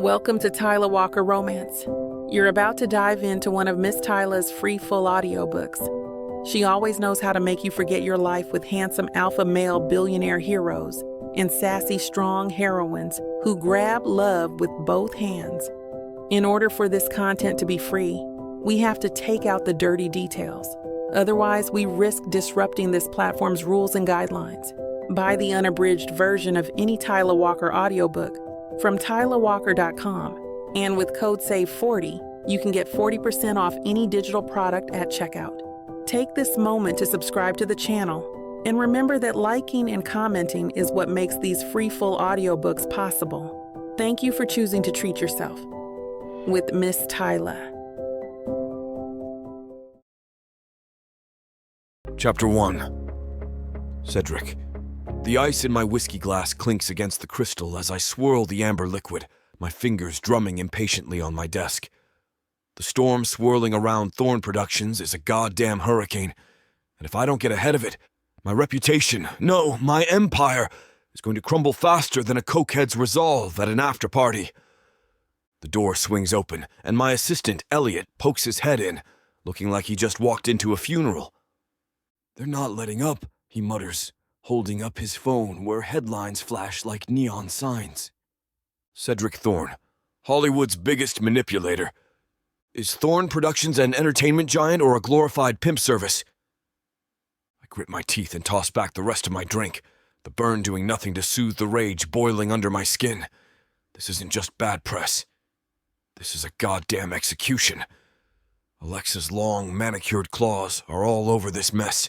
Welcome to Tyla Walker Romance. You're about to dive into one of Miss Tyla's free full audiobooks. She always knows how to make you forget your life with handsome alpha male billionaire heroes and sassy strong heroines who grab love with both hands. In order for this content to be free, we have to take out the dirty details. Otherwise, we risk disrupting this platform's rules and guidelines. Buy the unabridged version of any Tyla Walker audiobook from tylawalker.com, and with code SAVE40, you can get 40% off any digital product at checkout. Take this moment to subscribe to the channel, and remember that liking and commenting is what makes these free full audiobooks possible. Thank you for choosing to treat yourself with Miss Tyla. Chapter 1. Cedrick. The ice in my whiskey glass clinks against the crystal as I swirl the amber liquid, my fingers drumming impatiently on my desk. The storm swirling around Thorne Productions is a goddamn hurricane, and if I don't get ahead of it, my reputation, no, my empire, is going to crumble faster than a cokehead's resolve at an after-party. The door swings open, and my assistant, Elliot, pokes his head in, looking like he just walked into a funeral. "They're not letting up," he mutters, holding up his phone where headlines flash like neon signs. Cedrick Thorne, Hollywood's biggest manipulator. Is Thorne Productions an entertainment giant or a glorified pimp service? I grit my teeth and toss back the rest of my drink, the burn doing nothing to soothe the rage boiling under my skin. This isn't just bad press. This is a goddamn execution. Alexa's long, manicured claws are all over this mess.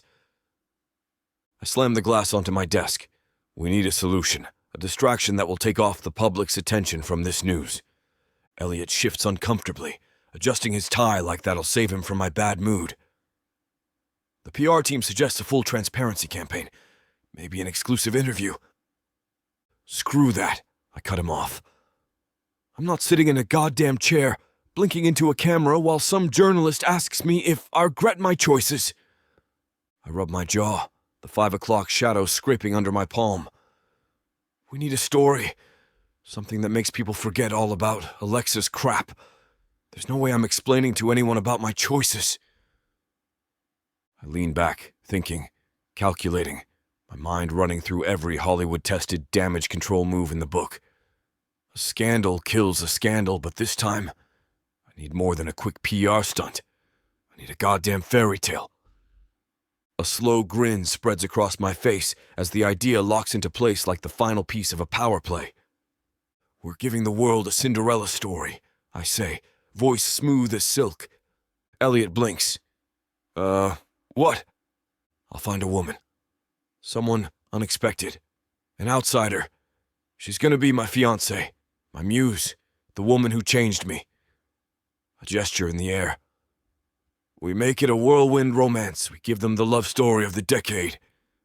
I slam the glass onto my desk. We need a solution, a distraction that will take off the public's attention from this news. Elliot shifts uncomfortably, adjusting his tie like that'll save him from my bad mood. The PR team suggests a full transparency campaign, maybe an exclusive interview. Screw that, I cut him off. I'm not sitting in a goddamn chair, blinking into a camera while some journalist asks me if I regret my choices. I rub my jaw, the 5 o'clock shadow scraping under my palm. We need a story, something that makes people forget all about Alexa's crap. There's no way I'm explaining to anyone about my choices. I lean back, thinking, calculating, my mind running through every Hollywood-tested damage control move in the book. A scandal kills a scandal, but this time, I need more than a quick PR stunt. I need a goddamn fairy tale. A slow grin spreads across my face as the idea locks into place like the final piece of a power play. We're giving the world a Cinderella story, I say, voice smooth as silk. Elliot blinks. What? I'll find a woman. Someone unexpected. An outsider. She's gonna be my fiancée, my muse, the woman who changed me. A gesture in the air. We make it a whirlwind romance. We give them the love story of the decade.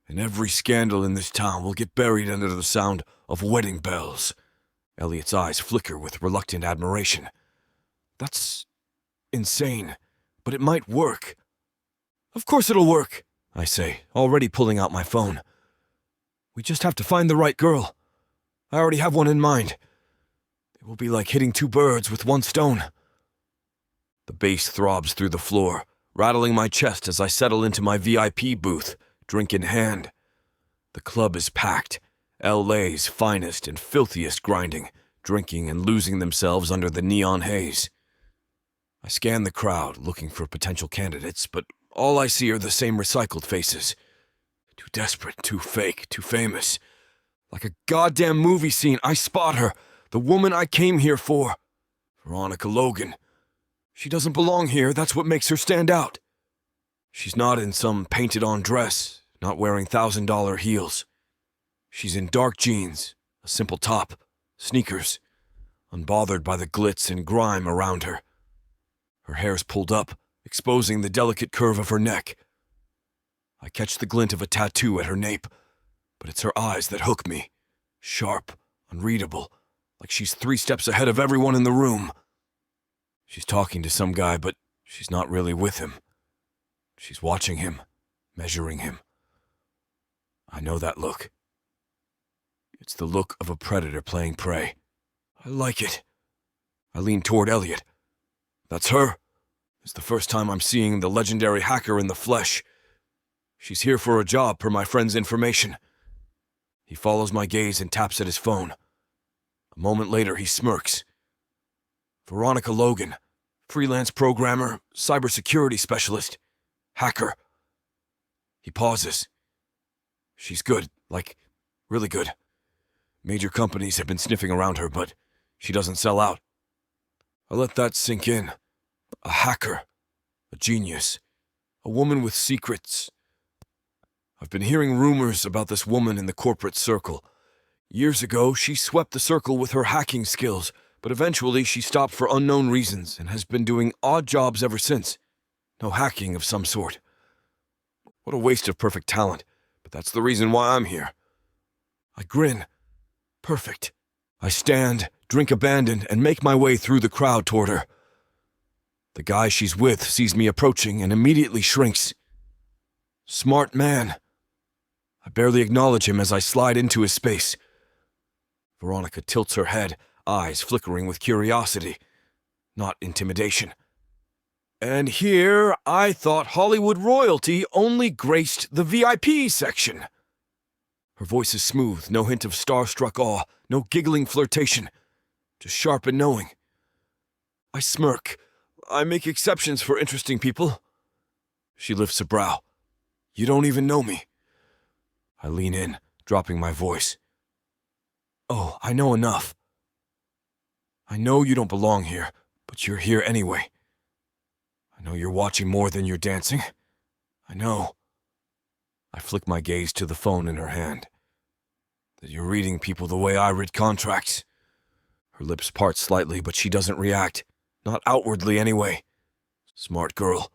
And every scandal in this town will get buried under the sound of wedding bells. Elliot's eyes flicker with reluctant admiration. That's insane, but it might work. Of course it'll work, I say, already pulling out my phone. We just have to find the right girl. I already have one in mind. It will be like hitting 2 birds with 1 stone. The bass throbs through the floor, rattling my chest as I settle into my VIP booth, drink in hand. The club is packed, LA's finest and filthiest grinding, drinking and losing themselves under the neon haze. I scan the crowd, looking for potential candidates, but all I see are the same recycled faces. Too desperate, too fake, too famous. Like a goddamn movie scene, I spot her, the woman I came here for. Veronica Logan. She doesn't belong here, that's what makes her stand out. She's not in some painted-on dress, not wearing $1,000 heels. She's in dark jeans, a simple top, sneakers, unbothered by the glitz and grime around her. Her hair's pulled up, exposing the delicate curve of her neck. I catch the glint of a tattoo at her nape, but it's her eyes that hook me. Sharp, unreadable, like she's 3 steps ahead of everyone in the room. She's talking to some guy, but she's not really with him. She's watching him, measuring him. I know that look. It's the look of a predator playing prey. I like it. I lean toward Elliot. That's her. It's the first time I'm seeing the legendary hacker in the flesh. She's here for a job, per my friend's information. He follows my gaze and taps at his phone. A moment later, he smirks. Veronica Logan, freelance programmer, cybersecurity specialist, hacker. He pauses. She's good, like, really good. Major companies have been sniffing around her, but she doesn't sell out. I let that sink in. A hacker, a genius, a woman with secrets. I've been hearing rumors about this woman in the corporate circle. Years ago, she swept the circle with her hacking skills, but eventually she stopped for unknown reasons and has been doing odd jobs ever since. No hacking of some sort. What a waste of perfect talent, but that's the reason why I'm here. I grin. Perfect. I stand, drink abandon, and make my way through the crowd toward her. The guy she's with sees me approaching and immediately shrinks. Smart man. I barely acknowledge him as I slide into his space. Veronica tilts her head, eyes flickering with curiosity, not intimidation. And here, I thought Hollywood royalty only graced the VIP section. Her voice is smooth, no hint of starstruck awe, no giggling flirtation, just sharp and knowing. I smirk. I make exceptions for interesting people. She lifts a brow. You don't even know me. I lean in, dropping my voice. Oh, I know enough. I know you don't belong here, but you're here anyway. I know you're watching more than you're dancing. I know. I flick my gaze to the phone in her hand. That you're reading people the way I read contracts. Her lips part slightly, but she doesn't react. Not outwardly, anyway. Smart girl.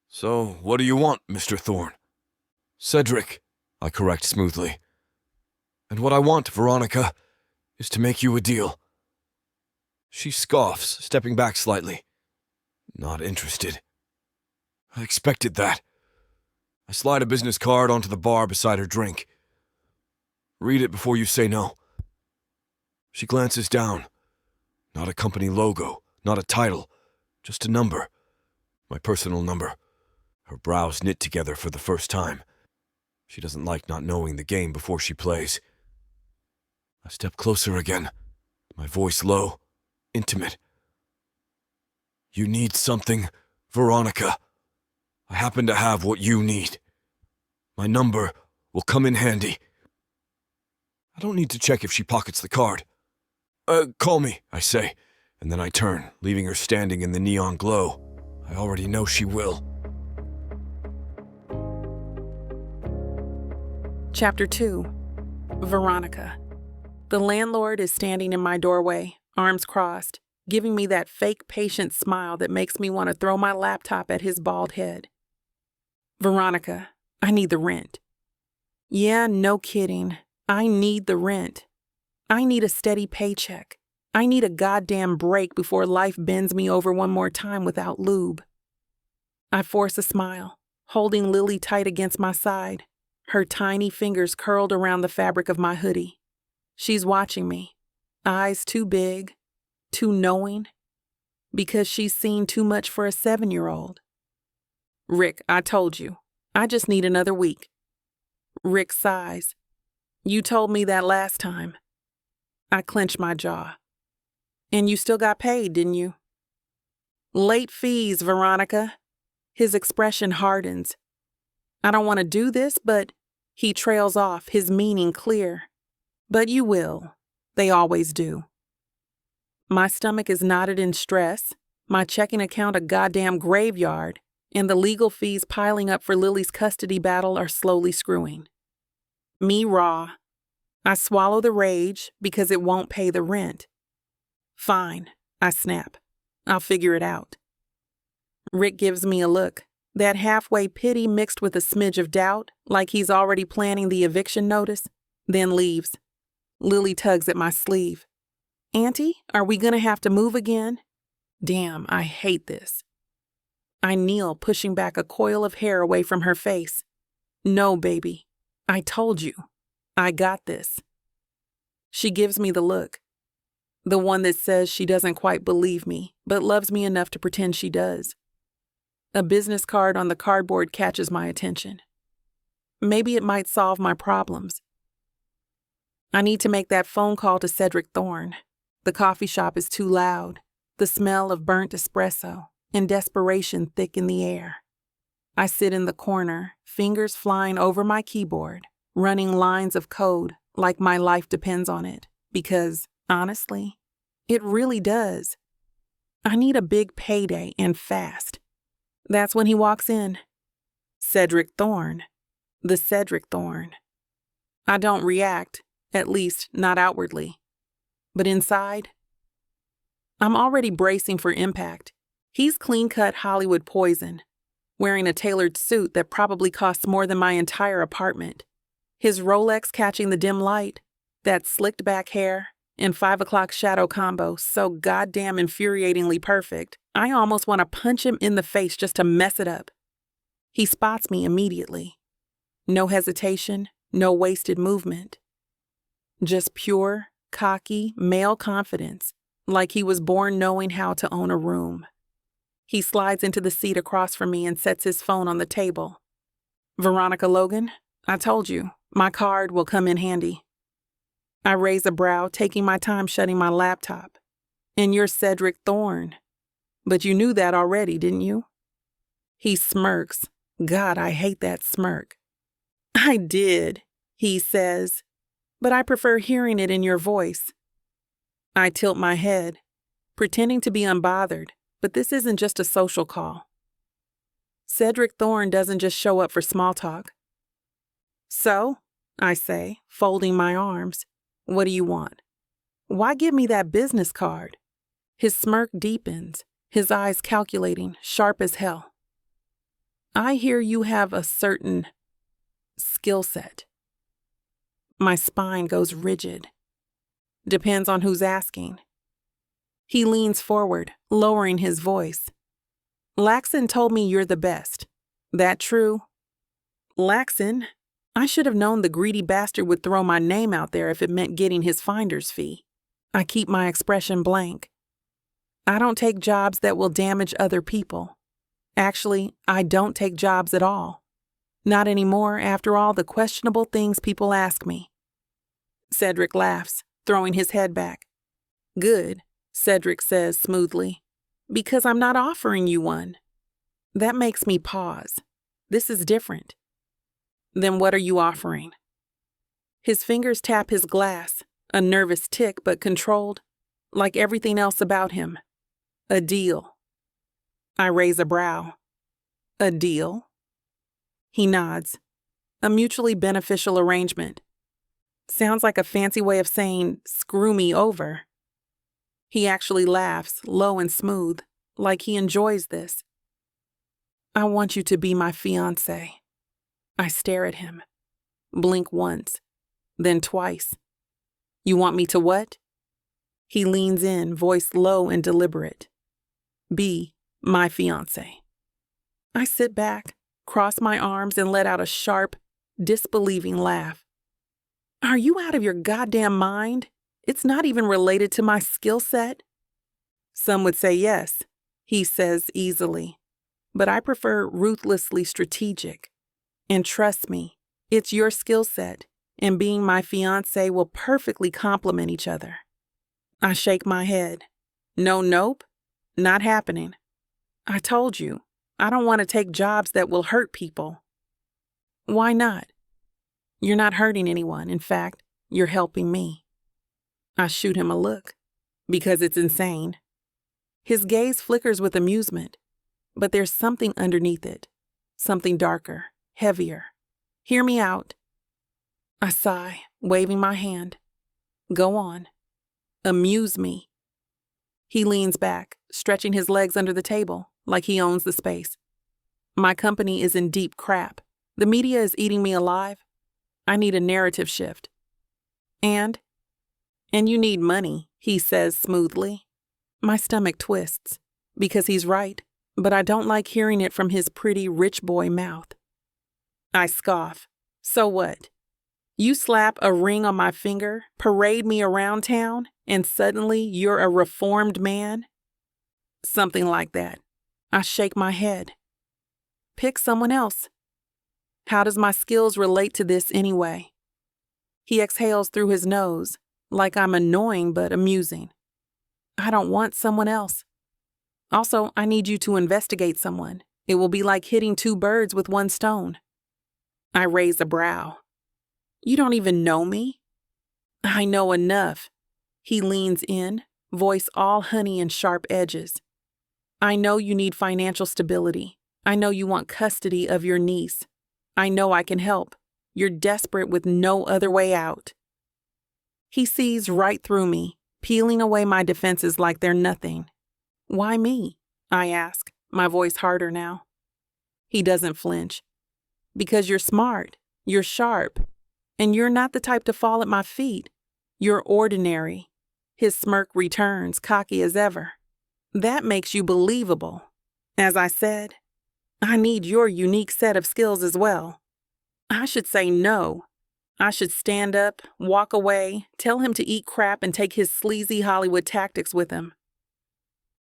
So, what do you want, Mr. Thorne? Cedrick, I correct smoothly. And what I want, Veronica, is to make you a deal. She scoffs, stepping back slightly. Not interested. I expected that. I slide a business card onto the bar beside her drink. Read it before you say no. She glances down. Not a company logo, not a title, just a number. My personal number. Her brows knit together for the first time. She doesn't like not knowing the game before she plays. I step closer again, my voice low, intimate. You need something, Veronica. I happen to have what you need. My number will come in handy. I don't need to check if she pockets the card. Call me, I say, and then I turn, leaving her standing in the neon glow. I already know she will. Chapter 2. Veronica. The landlord is standing in my doorway, arms crossed, giving me that fake patient smile that makes me want to throw my laptop at his bald head. Veronica, I need the rent. Yeah, no kidding. I need the rent. I need a steady paycheck. I need a goddamn break before life bends me over one more time without lube. I force a smile, holding Lily tight against my side, her tiny fingers curled around the fabric of my hoodie. She's watching me, eyes too big, too knowing, because she's seen too much for a 7-year-old. Rick, I told you, I just need another week. Rick sighs. You told me that last time. I clench my jaw. And you still got paid, didn't you? Late fees, Veronica. His expression hardens. I don't want to do this, but he trails off, his meaning clear. But you will. They always do. My stomach is knotted in stress, my checking account a goddamn graveyard, and the legal fees piling up for Lily's custody battle are slowly screwing. Me raw. I swallow the rage because it won't pay the rent. Fine, I snap. I'll figure it out. Rick gives me a look, that halfway pity mixed with a smidge of doubt, like he's already planning the eviction notice, then leaves. Lily tugs at my sleeve. Auntie, are we gonna have to move again? Damn, I hate this. I kneel, pushing back a coil of hair away from her face. No, baby. I told you. I got this. She gives me the look. The one that says she doesn't quite believe me, but loves me enough to pretend she does. A business card on the cardboard catches my attention. Maybe it might solve my problems. I need to make that phone call to Cedrick Thorne. The coffee shop is too loud. The smell of burnt espresso and desperation thick in the air. I sit in the corner, fingers flying over my keyboard, running lines of code like my life depends on it, because, honestly, it really does. I need a big payday and fast. That's when he walks in. Cedrick Thorne. The Cedrick Thorne. I don't react, at least not outwardly. But inside, I'm already bracing for impact. He's clean-cut Hollywood poison, wearing a tailored suit that probably costs more than my entire apartment. His Rolex catching the dim light, that slicked back hair, and 5 o'clock shadow combo so goddamn infuriatingly perfect, I almost want to punch him in the face just to mess it up. He spots me immediately. No hesitation, no wasted movement. Just pure, cocky, male confidence, like he was born knowing how to own a room. He slides into the seat across from me and sets his phone on the table. Veronica Logan, I told you, my card will come in handy. I raise a brow, taking my time shutting my laptop. And you're Cedrick Thorne. But you knew that already, didn't you? He smirks. God, I hate that smirk. I did, he says, but I prefer hearing it in your voice. I tilt my head, pretending to be unbothered, but this isn't just a social call. Cedrick Thorne doesn't just show up for small talk. So, I say, folding my arms, what do you want? Why give me that business card? His smirk deepens, his eyes calculating, sharp as hell. I hear you have a certain skill set. My spine goes rigid. Depends on who's asking. He leans forward, lowering his voice. Laxon told me you're the best. That true? Laxon? I should have known the greedy bastard would throw my name out there if it meant getting his finder's fee. I keep my expression blank. I don't take jobs that will damage other people. Actually, I don't take jobs at all. Not anymore after all the questionable things people ask me. Cedrick laughs, throwing his head back. Good, Cedrick says smoothly, because I'm not offering you one. That makes me pause. This is different. Then what are you offering? His fingers tap his glass, a nervous tick but controlled, like everything else about him. A deal. I raise a brow. A deal? He nods. A mutually beneficial arrangement. Sounds like a fancy way of saying, screw me over. He actually laughs, low and smooth, like he enjoys this. I want you to be my fiancée. I stare at him. Blink once, then twice. You want me to what? He leans in, voice low and deliberate. Be my fiancé. I sit back, cross my arms, and let out a sharp, disbelieving laugh. Are you out of your goddamn mind? It's not even related to my skill set. Some would say yes, he says easily, but I prefer ruthlessly strategic. And trust me, it's your skill set, and being my fiancé will perfectly complement each other. I shake my head. No, nope, not happening. I told you, I don't want to take jobs that will hurt people. Why not? You're not hurting anyone. In fact, you're helping me. I shoot him a look, because it's insane. His gaze flickers with amusement, but there's something underneath it, something darker. Heavier. Hear me out. I sigh, waving my hand. Go on. Amuse me. He leans back, stretching his legs under the table, like he owns the space. My company is in deep crap. The media is eating me alive. I need a narrative shift. And you need money, he says smoothly. My stomach twists, because he's right, but I don't like hearing it from his pretty rich boy mouth. I scoff. So what? You slap a ring on my finger, parade me around town, and suddenly you're a reformed man? Something like that. I shake my head. Pick someone else. How does my skills relate to this anyway? He exhales through his nose, like I'm annoying but amusing. I don't want someone else. Also, I need you to investigate someone. It will be like hitting two birds with one stone. I raise a brow. You don't even know me? I know enough. He leans in, voice all honey and sharp edges. I know you need financial stability. I know you want custody of your niece. I know I can help. You're desperate with no other way out. He sees right through me, peeling away my defenses like they're nothing. Why me? I ask, my voice harder now. He doesn't flinch. Because you're smart, you're sharp, and you're not the type to fall at my feet. You're ordinary. His smirk returns, cocky as ever. That makes you believable. As I said, I need your unique set of skills as well. I should say no. I should stand up, walk away, tell him to eat crap and take his sleazy Hollywood tactics with him.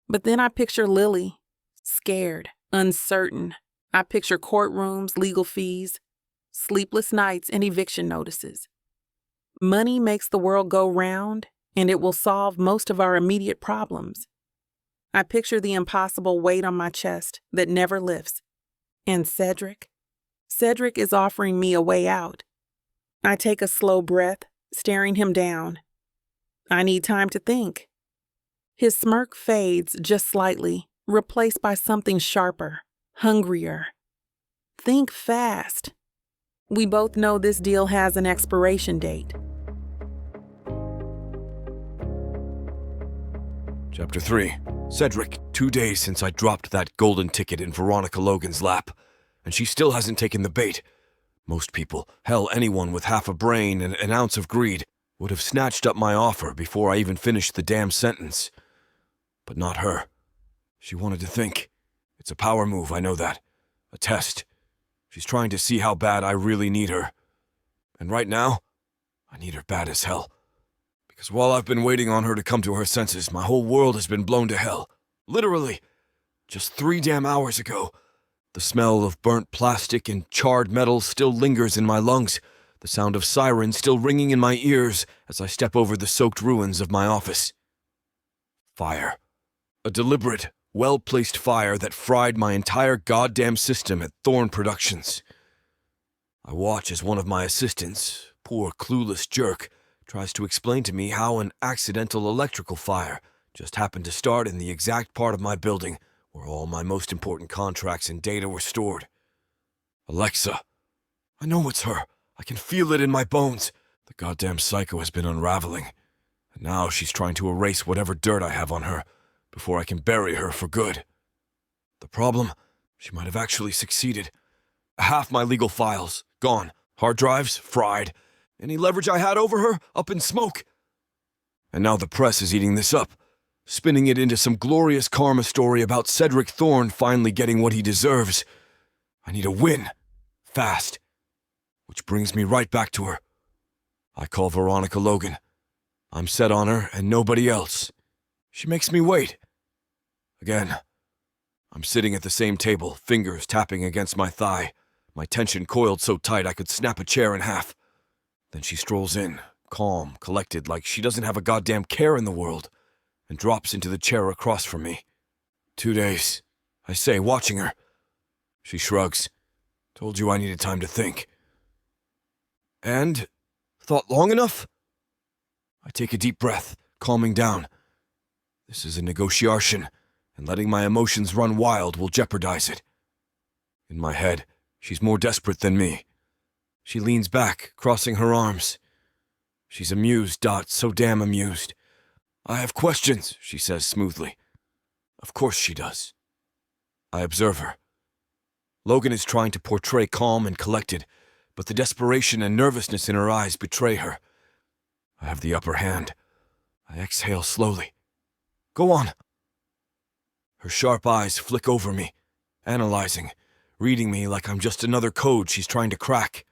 But then I picture Lily, scared, uncertain. I picture courtrooms, legal fees, sleepless nights, and eviction notices. Money makes the world go round, and it will solve most of our immediate problems. I picture the impossible weight on my chest that never lifts. And Cedrick is offering me a way out. I take a slow breath, staring him down. I need time to think. His smirk fades just slightly, replaced by something sharper, hungrier. Think fast. We both know this deal has an expiration date. Chapter 3. Cedrick, 2 days since I dropped that golden ticket in Veronica Logan's lap, and she still hasn't taken the bait. Most people, hell, anyone with half a brain and an ounce of greed, would have snatched up my offer before I even finished the damn sentence. But not her. She wanted to think. It's a power move, I know that. A test. She's trying to see how bad I really need her. And right now, I need her bad as hell. Because while I've been waiting on her to come to her senses, my whole world has been blown to hell. Literally. Just 3 damn hours ago. The smell of burnt plastic and charred metal still lingers in my lungs, the sound of sirens still ringing in my ears as I step over the soaked ruins of my office. Fire. A deliberate, well-placed fire that fried my entire goddamn system at Thorne Productions. I watch as one of my assistants, poor clueless jerk, tries to explain to me how an accidental electrical fire just happened to start in the exact part of my building where all my most important contracts and data were stored. Alexa. I know it's her. I can feel it in my bones. The goddamn psycho has been unraveling. And now she's trying to erase whatever dirt I have on her before I can bury her for good. The problem? She might have actually succeeded. Half my legal files, gone. Hard drives, fried. Any leverage I had over her, up in smoke. And now the press is eating this up, spinning it into some glorious karma story about Cedrick Thorne finally getting what he deserves. I need a win. Fast. Which brings me right back to her. I call Veronica Logan. I'm set on her and nobody else. She makes me wait. Again. I'm sitting at the same table, fingers tapping against my thigh, my tension coiled so tight I could snap a chair in half. Then she strolls in, calm, collected, like she doesn't have a goddamn care in the world, and drops into the chair across from me. 2 days, I say, watching her. She shrugs. Told you I needed time to think. And? Thought long enough? I take a deep breath, calming down. This is a negotiation, and letting my emotions run wild will jeopardize it. In my head, she's more desperate than me. She leans back, crossing her arms. She's amused, Dot, so damn amused. I have questions, she says smoothly. Of course she does. I observe her. Logan is trying to portray calm and collected, but the desperation and nervousness in her eyes betray her. I have the upper hand. I exhale slowly. Go on. Her sharp eyes flick over me, analyzing, reading me like I'm just another code she's trying to crack.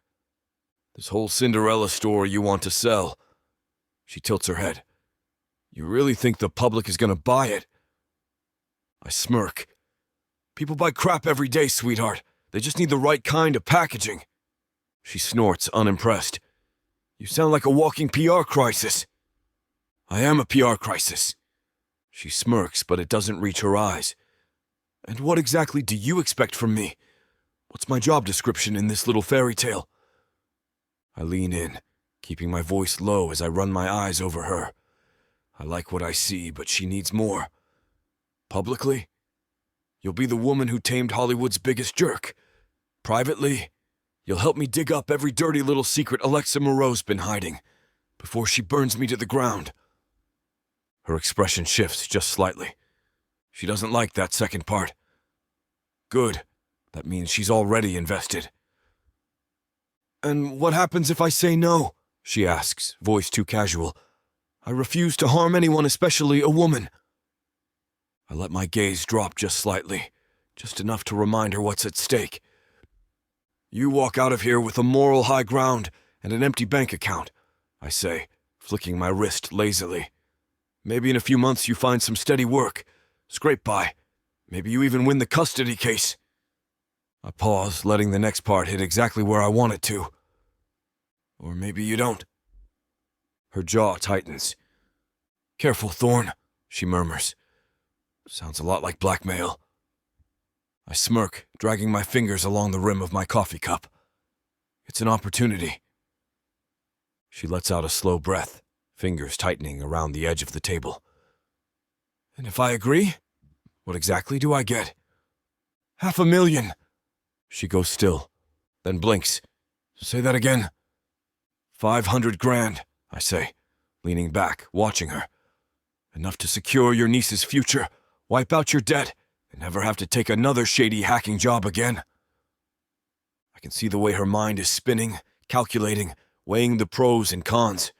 This whole Cinderella story you want to sell. She tilts her head. You really think the public is gonna buy it? I smirk. People buy crap every day, sweetheart. They just need the right kind of packaging. She snorts, unimpressed. You sound like a walking PR crisis. I am a PR crisis. She smirks, but it doesn't reach her eyes. And what exactly do you expect from me? What's my job description in this little fairy tale? I lean in, keeping my voice low as I run my eyes over her. I like what I see, but she needs more. Publicly, you'll be the woman who tamed Hollywood's biggest jerk. Privately, you'll help me dig up every dirty little secret Alexa Moreau's been hiding, before she burns me to the ground. Her expression shifts just slightly. She doesn't like that second part. Good. That means she's already invested. And what happens if I say no? She asks, voice too casual. I refuse to harm anyone, especially a woman. I let my gaze drop just slightly, just enough to remind her what's at stake. You walk out of here with a moral high ground and an empty bank account, I say, flicking my wrist lazily. Maybe in a few months you find some steady work. Scrape by. Maybe you even win the custody case. I pause, letting the next part hit exactly where I want it to. Or maybe you don't. Her jaw tightens. Careful, Thorne, she murmurs. Sounds a lot like blackmail. I smirk, dragging my fingers along the rim of my coffee cup. It's an opportunity. She lets out a slow breath, fingers tightening around the edge of the table. And if I agree, what exactly do I get? $500,000. She goes still, then blinks. Say that again. 500 grand, I say, leaning back, watching her. Enough to secure your niece's future, wipe out your debt, and never have to take another shady hacking job again. I can see the way her mind is spinning, calculating, weighing the pros and cons.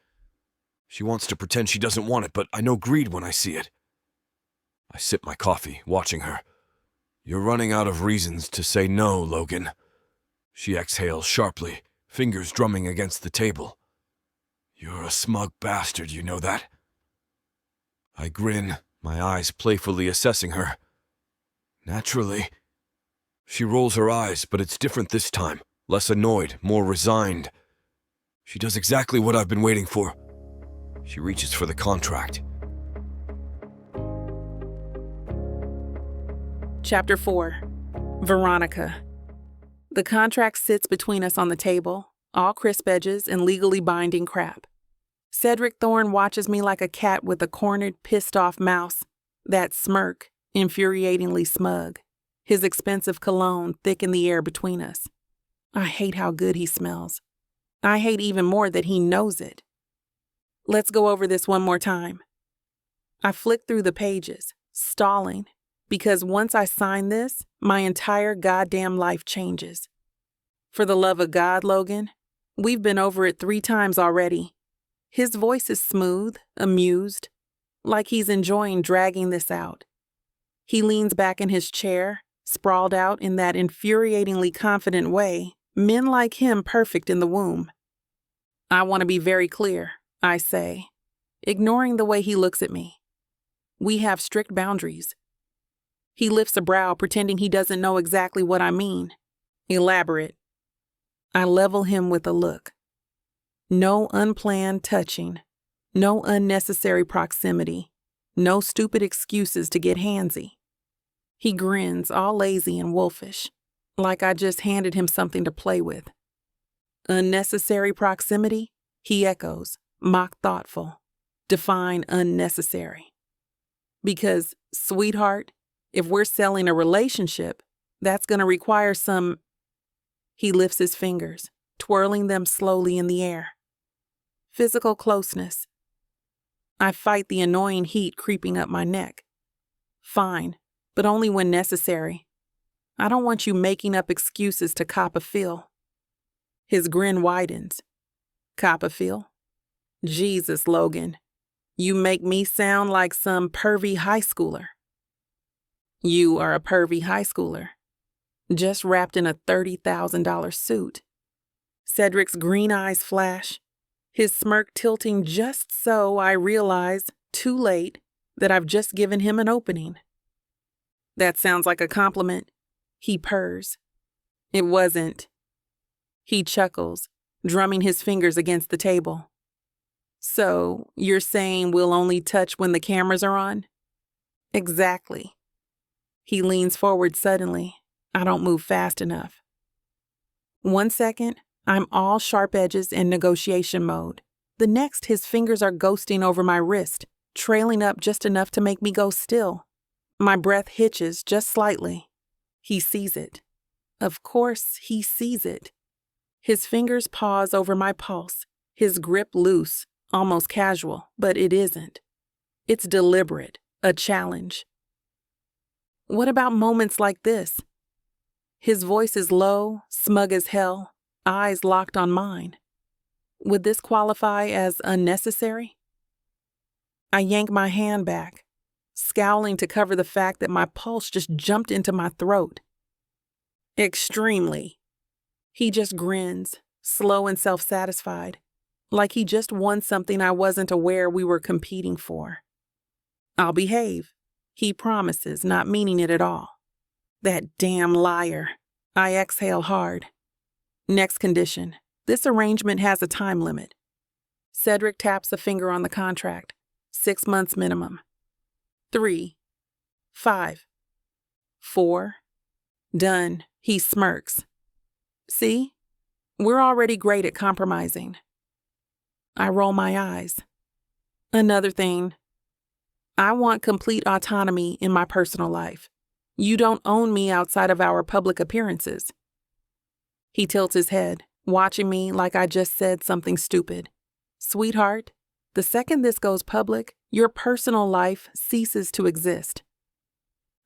She wants to pretend she doesn't want it, but I know greed when I see it. I sip my coffee, watching her. You're running out of reasons to say no, Logan. She exhales sharply, fingers drumming against the table. You're a smug bastard, you know that? I grin, my eyes playfully assessing her. Naturally. She rolls her eyes, but it's different this time. Less annoyed, more resigned. She does exactly what I've been waiting for. She reaches for the contract. Chapter 4. Veronica. The contract sits between us on the table, all crisp edges and legally binding crap. Cedrick Thorne watches me like a cat with a cornered, pissed-off mouse, that smirk, infuriatingly smug, his expensive cologne thick in the air between us. I hate how good he smells. I hate even more that he knows it. Let's go over this one more time. I flick through the pages, stalling, because once I sign this, my entire goddamn life changes. For the love of God, Logan, we've been over it 3 times already. His voice is smooth, amused, like he's enjoying dragging this out. He leans back in his chair, sprawled out in that infuriatingly confident way, men like him perfect in the womb. I want to be very clear, I say, ignoring the way he looks at me. We have strict boundaries. He lifts a brow, pretending he doesn't know exactly what I mean. Elaborate. I level him with a look. No unplanned touching. No unnecessary proximity. No stupid excuses to get handsy. He grins, all lazy and wolfish, like I just handed him something to play with. Unnecessary proximity? He echoes, mock thoughtful. Define unnecessary. Because, sweetheart, if we're selling a relationship, that's going to require some... He lifts his fingers, twirling them slowly in the air. Physical closeness. I fight the annoying heat creeping up my neck. Fine, but only when necessary. I don't want you making up excuses to cop a feel. His grin widens. Cop a feel? Jesus, Logan. You make me sound like some pervy high schooler. You are a pervy high schooler, just wrapped in a $30,000 suit. Cedrick's green eyes flash, his smirk tilting just so I realize, too late, that I've just given him an opening. That sounds like a compliment. He purrs. It wasn't. He chuckles, drumming his fingers against the table. So, you're saying we'll only touch when the cameras are on? Exactly. He leans forward suddenly. I don't move fast enough. 1 second, I'm all sharp edges and negotiation mode. The next, his fingers are ghosting over my wrist, trailing up just enough to make me go still. My breath hitches just slightly. He sees it. Of course, he sees it. His fingers pause over my pulse, his grip loose, almost casual, but it isn't. It's deliberate, a challenge. What about moments like this? His voice is low, smug as hell, eyes locked on mine. Would this qualify as unnecessary? I yank my hand back, scowling to cover the fact that my pulse just jumped into my throat. Extremely. He just grins, slow and self-satisfied, like he just won something I wasn't aware we were competing for. I'll behave, he promises, not meaning it at all. That damn liar. I exhale hard. Next condition. This arrangement has a time limit. Cedrick taps a finger on the contract. 6 months minimum. 3. 5. 4. Done. He smirks. See? We're already great at compromising. I roll my eyes. Another thing. I want complete autonomy in my personal life. You don't own me outside of our public appearances. He tilts his head, watching me like I just said something stupid. Sweetheart, the second this goes public, your personal life ceases to exist.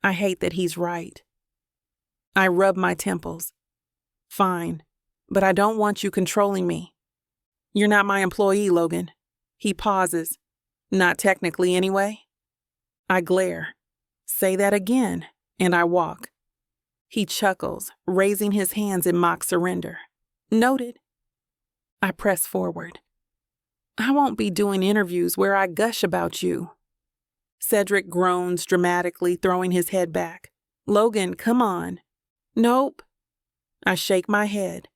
I hate that he's right. I rub my temples. Fine, but I don't want you controlling me. You're not my employee, Logan. He pauses. Not technically, anyway. I glare. Say that again, and I walk. He chuckles, raising his hands in mock surrender. Noted. I press forward. I won't be doing interviews where I gush about you. Cedrick groans dramatically, throwing his head back. Logan, come on. Nope. I shake my head.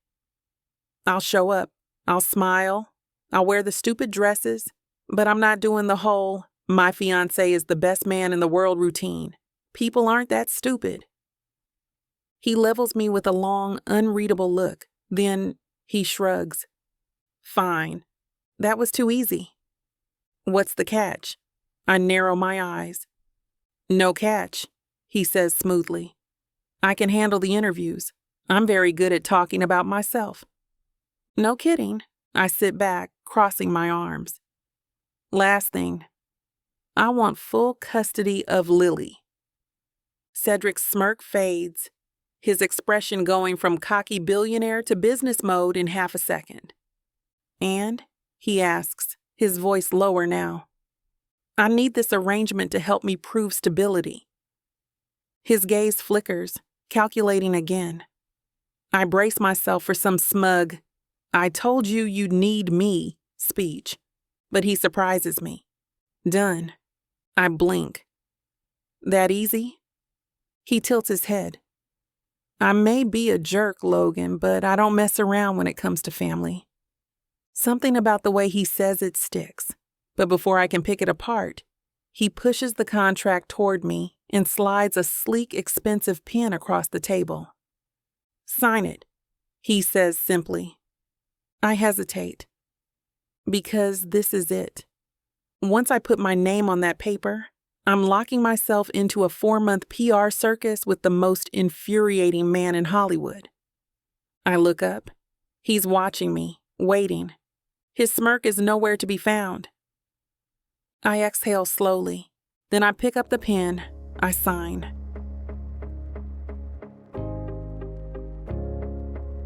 I'll show up. I'll smile. I'll wear the stupid dresses, but I'm not doing the whole, my fiancé is the best man in the world routine. People aren't that stupid. He levels me with a long, unreadable look. Then he shrugs. Fine. That was too easy. What's the catch? I narrow my eyes. No catch, he says smoothly. I can handle the interviews. I'm very good at talking about myself. No kidding. I sit back, crossing my arms. Last thing. I want full custody of Lily. Cedrick's smirk fades, his expression going from cocky billionaire to business mode in half a second. And, he asks, his voice lower now, I need this arrangement to help me prove stability. His gaze flickers, calculating again. I brace myself for some smug, I told you you'd need me speech, but he surprises me. Done. I blink. That easy? He tilts his head. I may be a jerk, Logan, but I don't mess around when it comes to family. Something about the way he says it sticks, but before I can pick it apart, he pushes the contract toward me and slides a sleek, expensive pen across the table. Sign it, he says simply. I hesitate. Because this is it. Once I put my name on that paper, I'm locking myself into a 4-month PR circus with the most infuriating man in Hollywood. I look up. He's watching me, waiting. His smirk is nowhere to be found. I exhale slowly. Then I pick up the pen. I sign.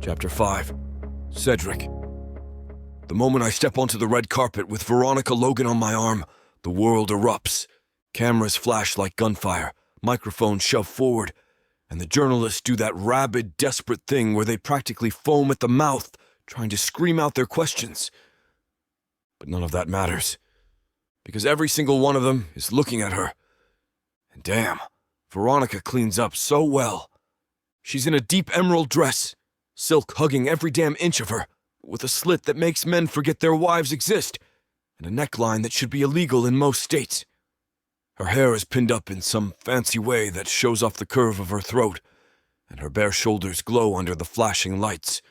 Chapter 5. Cedrick. The moment I step onto the red carpet with Veronica Logan on my arm, the world erupts. Cameras flash like gunfire, microphones shove forward, and the journalists do that rabid, desperate thing where they practically foam at the mouth, trying to scream out their questions. But none of that matters, because every single one of them is looking at her. And damn, Veronica cleans up so well. She's in a deep emerald dress, silk hugging every damn inch of her, with a slit that makes men forget their wives exist, and a neckline that should be illegal in most states. Her hair is pinned up in some fancy way that shows off the curve of her throat, and her bare shoulders glow under the flashing lights.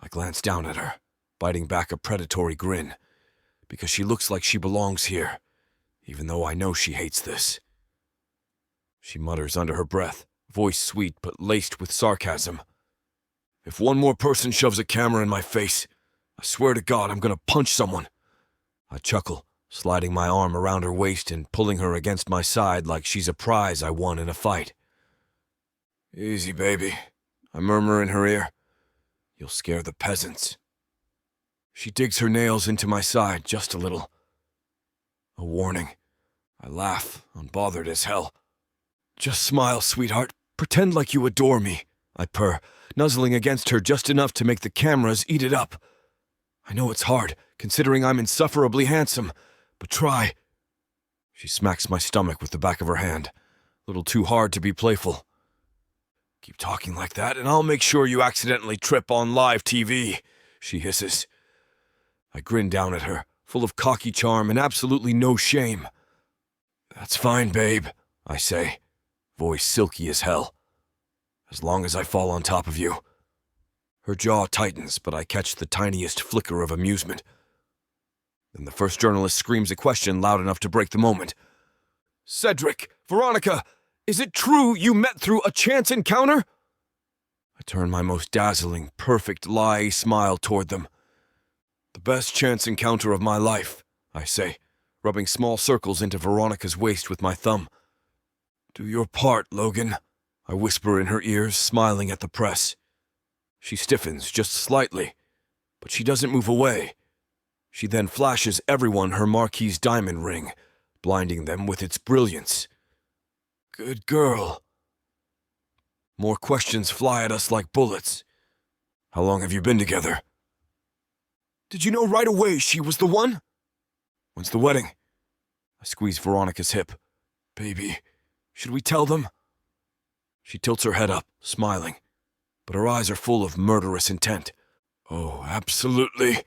I glance down at her, biting back a predatory grin, because she looks like she belongs here, even though I know she hates this. She mutters under her breath, voice sweet but laced with sarcasm. If one more person shoves a camera in my face, I swear to God I'm gonna punch someone. I chuckle, sliding my arm around her waist and pulling her against my side like she's a prize I won in a fight. Easy, baby, I murmur in her ear. You'll scare the peasants. She digs her nails into my side just a little. A warning. I laugh, unbothered as hell. Just smile, sweetheart. Pretend like you adore me, I purr, nuzzling against her just enough to make the cameras eat it up. I know it's hard, considering I'm insufferably handsome, but try. She smacks my stomach with the back of her hand, a little too hard to be playful. Keep talking like that, and I'll make sure you accidentally trip on live TV, she hisses. I grin down at her, full of cocky charm and absolutely no shame. That's fine, babe, I say, voice silky as hell. As long as I fall on top of you. Her jaw tightens, but I catch the tiniest flicker of amusement. Then the first journalist screams a question loud enough to break the moment. Cedrick, Veronica, is it true you met through a chance encounter? I turn my most dazzling, perfect lie smile toward them. The best chance encounter of my life, I say, rubbing small circles into Veronica's waist with my thumb. Do your part, Logan, I whisper in her ears, smiling at the press. She stiffens just slightly, but she doesn't move away. She then flashes everyone her Marquise diamond ring, blinding them with its brilliance. Good girl. More questions fly at us like bullets. How long have you been together? Did you know right away she was the one? When's the wedding? I squeeze Veronica's hip. Baby, should we tell them? She tilts her head up, smiling, but her eyes are full of murderous intent. Oh, absolutely.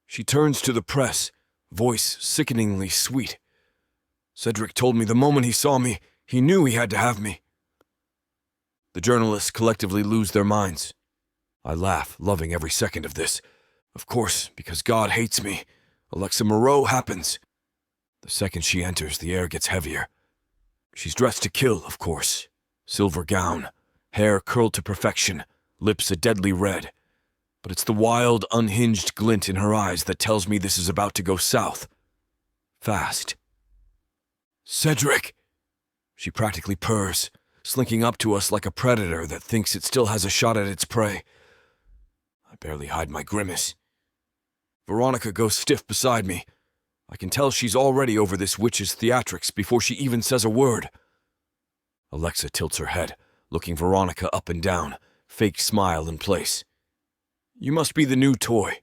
She turns to the press, voice sickeningly sweet. Cedrick told me the moment he saw me, he knew he had to have me. The journalists collectively lose their minds. I laugh, loving every second of this. Of course, because God hates me, Alexa Moreau happens. The second she enters, the air gets heavier. She's dressed to kill, of course. Silver gown, hair curled to perfection, lips a deadly red. But it's the wild, unhinged glint in her eyes that tells me this is about to go south. Fast. Cedrick! She practically purrs, slinking up to us like a predator that thinks it still has a shot at its prey. I barely hide my grimace. Veronica goes stiff beside me. I can tell she's already over this witch's theatrics before she even says a word. Alexa tilts her head, looking Veronica up and down, fake smile in place. You must be the new toy.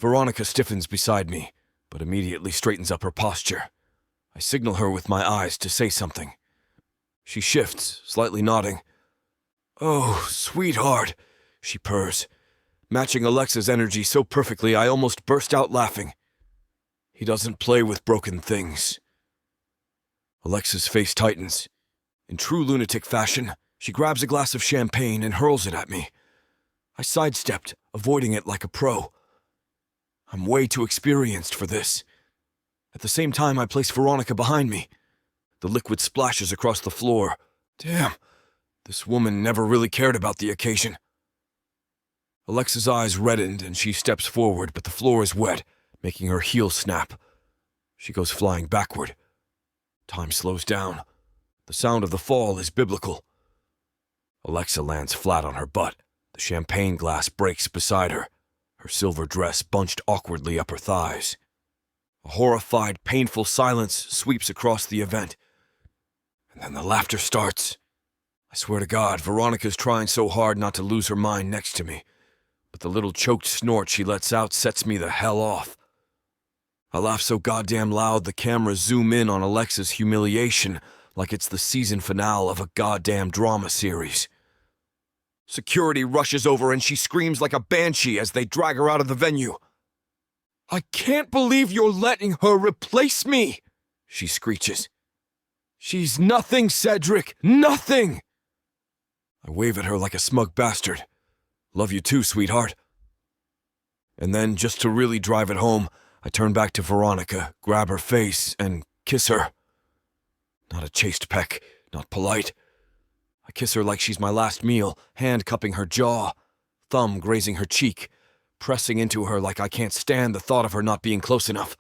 Veronica stiffens beside me, but immediately straightens up her posture. I signal her with my eyes to say something. She shifts, slightly nodding. Oh, sweetheart, she purrs, matching Alexa's energy so perfectly I almost burst out laughing. He doesn't play with broken things. Alexa's face tightens. In true lunatic fashion, she grabs a glass of champagne and hurls it at me. I sidestepped, avoiding it like a pro. I'm way too experienced for this. At the same time, I place Veronica behind me. The liquid splashes across the floor. Damn, this woman never really cared about the occasion. Alexa's eyes reddened and she steps forward, but the floor is wet, making her heel snap. She goes flying backward. Time slows down. The sound of the fall is biblical. Alexa lands flat on her butt. The champagne glass breaks beside her, her silver dress bunched awkwardly up her thighs. A horrified, painful silence sweeps across the event. And then the laughter starts. I swear to God, Veronica's trying so hard not to lose her mind next to me. but the little choked snort she lets out sets me the hell off. I laugh so goddamn loud the cameras zoom in on Alexa's humiliation like it's the season finale of a goddamn drama series. Security rushes over and she screams like a banshee as they drag her out of the venue. "I can't believe you're letting her replace me," she screeches. "She's nothing, Cedrick, nothing!" I wave at her like a smug bastard. "Love you too, sweetheart." And then, just to really drive it home, I turn back to Veronica, grab her face, and kiss her. Not a chaste peck, not polite. I kiss her like she's my last meal, hand cupping her jaw, thumb grazing her cheek, pressing into her like I can't stand the thought of her not being close enough.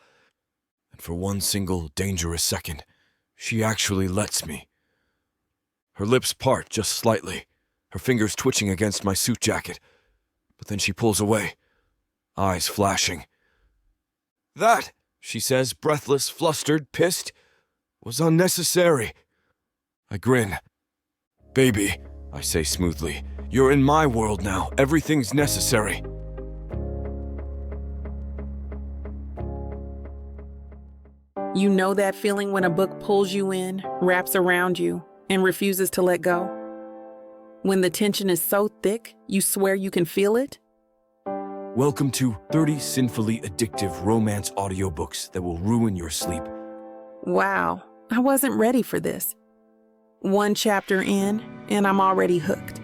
And for one single dangerous second, she actually lets me. Her lips part just slightly, her fingers twitching against my suit jacket, but then she pulls away, eyes flashing. "That," she says, breathless, flustered, pissed, "was unnecessary." I grin. "Baby," I say smoothly, "you're in my world now. Everything's necessary." You know that feeling when a book pulls you in, wraps around you, and refuses to let go? When the tension is so thick, you swear you can feel it? Welcome to 30 sinfully addictive romance audiobooks that will ruin your sleep. Wow, I wasn't ready for this. One chapter in, and I'm already hooked.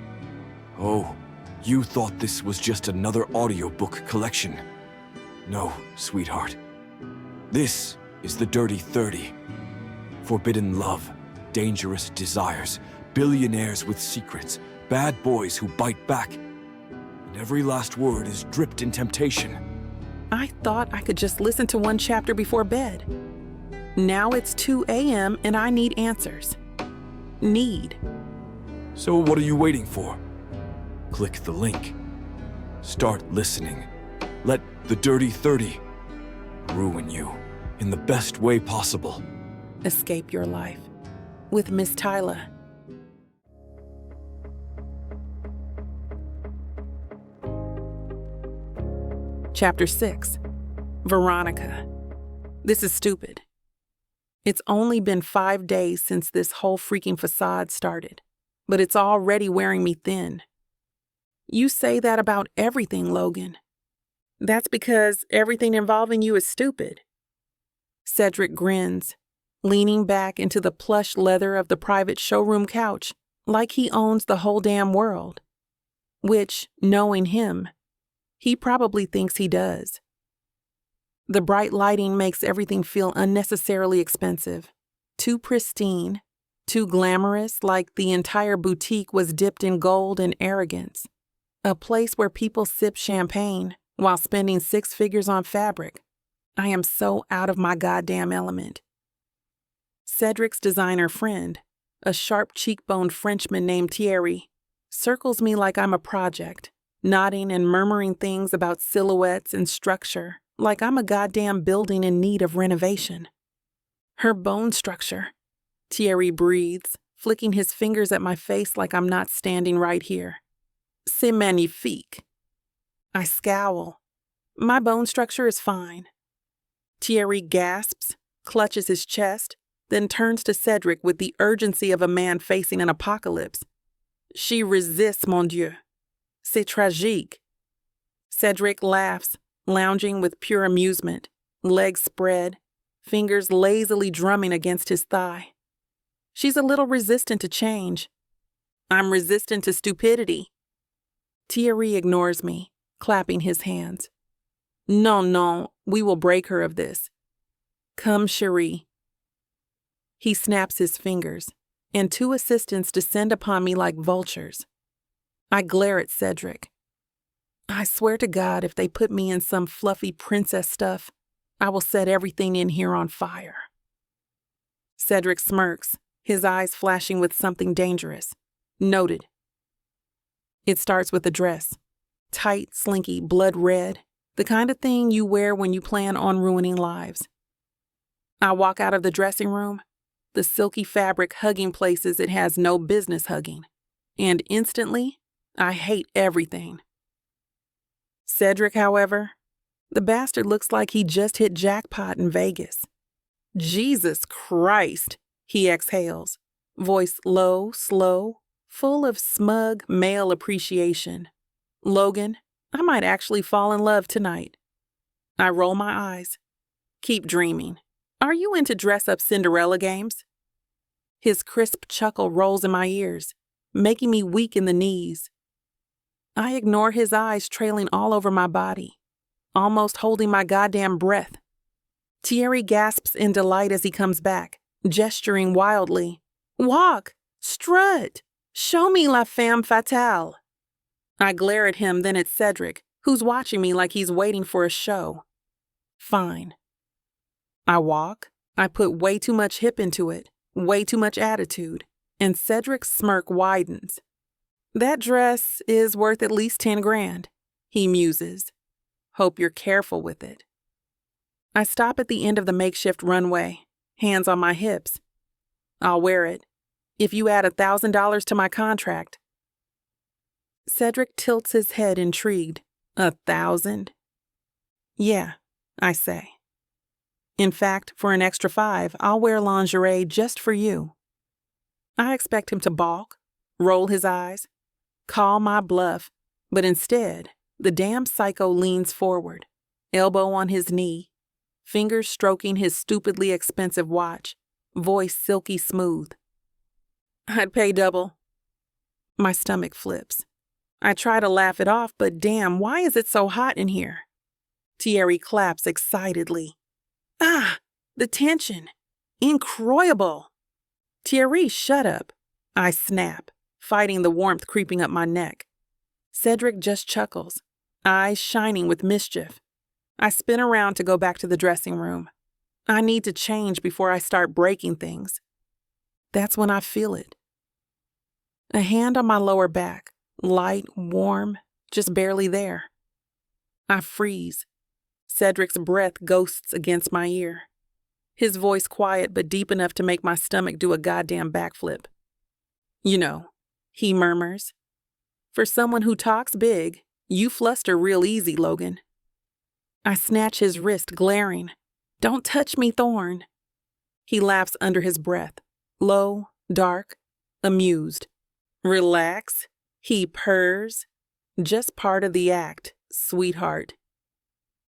Oh, you thought this was just another audiobook collection. No, sweetheart. This is the Dirty 30. Forbidden love, dangerous desires, billionaires with secrets, bad boys who bite back. And every last word is dripped in temptation. I thought I could just listen to one chapter before bed. Now it's 2 a.m. and I need answers. Need. So what are you waiting for? Click the link. Start listening. Let the Dirty 30 ruin you in the best way possible. Escape your life with Miss Tyla. Chapter 6. Veronica. This is stupid. It's only been 5 days since this whole freaking facade started, but it's already wearing me thin. You say that about everything, Logan. That's because everything involving you is stupid. Cedrick grins, leaning back into the plush leather of the private showroom couch like he owns the whole damn world. Which, knowing him, he probably thinks he does. The bright lighting makes everything feel unnecessarily expensive, too pristine, too glamorous, like the entire boutique was dipped in gold and arrogance. A place where people sip champagne while spending 6 figures on fabric. I am so out of my goddamn element. Cedrick's designer friend, a sharp cheekboned Frenchman named Thierry, circles me like I'm a project, nodding and murmuring things about silhouettes and structure, like I'm a goddamn building in need of renovation. Her bone structure, Thierry breathes, flicking his fingers at my face like I'm not standing right here. C'est magnifique. I scowl. My bone structure is fine. Thierry gasps, clutches his chest, then turns to Cedrick with the urgency of a man facing an apocalypse. She resists, mon Dieu. C'est tragique. Cedrick laughs, lounging with pure amusement, legs spread, fingers lazily drumming against his thigh. She's a little resistant to change. I'm resistant to stupidity. Thierry ignores me, clapping his hands. Non, we will break her of this. Come, chérie. He snaps his fingers, and 2 assistants descend upon me like vultures. I glare at Cedrick. I swear to God, if they put me in some fluffy princess stuff, I will set everything in here on fire. Cedrick smirks, his eyes flashing with something dangerous. Noted. It starts with a dress. Tight, slinky, blood red, the kind of thing you wear when you plan on ruining lives. I walk out of the dressing room, the silky fabric hugging places it has no business hugging, and instantly, I hate everything. Cedrick, however, the bastard looks like he just hit jackpot in Vegas. Jesus Christ, he exhales, voice low, slow, full of smug male appreciation. Logan, I might actually fall in love tonight. I roll my eyes. Keep dreaming. Are you into dress-up Cinderella games? His crisp chuckle rolls in my ears, making me weak in the knees. I ignore his eyes trailing all over my body, almost holding my goddamn breath. Thierry gasps in delight as he comes back, gesturing wildly. Walk! Strut! Show me la femme fatale! I glare at him, then at Cedrick, who's watching me like he's waiting for a show. Fine. I walk. I put way too much hip into it, way too much attitude, and Cedrick's smirk widens. That dress is worth at least 10 grand, he muses. Hope you're careful with it. I stop at the end of the makeshift runway, hands on my hips. I'll wear it, if you add $1,000 to my contract. Cedrick tilts his head intrigued. 1,000? Yeah, I say. In fact, for an extra 5, I'll wear lingerie just for you. I expect him to balk, roll his eyes, call my bluff, but instead, the damn psycho leans forward, elbow on his knee, fingers stroking his stupidly expensive watch, voice silky smooth. I'd pay double. My stomach flips. I try to laugh it off, but damn, why is it so hot in here? Thierry claps excitedly. Ah, the tension. Incroyable. Thierry, shut up. I snap, fighting the warmth creeping up my neck. Cedrick just chuckles, eyes shining with mischief. I spin around to go back to the dressing room. I need to change before I start breaking things. That's when I feel it. A hand on my lower back, light, warm, just barely there. I freeze. Cedrick's breath ghosts against my ear. His voice quiet but deep enough to make my stomach do a goddamn backflip. You know, he murmurs. For someone who talks big, you fluster real easy, Logan. I snatch his wrist, glaring. Don't touch me, Thorne. He laughs under his breath, low, dark, amused. Relax, he purrs. Just part of the act, sweetheart.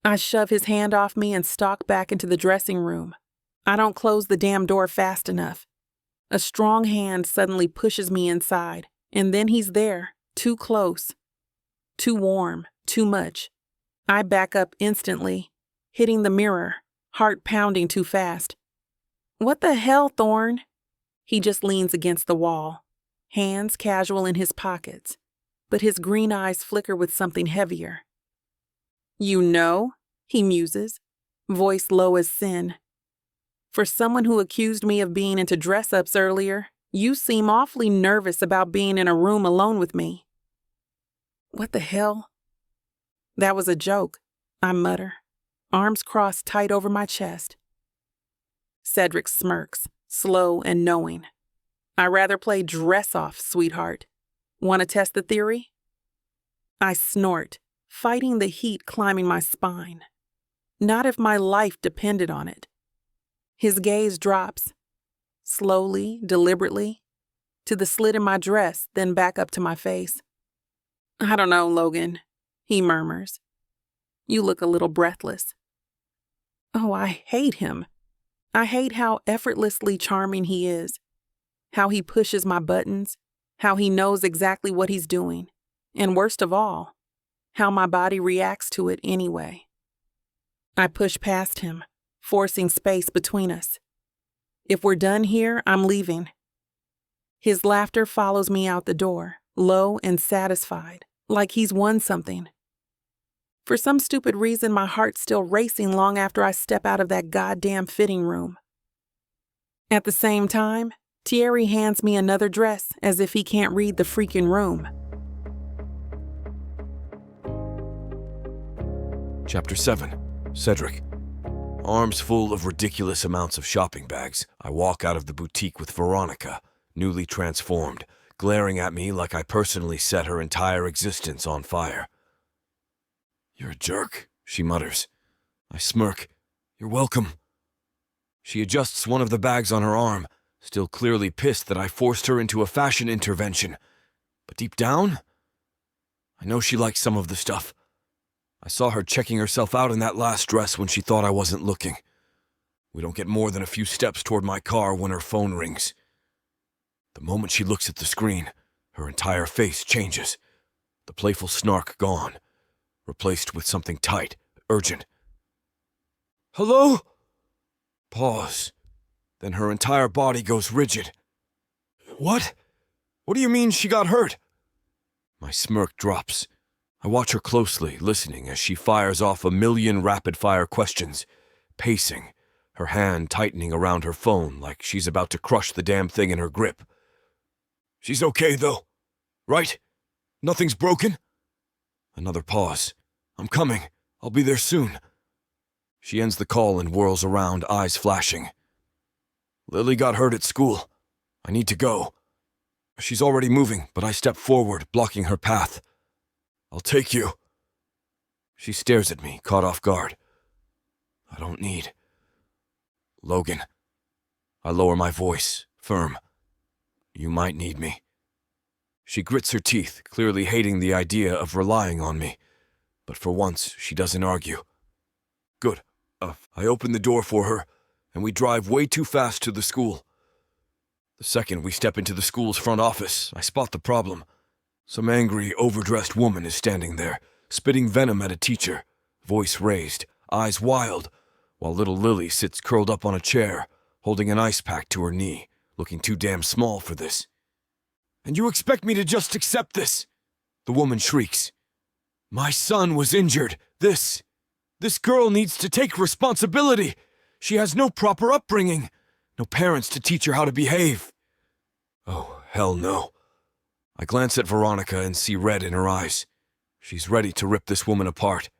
I shove his hand off me and stalk back into the dressing room. I don't close the damn door fast enough. A strong hand suddenly pushes me inside, and then he's there, too close. Too warm, too much. I back up instantly, hitting the mirror, heart pounding too fast. What the hell, Thorne? He just leans against the wall, hands casual in his pockets, but his green eyes flicker with something heavier. You know, he muses, voice low as sin. For someone who accused me of being into dress-ups earlier, you seem awfully nervous about being in a room alone with me. What the hell? That was a joke, I mutter, arms crossed tight over my chest. Cedrick smirks, slow and knowing. I'd rather play dress-off, sweetheart. Want to test the theory? I snort, fighting the heat climbing my spine. Not if my life depended on it. His gaze drops, slowly, deliberately, to the slit in my dress, then back up to my face. I don't know, Logan, he murmurs. You look a little breathless. Oh, I hate him. I hate how effortlessly charming he is, how he pushes my buttons, how he knows exactly what he's doing, and worst of all, how my body reacts to it anyway. I push past him, forcing space between us. If we're done here, I'm leaving. His laughter follows me out the door, low and satisfied, like he's won something. For some stupid reason, my heart's still racing long after I step out of that goddamn fitting room. At the same time, Thierry hands me another dress as if he can't read the freaking room. Chapter 7. Cedrick. Arms full of ridiculous amounts of shopping bags, I walk out of the boutique with Veronica, newly transformed, glaring at me like I personally set her entire existence on fire. "You're a jerk," she mutters. I smirk. "You're welcome." She adjusts one of the bags on her arm, still clearly pissed that I forced her into a fashion intervention. But deep down, I know she likes some of the stuff. I saw her checking herself out in that last dress when she thought I wasn't looking. We don't get more than a few steps toward my car when her phone rings. The moment she looks at the screen, her entire face changes. The playful snark gone, replaced with something tight, urgent. "Hello?" Pause. Then her entire body goes rigid. "What? What do you mean she got hurt?" My smirk drops. I watch her closely, listening as she fires off a million rapid-fire questions, pacing, her hand tightening around her phone like she's about to crush the damn thing in her grip. "She's okay, though, right? Nothing's broken?" Another pause. "I'm coming. I'll be there soon." She ends the call and whirls around, eyes flashing. "Lily got hurt at school. I need to go." She's already moving, but I step forward, blocking her path. "I'll take you." She stares at me, caught off guard. "I don't need." "Logan." I lower my voice, firm. "You might need me." She grits her teeth, clearly hating the idea of relying on me. But for once, she doesn't argue. Good. I open the door for her, and we drive way too fast to the school. The second we step into the school's front office, I spot the problem. Some angry, overdressed woman is standing there, spitting venom at a teacher, voice raised, eyes wild, while little Lily sits curled up on a chair, holding an ice pack to her knee, looking too damn small for this. "And you expect me to just accept this?" The woman shrieks. "My son was injured. This girl needs to take responsibility. She has no proper upbringing, no parents to teach her how to behave." Oh, hell no. I glance at Veronica and see red in her eyes. She's ready to rip this woman apart.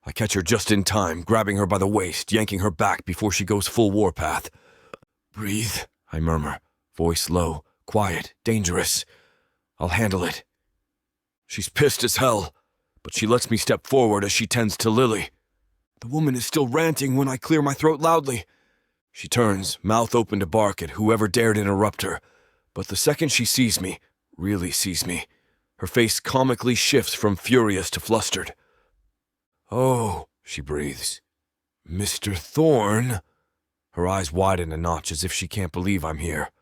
I catch her just in time, grabbing her by the waist, yanking her back before she goes full warpath. "Breathe," I murmur, voice low, quiet, dangerous. "I'll handle it." She's pissed as hell, but she lets me step forward as she tends to Lily. The woman is still ranting when I clear my throat loudly. She turns, mouth open to bark at whoever dared interrupt her, but the second she sees me, really sees me, her face comically shifts from furious to flustered. "Oh," she breathes. "Mr. Thorne?" Her eyes widen a notch as if she can't believe I'm here.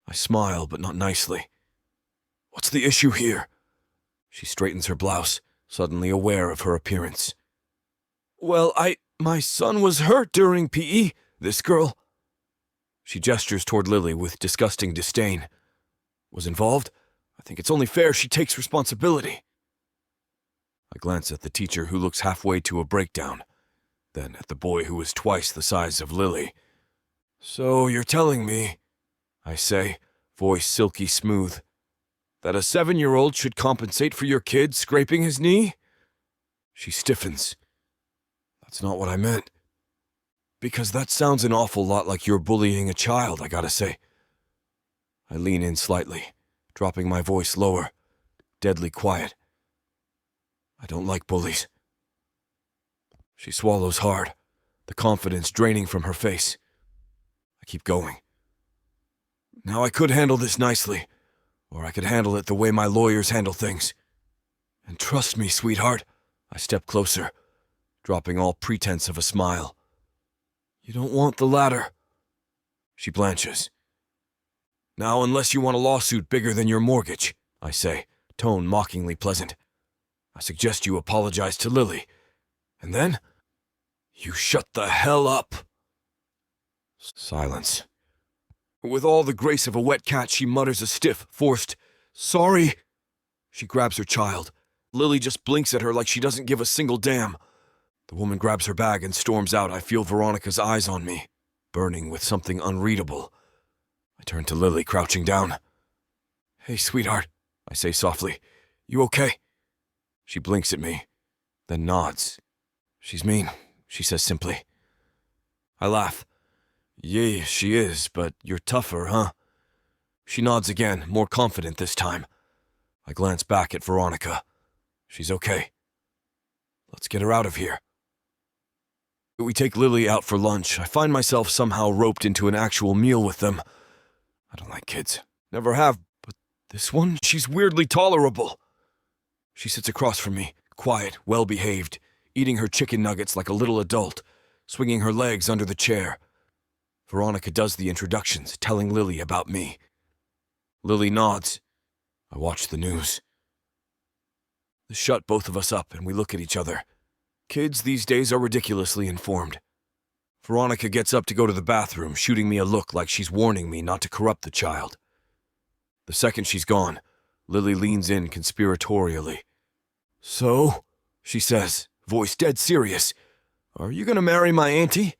I smile, but not nicely. "What's the issue here?" She straightens her blouse, suddenly aware of her appearance. "Well, my son was hurt during PE, this girl." She gestures toward Lily with disgusting disdain. "Was involved? I think it's only fair she takes responsibility." I glance at the teacher who looks halfway to a breakdown, then at the boy who is twice the size of Lily. "So you're telling me," I say, voice silky smooth, "that a 7-year-old should compensate for your kid scraping his knee?" She stiffens. "That's not what I meant." "Because that sounds an awful lot like you're bullying a child, I gotta say." I lean in slightly, dropping my voice lower, deadly quiet. "I don't like bullies." She swallows hard, the confidence draining from her face. I keep going. "Now I could handle this nicely, or I could handle it the way my lawyers handle things. And trust me, sweetheart," I step closer, dropping all pretense of a smile. "You don't want the latter." She blanches. "Now, unless you want a lawsuit bigger than your mortgage," I say, tone mockingly pleasant, "I suggest you apologize to Lily. And then, you shut the hell up." Silence. With all the grace of a wet cat, she mutters a stiff, forced, "Sorry." She grabs her child. Lily just blinks at her like she doesn't give a single damn. The woman grabs her bag and storms out. I feel Veronica's eyes on me, burning with something unreadable. I turn to Lily, crouching down. "Hey, sweetheart," I say softly. "You okay?" She blinks at me, then nods. "She's mean," she says simply. I laugh. "Yeah, she is, but you're tougher, huh?" She nods again, more confident this time. I glance back at Veronica. She's okay. Let's get her out of here. We take Lily out for lunch. I find myself somehow roped into an actual meal with them. I don't like kids. Never have, but this one, she's weirdly tolerable. She sits across from me, quiet, well-behaved, eating her chicken nuggets like a little adult, swinging her legs under the chair. Veronica does the introductions, telling Lily about me. Lily nods. I watch the news. They shut both of us up, and we look at each other. Kids these days are ridiculously informed. Veronica gets up to go to the bathroom, shooting me a look like she's warning me not to corrupt the child. The second she's gone, Lily leans in conspiratorially. "So," she says, voice dead serious, "are you gonna marry my auntie?"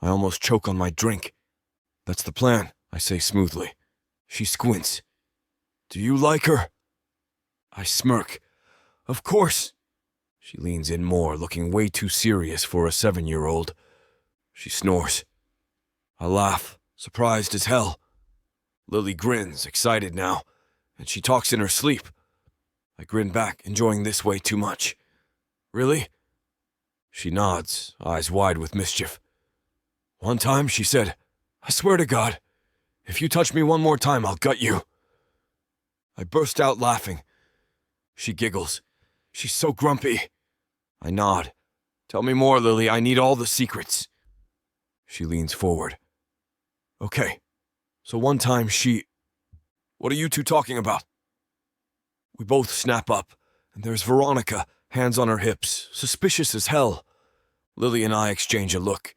I almost choke on my drink. "That's the plan," I say smoothly. She squints. "Do you like her?" I smirk. "Of course." She leans in more, looking way too serious for a 7-year-old. She snores. I laugh, surprised as hell. Lily grins, excited now, and she talks in her sleep. I grin back, enjoying this way too much. "Really?" She nods, eyes wide with mischief. "One time," she said, "I swear to God, if you touch me one more time, I'll gut you." I burst out laughing. She giggles. "She's so grumpy." I nod. "Tell me more, Lily. I need all the secrets." She leans forward. "Okay, so one time What are you two talking about?" We both snap up, and there's Veronica, hands on her hips, suspicious as hell. Lily and I exchange a look.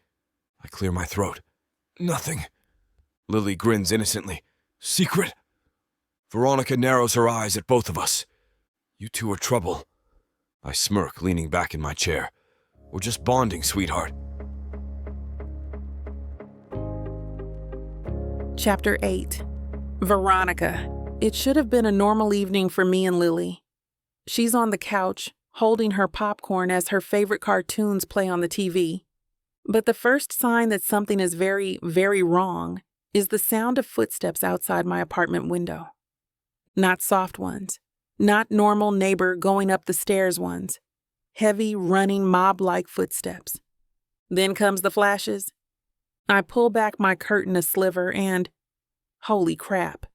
I clear my throat. "Nothing." Lily grins innocently. "Secret?" Veronica narrows her eyes at both of us. "You two are trouble." I smirk, leaning back in my chair. "We're just bonding, sweetheart." Chapter 8. Veronica. It should have been a normal evening for me and Lily. She's on the couch, holding her popcorn as her favorite cartoons play on the TV. But the first sign that something is very, very wrong is the sound of footsteps outside my apartment window. Not soft ones. Not normal neighbor going up the stairs ones. Heavy, running, mob-like footsteps. Then comes the flashes. I pull back my curtain a sliver and, holy crap,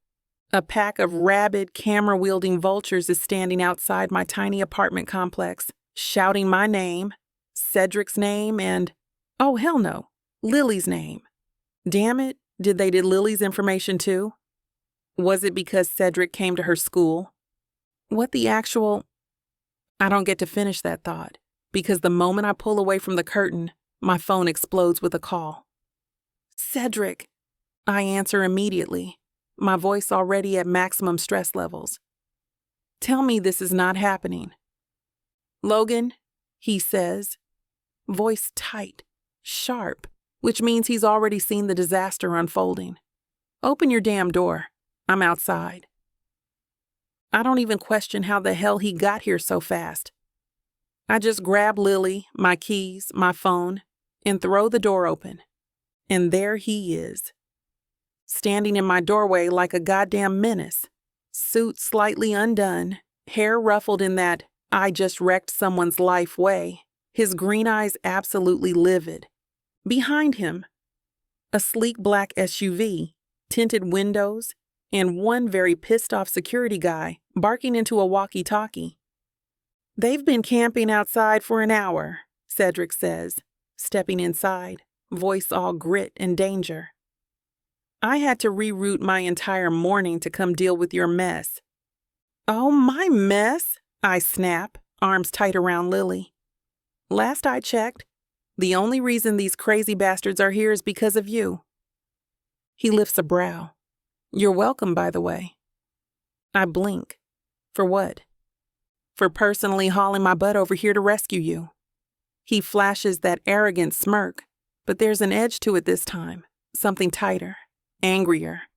a pack of rabid, camera-wielding vultures is standing outside my tiny apartment complex, shouting my name, Cedrick's name, and, oh hell no, Lily's name. Damn it, did Lily's information too? Was it because Cedrick came to her school? What the actual... I don't get to finish that thought, because the moment I pull away from the curtain, my phone explodes with a call. "Cedrick!" I answer immediately, my voice already at maximum stress levels. "Tell me this is not happening." "Logan," he says, voice tight, sharp, which means he's already seen the disaster unfolding. "Open your damn door. I'm outside." I don't even question how the hell he got here so fast. I just grab Lily, my keys, my phone, and throw the door open. And there he is, standing in my doorway like a goddamn menace, suit slightly undone, hair ruffled in that I just wrecked someone's life way, his green eyes absolutely livid. Behind him, a sleek black SUV, tinted windows, and one very pissed-off security guy barking into a walkie-talkie. "They've been camping outside for an hour," Cedrick says, stepping inside, voice all grit and danger. "I had to reroute my entire morning to come deal with your mess." "Oh, my mess?" I snap, arms tight around Lily. "Last I checked, the only reason these crazy bastards are here is because of you." He lifts a brow. "You're welcome, by the way." I blink. For what? For personally hauling my butt over here to rescue you. He flashes that arrogant smirk, but there's an edge to it this time, something tighter, angrier.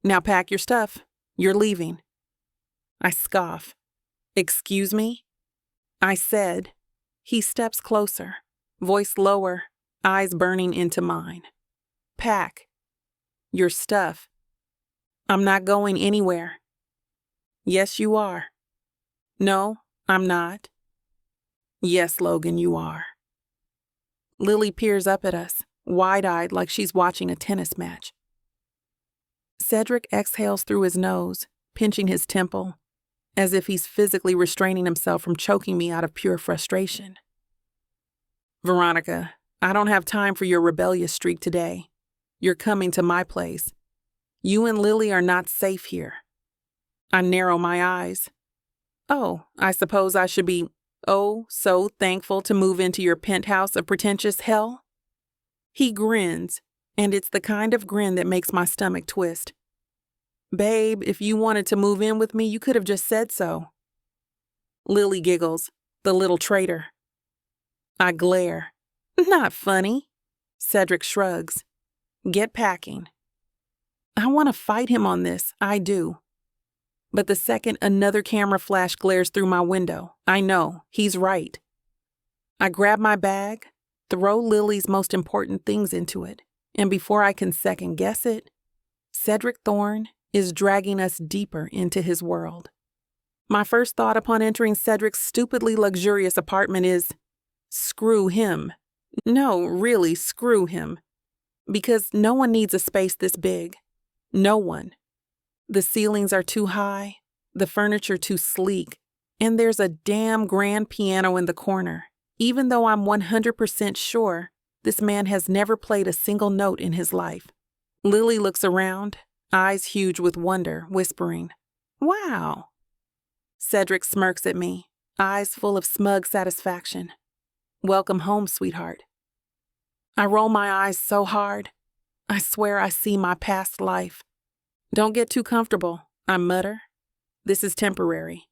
"Now pack your stuff. You're leaving." I scoff. "Excuse me?" I said. He steps closer, voice lower, eyes burning into mine. "Pack your stuff." "I'm not going anywhere." "Yes, you are." "No, I'm not." Yes, Logan, you are. Lily peers up at us, wide-eyed like she's watching a tennis match. Cedrick exhales through his nose, pinching his temple, as if he's physically restraining himself from choking me out of pure frustration. Veronica, I don't have time for your rebellious streak today. You're coming to my place. You and Lily are not safe here. I narrow my eyes. Oh, I suppose I should be, so thankful to move into your penthouse of pretentious hell? He grins, and it's the kind of grin that makes my stomach twist. Babe, if you wanted to move in with me, you could have just said so. Lily giggles, the little traitor. I glare. Not funny. Cedrick shrugs. Get packing. I want to fight him on this, I do. But the second another camera flash glares through my window, I know, he's right. I grab my bag, throw Lily's most important things into it, and before I can second guess it, Cedrick Thorne is dragging us deeper into his world. My first thought upon entering Cedrick's stupidly luxurious apartment is, screw him. No, really, screw him. Because no one needs a space this big. No one. The ceilings are too high, the furniture too sleek, and there's a damn grand piano in the corner, even though I'm 100% sure this man has never played a single note in his life. Lily looks around, eyes huge with wonder, whispering, "Wow." Cedrick smirks at me, eyes full of smug satisfaction. Welcome home, sweetheart. I roll my eyes so hard, I swear I see my past life. Don't get too comfortable, I mutter. This is temporary.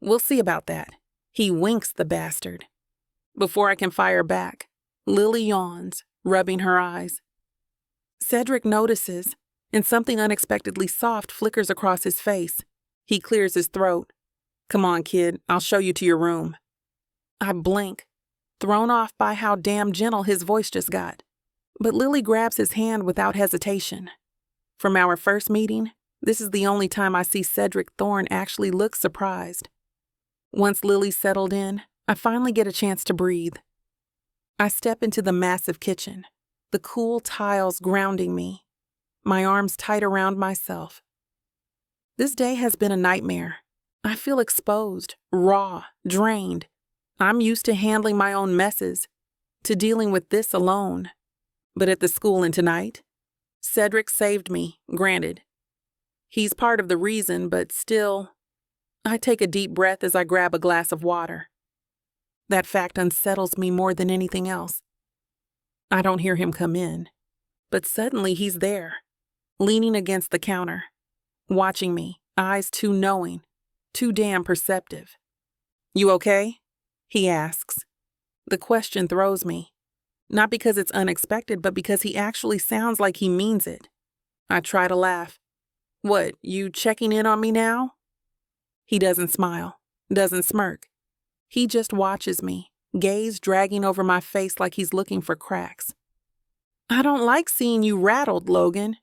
We'll see about that. He winks, the bastard. Before I can fire back, Lily yawns, rubbing her eyes. Cedrick notices, and something unexpectedly soft flickers across his face. He clears his throat. Come on, kid, I'll show you to your room. I blink, thrown off by how damn gentle his voice just got. But Lily grabs his hand without hesitation. From our first meeting, this is the only time I see Cedrick Thorne actually look surprised. Once Lily settled in, I finally get a chance to breathe. I step into the massive kitchen, the cool tiles grounding me, my arms tight around myself. This day has been a nightmare. I feel exposed, raw, drained. I'm used to handling my own messes, to dealing with this alone. But at the school and tonight, Cedrick saved me, granted. He's part of the reason, but still, I take a deep breath as I grab a glass of water. That fact unsettles me more than anything else. I don't hear him come in, but suddenly he's there, leaning against the counter, watching me, eyes too knowing, too damn perceptive. You okay? He asks. The question throws me. Not because it's unexpected, but because he actually sounds like he means it. I try to laugh. What, you checking in on me now? He doesn't smile, doesn't smirk. He just watches me, gaze dragging over my face like he's looking for cracks. I don't like seeing you rattled, Logan.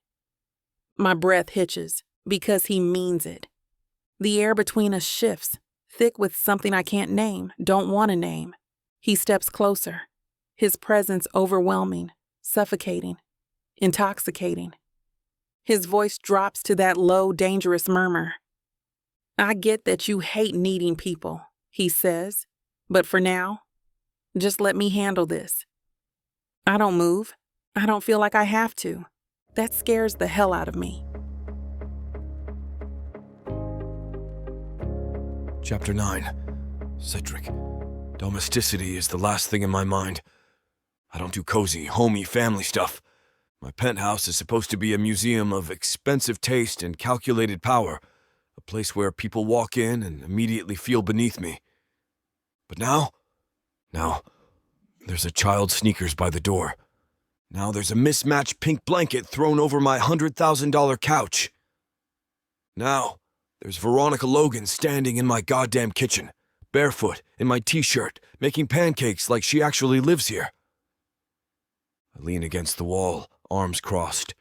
My breath hitches, because he means it. The air between us shifts, thick with something I can't name, don't want to name. He steps closer. His presence overwhelming, suffocating, intoxicating. His voice drops to that low, dangerous murmur. I get that you hate needing people, he says, but for now, just let me handle this. I don't move. I don't feel like I have to. That scares the hell out of me. Chapter 9. Cedrick. Domesticity is the last thing in my mind. I don't do cozy, homey family stuff. My penthouse is supposed to be a museum of expensive taste and calculated power, a place where people walk in and immediately feel beneath me. But now, there's a child's sneakers by the door. Now there's a mismatched pink blanket thrown over my $100,000 couch. Now, there's Veronica Logan standing in my goddamn kitchen, barefoot, in my t-shirt, making pancakes like she actually lives here. I lean against the wall, arms crossed,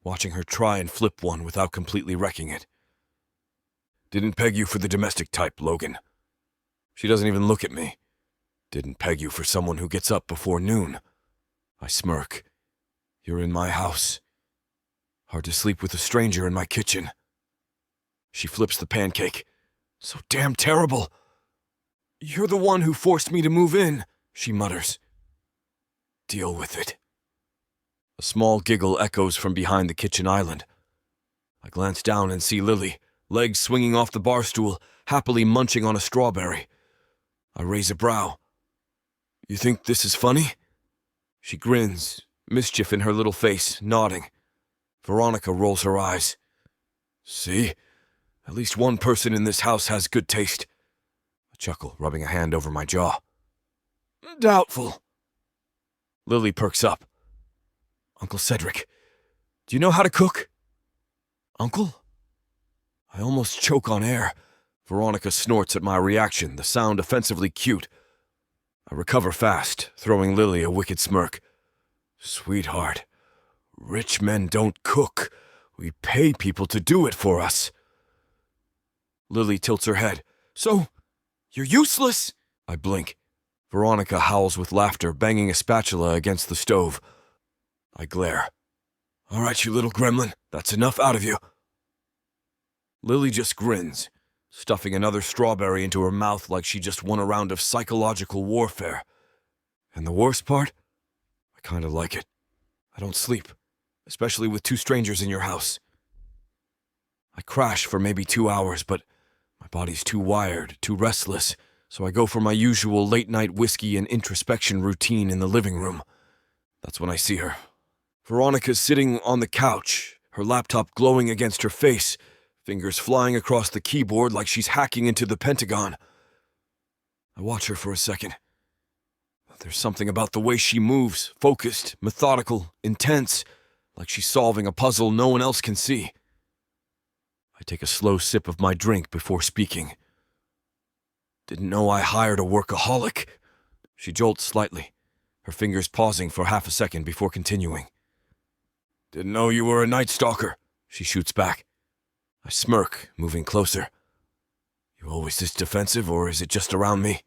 watching her try and flip one without completely wrecking it. Didn't peg you for the domestic type, Logan. She doesn't even look at me. Didn't peg you for someone who gets up before noon. I smirk. You're in my house. Hard to sleep with a stranger in my kitchen. She flips the pancake. So damn terrible. You're the one who forced me to move in, she mutters. Deal with it. A small giggle echoes from behind the kitchen island. I glance down and see Lily, legs swinging off the bar stool, happily munching on a strawberry. I raise a brow. You think this is funny? She grins, mischief in her little face, nodding. Veronica rolls her eyes. See? At least one person in this house has good taste. I chuckle, rubbing a hand over my jaw. Doubtful. Lily perks up. Uncle Cedrick, do you know how to cook? Uncle? I almost choke on air. Veronica snorts at my reaction, the sound offensively cute. I recover fast, throwing Lily a wicked smirk. Sweetheart, rich men don't cook. We pay people to do it for us. Lily tilts her head. So, you're useless? I blink. Veronica howls with laughter, banging a spatula against the stove. I glare. All right, you little gremlin, that's enough out of you. Lily just grins, stuffing another strawberry into her mouth like she just won a round of psychological warfare. And the worst part? I kind of like it. I don't sleep, especially with two strangers in your house. I crash for maybe 2 hours, but my body's too wired, too restless, so I go for my usual late-night whiskey and introspection routine in the living room. That's when I see her. Veronica's sitting on the couch, her laptop glowing against her face, fingers flying across the keyboard like she's hacking into the Pentagon. I watch her for a second. There's something about the way she moves, focused, methodical, intense, like she's solving a puzzle no one else can see. I take a slow sip of my drink before speaking. Didn't know I hired a workaholic. She jolts slightly, her fingers pausing for half a second before continuing. Didn't know you were a night stalker, she shoots back. I smirk, moving closer. You always this defensive, or is it just around me?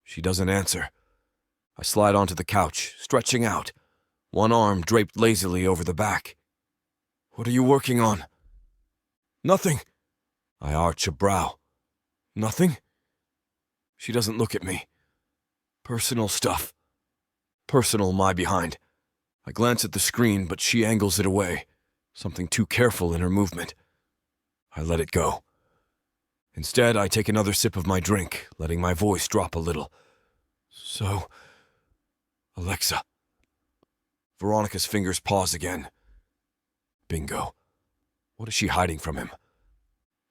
She doesn't answer. I slide onto the couch, stretching out, one arm draped lazily over the back. What are you working on? Nothing. I arch a brow. Nothing? She doesn't look at me. Personal stuff. Personal my behind. I glance at the screen, but she angles it away, something too careful in her movement. I let it go. Instead, I take another sip of my drink, letting my voice drop a little. So, Alexa. Veronica's fingers pause again. Bingo. What is she hiding from him?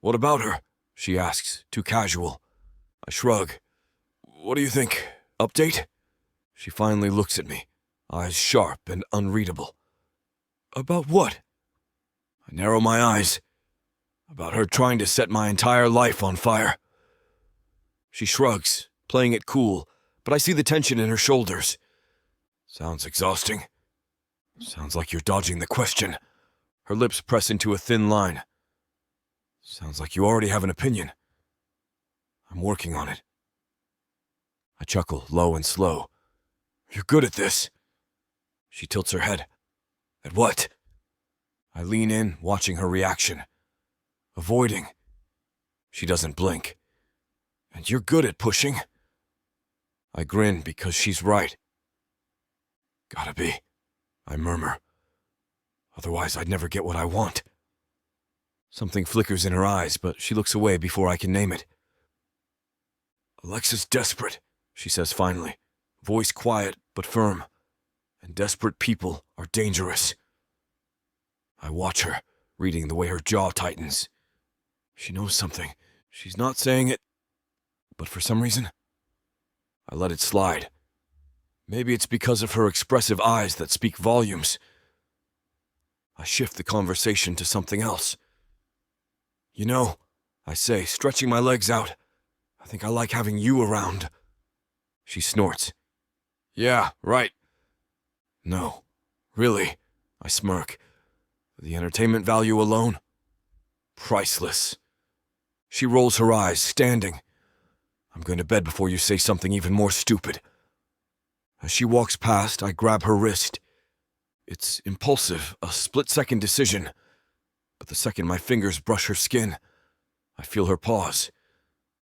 What about her? She asks, too casual. I shrug. What do you think? Update? She finally looks at me, eyes sharp and unreadable. About what? I narrow my eyes. About her trying to set my entire life on fire. She shrugs, playing it cool, but I see the tension in her shoulders. Sounds exhausting. Sounds like you're dodging the question. Her lips press into a thin line. Sounds like you already have an opinion. I'm working on it. I chuckle, low and slow. You're good at this. She tilts her head. At what? I lean in, watching her reaction. Avoiding. She doesn't blink. And you're good at pushing. I grin because she's right. Gotta be, I murmur. Otherwise I'd never get what I want. Something flickers in her eyes, but she looks away before I can name it. Alexa's desperate, she says finally, voice quiet but firm. And desperate people are dangerous. I watch her, reading the way her jaw tightens. She knows something. She's not saying it, but for some reason, I let it slide. Maybe it's because of her expressive eyes that speak volumes. I shift the conversation to something else. You know, I say, stretching my legs out, I think I like having you around. She snorts. Yeah, right. No, really, I smirk. The entertainment value alone? Priceless. She rolls her eyes, standing. I'm going to bed before you say something even more stupid. As she walks past, I grab her wrist. It's impulsive, a split-second decision. But the second my fingers brush her skin, I feel her pause.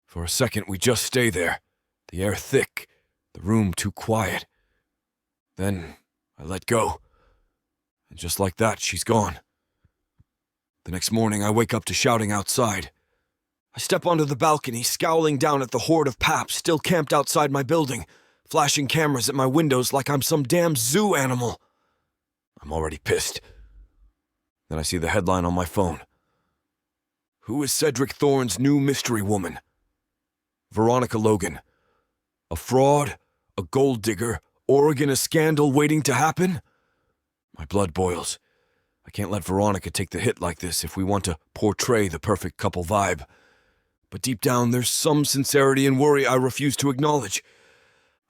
For a second, we just stay there, the air thick, the room too quiet. Then I let go. And just like that, she's gone. The next morning, I wake up to shouting outside. I step onto the balcony, scowling down at the horde of paps still camped outside my building, flashing cameras at my windows like I'm some damn zoo animal. I'm already pissed. Then I see the headline on my phone. Who is Cedrick Thorne's new mystery woman? Veronica Logan. A fraud? A gold digger? Oregon a scandal waiting to happen? My blood boils. I can't let Veronica take the hit like this if we want to portray the perfect couple vibe. But deep down, there's some sincerity and worry I refuse to acknowledge.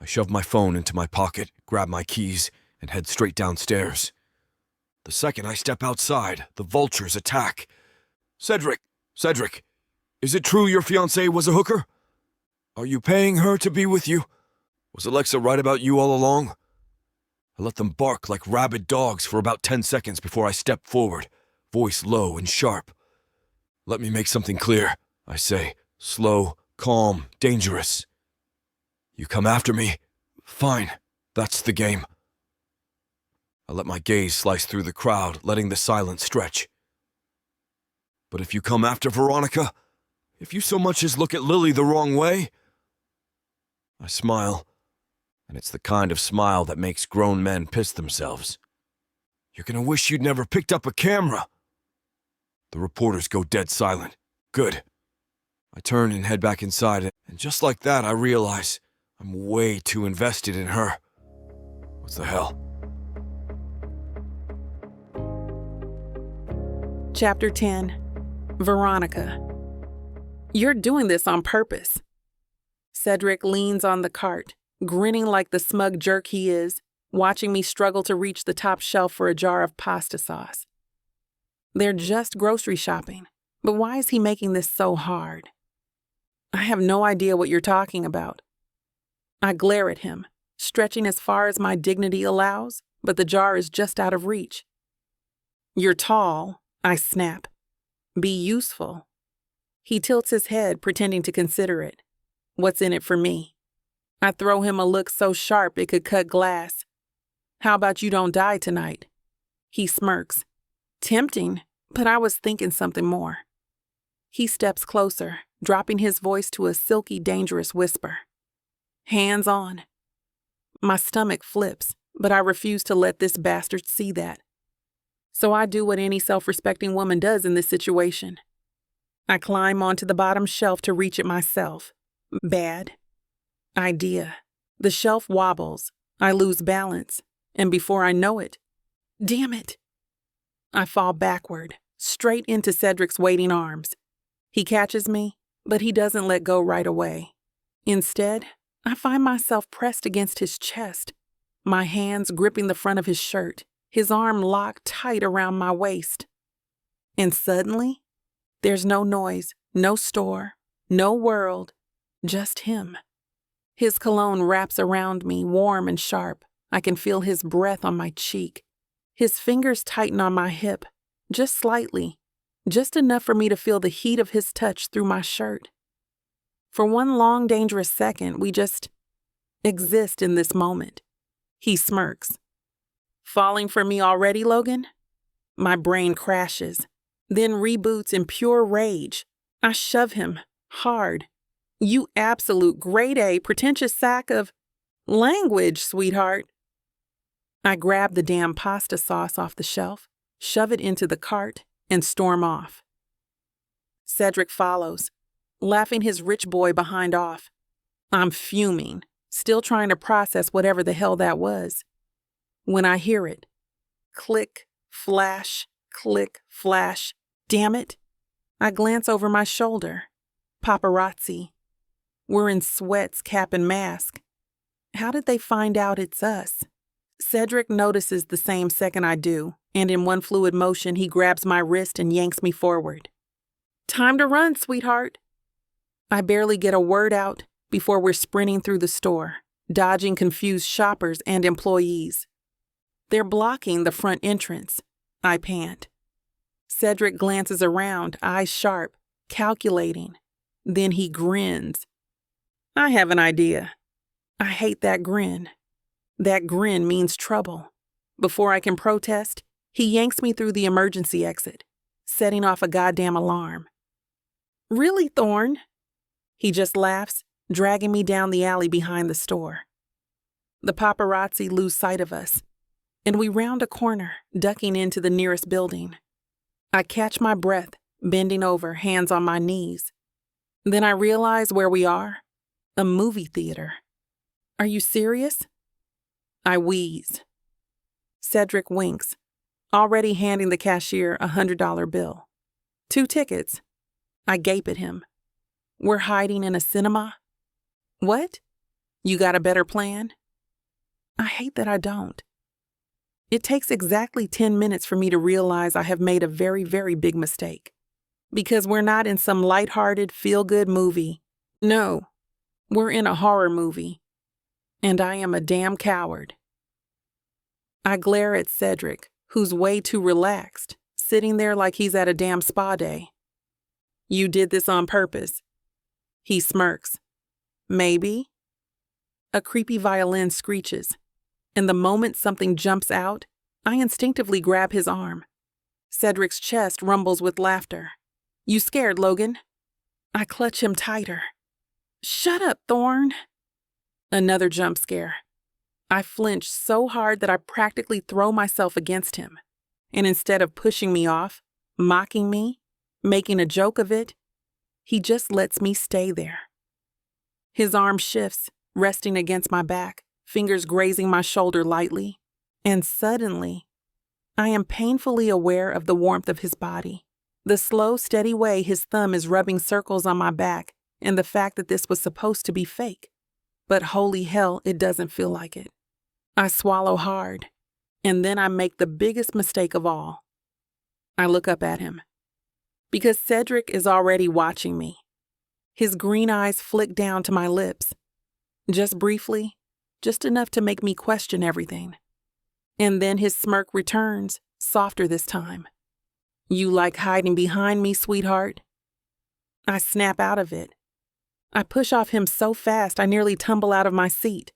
I shove my phone into my pocket, grab my keys, and head straight downstairs. The second I step outside, the vultures attack. Cedrick, is it true your fiancée was a hooker? Are you paying her to be with you? Was Alexa right about you all along? I let them bark like rabid dogs for about 10 seconds before I step forward, voice low and sharp. Let me make something clear, I say, slow, calm, dangerous. You come after me? Fine, that's the game. I let my gaze slice through the crowd, letting the silence stretch. But if you come after Veronica, if you so much as look at Lily the wrong way... I smile, and it's the kind of smile that makes grown men piss themselves. You're gonna wish you'd never picked up a camera. The reporters go dead silent. Good. I turn and head back inside, and just like that, I realize I'm way too invested in her. What the hell? Chapter 10. Veronica. You're doing this on purpose. Cedrick leans on the cart, grinning like the smug jerk he is, watching me struggle to reach the top shelf for a jar of pasta sauce. They're just grocery shopping, but why is he making this so hard? I have no idea what you're talking about. I glare at him, stretching as far as my dignity allows, but the jar is just out of reach. You're tall, I snap. Be useful. He tilts his head, pretending to consider it. What's in it for me? I throw him a look so sharp it could cut glass. How about you don't die tonight? He smirks. Tempting, but I was thinking something more. He steps closer, dropping his voice to a silky, dangerous whisper. Hands on. My stomach flips, but I refuse to let this bastard see that. So I do what any self-respecting woman does in this situation. I climb onto the bottom shelf to reach it myself. Bad idea. The shelf wobbles. I lose balance, and before I know it, damn it, I fall backward, straight into Cedrick's waiting arms. He catches me, but he doesn't let go right away. Instead, I find myself pressed against his chest, my hands gripping the front of his shirt, his arm locked tight around my waist. And suddenly, there's no noise, no store, no world, just him. His cologne wraps around me, warm and sharp. I can feel his breath on my cheek. His fingers tighten on my hip, just slightly, just enough for me to feel the heat of his touch through my shirt. For one long, dangerous second, we just exist in this moment. He smirks. Falling for me already, Logan? My brain crashes, then reboots in pure rage. I shove him, hard. You absolute grade A pretentious sack of language, sweetheart. I grab the damn pasta sauce off the shelf, shove it into the cart, and storm off. Cedrick follows, laughing his rich boy behind off. I'm fuming, still trying to process whatever the hell that was. When I hear it, click, flash, damn it, I glance over my shoulder. Paparazzi. We're in sweats, cap, and mask. How did they find out it's us? Cedrick notices the same second I do, and in one fluid motion, he grabs my wrist and yanks me forward. Time to run, sweetheart. I barely get a word out before we're sprinting through the store, dodging confused shoppers and employees. They're blocking the front entrance. I pant. Cedrick glances around, eyes sharp, calculating. Then he grins. I have an idea. I hate that grin. That grin means trouble. Before I can protest, he yanks me through the emergency exit, setting off a goddamn alarm. Really, Thorne? He just laughs, dragging me down the alley behind the store. The paparazzi lose sight of us, and we round a corner, ducking into the nearest building. I catch my breath, bending over, hands on my knees. Then I realize where we are. A movie theater. Are you serious? I wheeze. Cedrick winks, already handing the cashier a $100 bill. 2 tickets. I gape at him. We're hiding in a cinema? What? You got a better plan? I hate that I don't. It takes exactly 10 minutes for me to realize I have made a very, very big mistake. Because we're not in some lighthearted, feel-good movie. No, we're in a horror movie. And I am a damn coward. I glare at Cedrick, who's way too relaxed, sitting there like he's at a damn spa day. You did this on purpose. He smirks. Maybe. A creepy violin screeches, and the moment something jumps out, I instinctively grab his arm. Cedrick's chest rumbles with laughter. You scared, Logan? I clutch him tighter. Shut up, Thorne. Another jump scare. I flinch so hard that I practically throw myself against him, and instead of pushing me off, mocking me, making a joke of it, he just lets me stay there. His arm shifts, resting against my back, fingers grazing my shoulder lightly, and suddenly, I am painfully aware of the warmth of his body, the slow, steady way his thumb is rubbing circles on my back, and the fact that this was supposed to be fake. But holy hell, it doesn't feel like it. I swallow hard, and then I make the biggest mistake of all. I look up at him. Because Cedrick is already watching me. His green eyes flick down to my lips. Just briefly, just enough to make me question everything. And then his smirk returns, softer this time. You like hiding behind me, sweetheart? I snap out of it. I push off him so fast I nearly tumble out of my seat.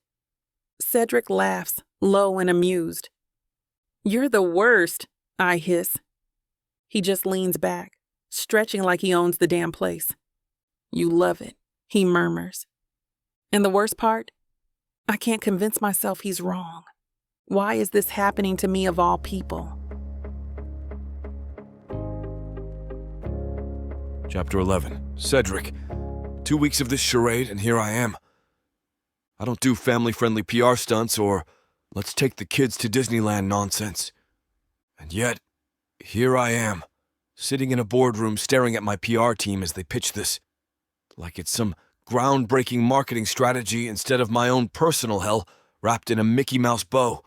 Cedrick laughs, low and amused. You're the worst, I hiss. He just leans back, stretching like he owns the damn place. You love it, he murmurs. And the worst part? I can't convince myself he's wrong. Why is this happening to me of all people? Chapter 11. Cedrick. 2 weeks of this charade, and here I am. I don't do family-friendly PR stunts or let's take the kids to Disneyland nonsense. And yet, here I am, sitting in a boardroom staring at my PR team as they pitch this. Like it's some groundbreaking marketing strategy instead of my own personal hell wrapped in a Mickey Mouse bow.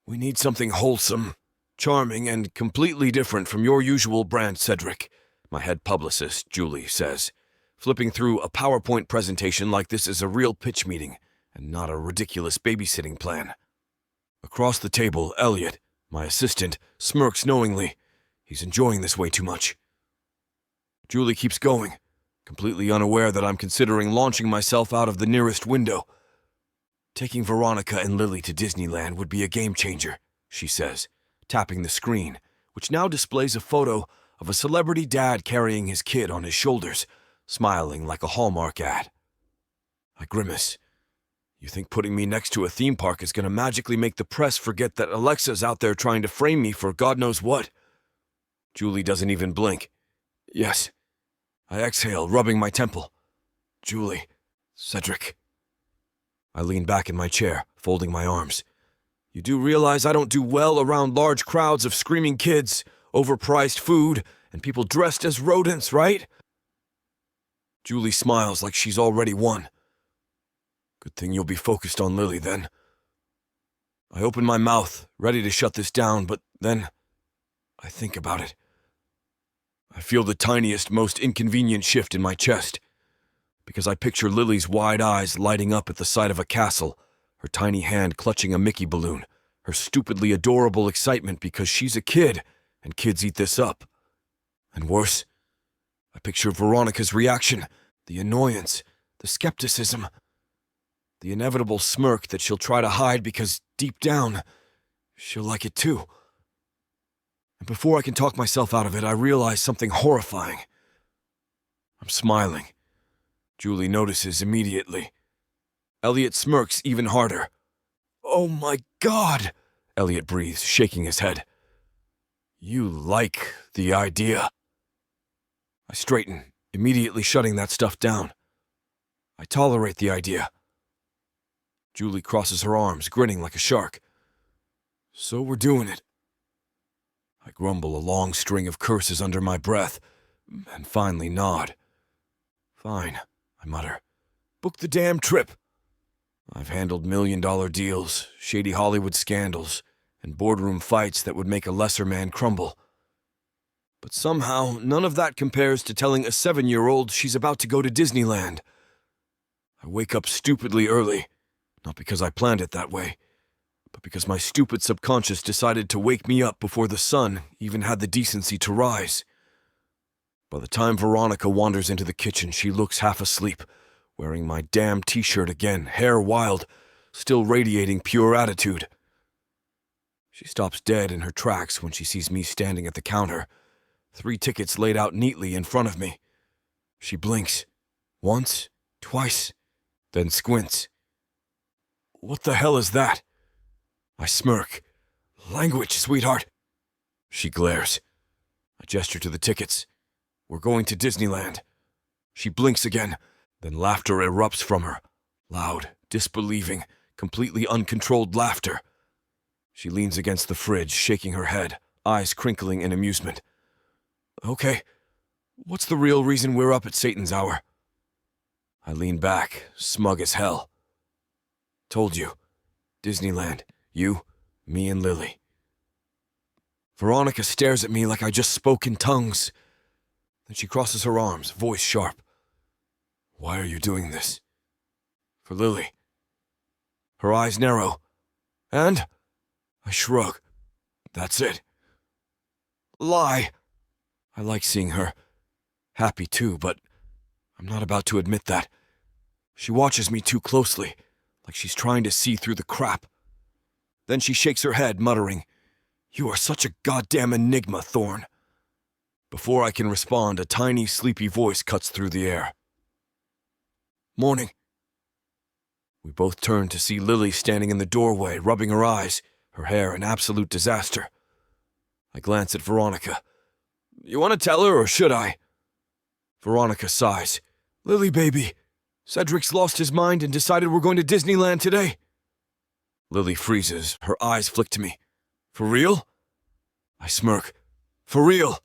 We need something wholesome, charming, and completely different from your usual brand, Cedrick, my head publicist, Julie, says, flipping through a PowerPoint presentation like this is a real pitch meeting and not a ridiculous babysitting plan. Across the table, Elliot, my assistant, smirks knowingly. He's enjoying this way too much. Julie keeps going, completely unaware that I'm considering launching myself out of the nearest window. Taking Veronica and Lily to Disneyland would be a game changer, she says, tapping the screen, which now displays a photo of a celebrity dad carrying his kid on his shoulders, smiling like a Hallmark ad. I grimace. You think putting me next to a theme park is going to magically make the press forget that Alexa's out there trying to frame me for God knows what? Julie doesn't even blink. Yes. I exhale, rubbing my temple. Julie. Cedrick. I lean back in my chair, folding my arms. You do realize I don't do well around large crowds of screaming kids, overpriced food, and people dressed as rodents, right? Julie smiles like she's already won. Good thing you'll be focused on Lily, then. I open my mouth, ready to shut this down, but then I think about it. I feel the tiniest, most inconvenient shift in my chest. because I picture Lily's wide eyes lighting up at the sight of a castle, her tiny hand clutching a Mickey balloon, her stupidly adorable excitement because she's a kid, and kids eat this up. And worse, I picture Veronica's reaction, the annoyance, the skepticism, the inevitable smirk that she'll try to hide because deep down, she'll like it too. And before I can talk myself out of it, I realize something horrifying. I'm smiling. Julie notices immediately. Elliot smirks even harder. "Oh my God," Elliot breathes, shaking his head. "You like the idea." I straighten, immediately shutting that stuff down. I tolerate the idea. Julie crosses her arms, grinning like a shark. "So we're doing it." I grumble a long string of curses under my breath, and finally nod. "Fine," I mutter. "Book the damn trip." I've handled million-dollar deals, shady Hollywood scandals, and boardroom fights that would make a lesser man crumble. But somehow, none of that compares to telling a 7-year-old she's about to go to Disneyland. I wake up stupidly early, not because I planned it that way, but because my stupid subconscious decided to wake me up before the sun even had the decency to rise. By the time Veronica wanders into the kitchen, she looks half asleep, wearing my damn t-shirt again, hair wild, still radiating pure attitude. She stops dead in her tracks when she sees me standing at the counter, 3 tickets laid out neatly in front of me. She blinks, once, twice, then squints. "What the hell is that?" I smirk. "Language, sweetheart." She glares. I gesture to the tickets. "We're going to Disneyland." She blinks again, then laughter erupts from her. Loud, disbelieving, completely uncontrolled laughter. She leans against the fridge, shaking her head, eyes crinkling in amusement. "Okay, what's the real reason we're up at Satan's hour?" I lean back, smug as hell. "Told you. Disneyland. You, me, and Lily." Veronica stares at me like I just spoke in tongues. Then she crosses her arms, voice sharp. "Why are you doing this?" "For Lily." Her eyes narrow. "And?" I shrug. "That's it." "Lie." I like seeing her. Happy too, but I'm not about to admit that. She watches me too closely, like she's trying to see through the crap. Then she shakes her head, muttering, "You are such a goddamn enigma, Thorne." Before I can respond, a tiny, sleepy voice cuts through the air. "Morning." We both turn to see Lily standing in the doorway, rubbing her eyes, her hair an absolute disaster. I glance at Veronica. "You want to tell her, or should I?" Veronica sighs. "Lily, baby, Cedrick's lost his mind and decided we're going to Disneyland today." Lily freezes, her eyes flick to me. "For real?" I smirk. "For real."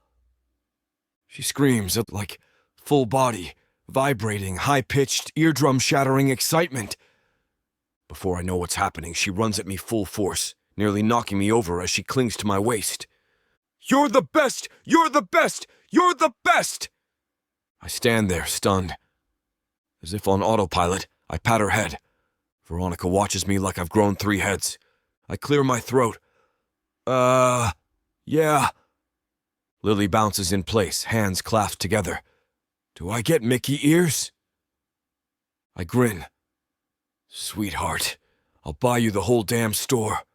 She screams at like full body, vibrating, high-pitched, eardrum-shattering excitement. Before I know what's happening, she runs at me full force, nearly knocking me over as she clings to my waist. "You're the best! You're the best! You're the best!" I stand there, stunned. As if on autopilot, I pat her head. Veronica watches me like I've grown 3 heads. I clear my throat. Yeah." Lily bounces in place, hands clasped together. "Do I get Mickey ears?" I grin. "Sweetheart, I'll buy you the whole damn store."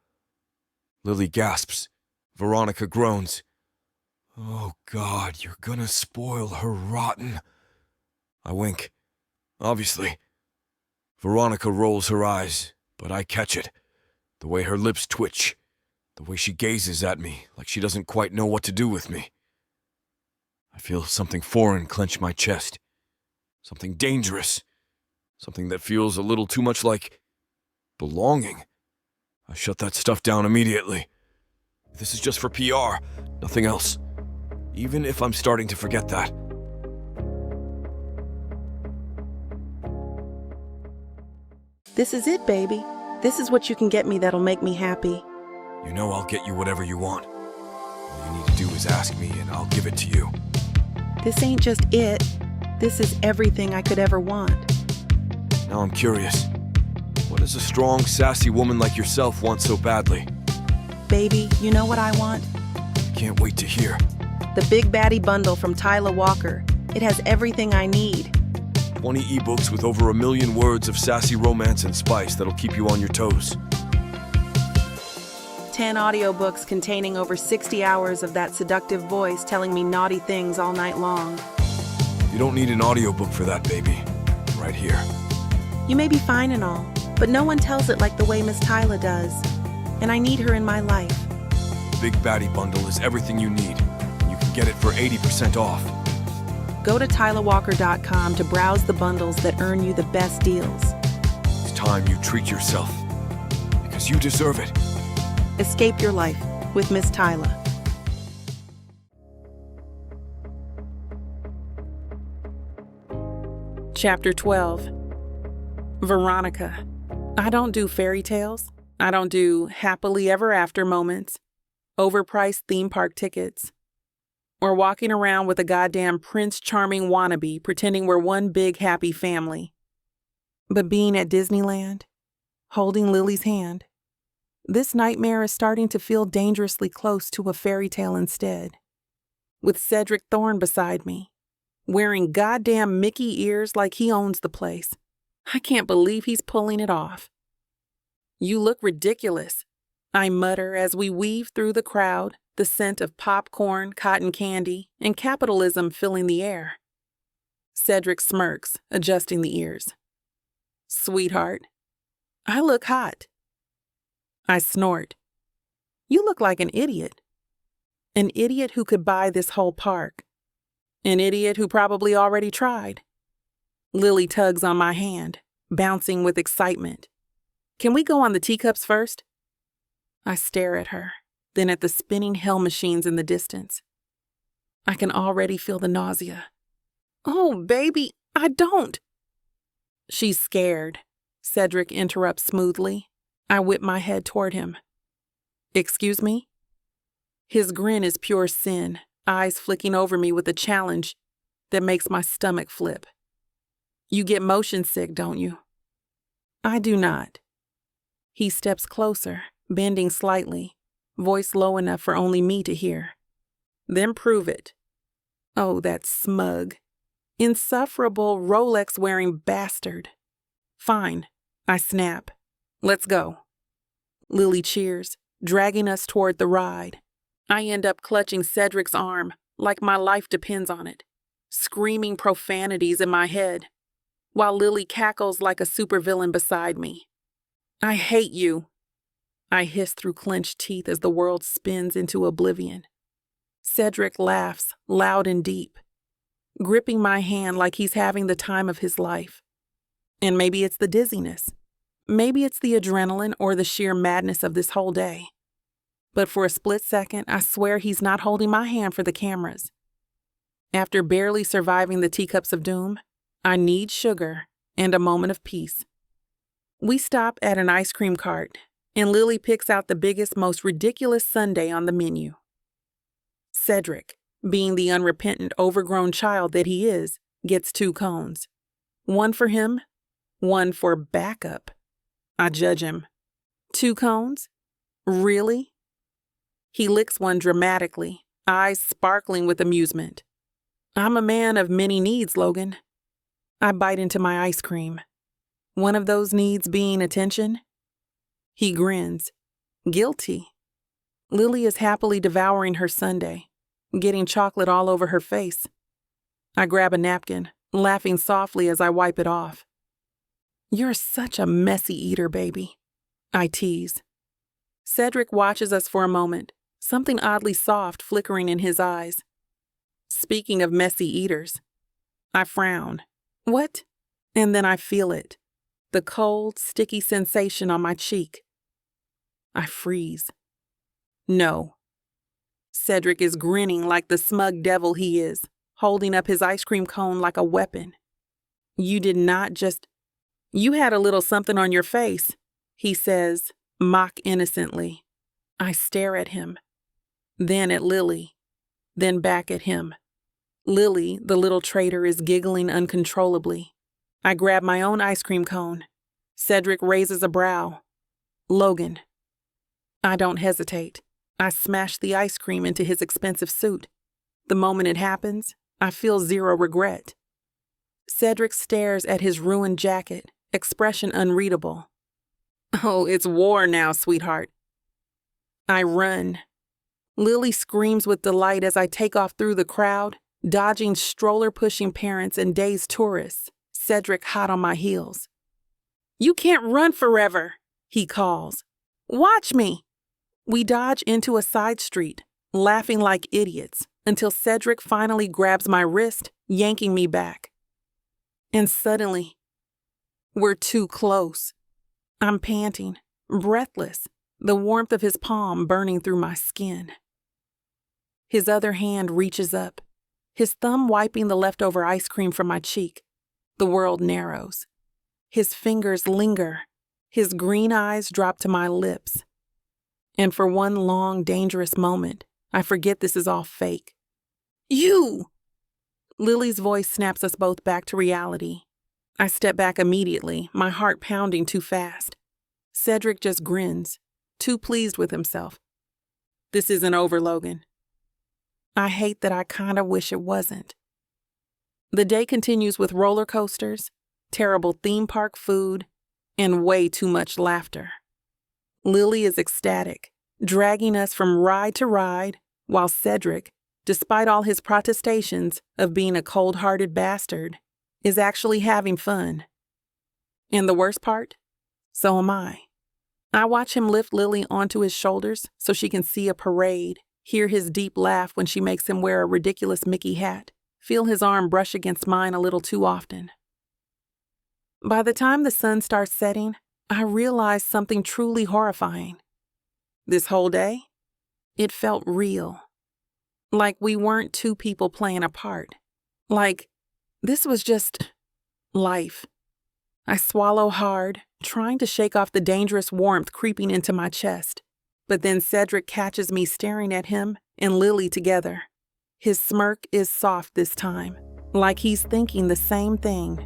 Lily gasps. Veronica groans. "Oh, God, you're gonna spoil her rotten." I wink. "Obviously." Veronica rolls her eyes, but I catch it. The way her lips twitch. The way she gazes at me, like she doesn't quite know what to do with me. I feel something foreign clench my chest. Something dangerous. Something that feels a little too much like belonging. I shut that stuff down immediately. This is just for PR, nothing else. Even if I'm starting to forget that. This is it, baby. This is what you can get me that'll make me happy. You know I'll get you whatever you want. All you need to do is ask me and I'll give it to you. This ain't just it. This is everything I could ever want. Now I'm curious. What does a strong, sassy woman like yourself want so badly? Baby, you know what I want? Can't wait to hear. The Big Baddie Bundle from Tyla Walker. It has everything I need. 20 ebooks with over 1 million words of sassy romance and spice that'll keep you on your toes. 10 audiobooks containing over 60 hours of that seductive voice telling me naughty things all night long. You don't need an audiobook for that, baby. Right here. You may be fine and all, but no one tells it like the way Miss Tyla does. And I need her in my life. The Big Baddie Bundle is everything you need. You can get it for 80% off. Go to TylaWalker.com to browse the bundles that earn you the best deals. It's time you treat yourself. Because you deserve it. Escape your life with Miss Tyla. Chapter 12. Veronica. I don't do fairy tales. I don't do happily ever after moments, overpriced theme park tickets, or walking around with a goddamn Prince Charming wannabe pretending we're one big happy family. But being at Disneyland, holding Lily's hand, this nightmare is starting to feel dangerously close to a fairy tale instead. With Cedrick Thorne beside me, wearing goddamn Mickey ears like he owns the place. I can't believe he's pulling it off. You look ridiculous, I mutter as we weave through the crowd, the scent of popcorn, cotton candy, and capitalism filling the air. Cedrick smirks, adjusting the ears. Sweetheart, I look hot. I snort. You look like an idiot. An idiot who could buy this whole park. An idiot who probably already tried. Lily tugs on my hand, bouncing with excitement. Can we go on the teacups first? I stare at her, then at the spinning hell machines in the distance. I can already feel the nausea. Oh, baby, I don't. She's scared. Cedrick interrupts smoothly. I whip my head toward him. Excuse me? His grin is pure sin, eyes flicking over me with a challenge that makes my stomach flip. You get motion sick, don't you? I do not. He steps closer, bending slightly, voice low enough for only me to hear. Then prove it. Oh, that smug, insufferable Rolex-wearing bastard. Fine, I snap. Let's go. Lily cheers, dragging us toward the ride. I end up clutching Cedrick's arm like my life depends on it, screaming profanities in my head, while Lily cackles like a supervillain beside me. I hate you. I hiss through clenched teeth as the world spins into oblivion. Cedrick laughs, loud and deep, gripping my hand like he's having the time of his life. And maybe it's the dizziness. Maybe it's the adrenaline or the sheer madness of this whole day. But for a split second, I swear he's not holding my hand for the cameras. After barely surviving the teacups of doom, I need sugar and a moment of peace. We stop at an ice cream cart, and Lily picks out the biggest, most ridiculous sundae on the menu. Cedrick, being the unrepentant, overgrown child that he is, gets 2 cones. One for him, one for backup. I judge him. 2 cones? Really? He licks one dramatically, eyes sparkling with amusement. I'm a man of many needs, Logan. I bite into my ice cream. One of those needs being attention? He grins. Guilty. Lily is happily devouring her sundae, getting chocolate all over her face. I grab a napkin, laughing softly as I wipe it off. You're such a messy eater, baby, I tease. Cedrick watches us for a moment, something oddly soft flickering in his eyes. Speaking of messy eaters, I frown. What? And then I feel it. The cold, sticky sensation on my cheek. I freeze. No. Cedrick is grinning like the smug devil he is, holding up his ice cream cone like a weapon. You did not just... You had a little something on your face, he says, mock innocently. I stare at him, then at Lily, then back at him. Lily, the little traitor, is giggling uncontrollably. I grab my own ice cream cone. Cedrick raises a brow. Logan. I don't hesitate. I smash the ice cream into his expensive suit. The moment it happens, I feel zero regret. Cedrick stares at his ruined jacket, expression unreadable. Oh, it's war now, sweetheart. I run. Lily screams with delight as I take off through the crowd, dodging stroller-pushing parents and dazed tourists, Cedrick hot on my heels. You can't run forever, he calls. Watch me. We dodge into a side street, laughing like idiots, until Cedrick finally grabs my wrist, yanking me back. And suddenly, we're too close. I'm panting, breathless, the warmth of his palm burning through my skin. His other hand reaches up, his thumb wiping the leftover ice cream from my cheek. The world narrows. His fingers linger. His green eyes drop to my lips. And for one long, dangerous moment, I forget this is all fake. You! Lily's voice snaps us both back to reality. I step back immediately, my heart pounding too fast. Cedrick just grins, too pleased with himself. This isn't over, Logan. I hate that I kinda wish it wasn't. The day continues with roller coasters, terrible theme park food, and way too much laughter. Lily is ecstatic, dragging us from ride to ride, while Cedrick, despite all his protestations of being a cold-hearted bastard, is actually having fun. And the worst part? So am I. I watch him lift Lily onto his shoulders so she can see a parade, hear his deep laugh when she makes him wear a ridiculous Mickey hat, feel his arm brush against mine a little too often. By the time the sun starts setting, I realize something truly horrifying. This whole day, it felt real. Like we weren't two people playing a part. Like this was just life. I swallow hard, trying to shake off the dangerous warmth creeping into my chest. But then Cedrick catches me staring at him and Lily together. His smirk is soft this time, like he's thinking the same thing.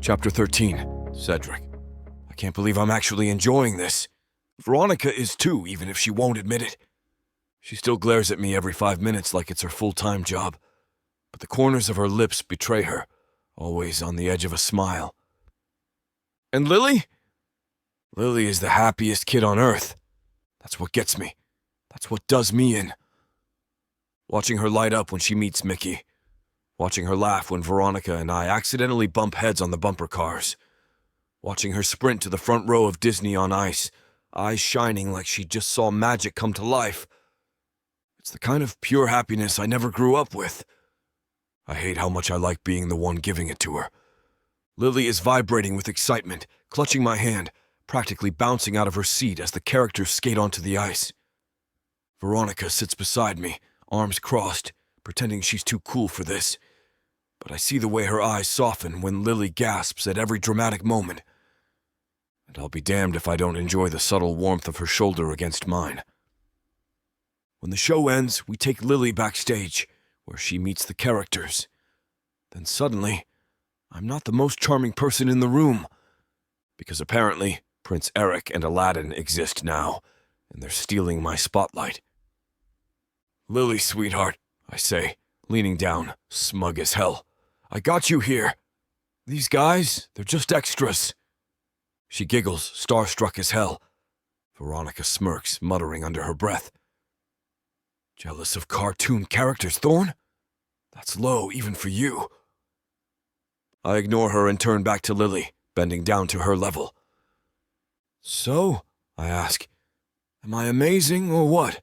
Chapter 13. Cedrick. I can't believe I'm actually enjoying this. Veronica is too, even if she won't admit it. She still glares at me every 5 minutes like it's her full-time job. But the corners of her lips betray her, always on the edge of a smile. And Lily? Lily is the happiest kid on earth. That's what gets me. That's what does me in. Watching her light up when she meets Mickey. Watching her laugh when Veronica and I accidentally bump heads on the bumper cars. Watching her sprint to the front row of Disney on Ice, eyes shining like she just saw magic come to life. It's the kind of pure happiness I never grew up with. I hate how much I like being the one giving it to her. Lily is vibrating with excitement, clutching my hand, practically bouncing out of her seat as the characters skate onto the ice. Veronica sits beside me, arms crossed, pretending she's too cool for this. But I see the way her eyes soften when Lily gasps at every dramatic moment. And I'll be damned if I don't enjoy the subtle warmth of her shoulder against mine. When the show ends, we take Lily backstage, where she meets the characters. Then suddenly, I'm not the most charming person in the room. Because apparently, Prince Eric and Aladdin exist now, and they're stealing my spotlight. Lily, sweetheart, I say, leaning down, smug as hell. I got you here. These guys, they're just extras. She giggles, starstruck as hell. Veronica smirks, muttering under her breath. Jealous of cartoon characters, Thorne? That's low, even for you. I ignore her and turn back to Lily, bending down to her level. So, I ask, am I amazing or what?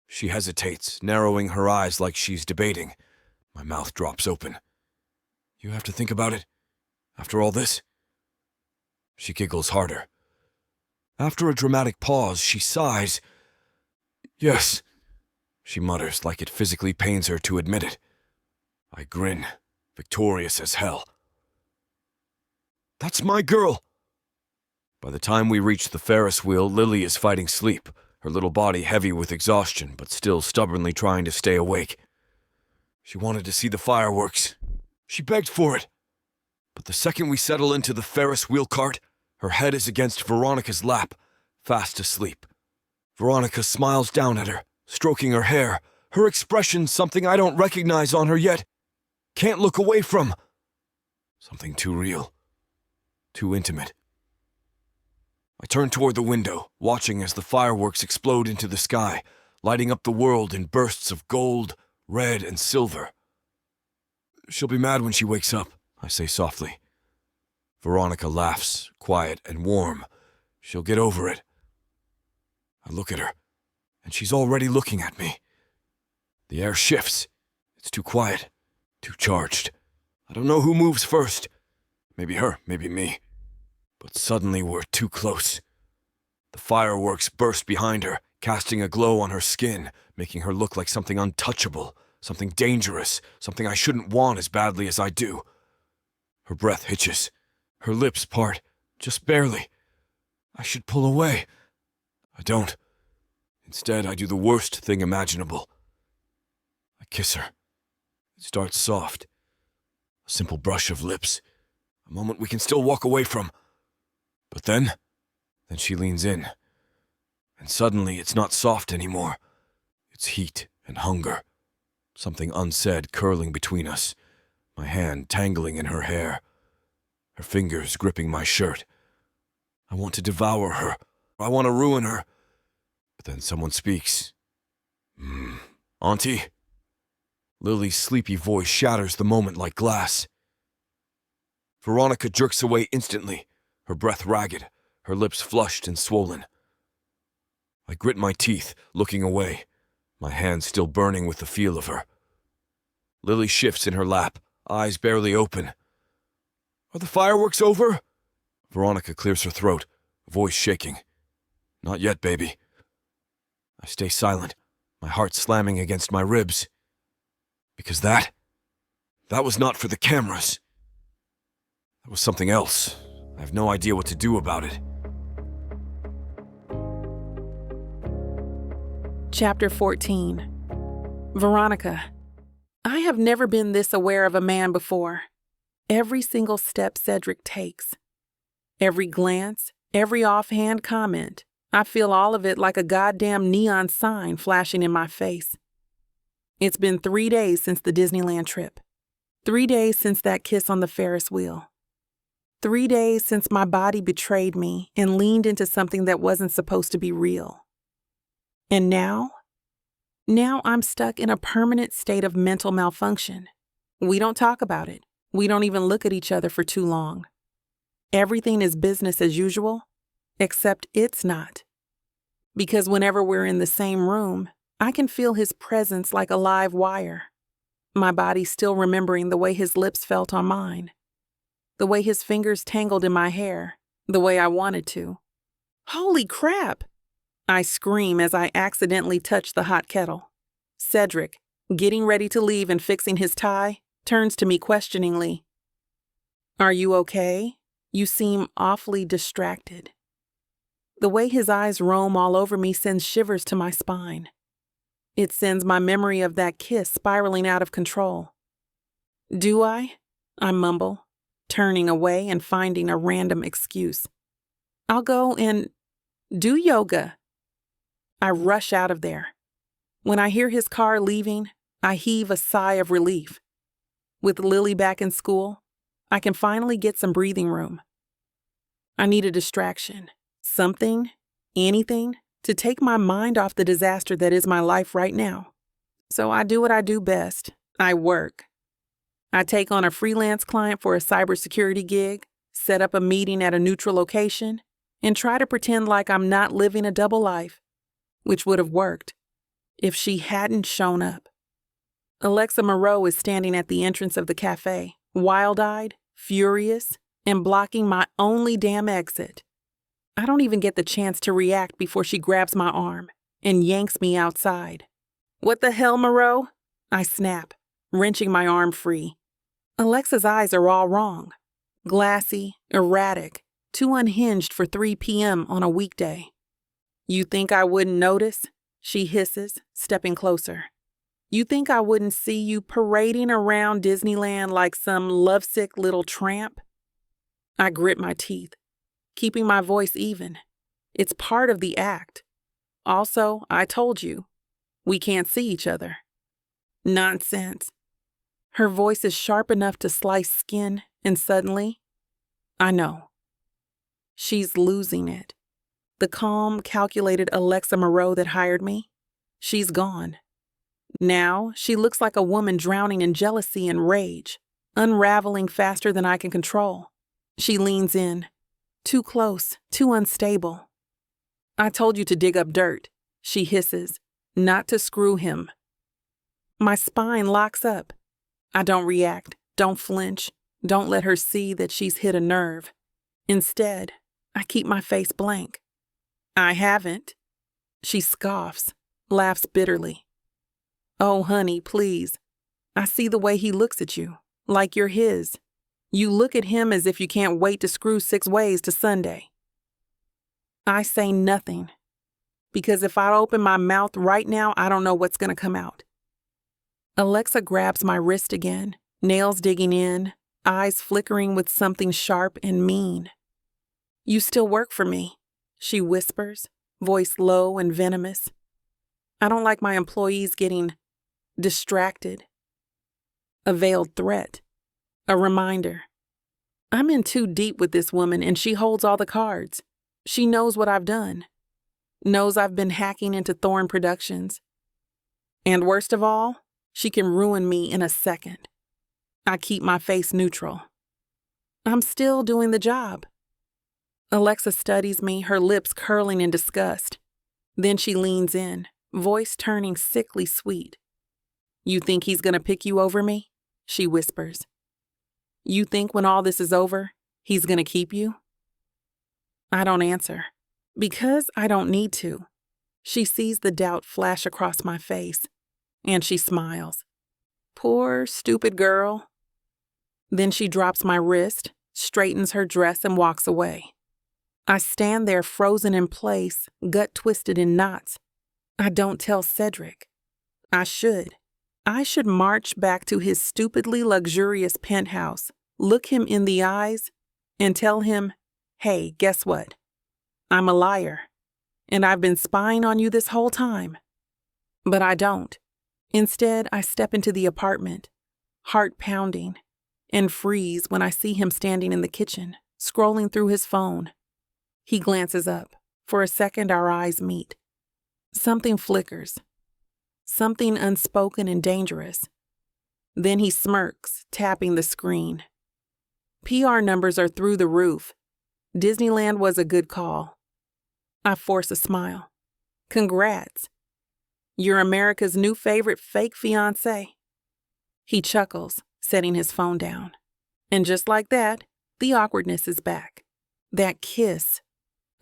She hesitates, narrowing her eyes like she's debating. My mouth drops open. You have to think about it? After all this? She giggles harder. After a dramatic pause, she sighs. Yes, she mutters like it physically pains her to admit it. I grin, victorious as hell. That's my girl! By the time we reach the Ferris wheel, Lily is fighting sleep, her little body heavy with exhaustion but still stubbornly trying to stay awake. She wanted to see the fireworks. She begged for it. But the second we settle into the Ferris wheel cart, her head is against Veronica's lap, fast asleep. Veronica smiles down at her, stroking her hair, her expression something I don't recognize on her yet. Can't look away from. Something too real. Too intimate. I turn toward the window, watching as the fireworks explode into the sky, lighting up the world in bursts of gold, red, and silver. She'll be mad when she wakes up, I say softly. Veronica laughs, quiet and warm. She'll get over it. I look at her, and she's already looking at me. The air shifts. It's too quiet, too charged. I don't know who moves first. Maybe her, maybe me. But suddenly we're too close. The fireworks burst behind her, casting a glow on her skin, making her look like something untouchable, something dangerous, something I shouldn't want as badly as I do. Her breath hitches. Her lips part, just barely. I should pull away. I don't. Instead, I do the worst thing imaginable. I kiss her. It starts soft. A simple brush of lips. A moment we can still walk away from. But then she leans in. And suddenly it's not soft anymore. It's heat and hunger. Something unsaid curling between us. My hand tangling in her hair. Her fingers gripping my shirt. I want to devour her. I want to ruin her. But then someone speaks. Auntie? Lily's sleepy voice shatters the moment like glass. Veronica jerks away instantly, her breath ragged, her lips flushed and swollen. I grit my teeth, looking away, my hands still burning with the feel of her. Lily shifts in her lap, eyes barely open. Are the fireworks over? Veronica clears her throat, voice shaking. Not yet, baby. I stay silent, my heart slamming against my ribs. Because that was not for the cameras. That was something else. I have no idea what to do about it. Chapter 14. Veronica. I have never been this aware of a man before. Every single step Cedrick takes. Every glance, every offhand comment. I feel all of it like a goddamn neon sign flashing in my face. It's been 3 days since the Disneyland trip. 3 days since that kiss on the Ferris wheel. 3 days since my body betrayed me and leaned into something that wasn't supposed to be real. And now I'm stuck in a permanent state of mental malfunction. We don't talk about it. We don't even look at each other for too long. Everything is business as usual, except it's not. Because whenever we're in the same room, I can feel his presence like a live wire. My body still remembering the way his lips felt on mine. The way his fingers tangled in my hair, the way I wanted to. Holy crap! I scream as I accidentally touch the hot kettle. Cedrick, getting ready to leave and fixing his tie, turns to me questioningly. Are you okay? You seem awfully distracted. The way his eyes roam all over me sends shivers to my spine. It sends my memory of that kiss spiraling out of control. Do I? I mumble, turning away and finding a random excuse. I'll go and do yoga. I rush out of there. When I hear his car leaving, I heave a sigh of relief. With Lily back in school, I can finally get some breathing room. I need a distraction, something, anything, to take my mind off the disaster that is my life right now. So I do what I do best. I work. I take on a freelance client for a cybersecurity gig, set up a meeting at a neutral location, and try to pretend like I'm not living a double life, which would have worked if she hadn't shown up. Alexa Moreau is standing at the entrance of the cafe, wild-eyed, furious, and blocking my only damn exit. I don't even get the chance to react before she grabs my arm and yanks me outside. What the hell, Moreau? I snap, wrenching my arm free. Alexa's eyes are all wrong. Glassy, erratic, too unhinged for 3 p.m. on a weekday. You think I wouldn't notice? She hisses, stepping closer. You think I wouldn't see you parading around Disneyland like some lovesick little tramp? I grit my teeth, keeping my voice even. It's part of the act. Also, I told you, we can't see each other. Nonsense. Her voice is sharp enough to slice skin, and suddenly, I know. She's losing it. The calm, calculated Alexa Moreau that hired me, she's gone. Now, she looks like a woman drowning in jealousy and rage, unraveling faster than I can control. She leans in, too close, too unstable. I told you to dig up dirt, she hisses, not to screw him. My spine locks up. I don't react, don't flinch, don't let her see that she's hit a nerve. Instead, I keep my face blank. I haven't. She scoffs, laughs bitterly. Oh, honey, please. I see the way he looks at you, like you're his. You look at him as if you can't wait to screw 6 ways to Sunday. I say nothing, because if I open my mouth right now, I don't know what's going to come out. Alexa grabs my wrist again, nails digging in, eyes flickering with something sharp and mean. You still work for me, she whispers, voice low and venomous. I don't like my employees getting distracted. A veiled threat. A reminder. I'm in too deep with this woman and she holds all the cards. She knows what I've done. Knows I've been hacking into Thorne Productions. And worst of all, she can ruin me in a second. I keep my face neutral. I'm still doing the job. Alexa studies me, her lips curling in disgust. Then she leans in, voice turning sickly sweet. You think he's gonna pick you over me? She whispers. You think when all this is over, he's gonna keep you? I don't answer, because I don't need to. She sees the doubt flash across my face, and she smiles. Poor, stupid girl. Then she drops my wrist, straightens her dress, and walks away. I stand there frozen in place, gut twisted in knots. I don't tell Cedrick. I should. I should march back to his stupidly luxurious penthouse, look him in the eyes, and tell him, hey, guess what? I'm a liar, and I've been spying on you this whole time. But I don't. Instead, I step into the apartment, heart pounding, and freeze when I see him standing in the kitchen, scrolling through his phone. He glances up. For a second, our eyes meet. Something flickers. Something unspoken and dangerous. Then he smirks, tapping the screen. PR numbers are through the roof. Disneyland was a good call. I force a smile. Congrats. You're America's new favorite fake fiancé. He chuckles, setting his phone down. And just like that, the awkwardness is back. That kiss.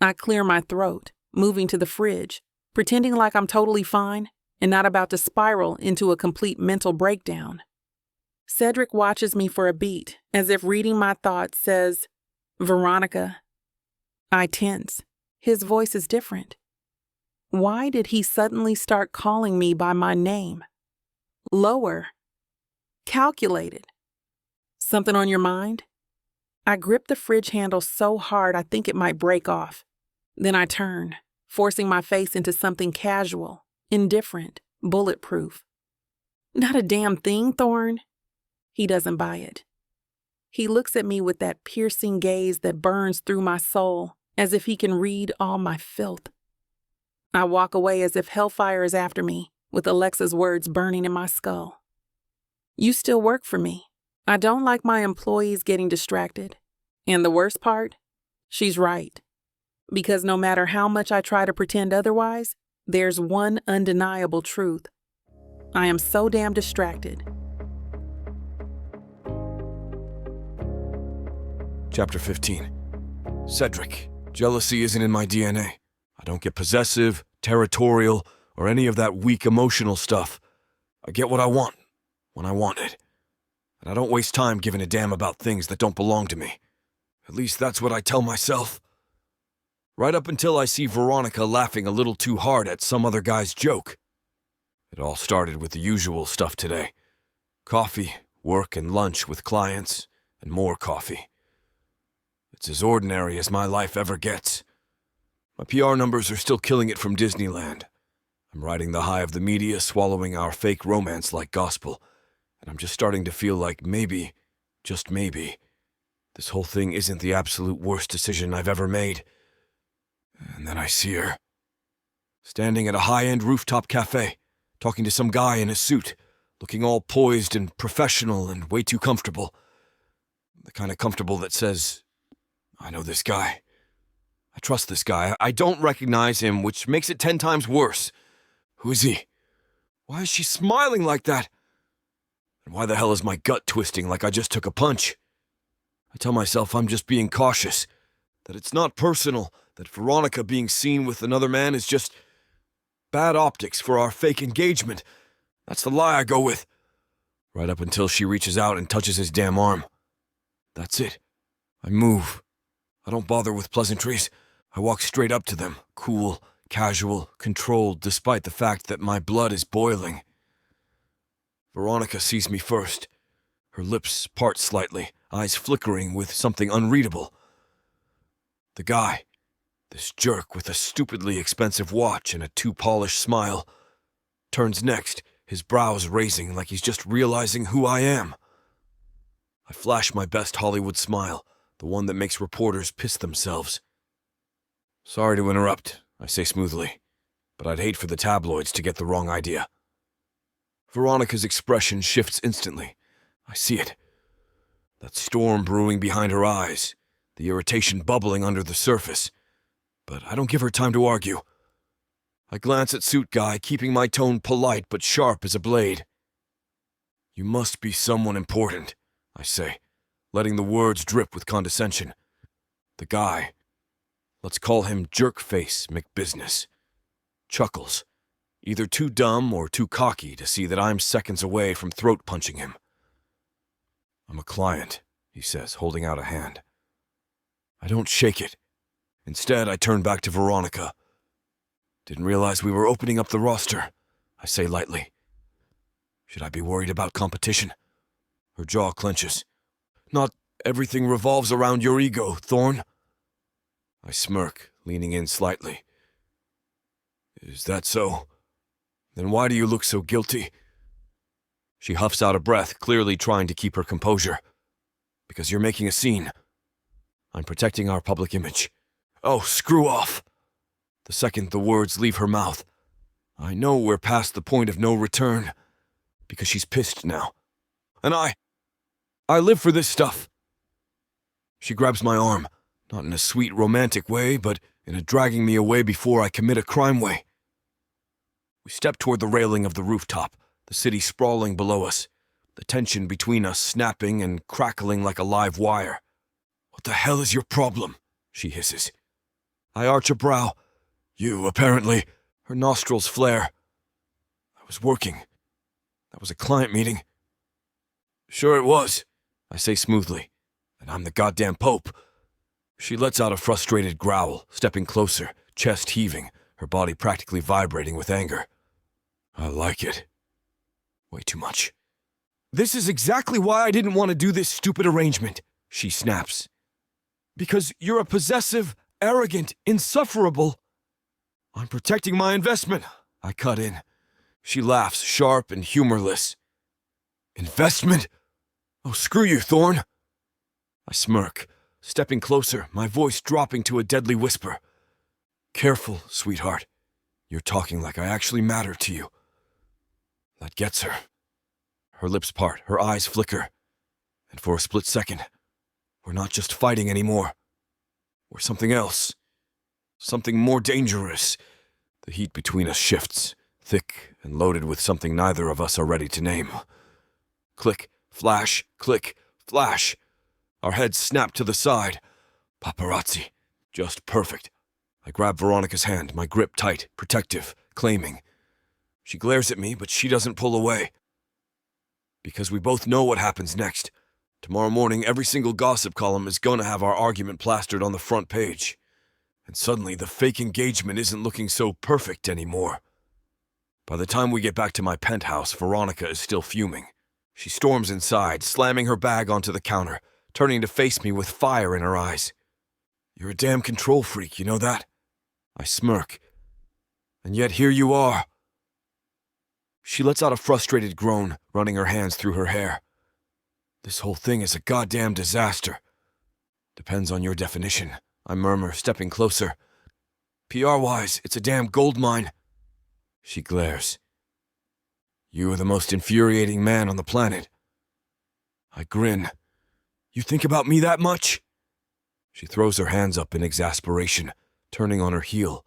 I clear my throat, moving to the fridge, pretending like I'm totally fine and not about to spiral into a complete mental breakdown. Cedrick watches me for a beat, as if reading my thoughts, says, Veronica. I tense. His voice is different. Why did he suddenly start calling me by my name? Lower. Calculated. Something on your mind? I grip the fridge handle so hard I think it might break off. Then I turn, forcing my face into something casual, indifferent, bulletproof. Not a damn thing, Thorne. He doesn't buy it. He looks at me with that piercing gaze that burns through my soul, as if he can read all my filth. I walk away as if hellfire is after me, with Alexa's words burning in my skull. You still work for me. I don't like my employees getting distracted. And the worst part? She's right. Because no matter how much I try to pretend otherwise, there's one undeniable truth. I am so damn distracted. Chapter 15. Cedrick. Jealousy isn't in my DNA. I don't get possessive, territorial, or any of that weak emotional stuff. I get what I want, when I want it. And I don't waste time giving a damn about things that don't belong to me. At least that's what I tell myself. Right up until I see Veronica laughing a little too hard at some other guy's joke. It all started with the usual stuff today. Coffee, work, and lunch with clients, and more coffee. It's as ordinary as my life ever gets. My PR numbers are still killing it from Disneyland. I'm riding the high of the media, swallowing our fake romance like gospel, and I'm just starting to feel like maybe, just maybe, this whole thing isn't the absolute worst decision I've ever made. And then I see her, standing at a high-end rooftop cafe, talking to some guy in a suit, looking all poised and professional and way too comfortable. The kind of comfortable that says, I know this guy. I trust this guy. I don't recognize him, which makes it 10 times worse. Who is he? Why is she smiling like that? And why the hell is my gut twisting like I just took a punch? I tell myself I'm just being cautious, that it's not personal, that Veronica being seen with another man is just bad optics for our fake engagement. That's the lie I go with. Right up until she reaches out and touches his damn arm. That's it. I move. I don't bother with pleasantries. I walk straight up to them, cool, casual, controlled, despite the fact that my blood is boiling. Veronica sees me first. Her lips part slightly, eyes flickering with something unreadable. The guy, this jerk with a stupidly expensive watch and a too-polished smile, turns next, his brows raising like he's just realizing who I am. I flash my best Hollywood smile, the one that makes reporters piss themselves. Sorry to interrupt, I say smoothly, but I'd hate for the tabloids to get the wrong idea. Veronica's expression shifts instantly. I see it. That storm brewing behind her eyes, the irritation bubbling under the surface. But I don't give her time to argue. I glance at suit guy, keeping my tone polite but sharp as a blade. You must be someone important, I say, letting the words drip with condescension. The guy, let's call him Jerkface McBusiness, chuckles, either too dumb or too cocky to see that I'm seconds away from throat-punching him. I'm a client, he says, holding out a hand. I don't shake it. Instead, I turn back to Veronica. Didn't realize we were opening up the roster, I say lightly. Should I be worried about competition? Her jaw clenches. Not everything revolves around your ego, Thorne. I smirk, leaning in slightly. Is that so? Then why do you look so guilty? She huffs out a breath, clearly trying to keep her composure. Because you're making a scene. I'm protecting our public image. Oh, screw off! The second the words leave her mouth, I know we're past the point of no return. Because she's pissed now. And I live for this stuff. She grabs my arm, not in a sweet romantic way, but in a dragging me away before I commit a crime way. We step toward the railing of the rooftop, the city sprawling below us, the tension between us snapping and crackling like a live wire. What the hell is your problem? She hisses. I arch a brow. You, apparently. Her nostrils flare. I was working. That was a client meeting. Sure it was, I say smoothly, and I'm the goddamn Pope. She lets out a frustrated growl, stepping closer, chest heaving, her body practically vibrating with anger. I like it. Way too much. This is exactly why I didn't want to do this stupid arrangement, she snaps. Because you're a possessive, arrogant, insufferable. I'm protecting my investment, I cut in. She laughs, sharp and humorless. Investment? Oh, screw you, Thorne. I smirk, stepping closer, my voice dropping to a deadly whisper. Careful, sweetheart. You're talking like I actually matter to you. That gets her. Her lips part, her eyes flicker. And for a split second, we're not just fighting anymore. We're something else. Something more dangerous. The heat between us shifts, thick and loaded with something neither of us are ready to name. Click, flash, click, flash. Our heads snap to the side. Paparazzi. Just perfect. I grab Veronica's hand, my grip tight, protective, claiming. She glares at me, but she doesn't pull away. Because we both know what happens next. Tomorrow morning, every single gossip column is going to have our argument plastered on the front page. And suddenly the fake engagement isn't looking so perfect anymore. By the time we get back to my penthouse, Veronica is still fuming. She storms inside, slamming her bag onto the counter, turning to face me with fire in her eyes. "You're a damn control freak, you know that?" I smirk. "And yet here you are." She lets out a frustrated groan, running her hands through her hair. "This whole thing is a goddamn disaster." "Depends on your definition," I murmur, stepping closer. "PR-wise, it's a damn gold mine." She glares. "You are the most infuriating man on the planet." I grin. "You think about me that much?" She throws her hands up in exasperation, turning on her heel.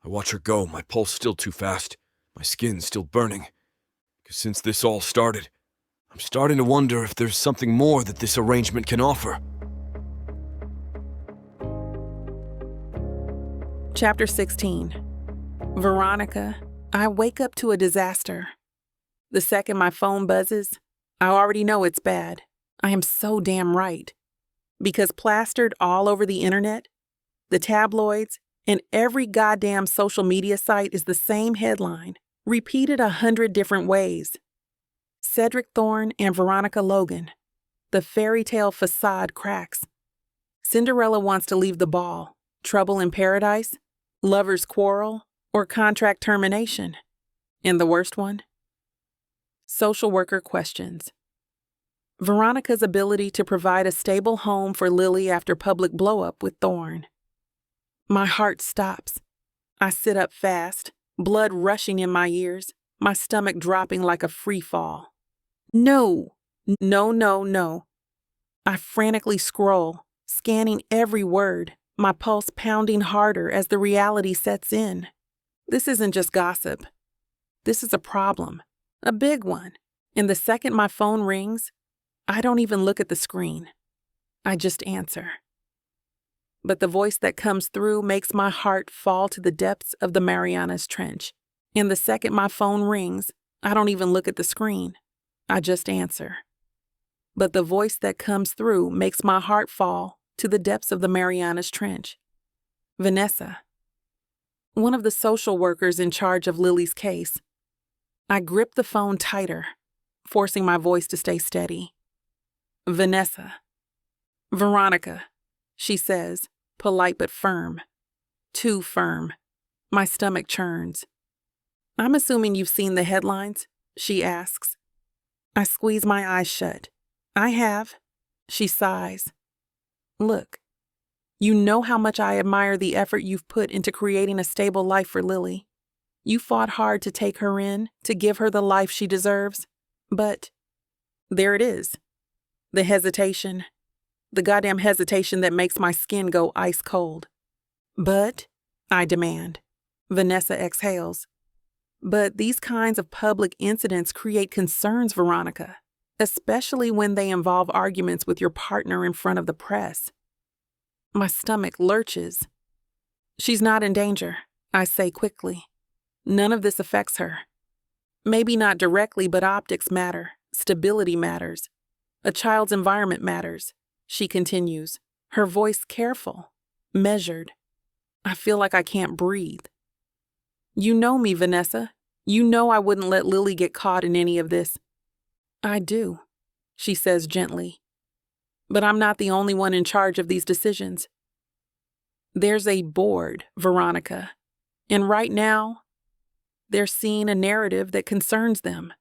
I watch her go, my pulse still too fast, my skin still burning. Because since this all started, I'm starting to wonder if there's something more that this arrangement can offer. Chapter 16. Veronica, I wake up to a disaster. The second my phone buzzes, I already know it's bad. I am so damn right. Because plastered all over the internet, the tabloids, and every goddamn social media site is the same headline, repeated 100 different ways. Cedrick Thorne and Veronica Logan. The fairytale facade cracks. Cinderella wants to leave the ball. Trouble in paradise? Lovers quarrel? Or contract termination? And the worst one? Social worker questions. Veronica's ability to provide a stable home for Lily after public blow-up with Thorne. My heart stops. I sit up fast, blood rushing in my ears, my stomach dropping like a free fall. No. I frantically scroll, scanning every word, my pulse pounding harder as the reality sets in. This isn't just gossip. This is a problem, a big one. And the second my phone rings, I don't even look at the screen. I just answer. But the voice that comes through makes my heart fall to the depths of the Marianas Trench. And the second my phone rings, I don't even look at the screen. I just answer. But the voice that comes through makes my heart fall to the depths of the Marianas Trench. Vanessa. One of the social workers in charge of Lily's case. I grip the phone tighter, forcing my voice to stay steady. Vanessa. "Veronica," she says, polite but firm. Too firm. My stomach churns. "I'm assuming you've seen the headlines?" she asks. I squeeze my eyes shut. "I have." She sighs. "Look. You know how much I admire the effort you've put into creating a stable life for Lily. You fought hard to take her in, to give her the life she deserves. But there it is. The hesitation. The goddamn hesitation that makes my skin go ice cold. But, I demand." Vanessa exhales. "But these kinds of public incidents create concerns, Veronica, especially when they involve arguments with your partner in front of the press." My stomach lurches. "She's not in danger," I say quickly. "None of this affects her. Maybe not directly, but optics matter. Stability matters. A child's environment matters," she continues, her voice careful, measured. I feel like I can't breathe. "You know me, Vanessa. You know I wouldn't let Lily get caught in any of this." "I do," she says gently. "But I'm not the only one in charge of these decisions. There's a board, Veronica, and right now, they're seeing a narrative that concerns them."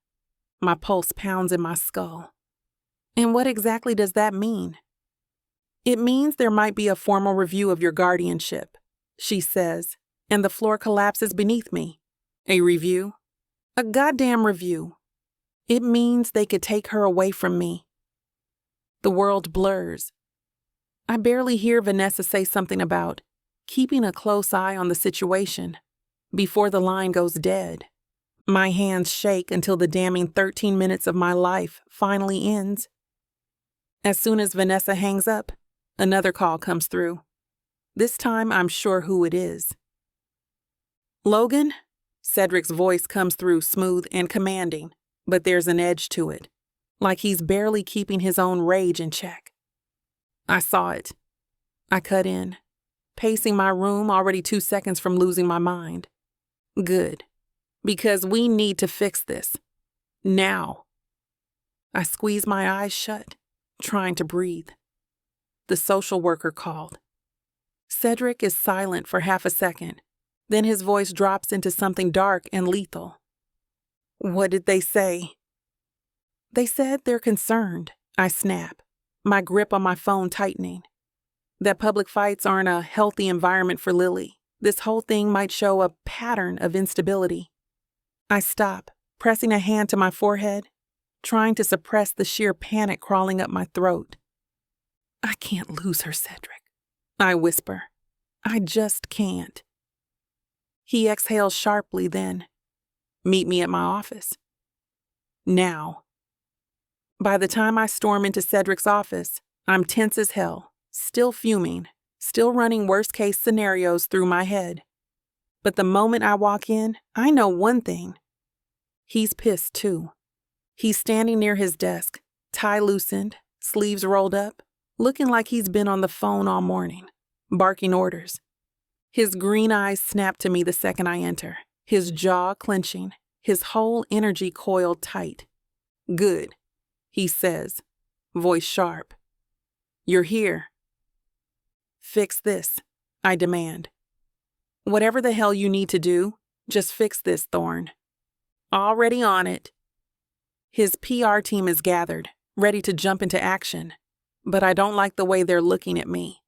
My pulse pounds in my skull. "And what exactly does that mean?" "It means there might be a formal review of your guardianship," she says, and the floor collapses beneath me. "A review? A goddamn review. It means they could take her away from me." The world blurs. I barely hear Vanessa say something about keeping a close eye on the situation before the line goes dead. My hands shake until the damning 13 minutes of my life finally ends. As soon as Vanessa hangs up, another call comes through. This time I'm sure who it is. "Logan?" Cedrick's voice comes through smooth and commanding, but there's an edge to it, like he's barely keeping his own rage in check. I saw it. I cut in. pacing my room, already 2 seconds from losing my mind. Good, because we need to fix this. Now. I squeeze my eyes shut, trying to breathe. The social worker called. Cedrick is silent for half a second. Then his voice drops into something dark and lethal. What did they say? They said they're concerned, I snap, my grip on my phone tightening. That public fights aren't a healthy environment for Lily. This whole thing might show a pattern of instability. I stop, pressing a hand to my forehead, trying to suppress the sheer panic crawling up my throat. I can't lose her, Cedrick, I whisper. I just can't. He exhales sharply then. Meet me at my office. Now. By the time I storm into Cedrick's office, I'm tense as hell, still fuming, still running worst-case scenarios through my head. But the moment I walk in, I know one thing. He's pissed too. He's standing near his desk, tie loosened, sleeves rolled up, looking like he's been on the phone all morning, barking orders. His green eyes snap to me the second I enter, his jaw clenching, his whole energy coiled tight. Good, he says, voice sharp. You're here. Fix this, I demand. Whatever the hell you need to do, just fix this, Thorne. Already on it. His PR team is gathered, ready to jump into action, but I don't like the way they're looking at me,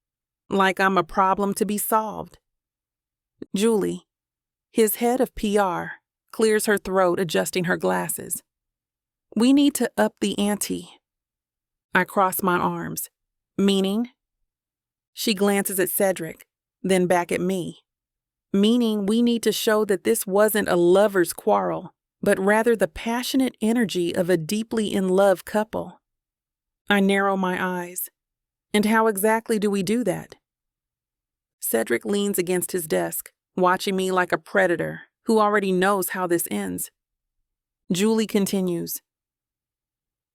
like I'm a problem to be solved. Julie, his head of PR, clears her throat, adjusting her glasses. We need to up the ante. I cross my arms. Meaning? She glances at Cedrick, then back at me. Meaning we need to show that this wasn't a lover's quarrel, but rather the passionate energy of a deeply in love couple. I narrow my eyes. And how exactly do we do that? Cedrick leans against his desk, watching me like a predator who already knows how this ends. Julie continues.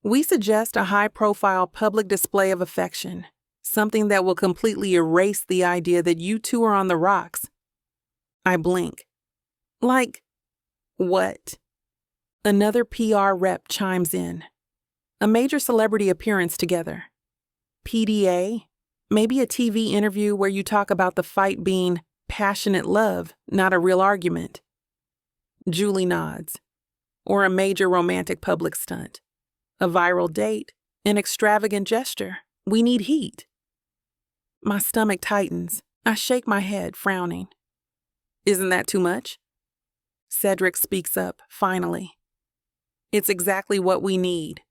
We suggest a high-profile public display of affection, something that will completely erase the idea that you two are on the rocks. I blink. Like, what? Another PR rep chimes in. A major celebrity appearance together. PDA? Maybe a TV interview where you talk about the fight being passionate love, not a real argument. Julie nods. Or a major romantic public stunt. A viral date, an extravagant gesture. We need heat. My stomach tightens. I shake my head, frowning. Isn't that too much? Cedrick speaks up, finally. It's exactly what we need.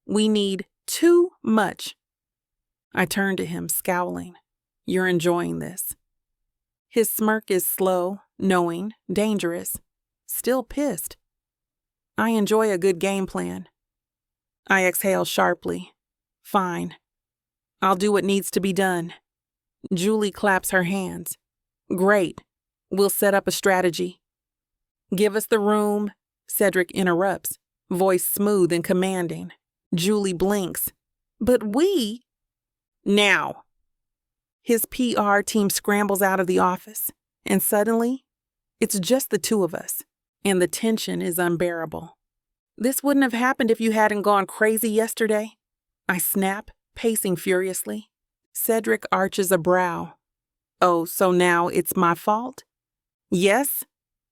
We need too much. I turn to him, scowling. You're enjoying this. His smirk is slow, knowing, dangerous, still pissed. I enjoy a good game plan. I exhale sharply. Fine. I'll do what needs to be done. Julie claps her hands. Great. We'll set up a strategy. Give us the room, Cedrick interrupts, voice smooth and commanding. Julie blinks. But we... Now. His PR team scrambles out of the office, and suddenly, it's just the two of us, and the tension is unbearable. This wouldn't have happened if you hadn't gone crazy yesterday. I snap, pacing furiously. Cedrick arches a brow. Oh, so now it's my fault? Yes?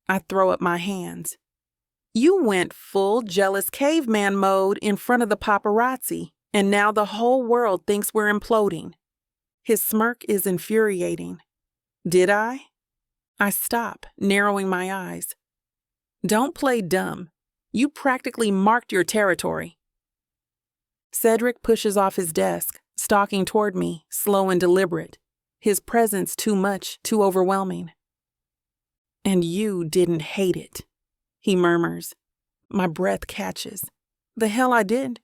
I throw up my hands. You went full jealous caveman mode in front of the paparazzi, and now the whole world thinks we're imploding. His smirk is infuriating. Did I? I stop, narrowing my eyes. Don't play dumb. You practically marked your territory. Cedrick pushes off his desk, stalking toward me, slow and deliberate. His presence too much, too overwhelming. And you didn't hate it, he murmurs. My breath catches. The hell I did.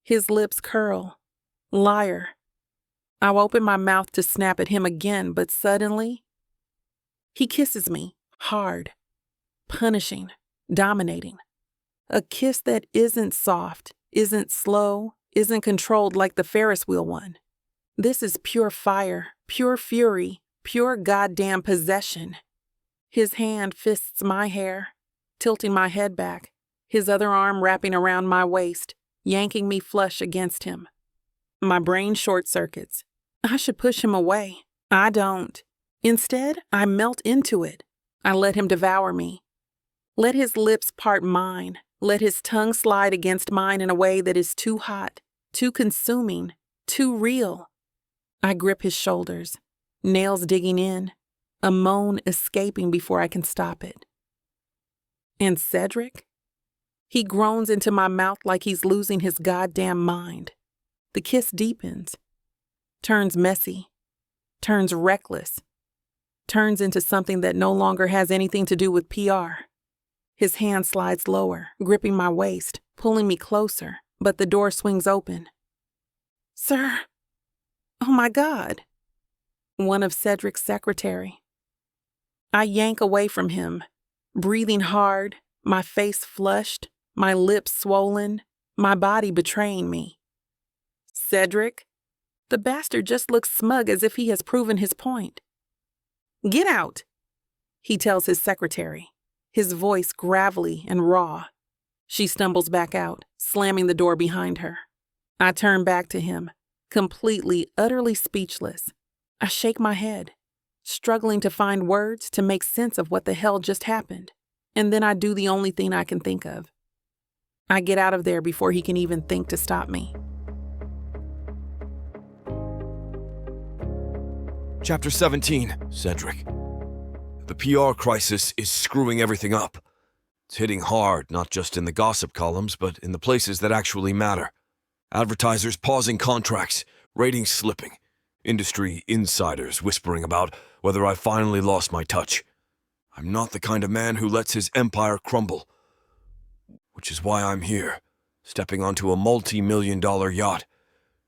His lips curl. Liar. I open my mouth to snap at him again, but suddenly, he kisses me, hard, punishing, dominating. A kiss that isn't soft, isn't slow, isn't controlled like the Ferris wheel one. This is pure fire, pure fury, Pure goddamn possession. His hand fists my hair, tilting my head back, his other arm wrapping around my waist, yanking me flush against him. My brain short circuits. I should push him away. I don't. Instead, I melt into it. I let him devour me. Let his lips part mine. Let his tongue slide against mine in a way that is too hot, too consuming, too real. I grip his shoulders, nails digging in, a moan escaping before I can stop it. And Cedrick? He groans into my mouth like he's losing his goddamn mind. The kiss deepens, turns messy, turns reckless, turns into something that no longer has anything to do with PR. His hand slides lower, gripping my waist, pulling me closer, but the door swings open. Sir! Oh my God! One of Cedrick's secretary. I yank away from him, breathing hard, my face flushed, my lips swollen, my body betraying me. Cedrick? The bastard just looks smug as if he has proven his point. Get out, he tells his secretary, his voice gravelly and raw. She stumbles back out, slamming the door behind her. I turn back to him, completely, utterly speechless. I shake my head, struggling to find words to make sense of what the hell just happened. And then I do the only thing I can think of. I get out of there before he can even think to stop me. Chapter 17, Cedrick. The PR crisis is screwing everything up. It's hitting hard, not just in the gossip columns, but in the places that actually matter. Advertisers pausing contracts, ratings slipping, industry insiders whispering about whether I finally lost my touch. I'm not the kind of man who lets his empire crumble. Which is why I'm here, stepping onto a multi-million-dollar yacht,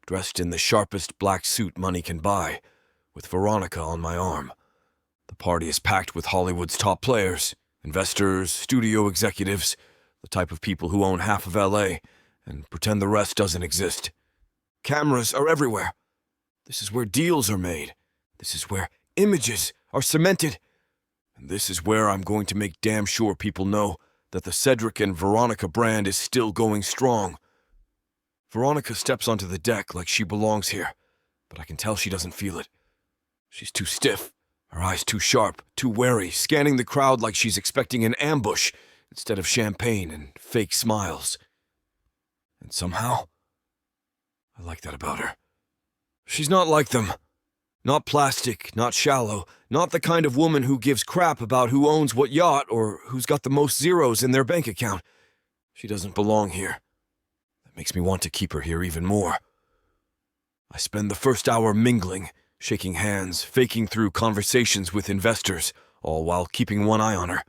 dressed in the sharpest black suit money can buy, with Veronica on my arm. The party is packed with Hollywood's top players, investors, studio executives, the type of people who own half of LA and pretend the rest doesn't exist. Cameras are everywhere. This is where deals are made. This is where images are cemented. And this is where I'm going to make damn sure people know that the Cedrick and Veronica brand is still going strong. Veronica steps onto the deck like she belongs here, but I can tell she doesn't feel it. She's too stiff, her eyes too sharp, too wary, scanning the crowd like she's expecting an ambush instead of champagne and fake smiles. And somehow, I like that about her. She's not like them. Not plastic, not shallow, not the kind of woman who gives crap about who owns what yacht or who's got the most zeros in their bank account. She doesn't belong here. That makes me want to keep her here even more. I spend the first hour mingling, shaking hands, faking through conversations with investors, all while keeping one eye on her.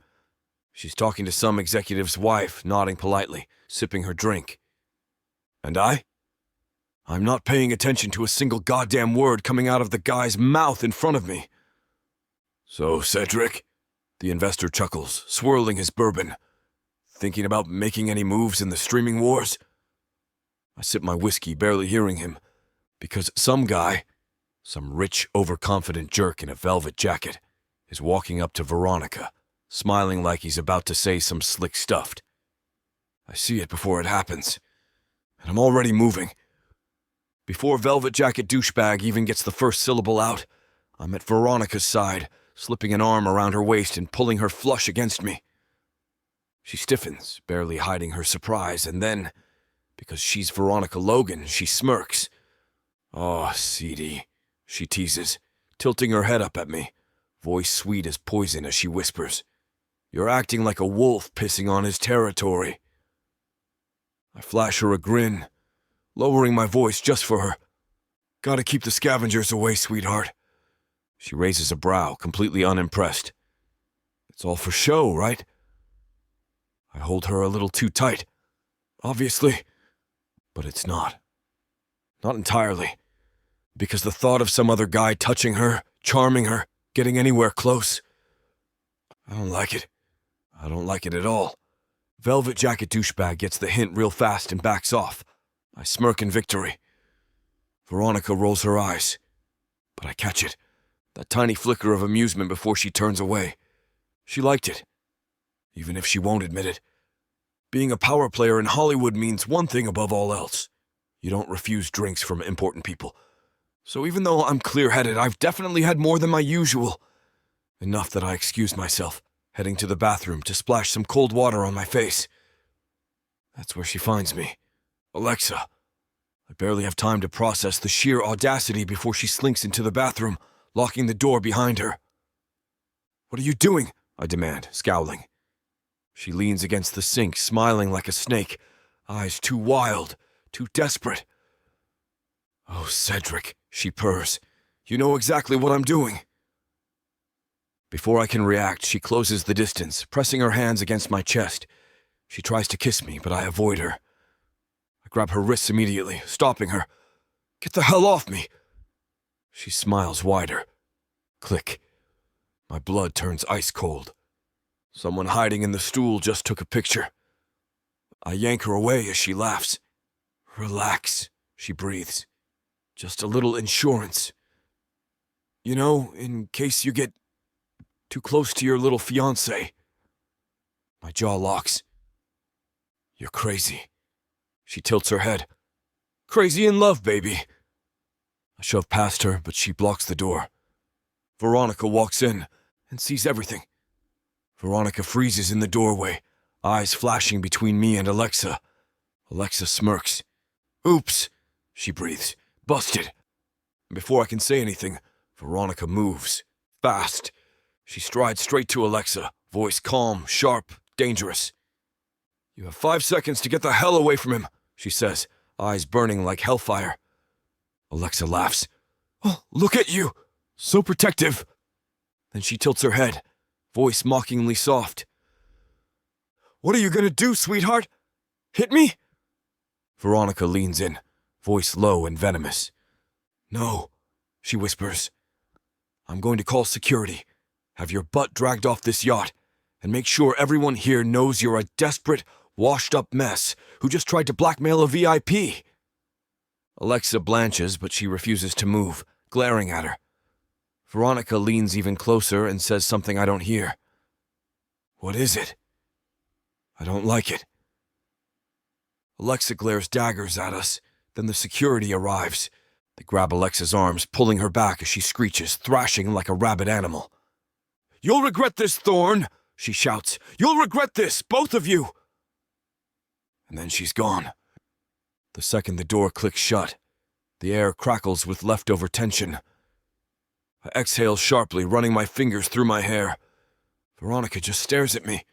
She's talking to some executive's wife, nodding politely, sipping her drink. And I'm not paying attention to a single goddamn word coming out of the guy's mouth in front of me. So, Cedrick, the investor chuckles, swirling his bourbon. Thinking about making any moves in the streaming wars? I sip my whiskey, barely hearing him, because some guy, some rich, overconfident jerk in a velvet jacket, is walking up to Veronica, smiling like he's about to say some slick stuff. I see it before it happens, and I'm already moving. Before velvet jacket douchebag even gets the first syllable out, I'm at Veronica's side, slipping an arm around her waist and pulling her flush against me. She stiffens, barely hiding her surprise, and then, because she's Veronica Logan, she smirks. "Oh, Cedie," she teases, tilting her head up at me, voice sweet as poison as she whispers, "You're acting like a wolf pissing on his territory." I flash her a grin, lowering my voice just for her. "Gotta keep the scavengers away, sweetheart." She raises a brow, completely unimpressed. "It's all for show, right?" I hold her a little too tight. Obviously, but it's not. Not entirely. Because the thought of some other guy touching her, charming her, getting anywhere close, I don't like it. I don't like it at all. Velvet jacket douchebag gets the hint real fast and backs off. I smirk in victory. Veronica rolls her eyes, but I catch it. That tiny flicker of amusement before she turns away. She liked it, even if she won't admit it. Being a power player in Hollywood means one thing above all else. You don't refuse drinks from important people. So even though I'm clear-headed, I've definitely had more than my usual. Enough that I excuse myself, heading to the bathroom to splash some cold water on my face. That's where she finds me. Alexa. I barely have time to process the sheer audacity before she slinks into the bathroom, locking the door behind her. "What are you doing?" I demand, scowling. She leans against the sink, smiling like a snake, eyes too wild, too desperate. "Oh, Cedrick," she purrs. "You know exactly what I'm doing." Before I can react, she closes the distance, pressing her hands against my chest. She tries to kiss me, but I avoid her. I grab her wrists immediately, stopping her. "Get the hell off me!" She smiles wider. Click. My blood turns ice cold. Someone hiding in the stool just took a picture. I yank her away as she laughs. "Relax," she breathes. "Just a little insurance. You know, in case you get too close to your little fiancé." My jaw locks. "You're crazy." She tilts her head. "Crazy in love, baby." I shove past her, but she blocks the door. Veronica walks in and sees everything. Veronica freezes in the doorway, eyes flashing between me and Alexa. Alexa smirks. "Oops," she breathes. "Busted." Before I can say anything, Veronica moves. Fast. She strides straight to Alexa, voice calm, sharp, dangerous. "You have 5 seconds to get the hell away from him," she says, eyes burning like hellfire. Alexa laughs. "Oh, look at you! So protective." Then she tilts her head, voice mockingly soft. "What are you gonna do, sweetheart? Hit me?" Veronica leans in, voice low and venomous. "No," she whispers. "I'm going to call security, have your butt dragged off this yacht, and make sure everyone here knows you're a desperate, washed-up mess who just tried to blackmail a VIP." Alexa blanches, but she refuses to move, glaring at her. Veronica leans even closer and says something I don't hear. "What is it?" "I don't like it." Alexa glares daggers at us, then the security arrives. They grab Alexa's arms, pulling her back as she screeches, thrashing like a rabid animal. "You'll regret this, Thorne!" she shouts. "You'll regret this, both of you!" And then she's gone. The second the door clicks shut, the air crackles with leftover tension. I exhale sharply, running my fingers through my hair. Veronica just stares at me.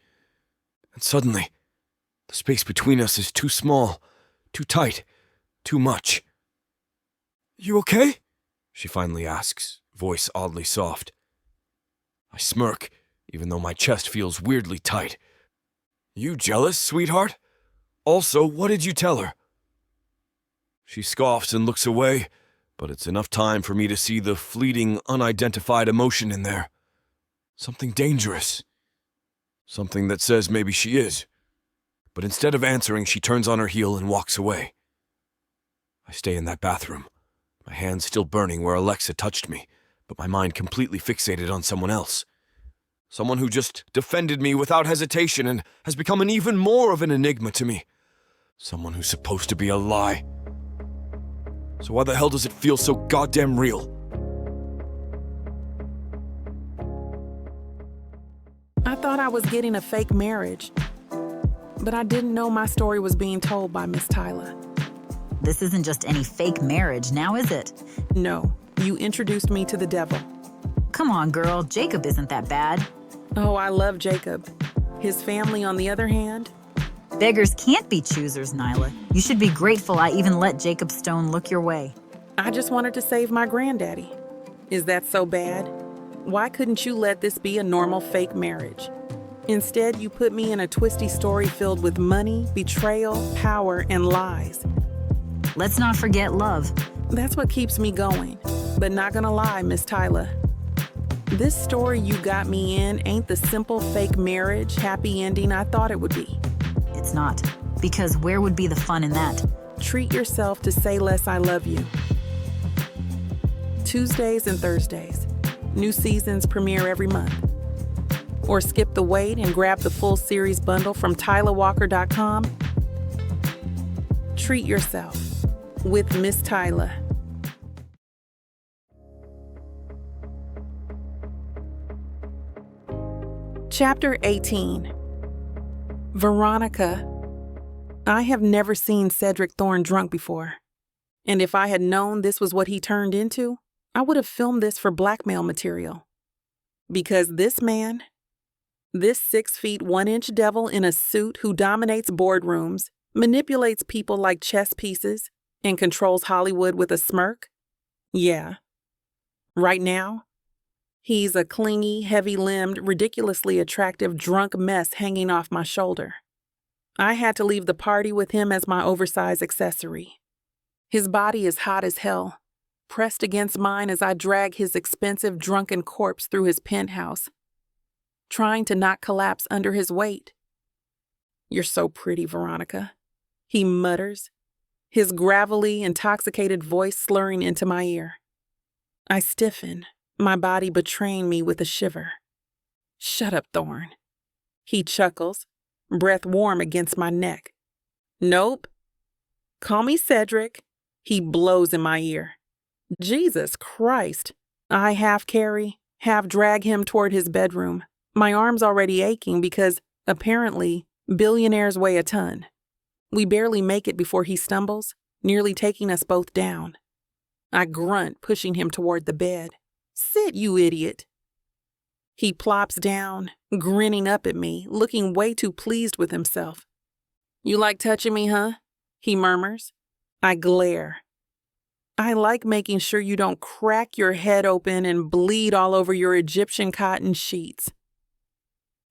And suddenly, the space between us is too small, too tight, too much. "You okay?" she finally asks, voice oddly soft. I smirk, even though my chest feels weirdly tight. "You jealous, sweetheart? Also, what did you tell her?" She scoffs and looks away, but it's enough time for me to see the fleeting, unidentified emotion in there. Something dangerous. Something that says maybe she is. But instead of answering, she turns on her heel and walks away. I stay in that bathroom, my hands still burning where Alexa touched me, but my mind completely fixated on someone else. Someone who just defended me without hesitation and has become an even more of an enigma to me. Someone who's supposed to be a lie. So why the hell does it feel so goddamn real? I thought I was getting a fake marriage, but I didn't know my story was being told by Miss Tyla. This isn't just any fake marriage, now is it? No, you introduced me to the devil. Come on, girl, Jacob isn't that bad. Oh, I love Jacob. His family, on the other hand? Beggars can't be choosers, Nyla. You should be grateful I even let Jacob Stone look your way. I just wanted to save my granddaddy. Is that so bad? Why couldn't you let this be a normal fake marriage? Instead, you put me in a twisty story filled with money, betrayal, power, and lies. Let's not forget love. That's what keeps me going. But not gonna lie, Miss Tyla. This story you got me in ain't the simple fake marriage, happy ending I thought it would be. It's not. Because where would be the fun in that? Treat yourself to say less I love you. Tuesdays and Thursdays. New seasons premiere every month. Or skip the wait and grab the full series bundle from TylaWalker.com. Treat yourself with Miss Tyla. Chapter 18. Veronica. I have never seen Cedrick Thorne drunk before. And if I had known this was what he turned into, I would have filmed this for blackmail material. Because this man, this 6 feet 1 inch devil in a suit who dominates boardrooms, manipulates people like chess pieces, and controls Hollywood with a smirk, yeah. Right now, he's a clingy, heavy-limbed, ridiculously attractive drunk mess hanging off my shoulder. I had to leave the party with him as my oversized accessory. His body is hot as hell, pressed against mine as I drag his expensive drunken corpse through his penthouse, trying to not collapse under his weight. "You're so pretty, Veronica," he mutters, his gravelly, intoxicated voice slurring into my ear. I stiffen, my body betraying me with a shiver. "Shut up, Thorne." He chuckles, breath warm against my neck. "Nope. Call me Cedrick." He blows in my ear. Jesus Christ. I half carry, half drag him toward his bedroom, my arms already aching because, apparently, billionaires weigh a ton. We barely make it before he stumbles, nearly taking us both down. I grunt, pushing him toward the bed. "Sit, you idiot." He plops down, grinning up at me, looking way too pleased with himself. "You like touching me, huh?" he murmurs. I glare. "I like making sure you don't crack your head open and bleed all over your Egyptian cotton sheets."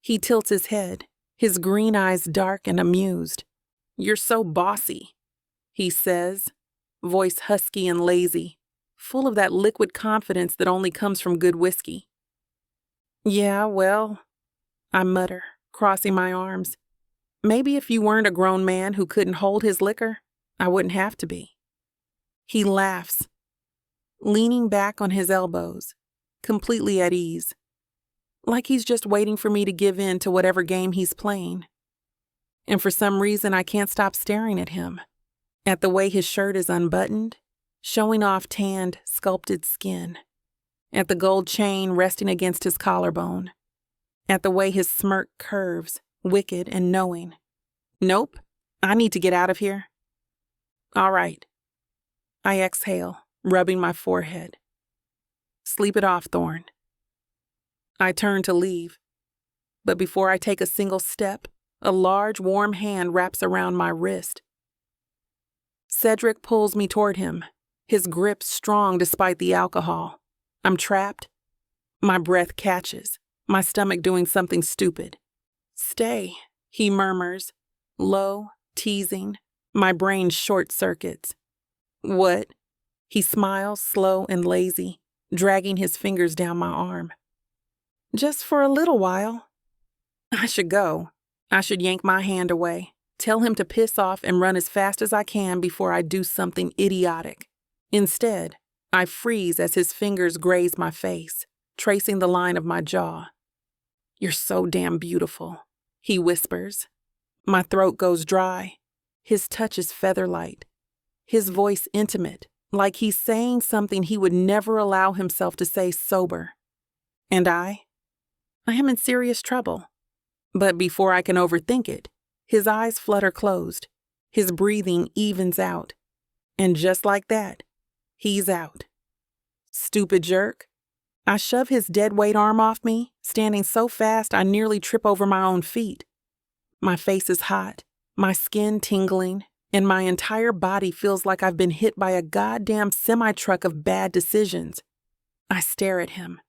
He tilts his head, his green eyes dark and amused. "You're so bossy," he says, voice husky and lazy, full of that liquid confidence that only comes from good whiskey. "Yeah, well," I mutter, crossing my arms. "Maybe if you weren't a grown man who couldn't hold his liquor, I wouldn't have to be." He laughs, leaning back on his elbows, completely at ease, like he's just waiting for me to give in to whatever game he's playing. And for some reason, I can't stop staring at him, at the way his shirt is unbuttoned, showing off tanned, sculpted skin, at the gold chain resting against his collarbone, at the way his smirk curves, wicked and knowing. Nope, I need to get out of here. All right. I exhale, rubbing my forehead. Sleep it off, Thorne. I turn to leave, but before I take a single step, a large, warm hand wraps around my wrist. Cedrick pulls me toward him, his grip strong despite the alcohol. I'm trapped. My breath catches, my stomach doing something stupid. "Stay," he murmurs, low, teasing. My brain short circuits. "What?" He smiles, slow and lazy, dragging his fingers down my arm. "Just for a little while." I should go. I should yank my hand away, tell him to piss off and run as fast as I can before I do something idiotic. Instead, I freeze as his fingers graze my face, tracing the line of my jaw. "You're so damn beautiful," he whispers. My throat goes dry. His touch is feather-light, his voice intimate, like he's saying something he would never allow himself to say sober. And I am in serious trouble. But before I can overthink it, his eyes flutter closed, his breathing evens out, and just like that, he's out. Stupid jerk. I shove his deadweight arm off me, standing so fast I nearly trip over my own feet. My face is hot, my skin tingling, and my entire body feels like I've been hit by a goddamn semi-truck of bad decisions. I stare at him,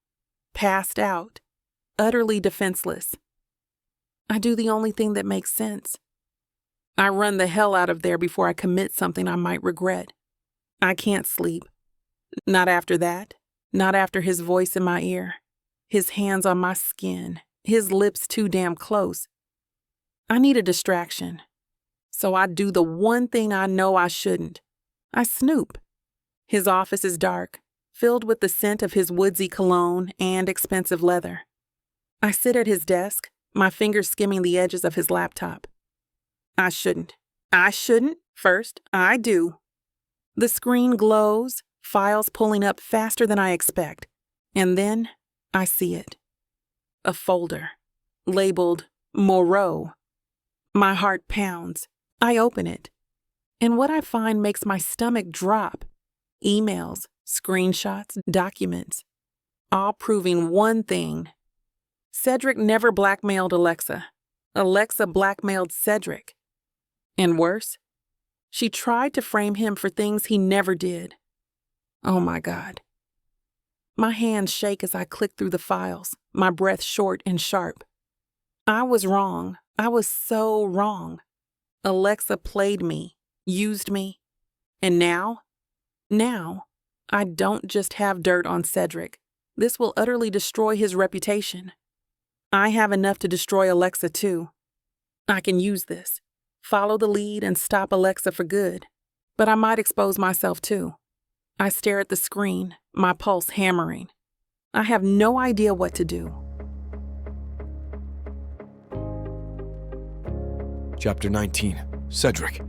passed out, utterly defenseless. I do the only thing that makes sense. I run the hell out of there before I commit something I might regret. I can't sleep. Not after that. Not after his voice in my ear, his hands on my skin, his lips too damn close. I need a distraction. So I do the one thing I know I shouldn't. I snoop. His office is dark, filled with the scent of his woodsy cologne and expensive leather. I sit at his desk, my fingers skimming the edges of his laptop. I shouldn't. First, I do. The screen glows, files pulling up faster than I expect, and then I see it. A folder, labeled Moreau. My heart pounds. I open it, and what I find makes my stomach drop. Emails, screenshots, documents, all proving one thing. Cedrick never blackmailed Alexa. Alexa blackmailed Cedrick. And worse, she tried to frame him for things he never did. Oh my God. My hands shake as I click through the files, my breath short and sharp. I was wrong. I was so wrong. Alexa played me, used me, and now, I don't just have dirt on Cedrick. This will utterly destroy his reputation. I have enough to destroy Alexa too. I can use this, follow the lead and stop Alexa for good, but I might expose myself too. I stare at the screen, my pulse hammering. I have no idea what to do. Chapter 19. Cedrick.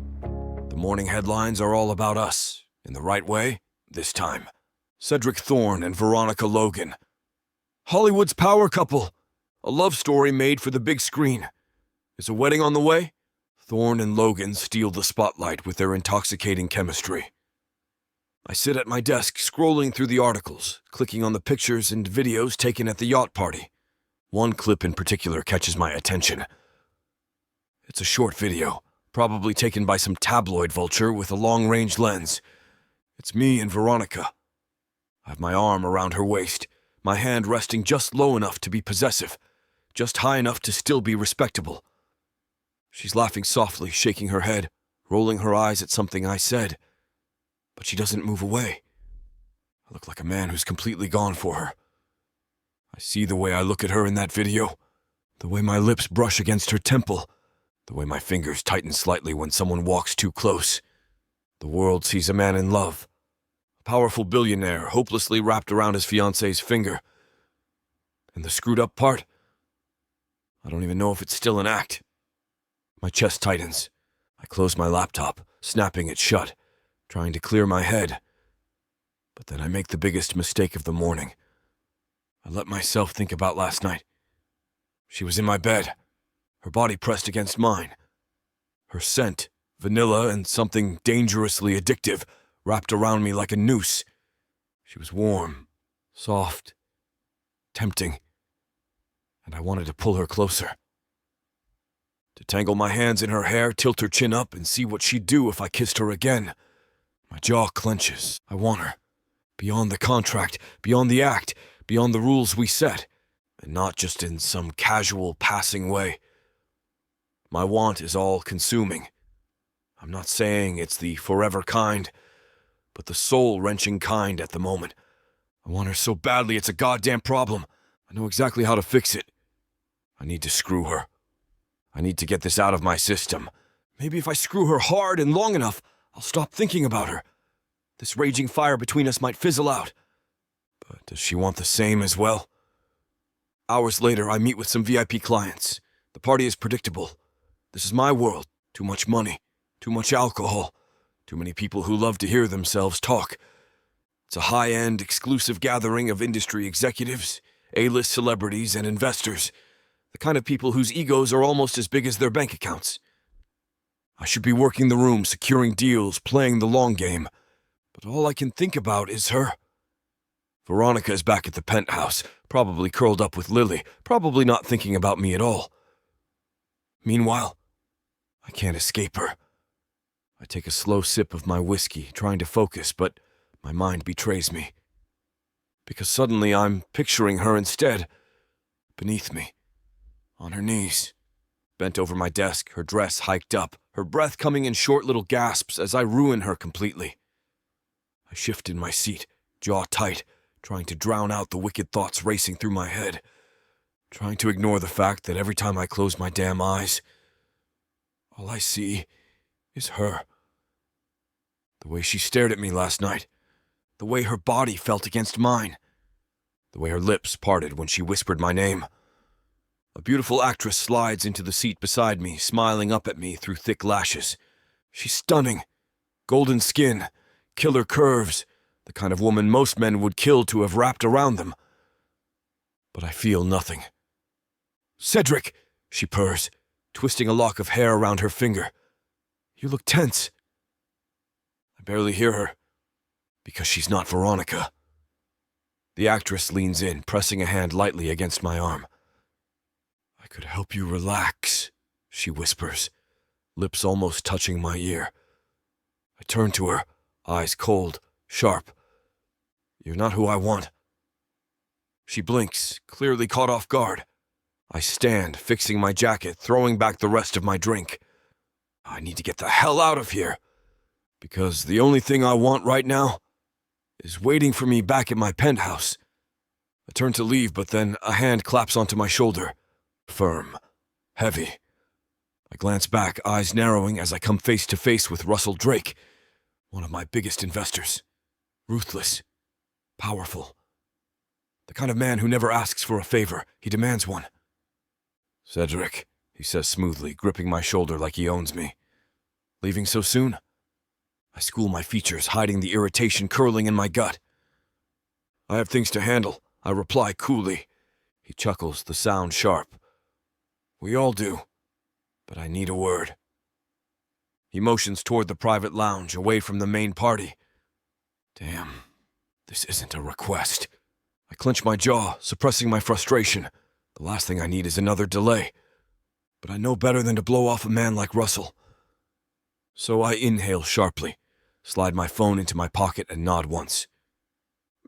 The morning headlines are all about us. In the right way, this time. Cedrick Thorne and Veronica Logan. Hollywood's power couple. A love story made for the big screen. Is a wedding on the way? Thorne and Logan steal the spotlight with their intoxicating chemistry. I sit at my desk scrolling through the articles, clicking on the pictures and videos taken at the yacht party. One clip in particular catches my attention. It's a short video, probably taken by some tabloid vulture with a long-range lens. It's me and Veronica. I have my arm around her waist, my hand resting just low enough to be possessive, just high enough to still be respectable. She's laughing softly, shaking her head, rolling her eyes at something I said. But she doesn't move away. I look like a man who's completely gone for her. I see the way I look at her in that video, the way my lips brush against her temple, the way my fingers tighten slightly when someone walks too close. The world sees a man in love, a powerful billionaire hopelessly wrapped around his fiancée's finger. And the screwed up part? I don't even know if it's still an act. My chest tightens. I close my laptop, snapping it shut, trying to clear my head. But then I make the biggest mistake of the morning. I let myself think about last night. She was in my bed, her body pressed against mine. Her scent, vanilla and something dangerously addictive, wrapped around me like a noose. She was warm, soft, tempting, and I wanted to pull her closer. To tangle my hands in her hair, tilt her chin up, and see what she'd do if I kissed her again. My jaw clenches. I want her. Beyond the contract, beyond the act, beyond the rules we set, and not just in some casual, passing way. My want is all-consuming. I'm not saying it's the forever kind, but the soul-wrenching kind at the moment. I want her so badly it's a goddamn problem. I know exactly how to fix it. I need to screw her. I need to get this out of my system. Maybe if I screw her hard and long enough, I'll stop thinking about her. This raging fire between us might fizzle out. But does she want the same as well? Hours later, I meet with some VIP clients. The party is predictable. This is my world. Too much money, too much alcohol, too many people who love to hear themselves talk. It's a high-end, exclusive gathering of industry executives, A-list celebrities, and investors. The kind of people whose egos are almost as big as their bank accounts. I should be working the room, securing deals, playing the long game. But all I can think about is her. Veronica is back at the penthouse, probably curled up with Lily, probably not thinking about me at all. Meanwhile, I can't escape her. I take a slow sip of my whiskey, trying to focus, but my mind betrays me. Because suddenly I'm picturing her instead, beneath me, on her knees, bent over my desk, her dress hiked up, her breath coming in short little gasps as I ruin her completely. I shift in my seat, jaw tight, trying to drown out the wicked thoughts racing through my head, trying to ignore the fact that every time I close my damn eyes, all I see is her. The way she stared at me last night, The way her body felt against mine. The way her lips parted when she whispered my name. A beautiful actress slides into the seat beside me, smiling up at me through thick lashes. She's stunning. Golden skin, killer curves, the kind of woman most men would kill to have wrapped around them. But I feel nothing. "Cedrick," she purrs, twisting a lock of hair around her finger. "You look tense." I barely hear her, because she's not Veronica. The actress leans in, pressing a hand lightly against my arm. "I could help you relax," she whispers, lips almost touching my ear. I turn to her, eyes cold, sharp. "You're not who I want." She blinks, clearly caught off guard. I stand, fixing my jacket, throwing back the rest of my drink. I need to get the hell out of here, because the only thing I want right now is waiting for me back at my penthouse. I turn to leave, but then a hand claps onto my shoulder. Firm. Heavy. I glance back, eyes narrowing as I come face to face with Russell Drake, one of my biggest investors. Ruthless. Powerful. The kind of man who never asks for a favor, he demands one. "Cedrick," he says smoothly, gripping my shoulder like he owns me. "Leaving so soon?" I school my features, hiding the irritation curling in my gut. "I have things to handle," I reply coolly. He chuckles, the sound sharp. "We all do, but I need a word." He motions toward the private lounge, away from the main party. Damn, this isn't a request. I clench my jaw, suppressing my frustration. The last thing I need is another delay. But I know better than to blow off a man like Russell. So I inhale sharply, slide my phone into my pocket and nod once.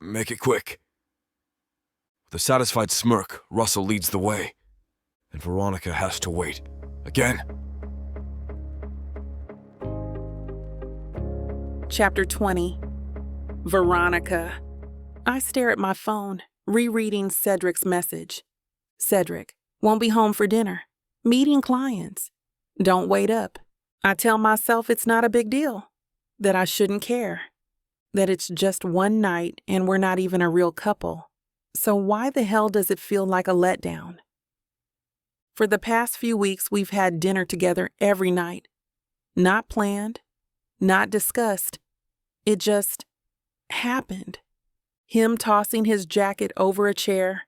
"Make it quick." With a satisfied smirk, Russell leads the way, and Veronica has to wait. Again. Chapter 20. Veronica. I stare at my phone, rereading Cedrick's message. "Cedrick, won't be home for dinner. Meeting clients. Don't wait up." I tell myself it's not a big deal, that I shouldn't care, that it's just one night and we're not even a real couple. So why the hell does it feel like a letdown? For the past few weeks, we've had dinner together every night. Not planned, not discussed. It just happened. Him tossing his jacket over a chair.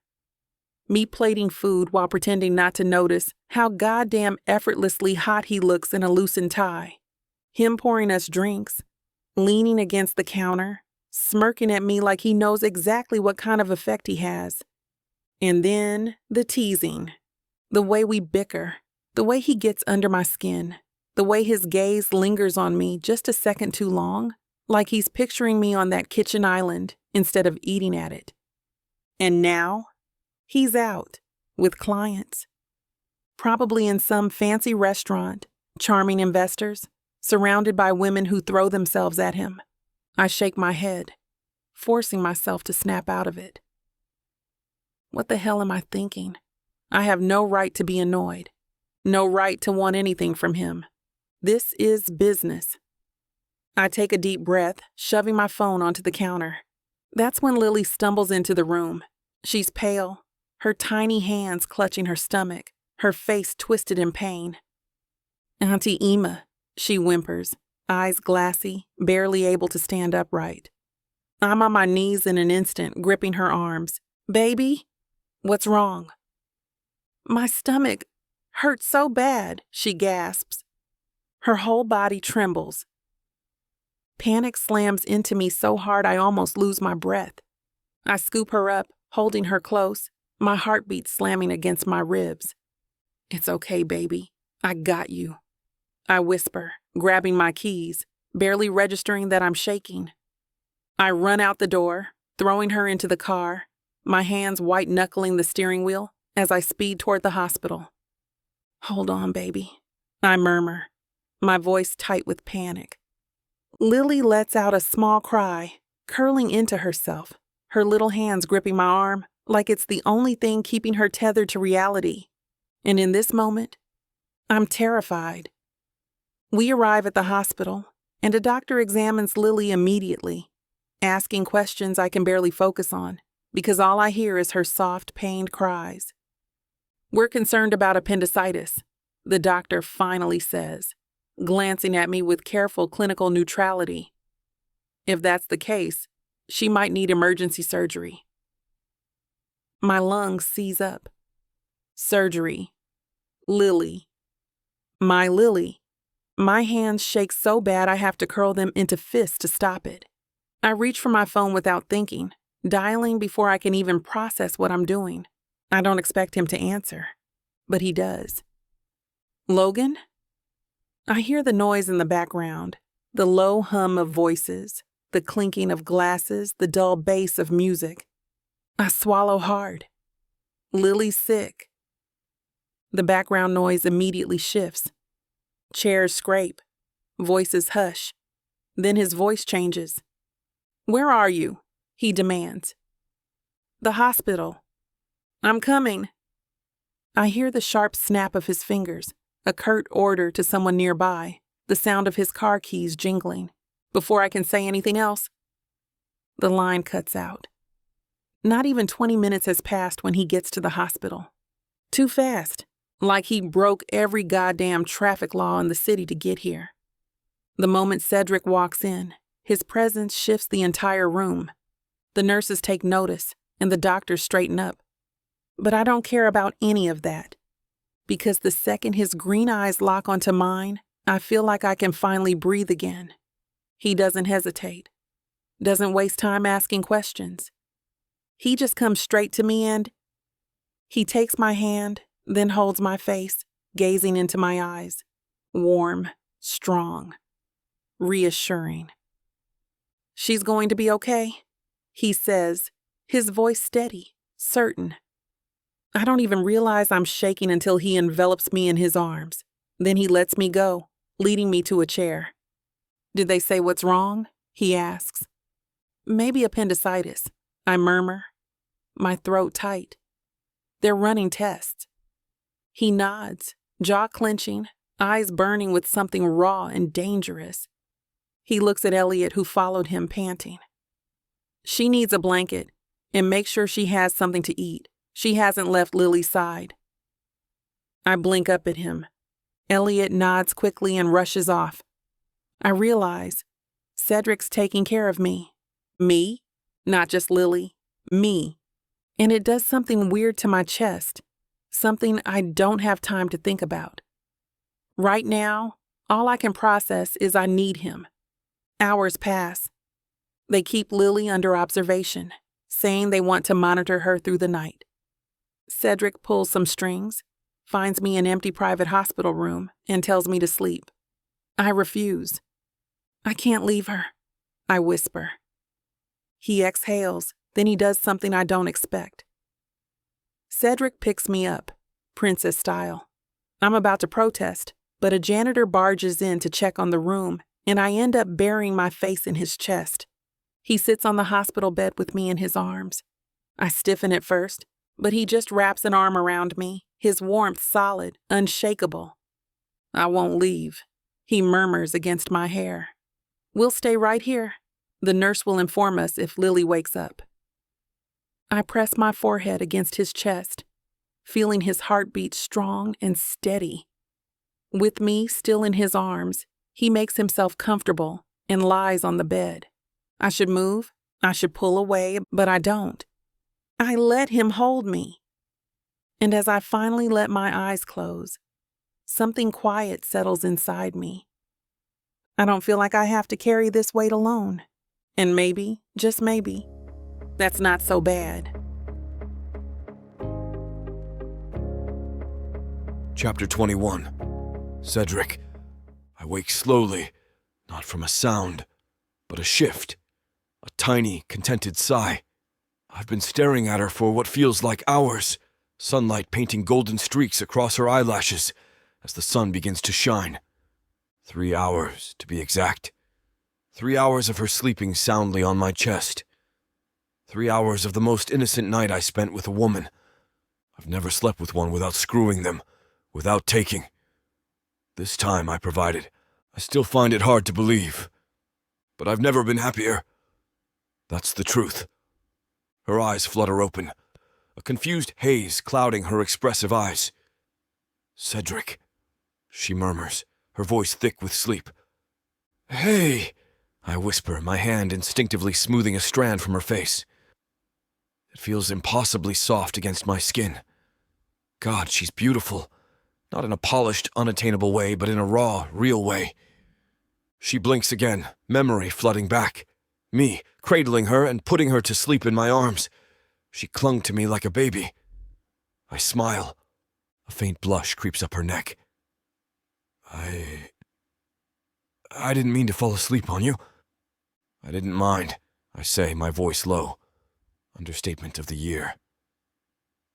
Me plating food while pretending not to notice how goddamn effortlessly hot he looks in a loosened tie. Him pouring us drinks, leaning against the counter, smirking at me like he knows exactly what kind of effect he has. And then the teasing. The way we bicker. The way he gets under my skin. The way his gaze lingers on me just a second too long, like he's picturing me on that kitchen island instead of eating at it. And now, he's out with clients. Probably in some fancy restaurant, charming investors, surrounded by women who throw themselves at him. I shake my head, forcing myself to snap out of it. What the hell am I thinking? I have no right to be annoyed. No right to want anything from him. This is business. I take a deep breath, shoving my phone onto the counter. That's when Lily stumbles into the room. She's pale, her tiny hands clutching her stomach, her face twisted in pain. "Auntie Ema," she whimpers, eyes glassy, barely able to stand upright. I'm on my knees in an instant, gripping her arms. "Baby, what's wrong?" "My stomach hurts so bad," she gasps. Her whole body trembles. Panic slams into me so hard I almost lose my breath. I scoop her up, holding her close, my heartbeat slamming against my ribs. "It's okay, baby. I got you," I whisper, grabbing my keys, barely registering that I'm shaking. I run out the door, throwing her into the car, my hands white-knuckling the steering wheel as I speed toward the hospital. "Hold on, baby," I murmur, my voice tight with panic. Lily lets out a small cry, curling into herself, her little hands gripping my arm like it's the only thing keeping her tethered to reality. And in this moment, I'm terrified. We arrive at the hospital, and a doctor examines Lily immediately. asking questions I can barely focus on because all I hear is her soft, pained cries. "We're concerned about appendicitis," the doctor finally says, glancing at me with careful clinical neutrality. If that's the case, she might need emergency surgery. My lungs seize up. Surgery. Lily. My Lily. My hands shake so bad I have to curl them into fists to stop it. I reach for my phone without thinking, dialing before I can even process what I'm doing. I don't expect him to answer, but he does. "Logan?" I hear the noise in the background, the low hum of voices, the clinking of glasses, the dull bass of music. I swallow hard. "Lily's sick." The background noise immediately shifts. Chairs scrape. Voices hush. Then his voice changes. "Where are you?" he demands. "The hospital." "I'm coming." I hear the sharp snap of his fingers, a curt order to someone nearby, the sound of his car keys jingling. Before I can say anything else, the line cuts out. Not even 20 minutes has passed when he gets to the hospital. Too fast, like he broke every goddamn traffic law in the city to get here. The moment Cedrick walks in, his presence shifts the entire room. The nurses take notice, and the doctors straighten up. But I don't care about any of that, because the second his green eyes lock onto mine, I feel like I can finally breathe again. He doesn't hesitate, doesn't waste time asking questions. He just comes straight to me and he takes my hand, then holds my face, gazing into my eyes. Warm, strong, reassuring. "She's going to be okay," he says, his voice steady, certain. I don't even realize I'm shaking until he envelops me in his arms. Then he lets me go, leading me to a chair. "Did they say what's wrong?" he asks. "Maybe appendicitis," I murmur, my throat tight. "They're running tests." He nods, jaw clenching, eyes burning with something raw and dangerous. He looks at Elliot, who followed him, panting. "She needs a blanket, and make sure she has something to eat. She hasn't left Lily's side." I blink up at him. Elliot nods quickly and rushes off. I realize Cedrick's taking care of me. Me, not just Lily, me. And it does something weird to my chest, something I don't have time to think about. Right now, all I can process is I need him. Hours pass. They keep Lily under observation, saying they want to monitor her through the night. Cedrick pulls some strings, finds me an empty private hospital room, and tells me to sleep. I refuse. "I can't leave her," I whisper. He exhales, then he does something I don't expect. Cedrick picks me up, princess style. I'm about to protest, but a janitor barges in to check on the room, and I end up burying my face in his chest. He sits on the hospital bed with me in his arms. I stiffen at first, but he just wraps an arm around me, his warmth solid, unshakable. "I won't leave," he murmurs against my hair. "We'll stay right here. The nurse will inform us if Lily wakes up." I press my forehead against his chest, feeling his heartbeat strong and steady. With me still in his arms, he makes himself comfortable and lies on the bed. I should move, I should pull away, but I don't. I let him hold me. And as I finally let my eyes close, something quiet settles inside me. I don't feel like I have to carry this weight alone. And maybe, just maybe, that's not so bad. Chapter 21. Cedrick. I wake slowly, not from a sound, but a shift. A tiny, contented sigh. I've been staring at her for what feels like hours, sunlight painting golden streaks across her eyelashes as the sun begins to shine. 3 hours, to be exact. 3 hours of her sleeping soundly on my chest. 3 hours of the most innocent night I spent with a woman. I've never slept with one without screwing them, without taking. This time I provided. I still find it hard to believe. But I've never been happier. That's the truth. Her eyes flutter open, a confused haze clouding her expressive eyes. "Cedrick," she murmurs, her voice thick with sleep. "Hey," I whisper, my hand instinctively smoothing a strand from her face. It feels impossibly soft against my skin. God, she's beautiful. Not in a polished, unattainable way, but in a raw, real way. She blinks again, memory flooding back. Me, cradling her and putting her to sleep in my arms. She clung to me like a baby. I smile. A faint blush creeps up her neck. I didn't mean to fall asleep on you. I didn't mind, I say, my voice low. Understatement of the year.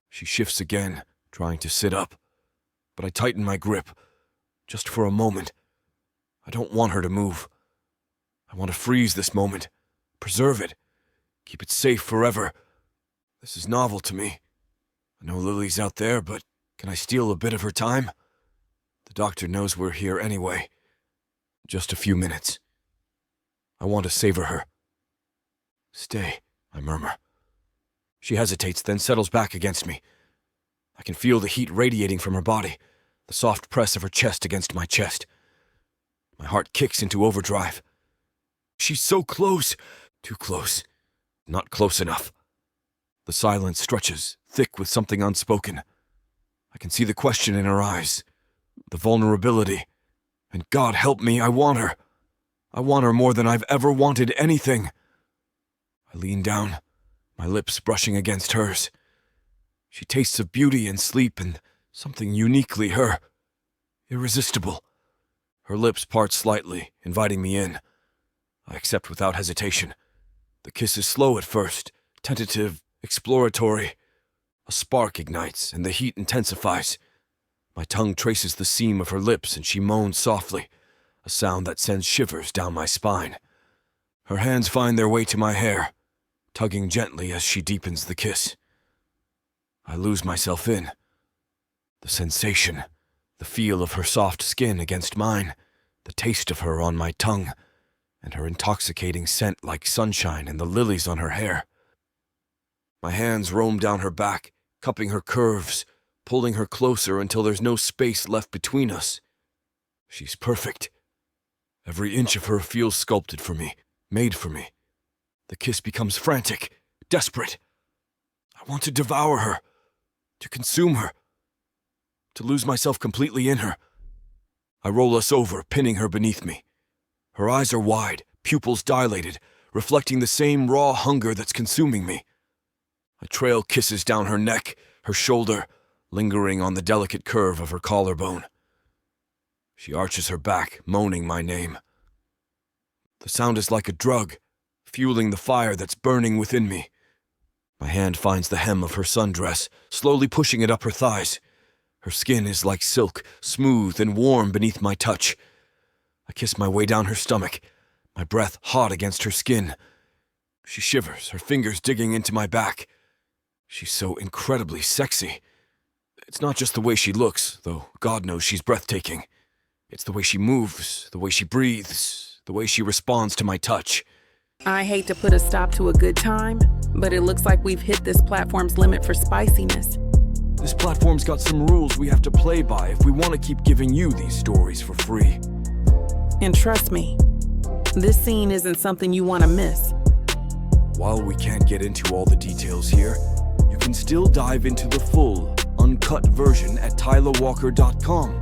She shifts again, trying to sit up, but I tighten my grip, just for a moment. I don't want her to move. I want to freeze this moment, preserve it, keep it safe forever. This is novel to me. I know Lily's out there, but can I steal a bit of her time? The doctor knows we're here anyway. Just a few minutes. I want to savor her. "Stay," I murmur. She hesitates, then settles back against me. I can feel the heat radiating from her body, the soft press of her chest against my chest. My heart kicks into overdrive. She's so close. Too close. Not close enough. The silence stretches, thick with something unspoken. I can see the question in her eyes, the vulnerability. And God help me, I want her. I want her more than I've ever wanted anything. I lean down, my lips brushing against hers. She tastes of beauty and sleep and something uniquely her. Irresistible. Her lips part slightly, inviting me in. I accept without hesitation. The kiss is slow at first, tentative, exploratory. A spark ignites, and the heat intensifies. My tongue traces the seam of her lips, and she moans softly, a sound that sends shivers down my spine. Her hands find their way to my hair, tugging gently as she deepens the kiss. I lose myself in. The sensation, the feel of her soft skin against mine, the taste of her on my tongue, and her intoxicating scent like sunshine and the lilies on her hair. My hands roam down her back, cupping her curves, pulling her closer until there's no space left between us. She's perfect. Every inch of her feels sculpted for me, made for me. The kiss becomes frantic, desperate. I want to devour her, to consume her, to lose myself completely in her. I roll us over, pinning her beneath me. Her eyes are wide, pupils dilated, reflecting the same raw hunger that's consuming me. I trail kisses down her neck, her shoulder, lingering on the delicate curve of her collarbone. She arches her back, moaning my name. The sound is like a drug, fueling the fire that's burning within me. My hand finds the hem of her sundress, slowly pushing it up her thighs. Her skin is like silk, smooth and warm beneath my touch. I kiss my way down her stomach, my breath hot against her skin. She shivers, her fingers digging into my back. She's so incredibly sexy. It's not just the way she looks, though God knows she's breathtaking. It's the way she moves, the way she breathes, the way she responds to my touch. I hate to put a stop to a good time, but it looks like we've hit this platform's limit for spiciness. This platform's got some rules we have to play by if we want to keep giving you these stories for free. And trust me, this scene isn't something you want to miss. While we can't get into all the details here, you can still dive into the full, uncut version at tylawalker.com.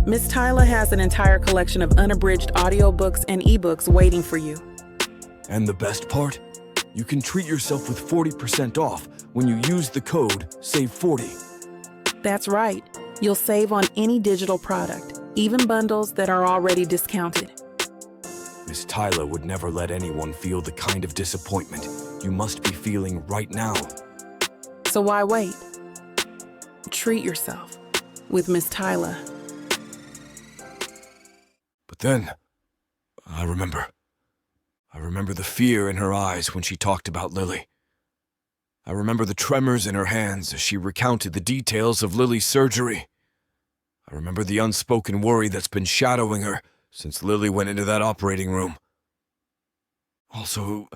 Miss Tyla has an entire collection of unabridged audiobooks and ebooks waiting for you. And the best part? You can treat yourself with 40% off when you use the code SAVE40. That's right. You'll save on any digital product, even bundles that are already discounted. Miss Tyla would never let anyone feel the kind of disappointment you must be feeling right now. So why wait? Treat yourself with Miss Tyla. But then, I remember the fear in her eyes when she talked about Lily. I remember the tremors in her hands as she recounted the details of Lily's surgery. I remember the unspoken worry that's been shadowing her since Lily went into that operating room. Also,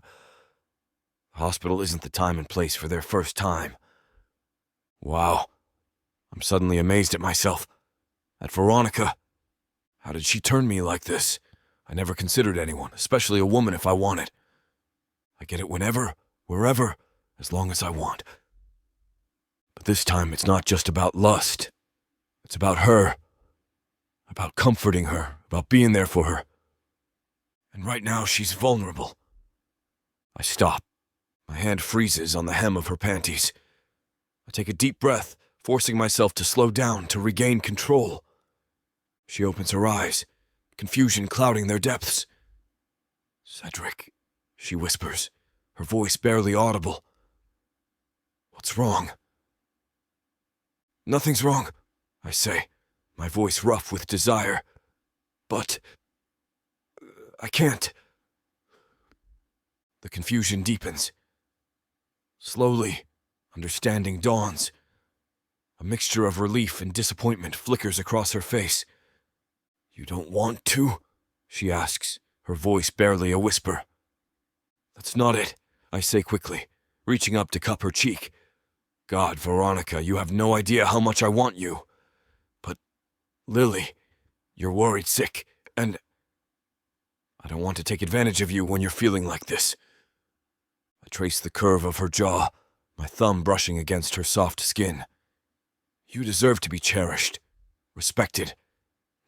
Hospital isn't the time and place for their first time. Wow. I'm suddenly amazed at myself. At Veronica. How did she turn me like this? I never considered anyone, especially a woman, if I wanted. I get it whenever, wherever, as long as I want. But this time it's not just about lust. It's about her. About comforting her, about being there for her. And right now she's vulnerable. I stop. My hand freezes on the hem of her panties. I take a deep breath, forcing myself to slow down to regain control. She opens her eyes, confusion clouding their depths. "Cedrick," she whispers, her voice barely audible. "What's wrong?" "Nothing's wrong," I say, my voice rough with desire. "But I can't." The confusion deepens. Slowly, understanding dawns. A mixture of relief and disappointment flickers across her face. "You don't want to?" she asks, her voice barely a whisper. "That's not it," I say quickly, reaching up to cup her cheek. "God, Veronica, you have no idea how much I want you. But, Lily, you're worried sick, and I don't want to take advantage of you when you're feeling like this." I trace the curve of her jaw, my thumb brushing against her soft skin. "You deserve to be cherished, respected,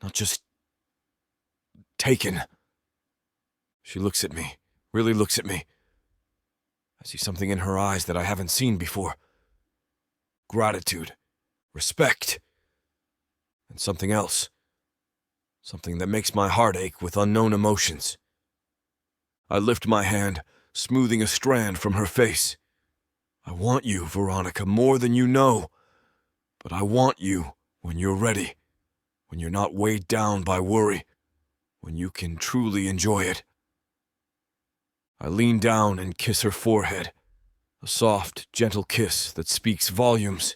not just taken." She looks at me, really looks at me. I see something in her eyes that I haven't seen before. Gratitude, respect, and something else. Something that makes my heart ache with unknown emotions. I lift my hand, smoothing a strand from her face. "I want you, Veronica, more than you know. But I want you when you're ready, when you're not weighed down by worry, when you can truly enjoy it." I lean down and kiss her forehead, a soft, gentle kiss that speaks volumes.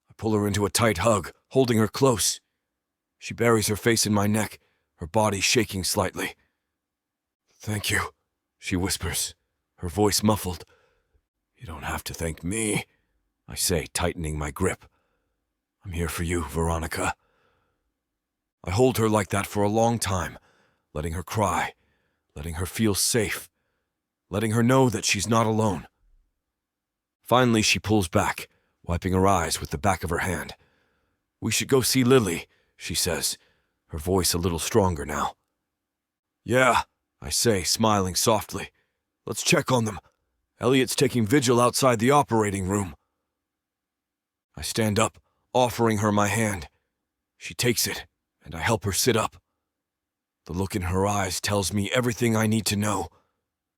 I pull her into a tight hug, holding her close. She buries her face in my neck, her body shaking slightly. "Thank you," she whispers, her voice muffled. "You don't have to thank me," I say, tightening my grip. "I'm here for you, Veronica." I hold her like that for a long time, letting her cry, letting her feel safe, letting her know that she's not alone. Finally, she pulls back, wiping her eyes with the back of her hand. "We should go see Lily," she says, her voice a little stronger now. "Yeah," I say, smiling softly. "Let's check on them. Elliot's taking vigil outside the operating room." I stand up, offering her my hand. She takes it, and I help her sit up. The look in her eyes tells me everything I need to know.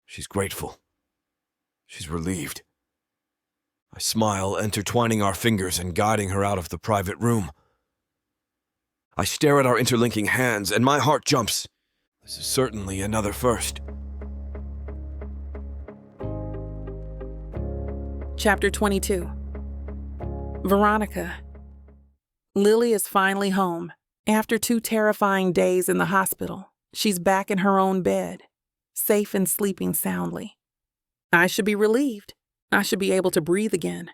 She's grateful. She's relieved. I smile, intertwining our fingers and guiding her out of the private room. I stare at our interlinking hands, and my heart jumps. This is certainly another first. Chapter 22. Veronica. Lily is finally home. After 2 terrifying days in the hospital, she's back in her own bed, safe and sleeping soundly. I should be relieved. I should be able to breathe again.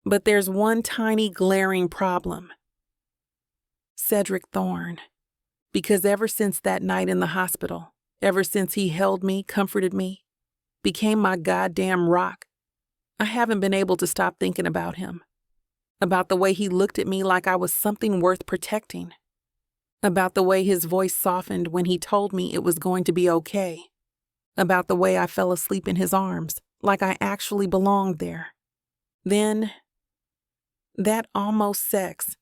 But there's one tiny glaring problem. Cedrick Thorne. Because ever since that night in the hospital, ever since he held me, comforted me, became my goddamn rock, I haven't been able to stop thinking about him. About the way he looked at me like I was something worth protecting. About the way his voice softened when he told me it was going to be okay. About the way I fell asleep in his arms, like I actually belonged there. Then, that almost sex.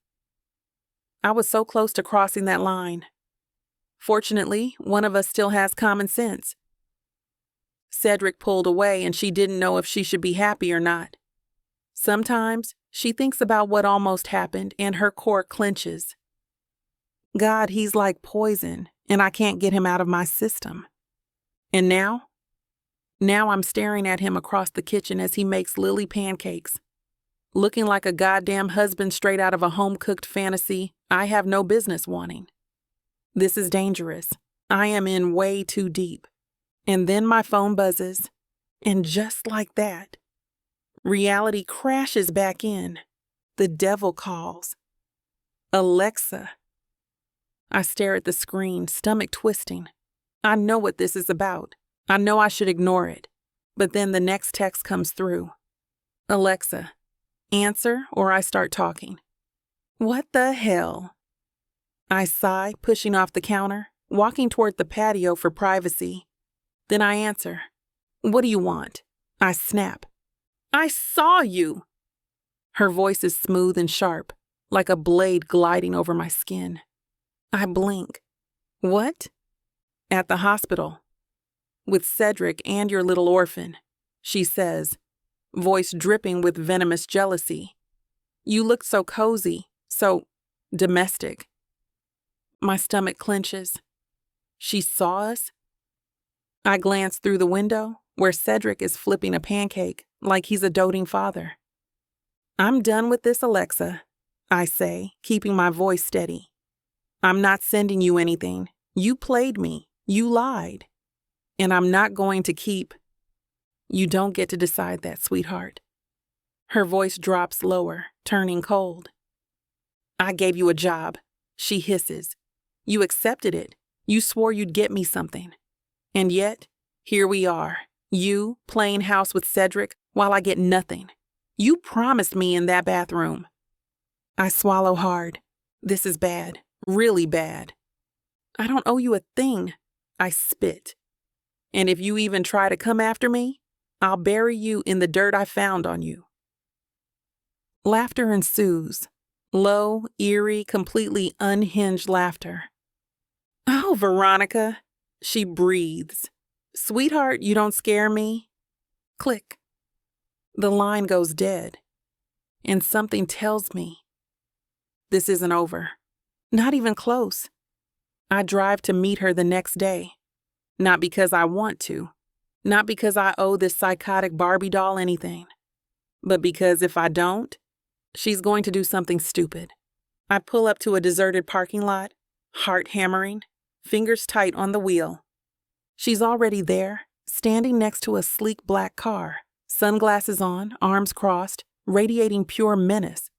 I was so close to crossing that line. Fortunately, one of us still has common sense. Cedrick pulled away and she didn't know if she should be happy or not. Sometimes she thinks about what almost happened and her core clenches. God, he's like poison and I can't get him out of my system. And now I'm staring at him across the kitchen as he makes Lily pancakes, looking like a goddamn husband straight out of a home-cooked fantasy I have no business wanting. This is dangerous. I am in way too deep. And then my phone buzzes. And just like that, reality crashes back in. The devil calls. Alexa. I stare at the screen, stomach twisting. I know what this is about. I know I should ignore it. But then the next text comes through. Alexa, answer or I start talking. What the hell? I sigh, pushing off the counter, walking toward the patio for privacy. Then I answer. What do you want? I snap. I saw you! Her voice is smooth and sharp, like a blade gliding over my skin. I blink. What? At the hospital. With Cedrick and your little orphan, she says, voice dripping with venomous jealousy. You look so cozy, so domestic. My stomach clenches. She saw us? I glance through the window, where Cedrick is flipping a pancake like he's a doting father. I'm done with this, Alexa, I say, keeping my voice steady. I'm not sending you anything. You played me. You lied. And I'm not going to keep. You don't get to decide that, sweetheart. Her voice drops lower, turning cold. I gave you a job, she hisses. You accepted it. You swore you'd get me something. And yet, here we are, you playing house with Cedrick while I get nothing. You promised me in that bathroom. I swallow hard. This is bad, really bad. I don't owe you a thing. I spit. And if you even try to come after me, I'll bury you in the dirt I found on you. Laughter ensues. Low, eerie, completely unhinged laughter. Oh, Veronica, she breathes. Sweetheart, you don't scare me. Click. The line goes dead. And something tells me this isn't over. Not even close. I drive to meet her the next day. Not because I want to. Not because I owe this psychotic Barbie doll anything. But because if I don't, she's going to do something stupid. I pull up to a deserted parking lot, heart hammering, fingers tight on the wheel. She's already there, standing next to a sleek black car, sunglasses on, arms crossed, radiating pure menace.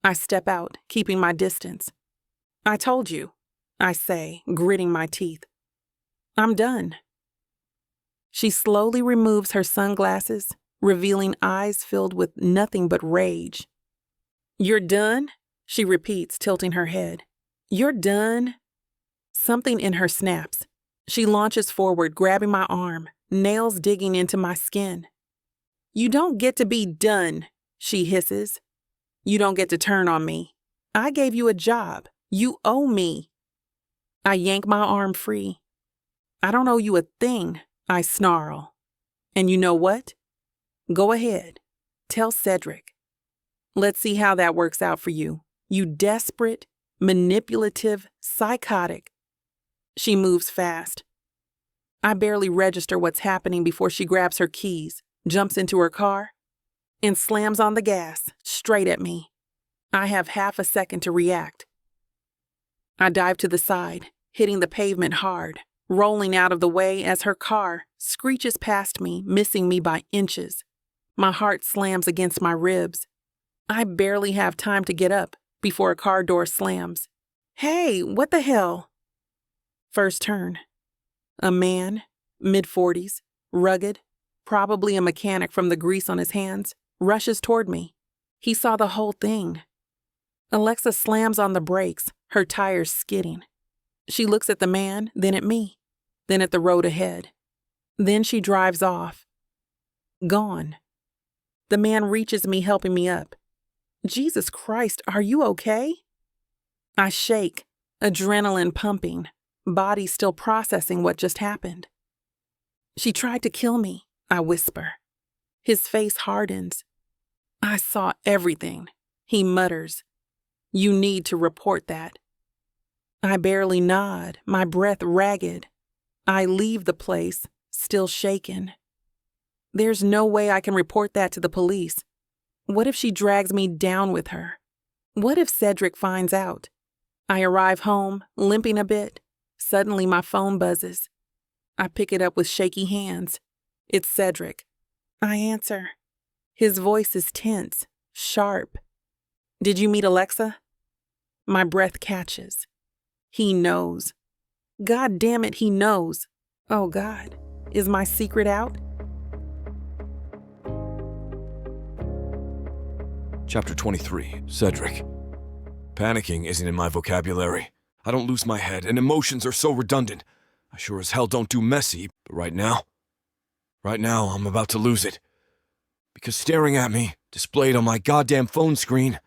I step out, keeping my distance. I told you, I say, gritting my teeth. I'm done. She slowly removes her sunglasses, revealing eyes filled with nothing but rage. You're done? She repeats, tilting her head. You're done? Something in her snaps. She launches forward, grabbing my arm, nails digging into my skin. You don't get to be done, she hisses. You don't get to turn on me. I gave you a job. You owe me. I yank my arm free. I don't owe you a thing, I snarl. And you know what? Go ahead. Tell Cedrick. Let's see how that works out for you. You desperate, manipulative, psychotic. She moves fast. I barely register what's happening before she grabs her keys, jumps into her car, and slams on the gas, straight at me. I have half a second to react. I dive to the side, hitting the pavement hard, rolling out of the way as her car screeches past me, missing me by inches. My heart slams against my ribs. I barely have time to get up before a car door slams. Hey, what the hell? First turn. A man, mid-40s, rugged, probably a mechanic from the grease on his hands, rushes toward me. He saw the whole thing. Alexa slams on the brakes, her tires skidding. She looks at the man, then at me, then at the road ahead. Then she drives off. Gone. The man reaches me, helping me up. Jesus Christ, are you okay? I shake, adrenaline pumping, body still processing what just happened. She tried to kill me, I whisper. His face hardens. I saw everything, he mutters. You need to report that. I barely nod, my breath ragged. I leave the place, still shaken. There's no way I can report that to the police. What if she drags me down with her? What if Cedrick finds out? I arrive home, limping a bit. Suddenly my phone buzzes. I pick it up with shaky hands. It's Cedrick. I answer. His voice is tense, sharp. Did you meet Alexa? My breath catches. He knows. God damn it, he knows. Oh God, is my secret out? Chapter 23, Cedrick. Panicking isn't in my vocabulary. I don't lose my head, and emotions are so redundant. I sure as hell don't do messy, but right now, I'm about to lose it. Because staring at me, displayed on my goddamn phone screen,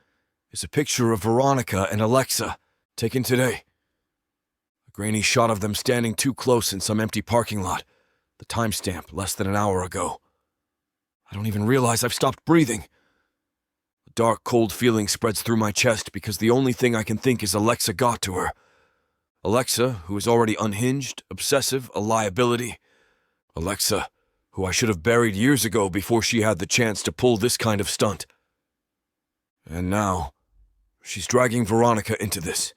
is a picture of Veronica and Alexa, taken today. A grainy shot of them standing too close in some empty parking lot, the timestamp less than an hour ago. I don't even realize I've stopped breathing. A dark, cold feeling spreads through my chest because the only thing I can think is Alexa got to her. Alexa, who is already unhinged, obsessive, a liability. Alexa, who I should have buried years ago before she had the chance to pull this kind of stunt. And now, she's dragging Veronica into this.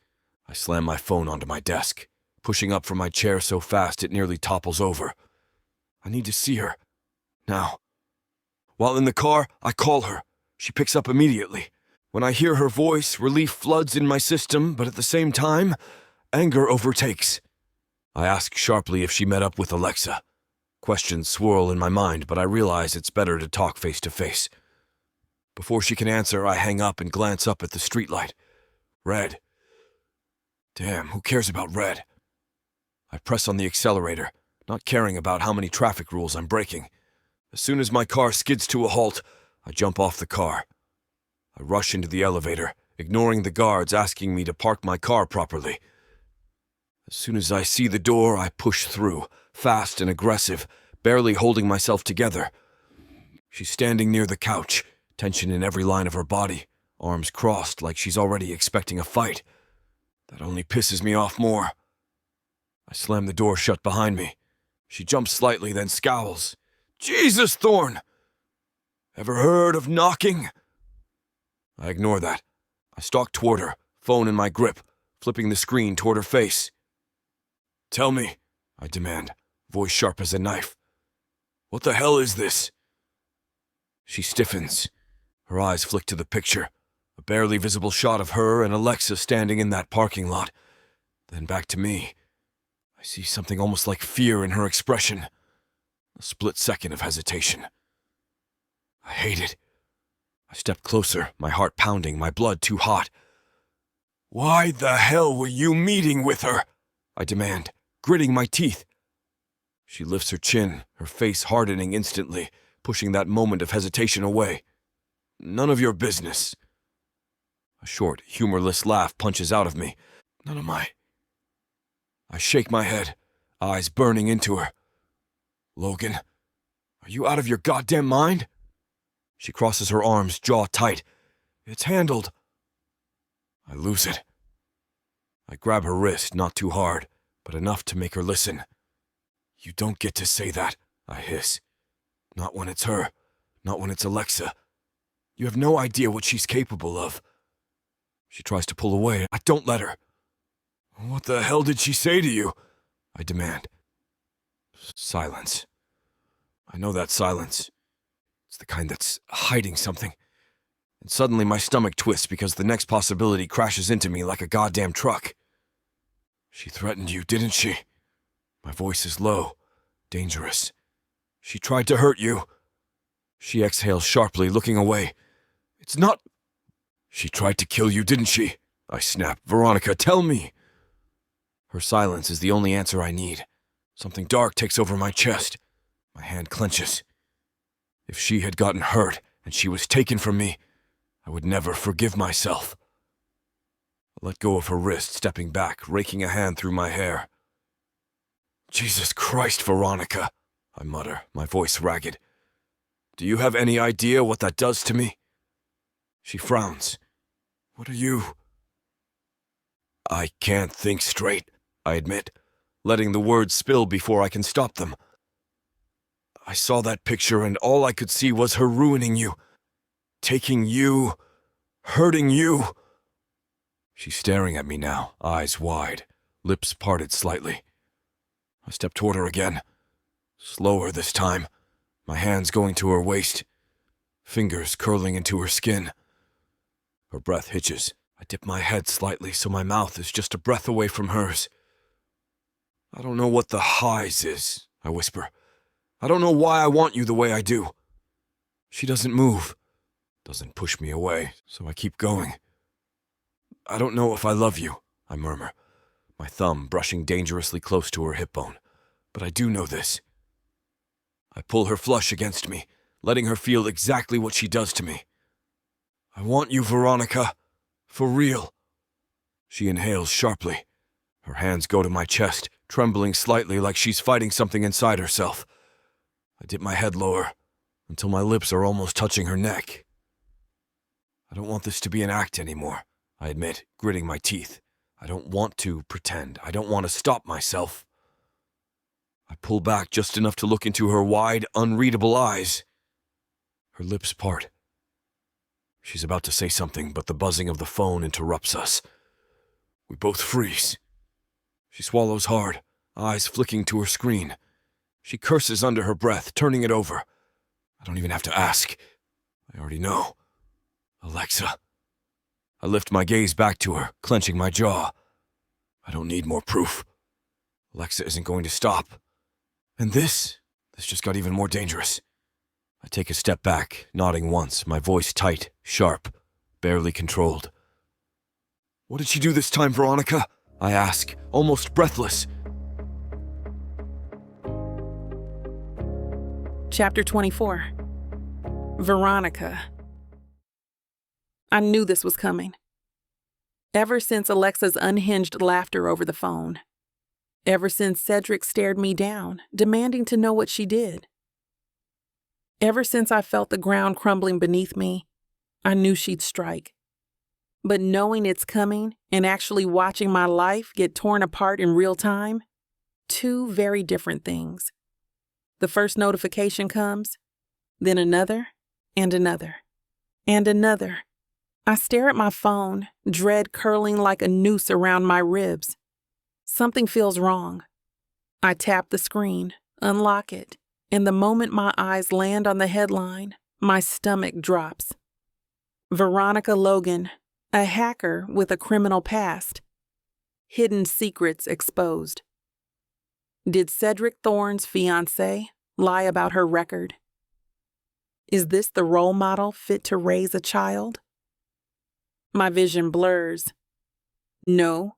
I slam my phone onto my desk, pushing up from my chair so fast it nearly topples over. I need to see her. Now. While in the car, I call her. She picks up immediately. When I hear her voice, relief floods in my system, but at the same time, anger overtakes. I ask sharply if she met up with Alexa. Questions swirl in my mind, but I realize it's better to talk face to face. Before she can answer, I hang up and glance up at the streetlight. Red. Damn, who cares about red? I press on the accelerator, not caring about how many traffic rules I'm breaking. As soon as my car skids to a halt, I jump off the car. I rush into the elevator, ignoring the guards asking me to park my car properly. As soon as I see the door, I push through, fast and aggressive, barely holding myself together. She's standing near the couch, tension in every line of her body, arms crossed like she's already expecting a fight. That only pisses me off more. I slam the door shut behind me. She jumps slightly, then scowls. Jesus, Thorne! Ever heard of knocking? I ignore that. I stalk toward her, phone in my grip, flipping the screen toward her face. Tell me, I demand, voice sharp as a knife. What the hell is this? She stiffens. Her eyes flick to the picture, a barely visible shot of her and Alexa standing in that parking lot. Then back to me. I see something almost like fear in her expression. A split second of hesitation. I hate it. I step closer, my heart pounding, my blood too hot. Why the hell were you meeting with her? I demand, gritting my teeth. She lifts her chin, her face hardening instantly, pushing that moment of hesitation away. None of your business. A short, humorless laugh punches out of me. None of my... I shake my head, eyes burning into her. Logan, are you out of your goddamn mind? She crosses her arms, jaw tight. It's handled. I lose it. I grab her wrist, not too hard, but enough to make her listen. You don't get to say that, I hiss. Not when it's her, not when it's Alexa. You have no idea what she's capable of. She tries to pull away. I don't let her. What the hell did she say to you? I demand. Silence. I know that silence. It's the kind that's hiding something. And suddenly my stomach twists because the next possibility crashes into me like a goddamn truck. She threatened you, didn't she? My voice is low, dangerous. She tried to hurt you. She exhales sharply, looking away. It's not... She tried to kill you, didn't she? I snap. Veronica, tell me. Her silence is the only answer I need. Something dark takes over my chest. My hand clenches. If she had gotten hurt and she was taken from me, I would never forgive myself. I let go of her wrist, stepping back, raking a hand through my hair. Jesus Christ, Veronica, I mutter, my voice ragged. Do you have any idea what that does to me? She frowns. What are you? I can't think straight, I admit, letting the words spill before I can stop them. I saw that picture and all I could see was her ruining you, taking you, hurting you. She's staring at me now, eyes wide, lips parted slightly. I step toward her again, slower this time, my hands going to her waist, fingers curling into her skin. Her breath hitches. I dip my head slightly so my mouth is just a breath away from hers. I don't know what the highs is, I whisper. I don't know why I want you the way I do. She doesn't move, doesn't push me away, so I keep going. I don't know if I love you, I murmur, my thumb brushing dangerously close to her hip bone. But I do know this. I pull her flush against me, letting her feel exactly what she does to me. I want you, Veronica. For real. She inhales sharply. Her hands go to my chest, trembling slightly like she's fighting something inside herself. I dip my head lower, until my lips are almost touching her neck. I don't want this to be an act anymore, I admit, gritting my teeth. I don't want to pretend. I don't want to stop myself. I pull back just enough to look into her wide, unreadable eyes. Her lips part. She's about to say something, but the buzzing of the phone interrupts us. We both freeze. She swallows hard, eyes flicking to her screen. She curses under her breath, turning it over. I don't even have to ask. I already know. Alexa. I lift my gaze back to her, clenching my jaw. I don't need more proof. Alexa isn't going to stop. And this just got even more dangerous. I take a step back, nodding once, my voice tight, sharp, barely controlled. What did she do this time, Veronica? I ask, almost breathless. Chapter 24. Veronica. I knew this was coming. Ever since Alexa's unhinged laughter over the phone. Ever since Cedrick stared me down, demanding to know what she did. Ever since I felt the ground crumbling beneath me, I knew she'd strike. But knowing it's coming and actually watching my life get torn apart in real time, two very different things. The first notification comes, then another, and another, and another. I stare at my phone, dread curling like a noose around my ribs. Something feels wrong. I tap the screen, unlock it, and the moment my eyes land on the headline, my stomach drops. Veronica Logan, a hacker with a criminal past. Hidden secrets exposed. Did Cedrick Thorne's fiancée lie about her record? Is this the role model fit to raise a child? My vision blurs. No.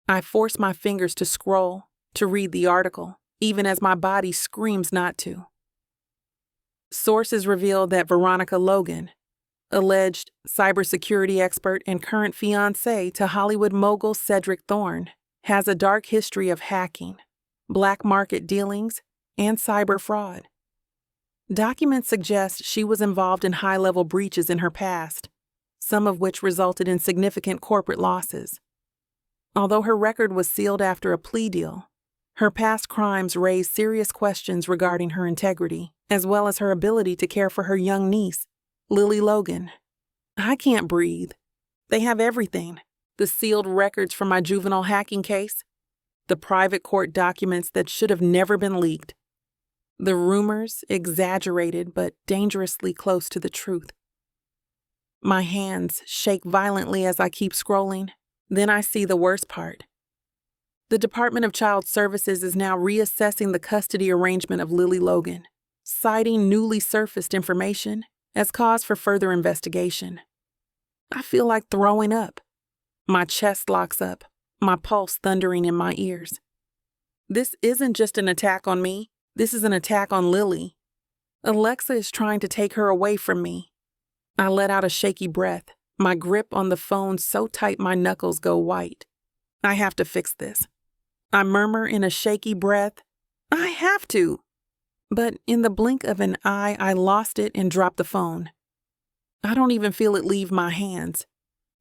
I force my fingers to scroll, to read the article, even as my body screams not to. Sources reveal that Veronica Logan, alleged cybersecurity expert and current fiancé to Hollywood mogul Cedrick Thorne, has a dark history of hacking, black market dealings, and cyber fraud. Documents suggest she was involved in high-level breaches in her past, some of which resulted in significant corporate losses. Although her record was sealed after a plea deal, her past crimes raise serious questions regarding her integrity, as well as her ability to care for her young niece, Lily Logan. I can't breathe. They have everything. The sealed records from my juvenile hacking case, the private court documents that should have never been leaked, the rumors exaggerated but dangerously close to the truth. My hands shake violently as I keep scrolling. Then I see the worst part. The Department of Child Services is now reassessing the custody arrangement of Lily Logan, citing newly surfaced information as cause for further investigation. I feel like throwing up. My chest locks up, my pulse thundering in my ears. This isn't just an attack on me. This is an attack on Lily. Alexa is trying to take her away from me. I let out a shaky breath, my grip on the phone so tight my knuckles go white. I have to fix this. I murmur in a shaky breath, I have to. But in the blink of an eye, I lost it and dropped the phone. I don't even feel it leave my hands.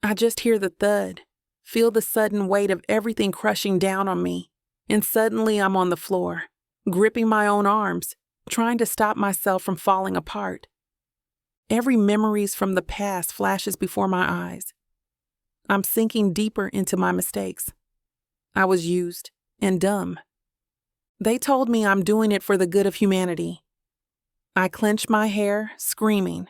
I just hear the thud, feel the sudden weight of everything crushing down on me, and suddenly I'm on the floor, gripping my own arms, trying to stop myself from falling apart. Every memories from the past flashes before my eyes. I'm sinking deeper into my mistakes. I was used and dumb. They told me I'm doing it for the good of humanity. I clench my hair, screaming.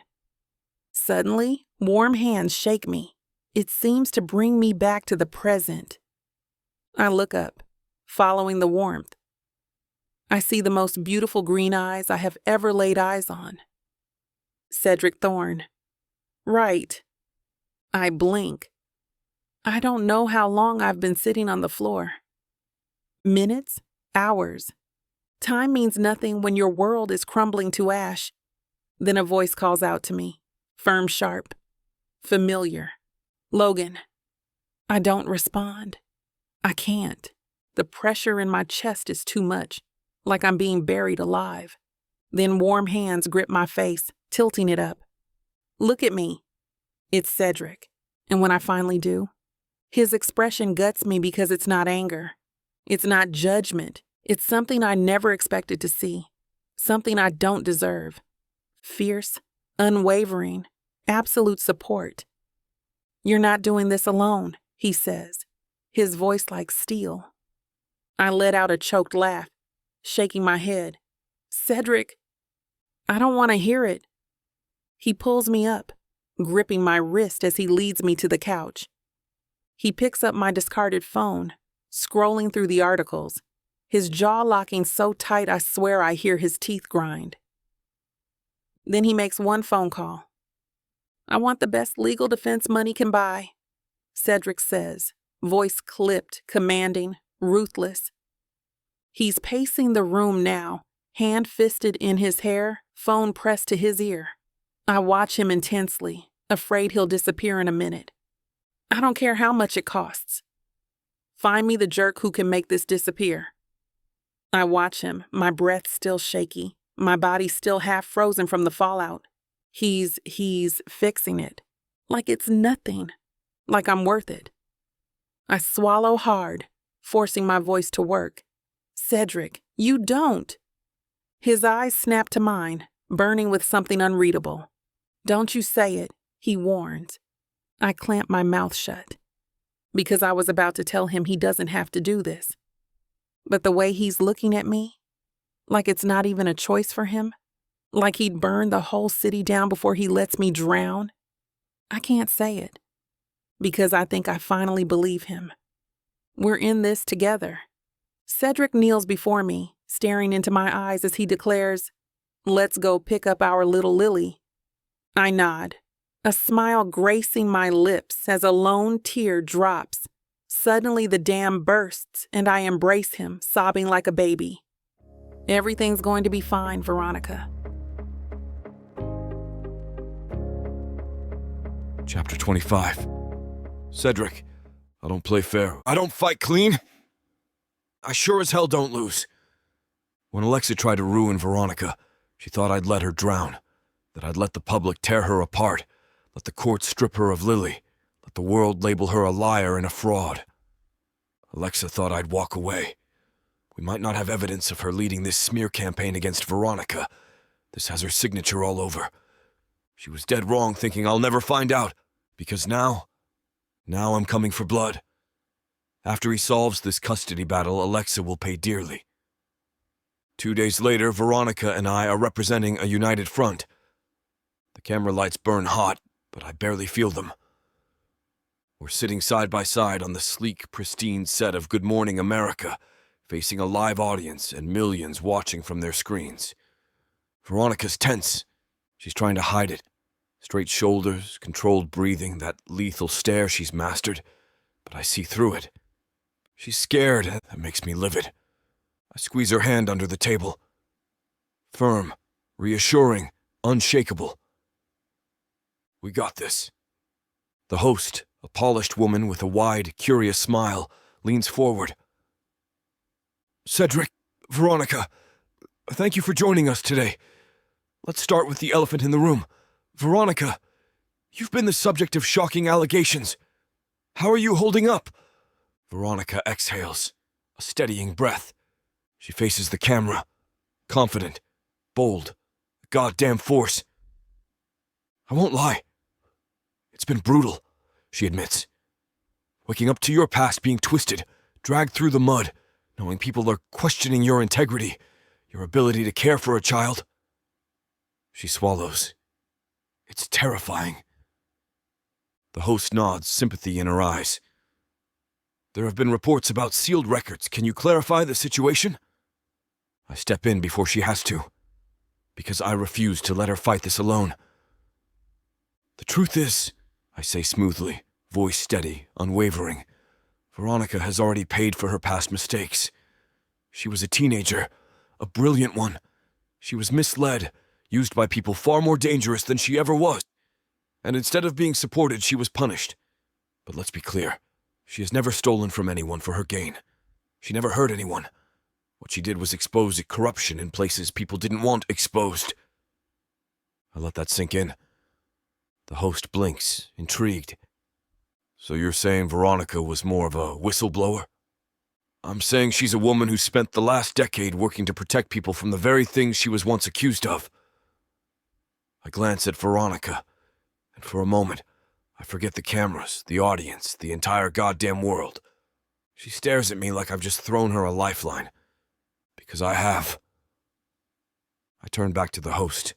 Suddenly, warm hands shake me. It seems to bring me back to the present. I look up, following the warmth. I see the most beautiful green eyes I have ever laid eyes on. Cedrick Thorne. Right. I blink. I don't know how long I've been sitting on the floor. Minutes? Hours. Time means nothing when your world is crumbling to ash. Then a voice calls out to me, firm, sharp, familiar. Logan. I don't respond. I can't. The pressure in my chest is too much, like I'm being buried alive. Then warm hands grip my face, tilting it up. Look at me. It's Cedrick. And when I finally do, his expression guts me because it's not anger. It's not judgment. It's something I never expected to see. Something I don't deserve. Fierce, unwavering, absolute support. You're not doing this alone, he says, his voice like steel. I let out a choked laugh, shaking my head. Cedrick, I don't want to hear it. He pulls me up, gripping my wrist as he leads me to the couch. He picks up my discarded phone, scrolling through the articles, his jaw locking so tight I swear I hear his teeth grind. Then he makes one phone call. I want the best legal defense money can buy, Cedrick says, voice clipped, commanding, ruthless. He's pacing the room now, hand fisted in his hair, phone pressed to his ear. I watch him intensely, afraid he'll disappear in a minute. I don't care how much it costs. Find me the jerk who can make this disappear. I watch him, my breath still shaky, my body still half frozen from the fallout. He's fixing it. Like it's nothing. Like I'm worth it. I swallow hard, forcing my voice to work. Cedrick, you don't. His eyes snap to mine, burning with something unreadable. Don't you say it, he warns. I clamp my mouth shut, because I was about to tell him he doesn't have to do this. But the way he's looking at me, like it's not even a choice for him, like he'd burn the whole city down before he lets me drown, I can't say it, because I think I finally believe him. We're in this together. Cedrick kneels before me, staring into my eyes as he declares, "Let's go pick up our little Lily." I nod, a smile gracing my lips as a lone tear drops. Suddenly the dam bursts and I embrace him, sobbing like a baby. Everything's going to be fine, Veronica. Chapter 25. Cedrick, I don't play fair. I don't fight clean. I sure as hell don't lose. When Alexa tried to ruin Veronica, she thought I'd let her drown, that I'd let the public tear her apart, let the courts strip her of Lily, let the world label her a liar and a fraud. Alexa thought I'd walk away. We might not have evidence of her leading this smear campaign against Veronica. This has her signature all over. She was dead wrong thinking I'll never find out, because now I'm coming for blood. After he solves this custody battle, Alexa will pay dearly. 2 days later, Veronica and I are representing a united front. The camera lights burn hot, but I barely feel them. We're sitting side by side on the sleek, pristine set of Good Morning America, facing a live audience and millions watching from their screens. Veronica's tense. She's trying to hide it. Straight shoulders, controlled breathing, that lethal stare she's mastered. But I see through it. She's scared. That makes me livid. I squeeze her hand under the table. Firm, reassuring, unshakable. We got this. The host, a polished woman with a wide, curious smile, leans forward. Cedrick, Veronica, thank you for joining us today. Let's start with the elephant in the room. Veronica, you've been the subject of shocking allegations. How are you holding up? Veronica exhales, a steadying breath. She faces the camera, confident, bold, a goddamn force. I won't lie. It's been brutal, she admits. Waking up to your past being twisted, dragged through the mud, knowing people are questioning your integrity, your ability to care for a child. She swallows. It's terrifying. The host nods, sympathy in her eyes. There have been reports about sealed records. Can you clarify the situation? I step in before she has to, because I refuse to let her fight this alone. The truth is, I say smoothly, voice steady, unwavering, Veronica has already paid for her past mistakes. She was a teenager, a brilliant one. She was misled, used by people far more dangerous than she ever was. And instead of being supported, she was punished. But let's be clear, she has never stolen from anyone for her gain. She never hurt anyone. What she did was expose corruption in places people didn't want exposed. I let that sink in. The host blinks, intrigued. So you're saying Veronica was more of a whistleblower? I'm saying she's a woman who spent the last decade working to protect people from the very things she was once accused of. I glance at Veronica, and for a moment, I forget the cameras, the audience, the entire goddamn world. She stares at me like I've just thrown her a lifeline. Because I have. I turn back to the host.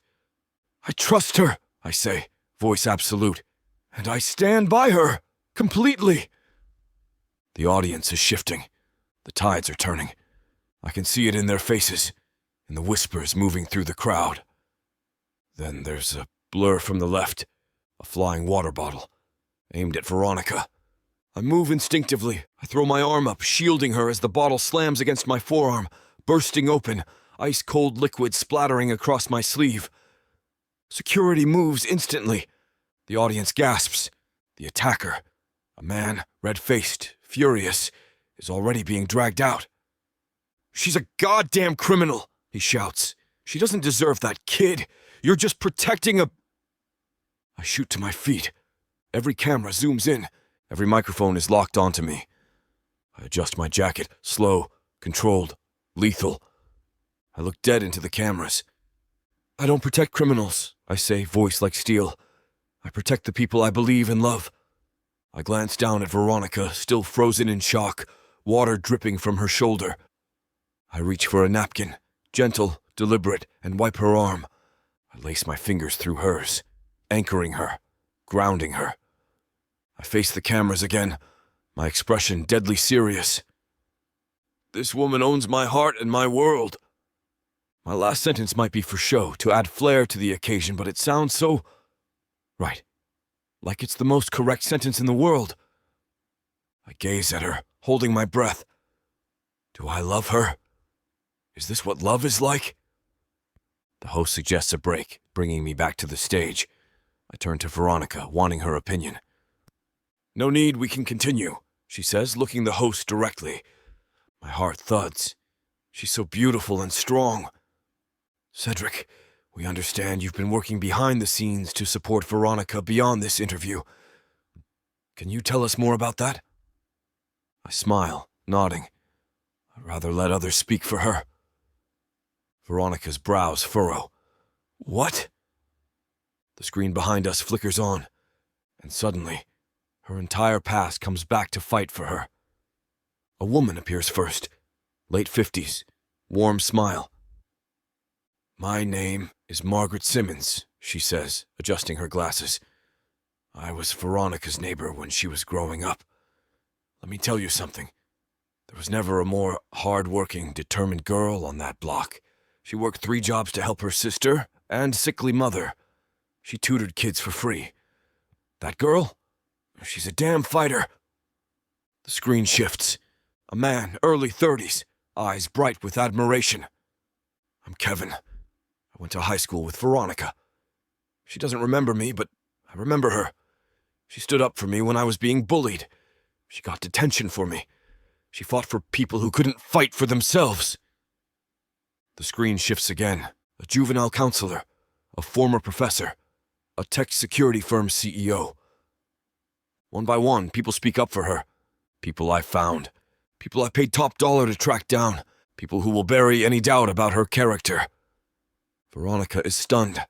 I trust her, I say, voice absolute, and I stand by her, completely. The audience is shifting. The tides are turning. I can see it in their faces, in the whispers moving through the crowd. Then there's a blur from the left, a flying water bottle, aimed at Veronica. I move instinctively. I throw my arm up, shielding her as the bottle slams against my forearm, bursting open, ice-cold liquid splattering across my sleeve. Security moves instantly. The audience gasps. The attacker, a man, red-faced, furious, is already being dragged out. She's a goddamn criminal, he shouts. She doesn't deserve that kid. You're just protecting a... I shoot to my feet. Every camera zooms in. Every microphone is locked onto me. I adjust my jacket, slow, controlled, lethal. I look dead into the cameras. I don't protect criminals, I say, voice like steel. I protect the people I believe and love. I glance down at Veronica, still frozen in shock, water dripping from her shoulder. I reach for a napkin, gentle, deliberate, and wipe her arm. I lace my fingers through hers, anchoring her, grounding her. I face the cameras again, my expression deadly serious. This woman owns my heart and my world. My last sentence might be for show, to add flair to the occasion, but it sounds so... right. Like it's the most correct sentence in the world. I gaze at her, holding my breath. Do I love her? Is this what love is like? The host suggests a break, bringing me back to the stage. I turn to Veronica, wanting her opinion. No need, we can continue, she says, looking the host directly. My heart thuds. She's so beautiful and strong. Cedrick, we understand you've been working behind the scenes to support Veronica beyond this interview. Can you tell us more about that? I smile, nodding. I'd rather let others speak for her. Veronica's brows furrow. What? The screen behind us flickers on, and suddenly, her entire past comes back to fight for her. A woman appears first, late 50s, warm smile. My name is Margaret Simmons, she says, adjusting her glasses. I was Veronica's neighbor when she was growing up. Let me tell you something. There was never a more hard-working, determined girl on that block. She worked 3 jobs to help her sister and sickly mother. She tutored kids for free. That girl? She's a damn fighter. The screen shifts. A man, early 30s, eyes bright with admiration. I'm Kevin. I went to high school with Veronica. She doesn't remember me, but I remember her. She stood up for me when I was being bullied. She got detention for me. She fought for people who couldn't fight for themselves. The screen shifts again. A juvenile counselor, a former professor, a tech security firm CEO. One by one, people speak up for her. People I found. People I paid top dollar to track down. People who will bury any doubt about her character. Veronica is stunned.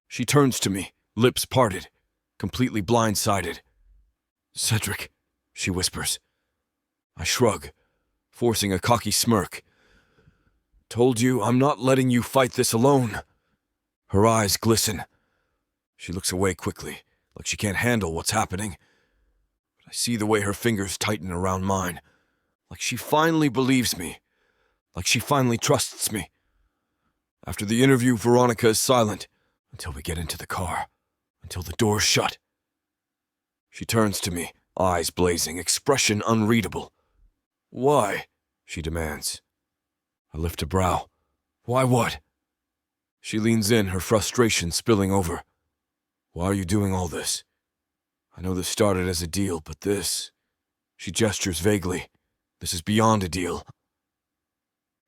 She turns to me, lips parted, completely blindsided. Cedrick, she whispers. I shrug. forcing a cocky smirk. "Told you I'm not letting you fight this alone." Her eyes glisten. She looks away quickly, like she can't handle what's happening. But I see the way her fingers tighten around mine, like she finally believes me, like she finally trusts me. After the interview, Veronica is silent until we get into the car, until the door's shut. She turns to me, eyes blazing, expression unreadable. "Why?" she demands. I lift a brow. "Why what?" She leans in, her frustration spilling over. "Why are you doing all this? I know this started as a deal, but this..." She gestures vaguely. "This is beyond a deal."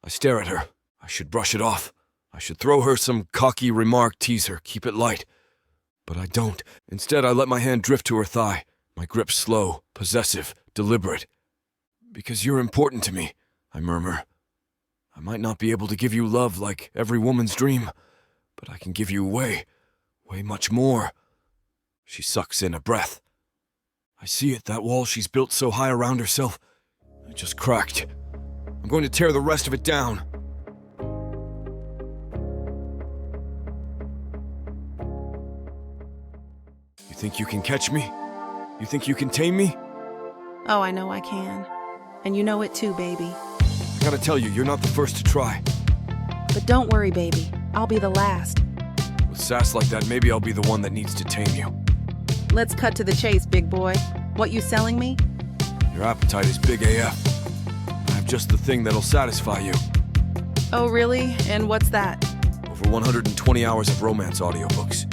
I stare at her. I should brush it off. I should throw her some cocky remark, tease her, keep it light. But I don't. Instead, I let my hand drift to her thigh, my grip slow, possessive, deliberate. "Because you're important to me," I murmur. "I might not be able to give you love like every woman's dream, but I can give you way much more." She sucks in a breath. I see it, that wall she's built so high around herself. It just cracked. I'm going to tear the rest of it down. "You think you can catch me? You think you can tame me?" Oh, I know I can. And you know it too, baby. I gotta tell you, you're not the first to try. But don't worry, baby. I'll be the last. With sass like that, maybe I'll be the one that needs to tame you. Let's cut to the chase, big boy. What you selling me? Your appetite is big AF. I have just the thing that'll satisfy you. Oh, really? And what's that? Over 120 hours of romance audiobooks.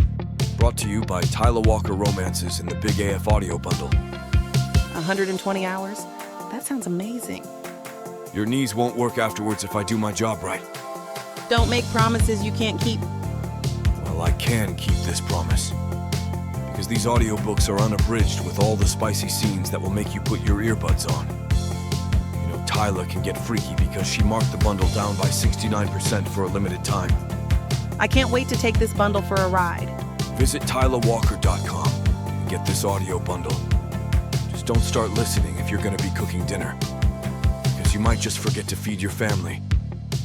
Brought to you by Tyla Walker Romances in the Big AF audio bundle. 120 hours? That sounds amazing. Your knees won't work afterwards if I do my job right. Don't make promises you can't keep. Well, I can keep this promise. Because these audiobooks are unabridged with all the spicy scenes that will make you put your earbuds on. You know, Tyla can get freaky because she marked the bundle down by 69% for a limited time. I can't wait to take this bundle for a ride. Visit TylaWalker.com and get this audio bundle. Just don't start listening if you're going to be cooking dinner, because you might just forget to feed your family.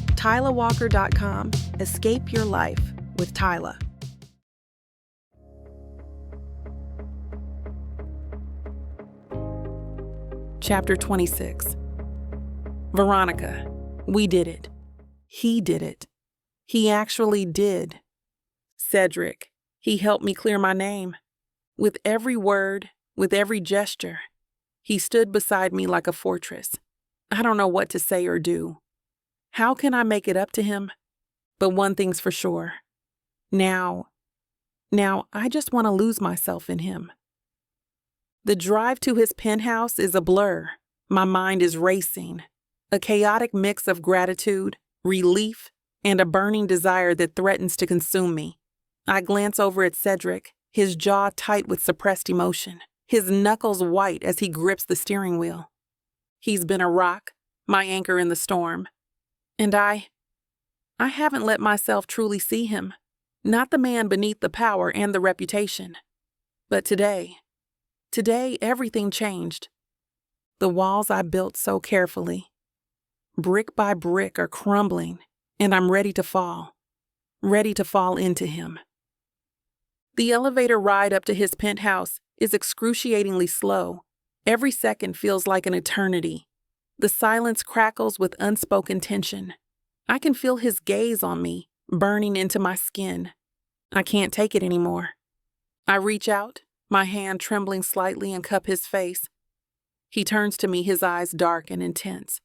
TylaWalker.com. Escape your life with Tyla. Chapter 26. Veronica, we did it. He did it. He actually did. Cedrick, he helped me clear my name. With every word, with every gesture, he stood beside me like a fortress. I don't know what to say or do. How can I make it up to him? But one thing's for sure. Now, I just want to lose myself in him. The drive to his penthouse is a blur. My mind is racing. A chaotic mix of gratitude, relief, and a burning desire that threatens to consume me. I glance over at Cedrick, his jaw tight with suppressed emotion, his knuckles white as he grips the steering wheel. He's been a rock, my anchor in the storm. And I haven't let myself truly see him, not the man beneath the power and the reputation. But today everything changed. The walls I built so carefully, brick by brick, are crumbling, and I'm ready to fall into him. The elevator ride up to his penthouse is excruciatingly slow. Every second feels like an eternity. The silence crackles with unspoken tension. I can feel his gaze on me, burning into my skin. I can't take it anymore. I reach out, my hand trembling slightly, and cup his face. He turns to me, his eyes dark and intense.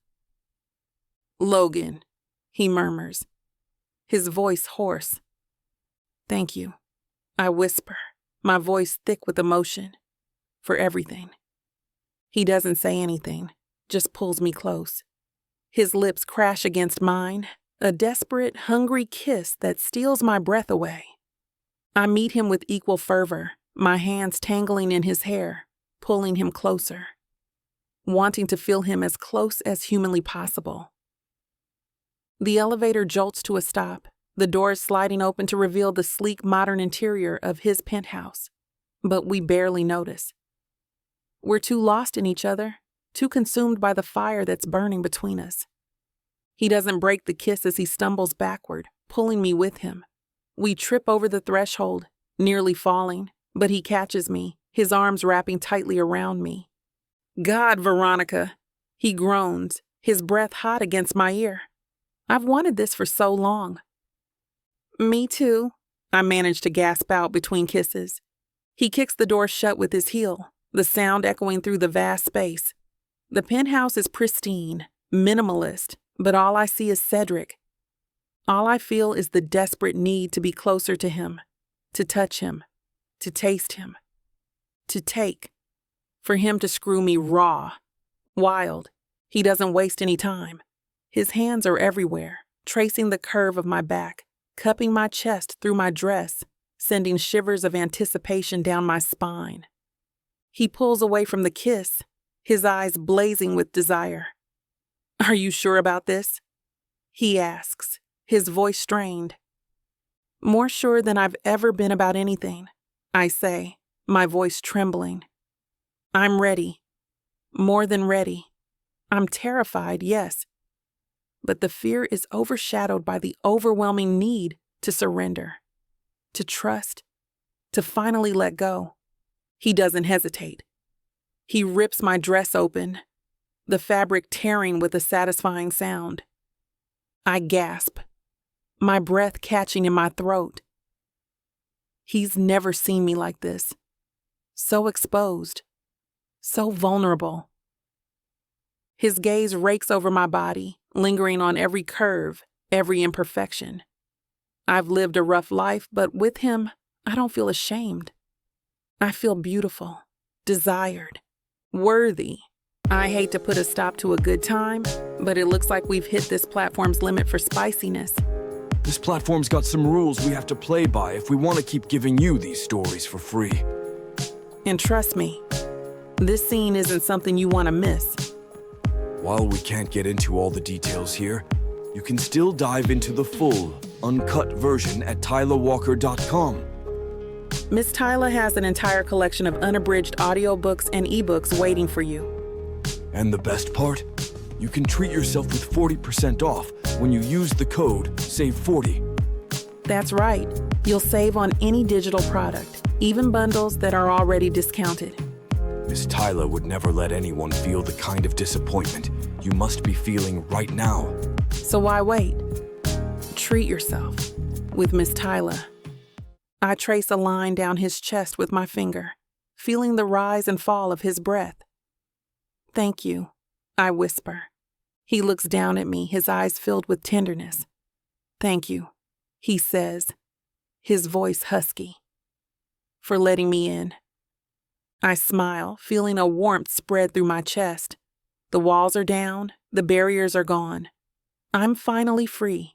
"Logan," he murmurs, his voice hoarse. "Thank you," I whisper, my voice thick with emotion, "for everything." He doesn't say anything, just pulls me close. His lips crash against mine, a desperate, hungry kiss that steals my breath away. I meet him with equal fervor, my hands tangling in his hair, pulling him closer, wanting to feel him as close as humanly possible. The elevator jolts to a stop, the doors sliding open to reveal the sleek modern interior of his penthouse. But we barely notice. We're too lost in each other, too consumed by the fire that's burning between us. He doesn't break the kiss as he stumbles backward, pulling me with him. We trip over the threshold, nearly falling, but he catches me, his arms wrapping tightly around me. God, Veronica! He groans, his breath hot against my ear. I've wanted this for so long. Me too, I manage to gasp out between kisses. He kicks the door shut with his heel, the sound echoing through the vast space. The penthouse is pristine, minimalist, but all I see is Cedrick. All I feel is the desperate need to be closer to him, to touch him, to taste him, to take. For him to screw me raw, wild. He doesn't waste any time. His hands are everywhere, tracing the curve of my back, cupping my chest through my dress, sending shivers of anticipation down my spine. He pulls away from the kiss, his eyes blazing with desire. Are you sure about this? He asks, his voice strained. More sure than I've ever been about anything, I say, my voice trembling. I'm ready. More than ready. I'm terrified, yes. But the fear is overshadowed by the overwhelming need to surrender, to trust, to finally let go. He doesn't hesitate. He rips my dress open, the fabric tearing with a satisfying sound. I gasp, my breath catching in my throat. He's never seen me like this. So exposed, so vulnerable. His gaze rakes over my body, lingering on every curve, every imperfection. I've lived a rough life, but with him, I don't feel ashamed. I feel beautiful, desired, worthy. I hate to put a stop to a good time, but it looks like we've hit this platform's limit for spiciness. This platform's got some rules we have to play by if we want to keep giving you these stories for free. And trust me, this scene isn't something you want to miss. While we can't get into all the details here, you can still dive into the full, uncut version at tylawalker.com. Miss Tyla has an entire collection of unabridged audiobooks and ebooks waiting for you. And the best part? You can treat yourself with 40% off when you use the code SAVE40. That's right. You'll save on any digital product, even bundles that are already discounted. Miss Tyla would never let anyone feel the kind of disappointment you must be feeling right now. So why wait? Treat yourself with Miss Tyla. I trace a line down his chest with my finger, feeling the rise and fall of his breath. Thank you, I whisper. He looks down at me, his eyes filled with tenderness. Thank you, he says, his voice husky, for letting me in. I smile, feeling a warmth spread through my chest. The walls are down, the barriers are gone. I'm finally free.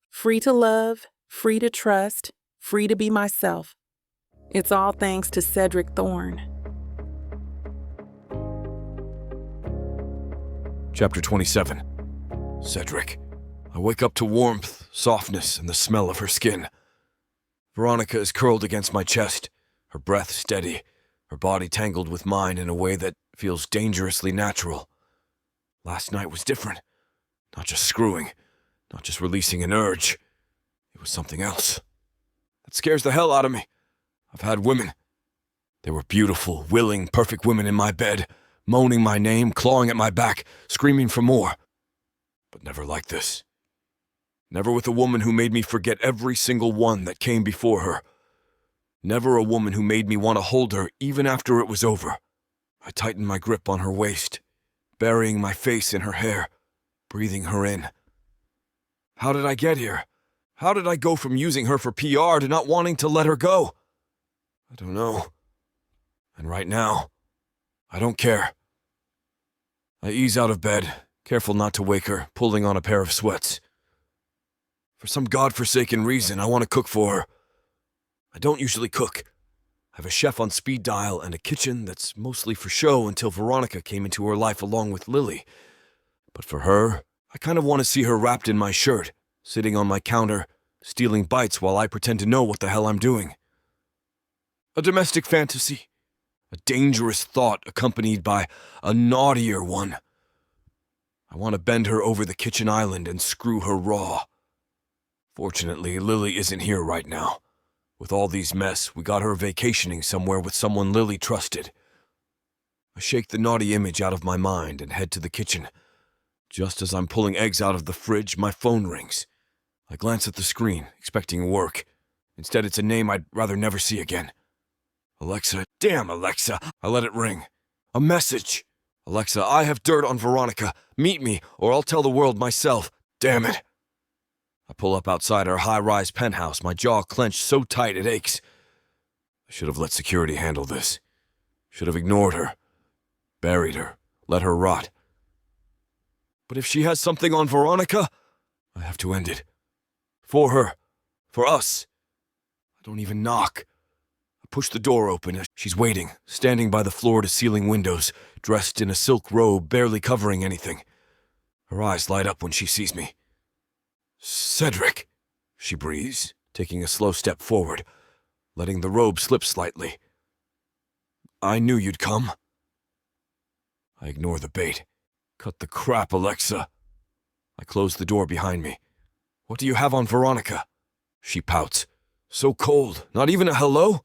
Free to love, free to trust, free to be myself. It's all thanks to Cedrick Thorne. Chapter 27. Cedrick. I wake up to warmth, softness, and the smell of her skin. Veronica is curled against my chest, her breath steady, her body tangled with mine in a way that feels dangerously natural. Last night was different. Not just screwing, not just releasing an urge. It was something else. That scares the hell out of me. I've had women. They were beautiful, willing, perfect women in my bed, moaning my name, clawing at my back, screaming for more. But never like this. Never with a woman who made me forget every single one that came before her. Never a woman who made me want to hold her even after it was over. I tightened my grip on her waist, burying my face in her hair, breathing her in. How did I get here? How did I go from using her for PR to not wanting to let her go? I don't know. And right now, I don't care. I ease out of bed, careful not to wake her, pulling on a pair of sweats. For some godforsaken reason, I want to cook for her. I don't usually cook. I have a chef on speed dial and a kitchen that's mostly for show until Veronica came into her life along with Lily. But for her, I kind of want to see her wrapped in my shirt, sitting on my counter, stealing bites while I pretend to know what the hell I'm doing. A domestic fantasy. A dangerous thought accompanied by a naughtier one. I want to bend her over the kitchen island and screw her raw. Fortunately, Lily isn't here right now. With all these mess, we got her vacationing somewhere with someone Lily trusted. I shake the naughty image out of my mind and head to the kitchen. Just as I'm pulling eggs out of the fridge, my phone rings. I glance at the screen, expecting work. Instead, it's a name I'd rather never see again. Alexa, damn Alexa, I let it ring. A message. Alexa, I have dirt on Veronica. Meet me, or I'll tell the world myself. Damn it. I pull up outside our high-rise penthouse, my jaw clenched so tight it aches. I should have let security handle this. Should have ignored her. Buried her. Let her rot. But if she has something on Veronica, I have to end it. For her. For us. I don't even knock. I push the door open as she's waiting, standing by the floor-to-ceiling windows, dressed in a silk robe barely covering anything. Her eyes light up when she sees me. Cedrick, she breathes, taking a slow step forward, letting the robe slip slightly. I knew you'd come. I ignore the bait. Cut the crap, Alexa. I close the door behind me. What do you have on Veronica? She pouts. So cold, not even a hello?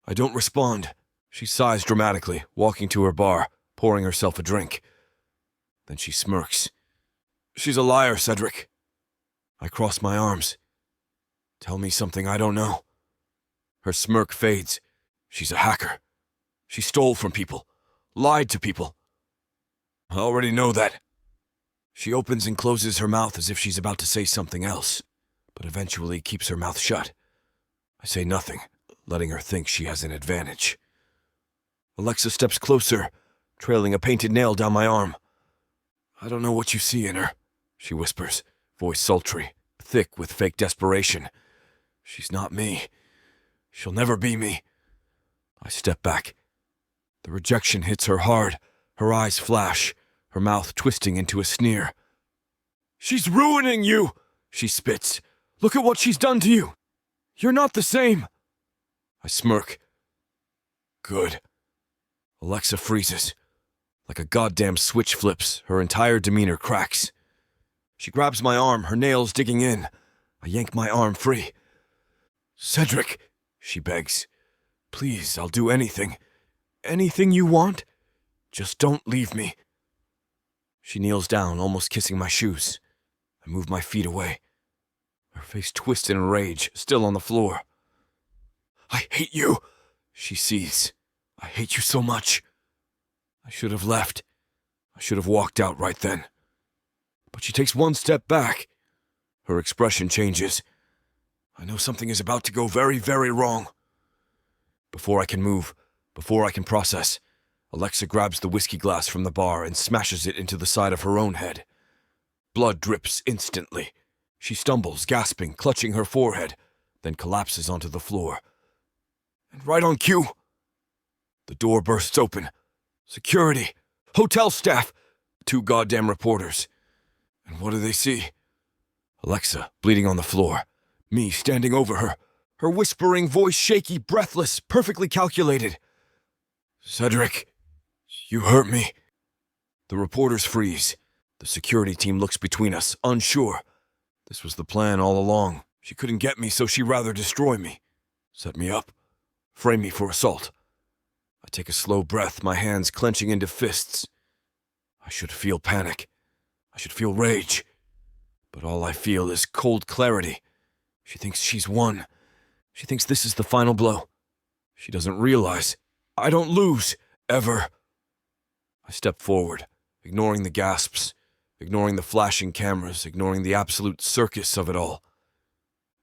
I don't respond. She sighs dramatically, walking to her bar, pouring herself a drink. Then she smirks. She's a liar, Cedrick. I cross my arms. Tell me something I don't know. Her smirk fades. She's a hacker. She stole from people. Lied to people. I already know that. She opens and closes her mouth as if she's about to say something else, but eventually keeps her mouth shut. I say nothing, letting her think she has an advantage. Alexa steps closer, trailing a painted nail down my arm. I don't know what you see in her, she whispers, voice sultry, thick with fake desperation. She's not me. She'll never be me. I step back. The rejection hits her hard. Her eyes flash, her mouth twisting into a sneer. She's ruining you, she spits. Look at what she's done to you. You're not the same. I smirk. Good. Alexa freezes. Like a goddamn switch flips, her entire demeanor cracks. She grabs my arm, her nails digging in. I yank my arm free. Cedrick, she begs. Please, I'll do anything. Anything you want? Just don't leave me. She kneels down, almost kissing my shoes. I move my feet away. Her face twists in rage, still on the floor. I hate you, she seethes. I hate you so much. I should have left. I should have walked out right then. But she takes one step back. Her expression changes. I know something is about to go very, very wrong. Before I can move, before I can process, Alexa grabs the whiskey glass from the bar and smashes it into the side of her own head. Blood drips instantly. She stumbles, gasping, clutching her forehead, then collapses onto the floor. And right on cue, the door bursts open. Security, hotel staff, 2 goddamn reporters. And what do they see? Alexa, bleeding on the floor. Me standing over her. Her whispering voice shaky, breathless, perfectly calculated. Cedrick, you hurt me. The reporters freeze. The security team looks between us, unsure. This was the plan all along. She couldn't get me, so she'd rather destroy me. Set me up. Frame me for assault. I take a slow breath, my hands clenching into fists. I should feel panic. I should feel rage. But all I feel is cold clarity. She thinks she's won. She thinks this is the final blow. She doesn't realize I don't lose, ever. I step forward, ignoring the gasps, ignoring the flashing cameras, ignoring the absolute circus of it all.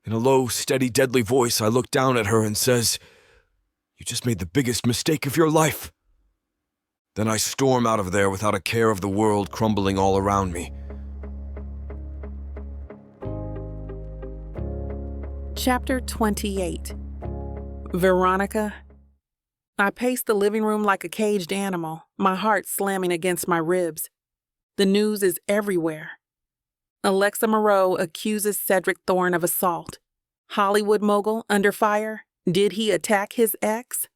In a low, steady, deadly voice, I look down at her and says, "You just made the biggest mistake of your life." Then I storm out of there without a care of the world crumbling all around me. Chapter 28. Veronica. I pace the living room like a caged animal, my heart slamming against my ribs. The news is everywhere. Alexa Moreau accuses Cedrick Thorne of assault. Hollywood mogul under fire. Did he attack his ex?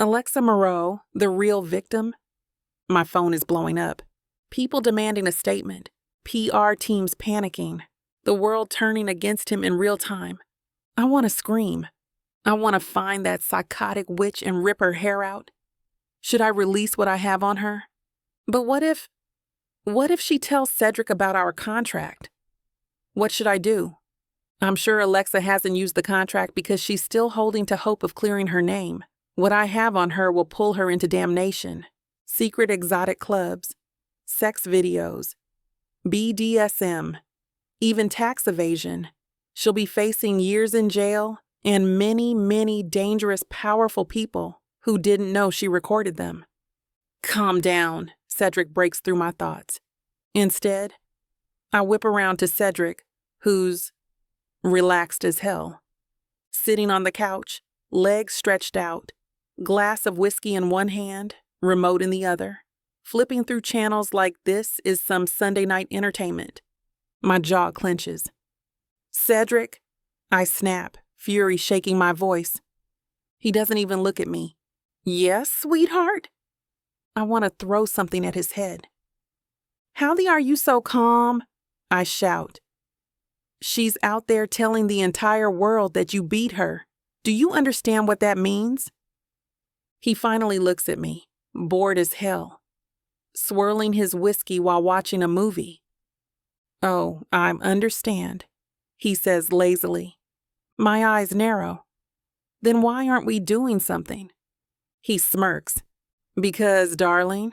Alexa Moreau, the real victim? My phone is blowing up. People demanding a statement. PR teams panicking. The world turning against him in real time. I want to scream. I want to find that psychotic witch and rip her hair out. Should I release what I have on her? But what if she tells Cedrick about our contract? What should I do? I'm sure Alexa hasn't used the contract because she's still holding to hope of clearing her name. What I have on her will pull her into damnation. Secret exotic clubs, sex videos, BDSM, even tax evasion. She'll be facing years in jail and many, many dangerous, powerful people who didn't know she recorded them. Calm down, Cedrick breaks through my thoughts. Instead, I whip around to Cedrick, who's relaxed as hell. Sitting on the couch, legs stretched out, glass of whiskey in one hand, remote in the other, flipping through channels like this is some Sunday night entertainment. My jaw clenches. Cedrick, I snap, fury shaking my voice. He doesn't even look at me. Yes, sweetheart? I want to throw something at his head. How are you so calm? I shout. She's out there telling the entire world that you beat her. Do you understand what that means? He finally looks at me, bored as hell, swirling his whiskey while watching a movie. Oh, I understand, he says lazily. My eyes narrow. Then why aren't we doing something? He smirks. Because, darling.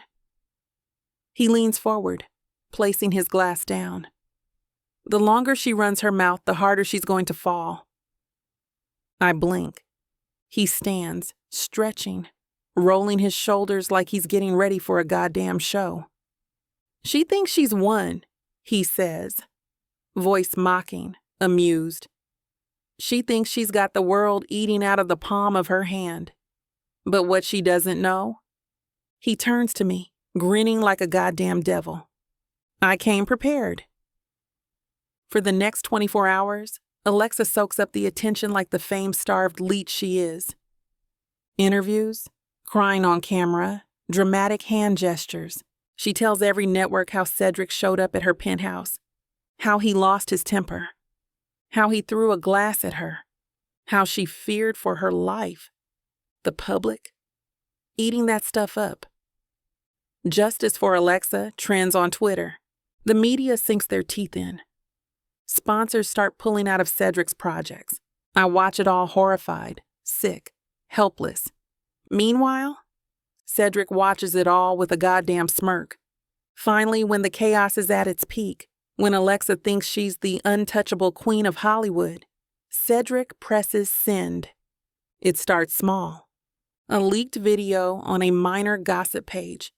He leans forward, placing his glass down. The longer she runs her mouth, the harder she's going to fall. I blink. He stands, stretching, rolling his shoulders like he's getting ready for a goddamn show. She thinks she's won, he says, voice mocking, amused. She thinks she's got the world eating out of the palm of her hand. But what she doesn't know? He turns to me, grinning like a goddamn devil. I came prepared. For the next 24 hours, Alexa soaks up the attention like the fame-starved leech she is. Interviews, crying on camera, dramatic hand gestures. She tells every network how Cedrick showed up at her penthouse, how he lost his temper, how he threw a glass at her, how she feared for her life. The public, eating that stuff up. Justice for Alexa trends on Twitter. The media sinks their teeth in. Sponsors start pulling out of Cedrick's projects. I watch it all horrified, sick, helpless. Meanwhile, Cedrick watches it all with a goddamn smirk. Finally, when the chaos is at its peak, when Alexa thinks she's the untouchable queen of Hollywood, Cedrick presses send. It starts small. A leaked video on a minor gossip page.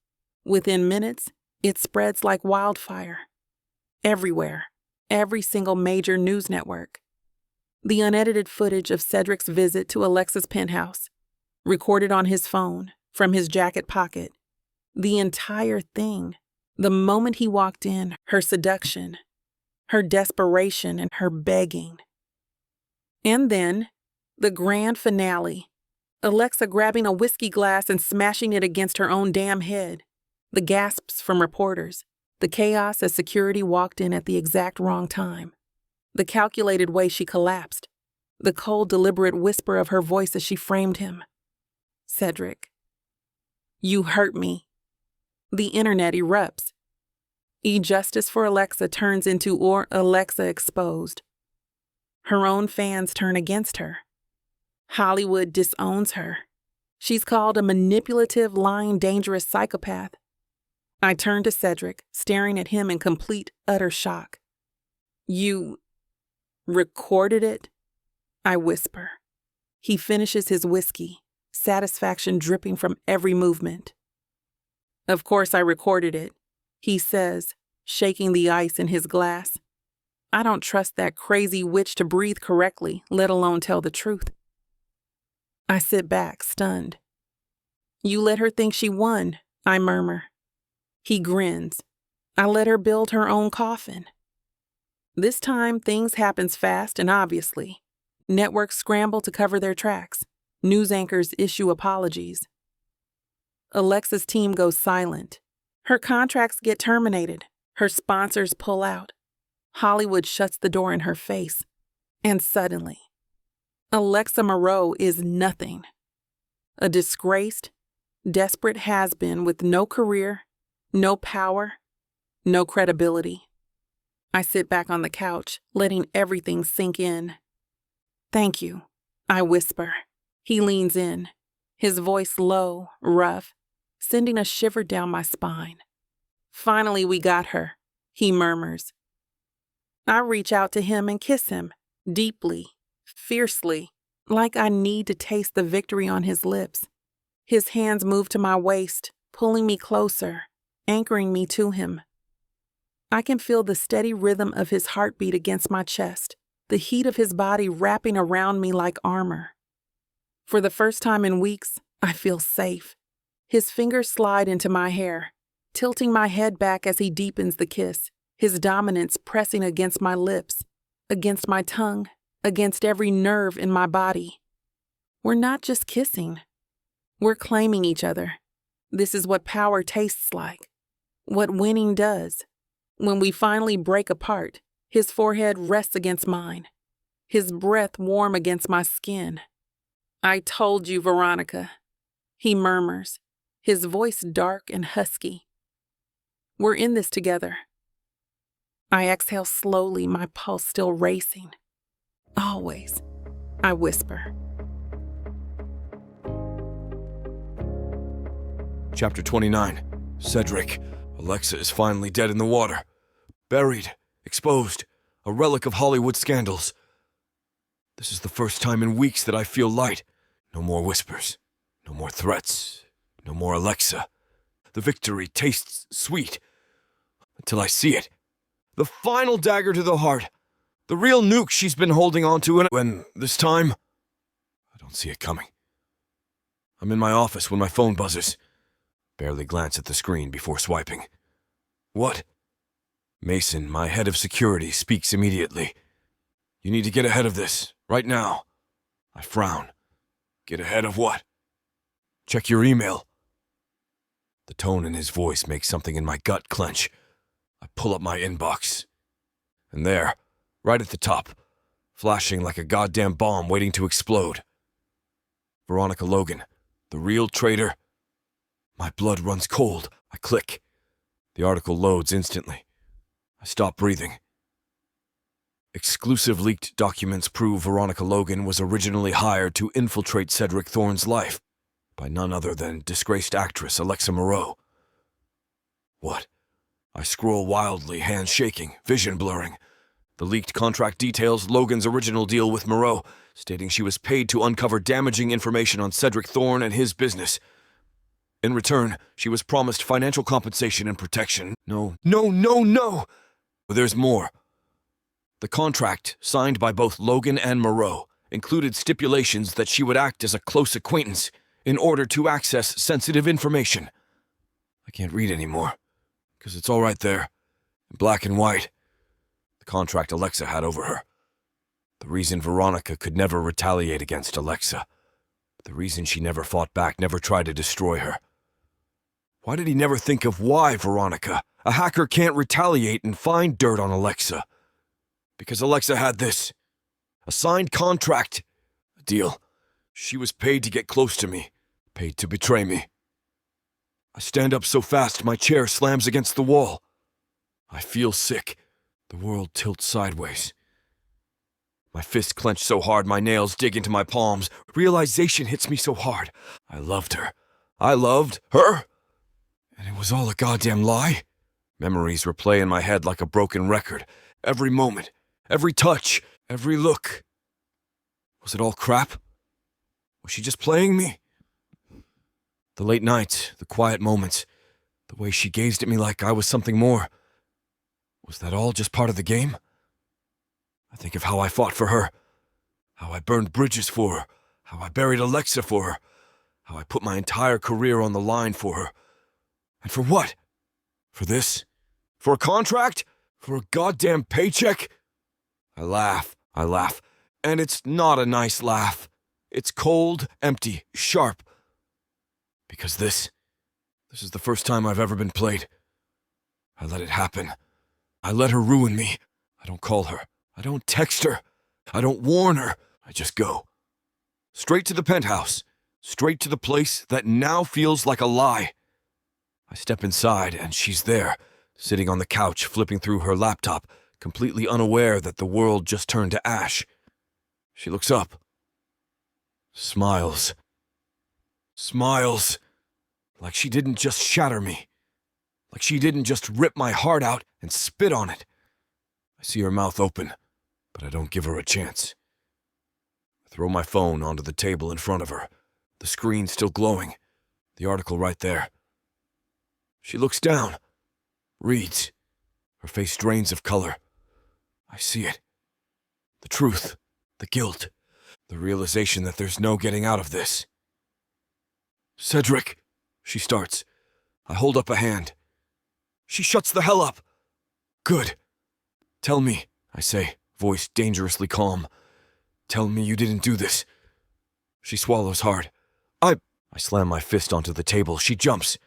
Within minutes, it spreads like wildfire. Everywhere. Every single major news network. The unedited footage of Cedrick's visit to Alexa's penthouse, recorded on his phone, from his jacket pocket. The entire thing. The moment he walked in, her seduction, her desperation, and her begging. And then, the grand finale. Alexa grabbing a whiskey glass and smashing it against her own damn head. The gasps from reporters. The chaos as security walked in at the exact wrong time. The calculated way she collapsed. The cold, deliberate whisper of her voice as she framed him. Cedrick. You hurt me. The internet erupts. Justice for Alexa turns into or Alexa exposed. Her own fans turn against her. Hollywood disowns her. She's called a manipulative, lying, dangerous psychopath. I turn to Cedrick, staring at him in complete, utter shock. You recorded it? I whisper. He finishes his whiskey, satisfaction dripping from every movement. Of course I recorded it, he says, shaking the ice in his glass. I don't trust that crazy witch to breathe correctly, let alone tell the truth. I sit back, stunned. You let her think she won, I murmur. He grins. I let her build her own coffin. This time, things happens fast and obviously. Networks scramble to cover their tracks. News anchors issue apologies. Alexa's team goes silent. Her contracts get terminated. Her sponsors pull out. Hollywood shuts the door in her face. And suddenly, Alexa Moreau is nothing. A disgraced, desperate has-been with no career, no power, no credibility. I sit back on the couch, letting everything sink in. "Thank you," I whisper. He leans in, his voice low, rough, sending a shiver down my spine. "Finally we got her," he murmurs. I reach out to him and kiss him, deeply, fiercely, like I need to taste the victory on his lips. His hands move to my waist, pulling me closer, anchoring me to him. I can feel the steady rhythm of his heartbeat against my chest, the heat of his body wrapping around me like armor. For the first time in weeks, I feel safe. His fingers slide into my hair, tilting my head back as he deepens the kiss, his dominance pressing against my lips, against my tongue, against every nerve in my body. We're not just kissing. We're claiming each other. This is what power tastes like, what winning does. When we finally break apart, his forehead rests against mine, his breath warm against my skin. "I told you, Veronica," he murmurs, his voice dark and husky. "We're in this together." I exhale slowly, my pulse still racing. "Always," I whisper. Chapter 29. Cedrick. Alexa is finally dead in the water. Buried. Exposed. A relic of Hollywood scandals. This is the first time in weeks that I feel light. No more whispers. No more threats. No more Alexa. The victory tastes sweet. Until I see it. The final dagger to the heart. The real nuke she's been holding on to, and when this time, I don't see it coming. I'm in my office when my phone buzzes. Barely glance at the screen before swiping. What? Mason, my head of security, speaks immediately. "You need to get ahead of this, right now." I frown. Get ahead of what? "Check your email." The tone in his voice makes something in my gut clench. I pull up my inbox. And there, right at the top, flashing like a goddamn bomb waiting to explode. Veronica Logan, the real traitor. My blood runs cold. I click. The article loads instantly. I stop breathing. Exclusive leaked documents prove Veronica Logan was originally hired to infiltrate Cedrick Thorne's life by none other than disgraced actress Alexa Moreau. What? I scroll wildly, hands shaking, vision blurring. The leaked contract details Logan's original deal with Moreau, stating she was paid to uncover damaging information on Cedrick Thorne and his business. In return, she was promised financial compensation and protection. No. There's more. The contract, signed by both Logan and Moreau, included stipulations that she would act as a close acquaintance in order to access sensitive information. I can't read anymore, because it's all right there, in black and white. The contract Alexa had over her. The reason Veronica could never retaliate against Alexa. The reason she never fought back, never tried to destroy her. Why did he never think of why Veronica, a hacker, can't retaliate and find dirt on Alexa? Because Alexa had this. A signed contract. A deal. She was paid to get close to me. Paid to betray me. I stand up so fast my chair slams against the wall. I feel sick. The world tilts sideways. My fist clenched so hard my nails dig into my palms. Realization hits me so hard. I loved her. I loved her. And it was all a goddamn lie? Memories replay in my head like a broken record. Every moment, every touch, every look. Was it all crap? Was she just playing me? The late nights, the quiet moments, the way she gazed at me like I was something more. Was that all just part of the game? I think of how I fought for her, how I burned bridges for her, how I buried Alexa for her, how I put my entire career on the line for her. And for what? For this? For a contract? For a goddamn paycheck? I laugh. And it's not a nice laugh. It's cold, empty, sharp. Because this This is the first time I've ever been played. I let it happen. I let her ruin me. I don't call her. I don't text her. I don't warn her. I just go. Straight to the penthouse. Straight to the place that now feels like a lie. I step inside, and she's there, sitting on the couch, flipping through her laptop, completely unaware that the world just turned to ash. She looks up. Smiles. Smiles. Like she didn't just shatter me. Like she didn't just rip my heart out and spit on it. I see her mouth open, but I don't give her a chance. I throw my phone onto the table in front of her, the screen still glowing, the article right there. She looks down, reads. Her face drains of color. I see it. The truth, the guilt, the realization that there's no getting out of this. Cedrick, she starts. I hold up a hand. She shuts the hell up. Good. Tell me, I say, voice dangerously calm. Tell me you didn't do this. She swallows hard. I slam my fist onto the table. She jumps.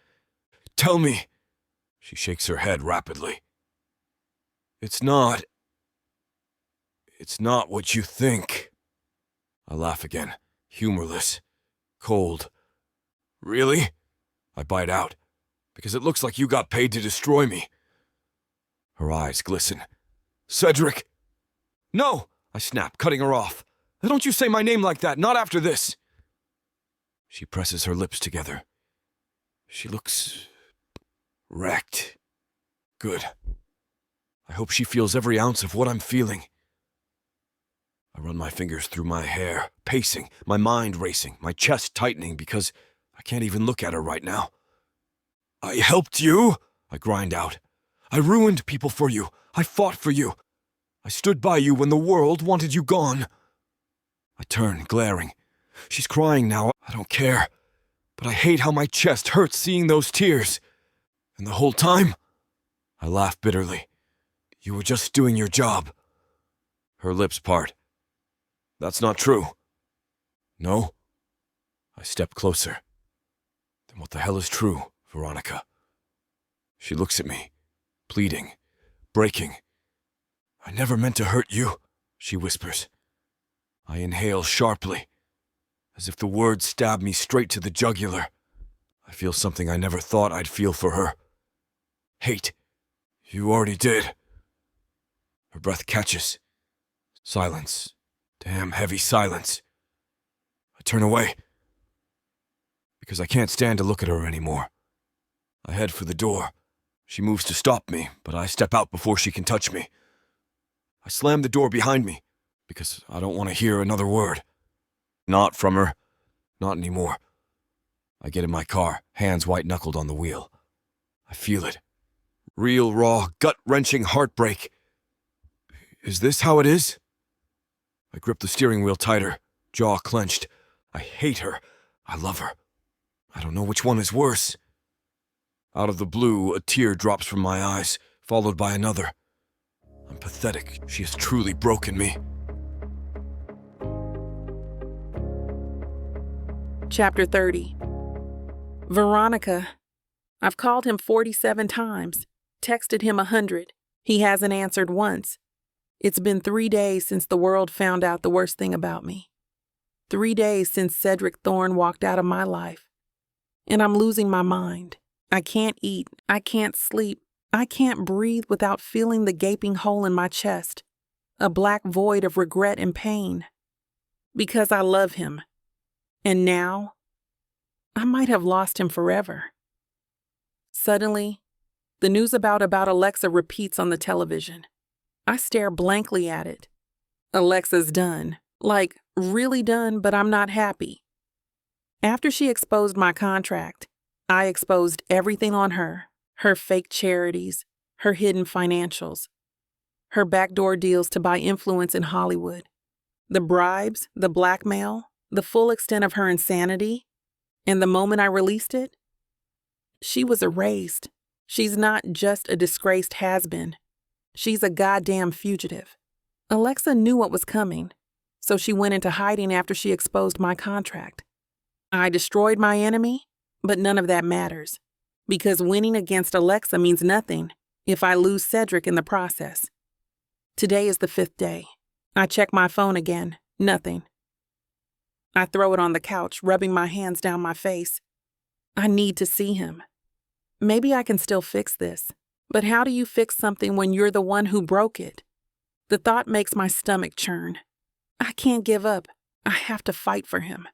Tell me. She shakes her head rapidly. It's not what you think. I laugh again, humorless, cold. Really? I bite out, because it looks like you got paid to destroy me. Her eyes glisten. Cedrick! No! I snap, cutting her off. Don't you say my name like that, not after this! She presses her lips together. She looks wrecked. Good. I hope she feels every ounce of what I'm feeling. I run my fingers through my hair, pacing, my mind racing, my chest tightening because I can't even look at her right now. I helped you, I grind out. I ruined people for you. I fought for you. I stood by you when the world wanted you gone. I turn, glaring. She's crying now. I don't care. But I hate how my chest hurts seeing those tears. And the whole time, I laugh bitterly. You were just doing your job. Her lips part. That's not true. No? I step closer. Then what the hell is true, Veronica? She looks at me, pleading, breaking. I never meant to hurt you, she whispers. I inhale sharply, as if the words stab me straight to the jugular. I feel something I never thought I'd feel for her. Hate. You already did. Her breath catches. Silence. Damn heavy silence. I turn away, because I can't stand to look at her anymore. I head for the door. She moves to stop me, but I step out before she can touch me. I slam the door behind me, because I don't want to hear another word. Not from her. Not anymore. I get in my car, hands white-knuckled on the wheel. I feel it. Real, raw, gut-wrenching heartbreak. Is this how it is? I grip the steering wheel tighter, jaw clenched. I hate her. I love her. I don't know which one is worse. Out of the blue, a tear drops from my eyes, followed by another. I'm pathetic. She has truly broken me. Chapter 30. Veronica. I've called him 47 times, texted him 100. He hasn't answered once. It's been 3 days since the world found out the worst thing about me. 3 days since Cedrick Thorne walked out of my life. And I'm losing my mind. I can't eat. I can't sleep. I can't breathe without feeling the gaping hole in my chest. A black void of regret and pain. Because I love him. And now, I might have lost him forever. Suddenly, the news about Alexa repeats on the television. I stare blankly at it. Alexa's done. Like, really done, but I'm not happy. After she exposed my contract, I exposed everything on her. Her fake charities, her hidden financials, her backdoor deals to buy influence in Hollywood, the bribes, the blackmail, the full extent of her insanity. And the moment I released it, she was erased. She's not just a disgraced has-been. She's a goddamn fugitive. Alexa knew what was coming, so she went into hiding after she exposed my contract. I destroyed my enemy, but none of that matters. Because winning against Alexa means nothing if I lose Cedrick in the process. Today is the 5th day. I check my phone again. Nothing. I throw it on the couch, rubbing my hands down my face. I need to see him. Maybe I can still fix this. But how do you fix something when you're the one who broke it? The thought makes my stomach churn. I can't give up. I have to fight for him.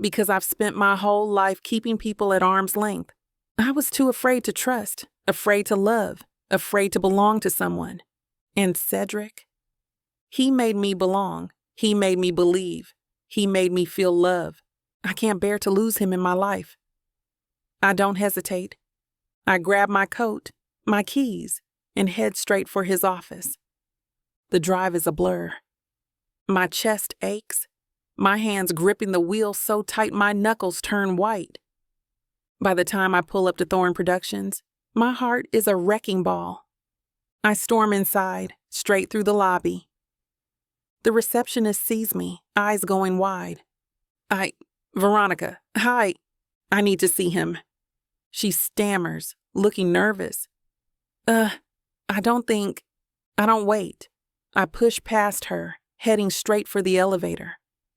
Because I've spent my whole life keeping people at arm's length. I was too afraid to trust, afraid to love, afraid to belong to someone. And Cedrick? He made me belong. He made me believe. He made me feel love. I can't bear to lose him in my life. I don't hesitate. I grab my coat, my keys, and head straight for his office. The drive is a blur. My chest aches, my hands gripping the wheel so tight my knuckles turn white. By the time I pull up to Thorne Productions, my heart is a wrecking ball. I storm inside, straight through the lobby. The receptionist sees me, eyes going wide. Veronica, hi, I need to see him. She stammers, looking nervous. I don't wait. I push past her, heading straight for the elevator.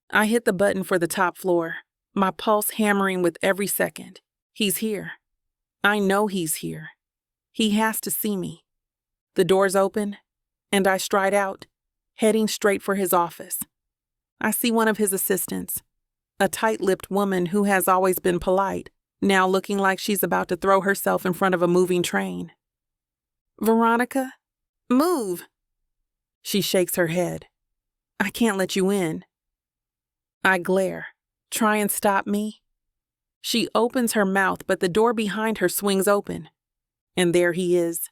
I hit the button for the top floor, my pulse hammering with every second. He's here. I know he's here. He has to see me. The doors open, and I stride out, heading straight for his office. I see one of his assistants, a tight-lipped woman who has always been polite, now looking like she's about to throw herself in front of a moving train. Veronica, move! She shakes her head. I can't let you in. I glare. Try and stop me? She opens her mouth, but the door behind her swings open. And there he is.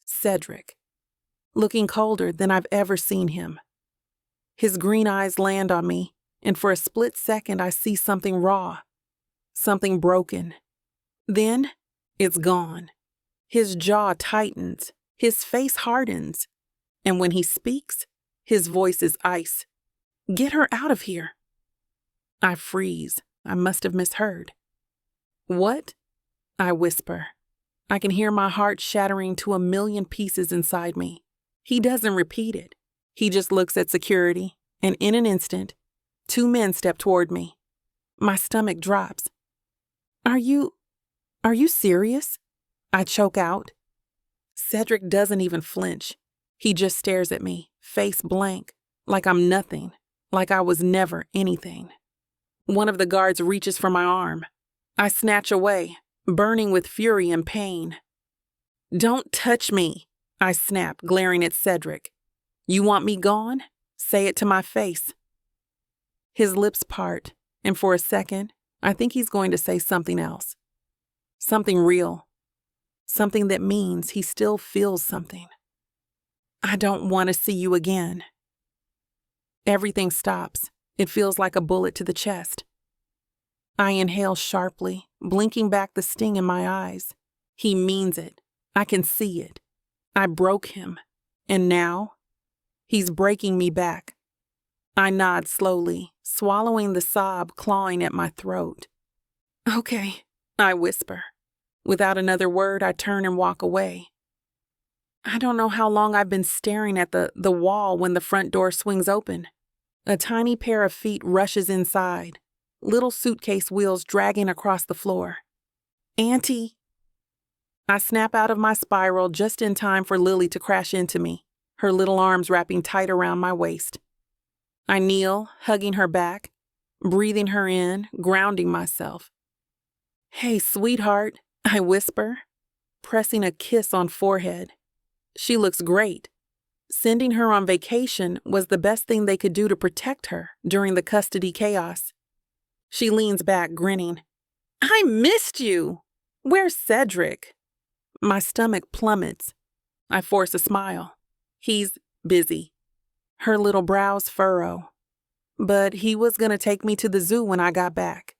Cedrick. Looking colder than I've ever seen him. His green eyes land on me, and for a split second I see something raw. Something broken. Then, it's gone. His jaw tightens. His face hardens. And when he speaks, his voice is ice. Get her out of here. I freeze. I must have misheard. What? I whisper. I can hear my heart shattering to a million pieces inside me. He doesn't repeat it. He just looks at security, and in an instant, 2 men step toward me. My stomach drops. Are you serious? I choke out. Cedrick doesn't even flinch. He just stares at me, face blank, like I'm nothing, like I was never anything. One of the guards reaches for my arm. I snatch away, burning with fury and pain. Don't touch me, I snap, glaring at Cedrick. You want me gone? Say it to my face. His lips part, and for a second, I think he's going to say something else. Something real. Something that means he still feels something. I don't want to see you again. Everything stops. It feels like a bullet to the chest. I inhale sharply, blinking back the sting in my eyes. He means it. I can see it. I broke him. And now, he's breaking me back. I nod slowly, swallowing the sob clawing at my throat. Okay, I whisper. Without another word, I turn and walk away. I don't know how long I've been staring at the wall when the front door swings open. A tiny pair of feet rushes inside, little suitcase wheels dragging across the floor. Auntie! I snap out of my spiral just in time for Lily to crash into me, her little arms wrapping tight around my waist. I kneel, hugging her back, breathing her in, grounding myself. Hey, sweetheart, I whisper, pressing a kiss on forehead. She looks great. Sending her on vacation was the best thing they could do to protect her during the custody chaos. She leans back, grinning. I missed you! Where's Cedrick? My stomach plummets. I force a smile. He's busy. Her little brows furrow. But he was going to take me to the zoo when I got back.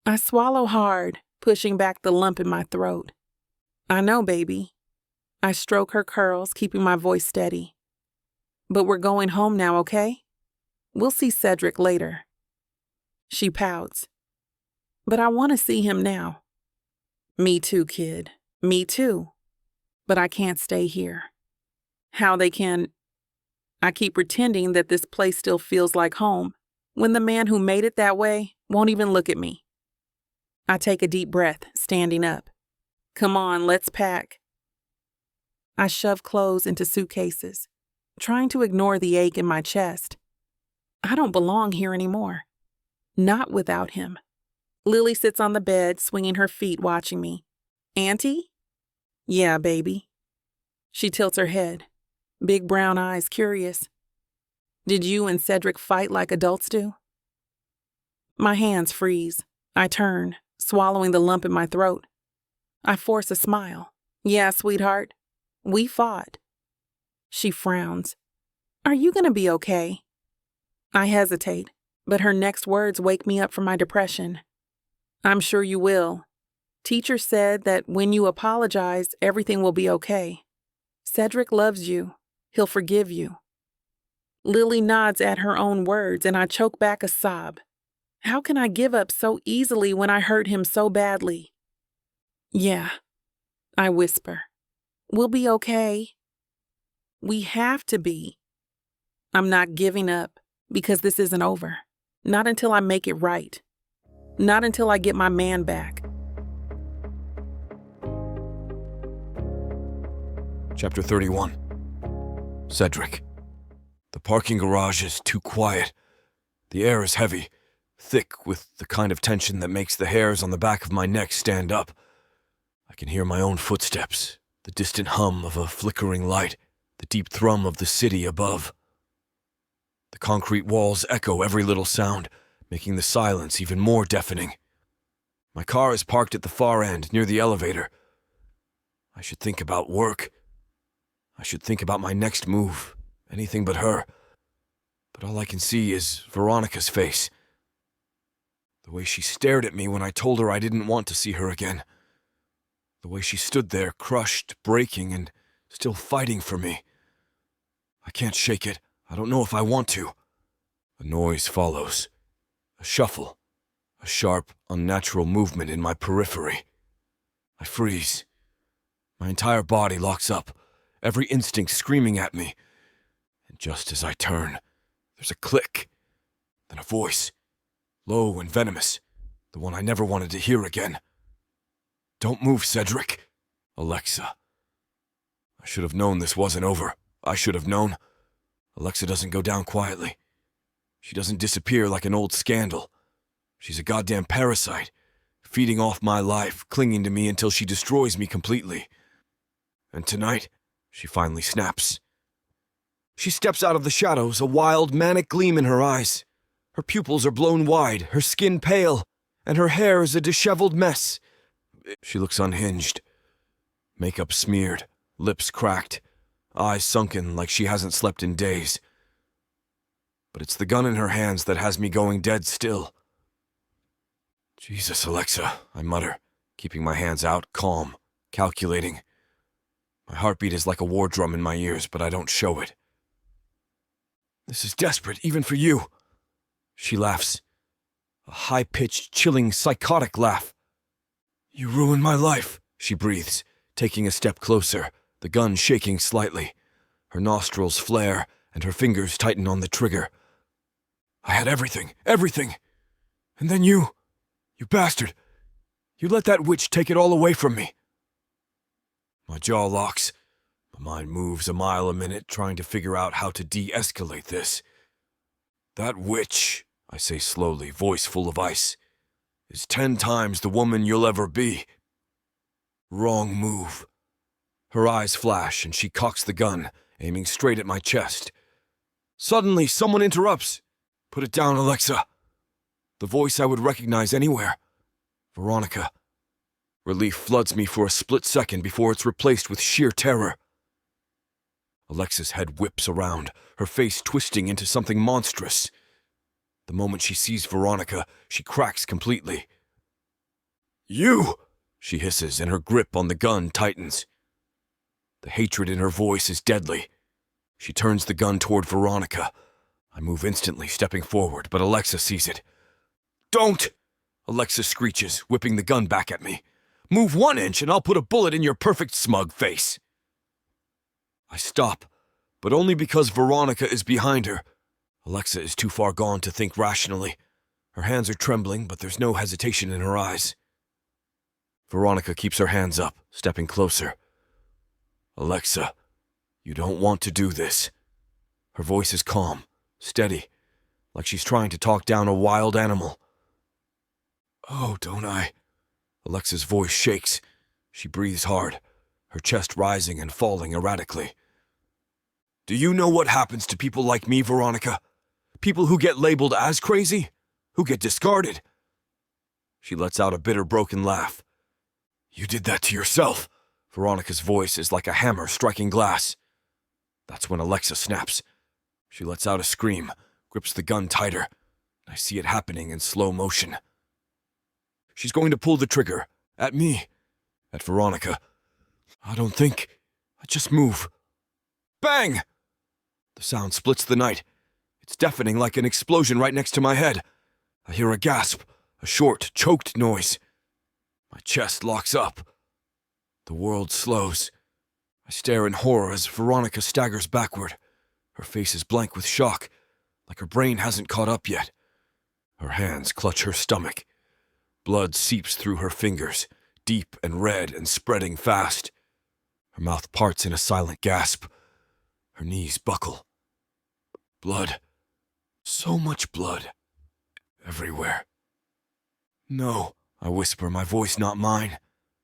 I swallow hard, pushing back the lump in my throat. I know, baby. I stroke her curls, keeping my voice steady. But we're going home now, okay? We'll see Cedrick later. She pouts. But I want to see him now. Me too, kid. Me too. But I can't stay here. How they can... I keep pretending that this place still feels like home, when the man who made it that way won't even look at me. I take a deep breath, standing up. Come on, let's pack. I shove clothes into suitcases, trying to ignore the ache in my chest. I don't belong here anymore. Not without him. Lily sits on the bed, swinging her feet, watching me. Auntie? Yeah, baby. She tilts her head, big brown eyes curious. Did you and Cedrick fight like adults do? My hands freeze. I turn, swallowing the lump in my throat. I force a smile. Yeah, sweetheart. We fought. She frowns. Are you gonna be okay? I hesitate, but her next words wake me up from my depression. I'm sure you will. Teacher said that when you apologize, everything will be okay. Cedrick loves you. He'll forgive you. Lily nods at her own words, and I choke back a sob. How can I give up so easily when I hurt him so badly? Yeah, I whisper. We'll be okay. We have to be. I'm not giving up because this isn't over. Not until I make it right. Not until I get my man back. Chapter 31. Cedrick. The parking garage is too quiet. The air is heavy, thick with the kind of tension that makes the hairs on the back of my neck stand up. I can hear my own footsteps, the distant hum of a flickering light, the deep thrum of the city above. The concrete walls echo every little sound, making the silence even more deafening. My car is parked at the far end, near the elevator. I should think about work. I should think about my next move, anything but her. But all I can see is Veronica's face. The way she stared at me when I told her I didn't want to see her again. The way she stood there, crushed, breaking, and still fighting for me. I can't shake it. I don't know if I want to. A noise follows. A shuffle. A sharp, unnatural movement in my periphery. I freeze. My entire body locks up, every instinct screaming at me. And just as I turn, there's a click. Then a voice. Low and venomous. The one I never wanted to hear again. Don't move, Cedrick. Alexa. I should have known this wasn't over. I should have known. Alexa doesn't go down quietly. She doesn't disappear like an old scandal. She's a goddamn parasite, feeding off my life, clinging to me until she destroys me completely. And tonight, she finally snaps. She steps out of the shadows, a wild, manic gleam in her eyes. Her pupils are blown wide, her skin pale, and her hair is a disheveled mess. She looks unhinged. Makeup smeared, lips cracked, eyes sunken like she hasn't slept in days. But it's the gun in her hands that has me going dead still. Jesus, Alexa, I mutter, keeping my hands out, calm, calculating. My heartbeat is like a war drum in my ears, but I don't show it. This is desperate, even for you. She laughs. A high-pitched, chilling, psychotic laugh. You ruined my life, she breathes, taking a step closer, the gun shaking slightly. Her nostrils flare, and her fingers tighten on the trigger. I had everything. And then you bastard, you let that witch take it all away from me. My jaw locks. My mind moves a mile a minute, trying to figure out how to de-escalate this. That witch, I say slowly, voice full of ice, is 10 times the woman you'll ever be. Wrong move. Her eyes flash, and she cocks the gun, aiming straight at my chest. Suddenly, someone interrupts. Put it down, Alexa. The voice I would recognize anywhere. Veronica. Relief floods me for a split second before it's replaced with sheer terror. Alexa's head whips around, her face twisting into something monstrous. The moment she sees Veronica, she cracks completely. You! She hisses, and her grip on the gun tightens. The hatred in her voice is deadly. She turns the gun toward Veronica. I move instantly, stepping forward, but Alexa sees it. Don't! Alexa screeches, whipping the gun back at me. Move 1 inch and I'll put a bullet in your perfect smug face. I stop, but only because Veronica is behind her. Alexa is too far gone to think rationally. Her hands are trembling, but there's no hesitation in her eyes. Veronica keeps her hands up, stepping closer. Alexa, you don't want to do this. Her voice is calm, steady, like she's trying to talk down a wild animal. Oh, don't I? Alexa's voice shakes. She breathes hard, her chest rising and falling erratically. Do you know what happens to people like me, Veronica? People who get labeled as crazy? Who get discarded? She lets out a bitter, broken laugh. You did that to yourself. Veronica's voice is like a hammer striking glass. That's when Alexa snaps. She lets out a scream, grips the gun tighter. I see it happening in slow motion. She's going to pull the trigger. At me. At Veronica. I don't think. I just move. Bang! The sound splits the night. It's deafening like an explosion right next to my head. I hear a gasp, a short, choked noise. My chest locks up. The world slows. I stare in horror as Veronica staggers backward. Her face is blank with shock, like her brain hasn't caught up yet. Her hands clutch her stomach. Blood seeps through her fingers, deep and red and spreading fast. Her mouth parts in a silent gasp. Her knees buckle. Blood. So much blood. Everywhere. No, I whisper, my voice not mine.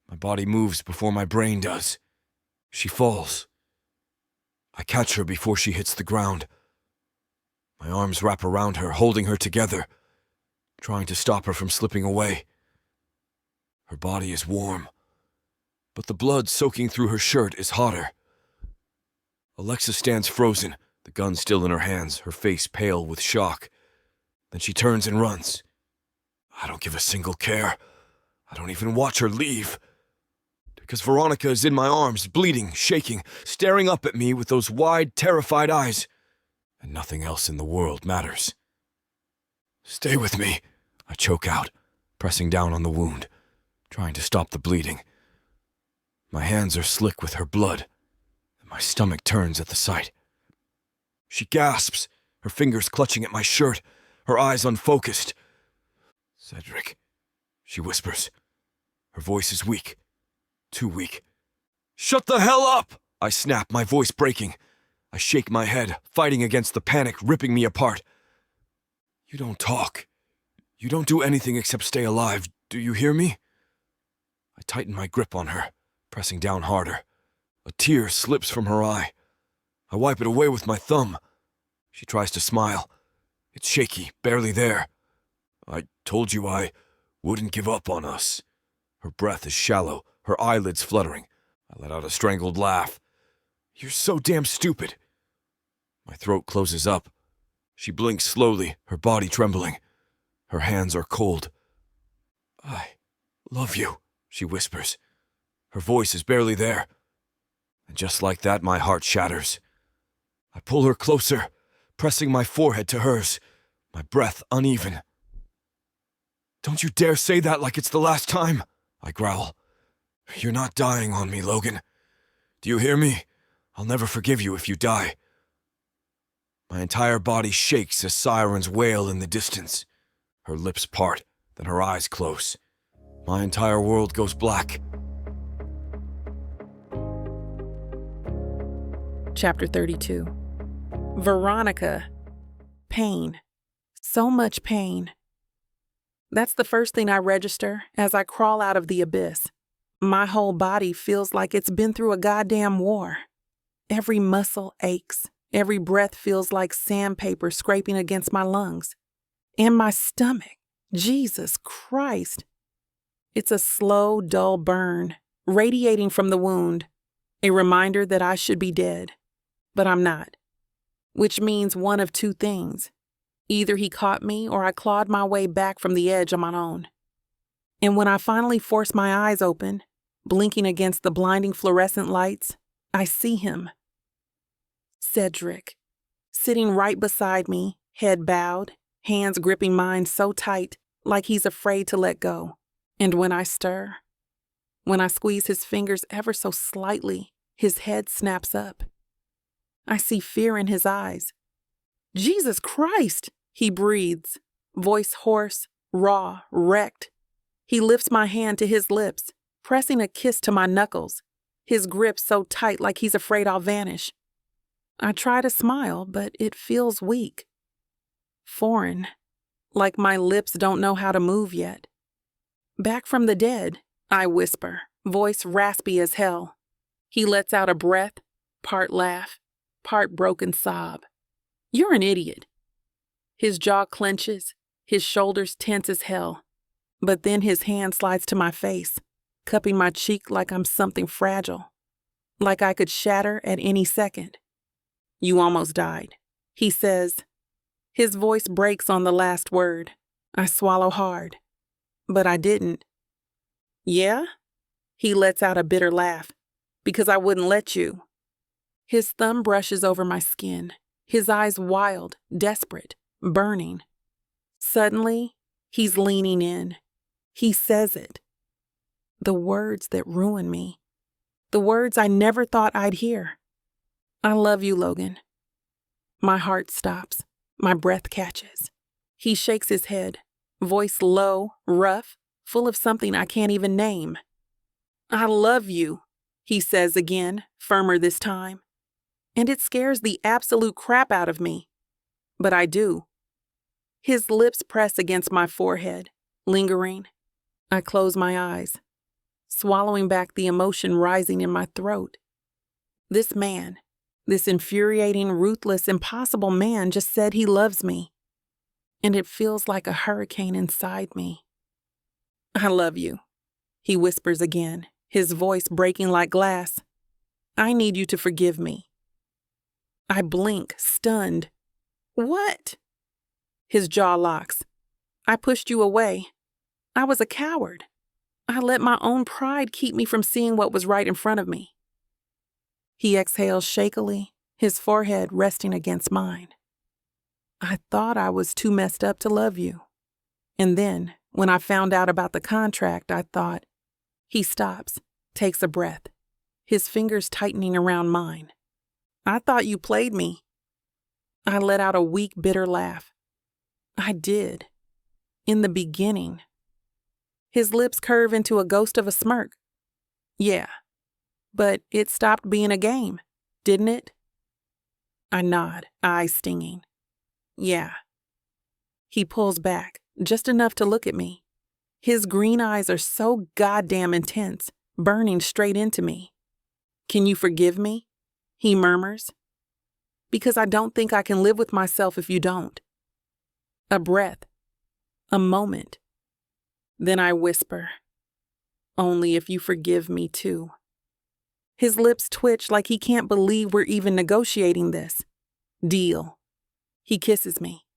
My body moves before my brain does. She falls. I catch her before she hits the ground. My arms wrap around her, holding her together, trying to stop her from slipping away. Her body is warm, but the blood soaking through her shirt is hotter. Alexa stands frozen, the gun still in her hands, her face pale with shock. Then she turns and runs. I don't give a single care. I don't even watch her leave. Because Veronica is in my arms, bleeding, shaking, staring up at me with those wide, terrified eyes. And nothing else in the world matters. Stay with me, I choke out, pressing down on the wound, trying to stop the bleeding. My hands are slick with her blood, and my stomach turns at the sight. She gasps, her fingers clutching at my shirt, her eyes unfocused. Cedrick, she whispers. Her voice is weak. Too weak. Shut the hell up! I snap, my voice breaking. I shake my head, fighting against the panic ripping me apart. You don't talk. You don't do anything except stay alive. Do you hear me? I tighten my grip on her, pressing down harder. A tear slips from her eye. I wipe it away with my thumb. She tries to smile. It's shaky, barely there. I told you I wouldn't give up on us. Her breath is shallow, her eyelids fluttering. I let out a strangled laugh. You're so damn stupid. My throat closes up. She blinks slowly, her body trembling. Her hands are cold. I love you, she whispers. Her voice is barely there. And just like that, my heart shatters. I pull her closer, pressing my forehead to hers, my breath uneven. Don't you dare say that like it's the last time, I growl. You're not dying on me, Logan. Do you hear me? I'll never forgive you if you die. My entire body shakes as sirens wail in the distance. Her lips part, then her eyes close. My entire world goes black. Chapter 32. Veronica. Pain. So much pain. That's the first thing I register as I crawl out of the abyss. My whole body feels like it's been through a goddamn war. Every muscle aches. Every breath feels like sandpaper scraping against my lungs. And my stomach. Jesus Christ. It's a slow, dull burn, radiating from the wound. A reminder that I should be dead. But I'm not. Which means one of two things. Either he caught me or I clawed my way back from the edge on my own. And when I finally force my eyes open, blinking against the blinding fluorescent lights, I see him. Cedrick, sitting right beside me, head bowed, hands gripping mine so tight, like he's afraid to let go. And when I stir, When I squeeze his fingers ever so slightly, his head snaps up. I see fear in his eyes. "Jesus Christ!" he breathes, voice hoarse, raw, wrecked. He lifts my hand to his lips, pressing a kiss to my knuckles, his grip so tight like he's afraid I'll vanish. I try to smile, but it feels weak. Foreign, like my lips don't know how to move yet. "Back from the dead," I whisper, voice raspy as hell. He lets out a breath, part laugh, part broken sob. "You're an idiot." His jaw clenches, his shoulders tense as hell. But then his hand slides to my face, cupping my cheek like I'm something fragile, like I could shatter at any second. "You almost died," he says. His voice breaks on the last word. I swallow hard. But I didn't. "Yeah?" He lets out a bitter laugh. "Because I wouldn't let you." His thumb brushes over my skin, his eyes wild, desperate, burning. Suddenly, he's leaning in. He says it. The words that ruin me. The words I never thought I'd hear. "I love you, Logan." My heart stops. My breath catches. He shakes his head, voice low, rough, full of something I can't even name. "I love you," he says again, firmer this time. And it scares the absolute crap out of me. But I do. His lips press against my forehead, lingering. I close my eyes, swallowing back the emotion rising in my throat. This man, this infuriating, ruthless, impossible man just said he loves me. And it feels like a hurricane inside me. "I love you," he whispers again, his voice breaking like glass. "I need you to forgive me." I blink, stunned. "What?" His jaw locks. "I pushed you away. I was a coward. I let my own pride keep me from seeing what was right in front of me." He exhales shakily, his forehead resting against mine. "I thought I was too messed up to love you. And then, when I found out about the contract, I thought..." He stops, takes a breath, his fingers tightening around mine. "I thought you played me." I let out a weak, bitter laugh. I did. In the beginning. His lips curve into a ghost of a smirk. "Yeah. But it stopped being a game, didn't it?" I nod, eyes stinging. "Yeah." He pulls back, just enough to look at me. His green eyes are so goddamn intense, burning straight into me. "Can you forgive me?" he murmurs. "Because I don't think I can live with myself if you don't." A breath. A moment. Then I whisper, "Only if you forgive me too." His lips twitch like he can't believe we're even negotiating this. Deal. He kisses me.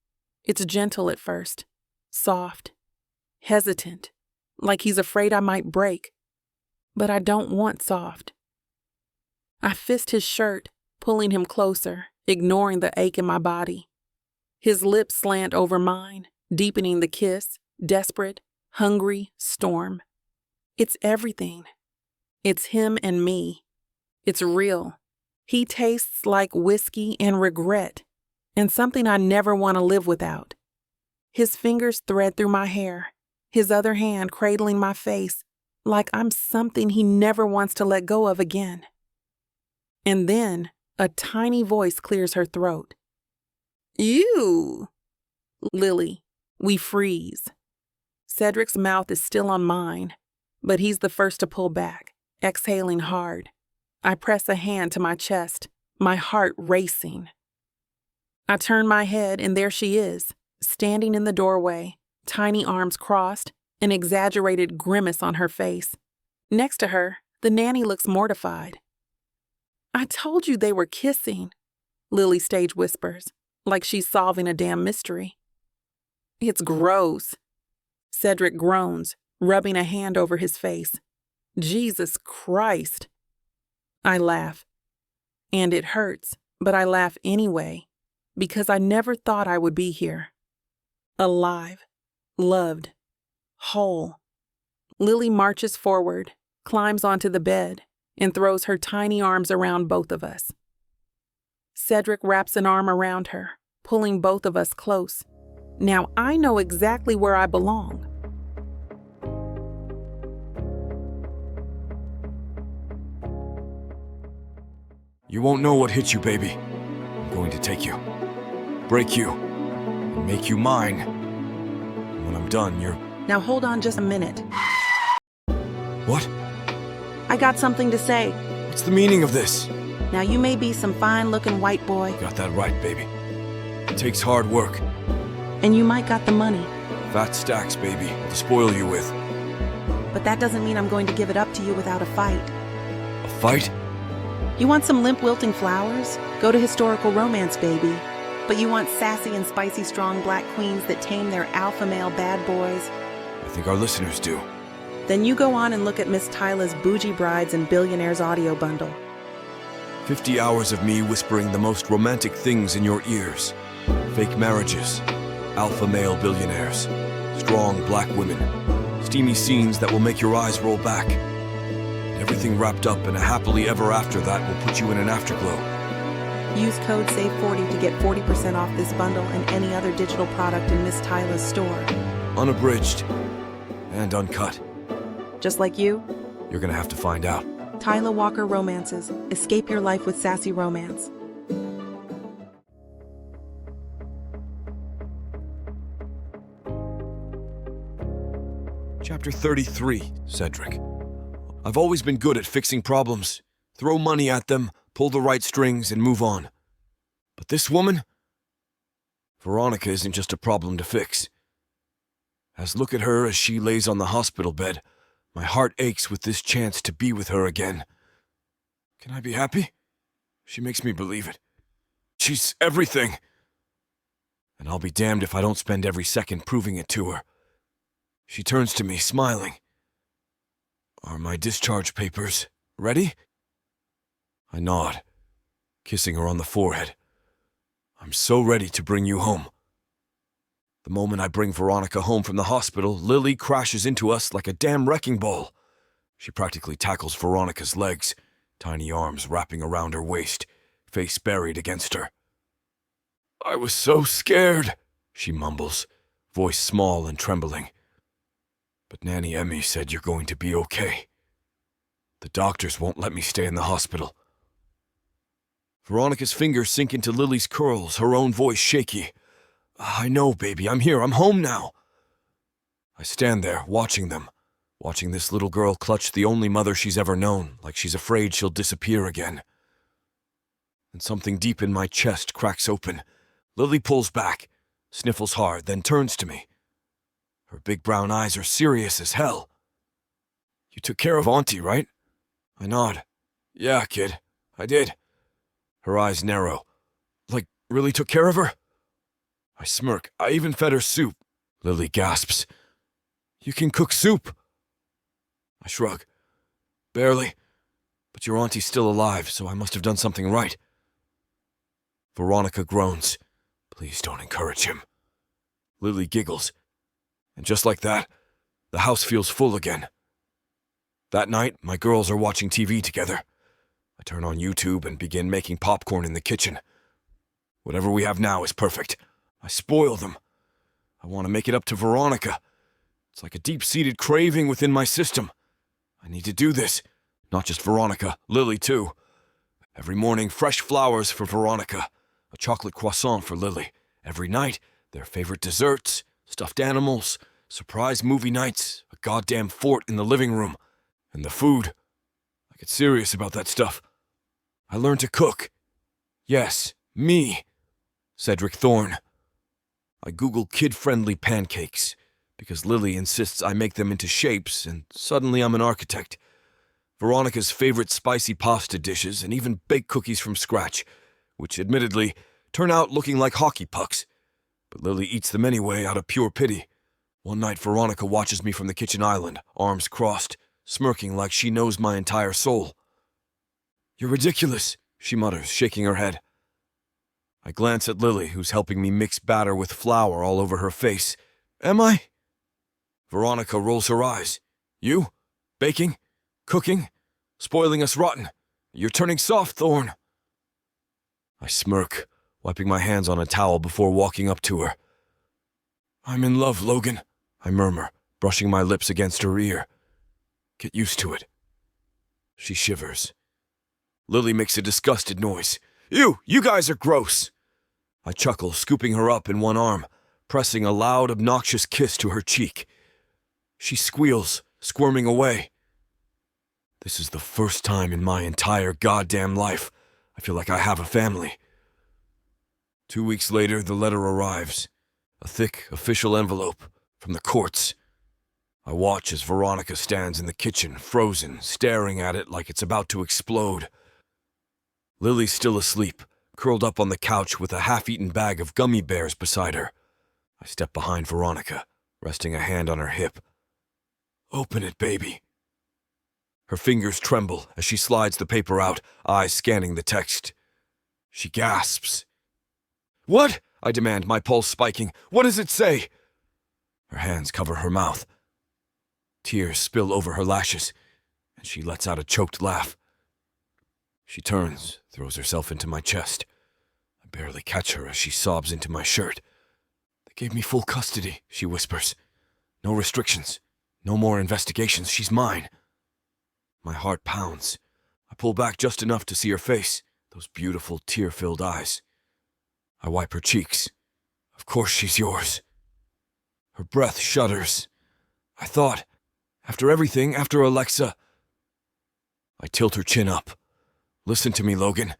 It's gentle at first, soft, hesitant, like he's afraid I might break. But I don't want soft. I fist his shirt, pulling him closer, ignoring the ache in my body. His lips slant over mine, deepening the kiss, desperate, hungry, storm. It's everything. It's him and me. It's real. He tastes like whiskey and regret, and something I never want to live without. His fingers thread through my hair, his other hand cradling my face, like I'm something he never wants to let go of again. And then a tiny voice clears her throat. "Ew!" Lily, we freeze. Cedric's mouth is still on mine, but he's the first to pull back, exhaling hard. I press a hand to my chest, my heart racing. I turn my head, and there she is, standing in the doorway, tiny arms crossed, an exaggerated grimace on her face. Next to her, the nanny looks mortified. "I told you they were kissing," Lily stage whispers, like she's solving a damn mystery. "It's gross." Cedric groans, rubbing a hand over his face. "Jesus Christ." I laugh. And it hurts, but I laugh anyway, because I never thought I would be here. Alive, loved, whole. Lily marches forward, climbs onto the bed, and throws her tiny arms around both of us. Cedrick wraps an arm around her, pulling both of us close. Now I know exactly where I belong. You won't know what hit you, baby. I'm going to take you, break you, and make you mine. And when I'm done, you're... Now hold on just a minute. What? I got something to say. What's the meaning of this? Now you may be some fine-looking white boy, Got that right, baby. It takes hard work. and you might got the money, Fat stacks, baby, to spoil you with. but that doesn't mean I'm going to give it up to you without a fight. A fight? You want some limp wilting flowers? Go to historical romance, baby. But you want sassy and spicy strong black queens that tame their alpha male bad boys? I think our listeners do. Then you go on and look at Miss Tyla's Bougie Brides and Billionaires audio bundle. 50 hours of me whispering the most romantic things in your ears. Fake marriages, alpha male billionaires, strong black women, steamy scenes that will make your eyes roll back. Everything wrapped up in a happily ever after that will put you in an afterglow. Use code SAVE40 to get 40% off this bundle and any other digital product in Miss Tyla's store. Unabridged and uncut. Just like you, You're gonna have to find out. Tyla Walker Romances. Escape your life with sassy romance. Chapter 33, Cedrick. I've always been good at fixing problems. Throw money at them, pull the right strings, and move on. But this woman? Veronica isn't just a problem to fix. As look at her as she lays on the hospital bed, my heart aches with this chance to be with her again. Can I be happy? She makes me believe it. She's everything. And I'll be damned if I don't spend every second proving it to her. She turns to me, smiling. Are my discharge papers ready? I nod, kissing her on the forehead. I'm so ready to bring you home. The moment I bring Veronica home from the hospital, Lily crashes into us like a damn wrecking ball. She practically tackles Veronica's legs, tiny arms wrapping around her waist, face buried against her. I was so scared, she mumbles, voice small and trembling. But Nanny Emmy said you're going to be okay. The doctors won't let me stay in the hospital. Veronica's fingers sink into Lily's curls, her own voice shaky. I know, baby, I'm here, I'm home now. I stand there, watching them, watching this little girl clutch the only mother she's ever known, like she's afraid she'll disappear again. And something deep in my chest cracks open. Lily pulls back, sniffles hard, then turns to me. Her big brown eyes are serious as hell. You took care of Auntie, right? I nod. Yeah, kid, I did. Her eyes narrow. Like, really took care of her? I smirk. I even fed her soup. Lily gasps. You can cook soup? I shrug. Barely. But your auntie's still alive, so I must have done something right. Veronica groans. Please don't encourage him. Lily giggles. And just like that, the house feels full again. That night, my girls are watching TV together. I turn on YouTube and begin making popcorn in the kitchen. Whatever we have now is perfect. I spoil them. I want to make it up to Veronica. It's like a deep-seated craving within my system. I need to do this. Not just Veronica, Lily too. Every morning, fresh flowers for Veronica. A chocolate croissant for Lily. Every night, their favorite desserts, stuffed animals, surprise movie nights, a goddamn fort in the living room. And the food. I get serious about that stuff. I learned to cook. Yes, me. Cedrick Thorne. I Google kid-friendly pancakes, because Lily insists I make them into shapes, and suddenly I'm an architect. Veronica's favorite spicy pasta dishes, and even baked cookies from scratch, which admittedly turn out looking like hockey pucks. But Lily eats them anyway out of pure pity. One night Veronica watches me from the kitchen island, arms crossed, smirking like she knows my entire soul. You're ridiculous, she mutters, shaking her head. I glance at Lily, who's helping me mix batter with flour all over her face. Am I? Veronica rolls her eyes. You? Baking? Cooking? Spoiling us rotten. You're turning soft, Thorne. I smirk, wiping my hands on a towel before walking up to her. I'm in love, Logan, I murmur, brushing my lips against her ear. Get used to it. She shivers. Lily makes a disgusted noise. You guys are gross. I chuckle, scooping her up in one arm, pressing a loud, obnoxious kiss to her cheek. She squeals, squirming away. This is the first time in my entire goddamn life I feel like I have a family. 2 weeks later, the letter arrives. A thick, official envelope from the courts. I watch as Veronica stands in the kitchen, frozen, staring at it like it's about to explode. Lily's still asleep, curled up on the couch with a half-eaten bag of gummy bears beside her. I step behind Veronica, resting a hand on her hip. Open it, baby. Her fingers tremble as she slides the paper out, eyes scanning the text. She gasps. What? I demand, my pulse spiking. What does it say? Her hands cover her mouth. Tears spill over her lashes, and she lets out a choked laugh. She turns, throws herself into my chest. I barely catch her as she sobs into my shirt. They gave me full custody, she whispers. No restrictions. No more investigations. She's mine. My heart pounds. I pull back just enough to see her face, those beautiful tear-filled eyes. I wipe her cheeks. Of course she's yours. Her breath shudders. I thought, after everything, after Alexa... I tilt her chin up. Listen to me, Logan.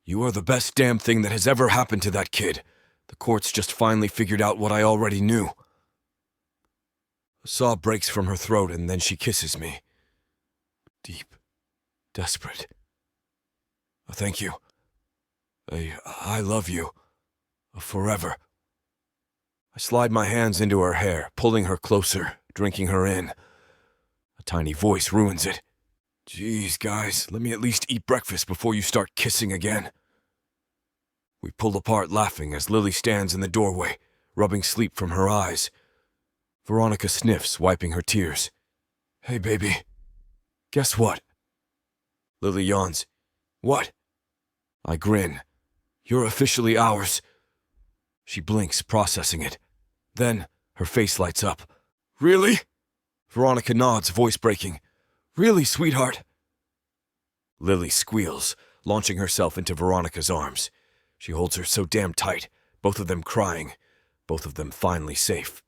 You are the best damn thing that has ever happened to that kid. The courts just finally figured out what I already knew. A sob breaks from her throat and then she kisses me. Deep. Desperate. Thank you. I love you. Forever. I slide my hands into her hair, pulling her closer, drinking her in. A tiny voice ruins it. Jeez, guys, let me at least eat breakfast before you start kissing again. We pull apart laughing as Lily stands in the doorway, rubbing sleep from her eyes. Veronica sniffs, wiping her tears. Hey, baby. Guess what? Lily yawns. What? I grin. You're officially ours. She blinks, processing it. Then, her face lights up. Really? Veronica nods, voice breaking. Really, sweetheart? Lily squeals, launching herself into Veronica's arms. She holds her so damn tight, both of them crying, both of them finally safe.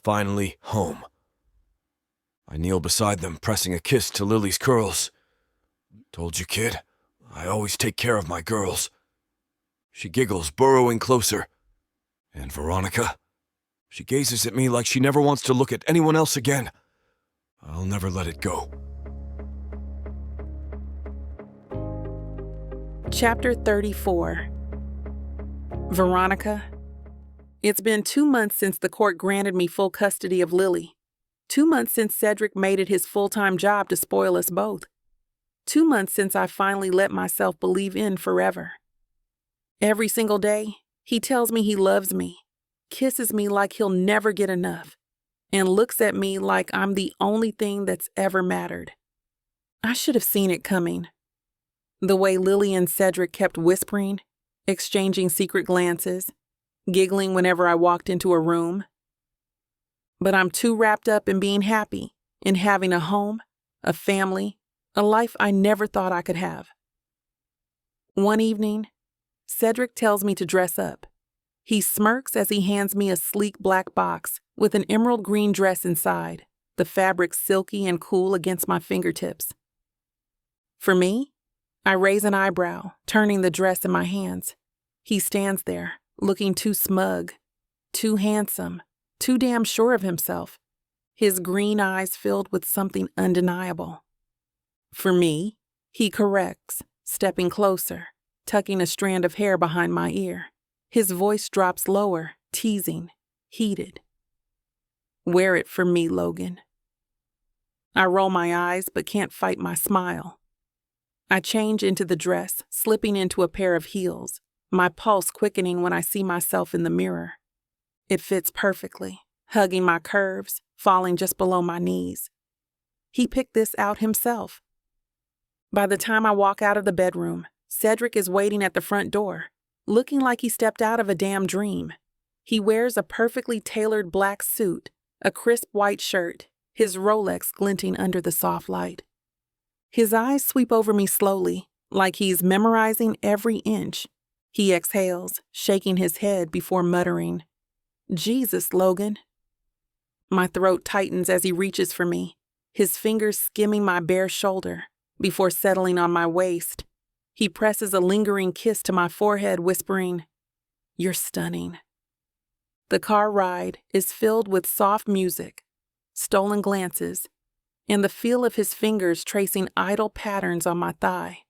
Finally home. I kneel beside them, pressing a kiss to Lily's curls. Told you, kid. I always take care of my girls. She giggles, burrowing closer. And Veronica? She gazes at me like she never wants to look at anyone else again. I'll never let it go. Chapter 34. Veronica. It's been 2 months since the court granted me full custody of Lily. 2 months since Cedrick made it his full-time job to spoil us both. 2 months since I finally let myself believe in forever. Every single day, he tells me he loves me, kisses me like he'll never get enough, and looks at me like I'm the only thing that's ever mattered. I should have seen it coming. The way Lily and Cedrick kept whispering, exchanging secret glances, giggling whenever I walked into a room. But I'm too wrapped up in being happy, in having a home, a family, a life I never thought I could have. One evening, Cedrick tells me to dress up. He smirks as he hands me a sleek black box with an emerald green dress inside, the fabric silky and cool against my fingertips. For me, I raise an eyebrow, turning the dress in my hands. He stands there, looking too smug, too handsome, too damn sure of himself, his green eyes filled with something undeniable. For me, he corrects, stepping closer, tucking a strand of hair behind my ear. His voice drops lower, teasing, heated. Wear it for me, Logan. I roll my eyes but can't fight my smile. I change into the dress, slipping into a pair of heels, my pulse quickening when I see myself in the mirror. It fits perfectly, hugging my curves, falling just below my knees. He picked this out himself. By the time I walk out of the bedroom, Cedrick is waiting at the front door, looking like he stepped out of a damn dream. He wears a perfectly tailored black suit, a crisp white shirt, his Rolex glinting under the soft light. His eyes sweep over me slowly, like he's memorizing every inch. He exhales, shaking his head before muttering, "Jesus, Logan." My throat tightens as he reaches for me, his fingers skimming my bare shoulder before settling on my waist. He presses a lingering kiss to my forehead, whispering, "You're stunning." The car ride is filled with soft music, stolen glances, and the feel of his fingers tracing idle patterns on my thigh.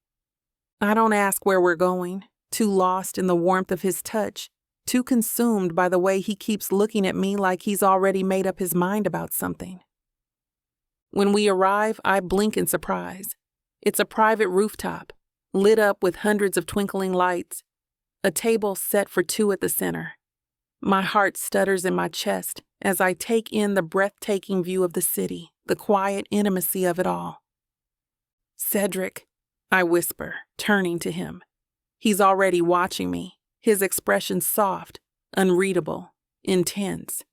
I don't ask where we're going, too lost in the warmth of his touch, too consumed by the way he keeps looking at me like he's already made up his mind about something. When we arrive, I blink in surprise. It's a private rooftop, lit up with hundreds of twinkling lights, a table set for two at the center. My heart stutters in my chest as I take in the breathtaking view of the city, the quiet intimacy of it all. "Cedrick," I whisper, turning to him. He's already watching me, his expression soft, unreadable, intense.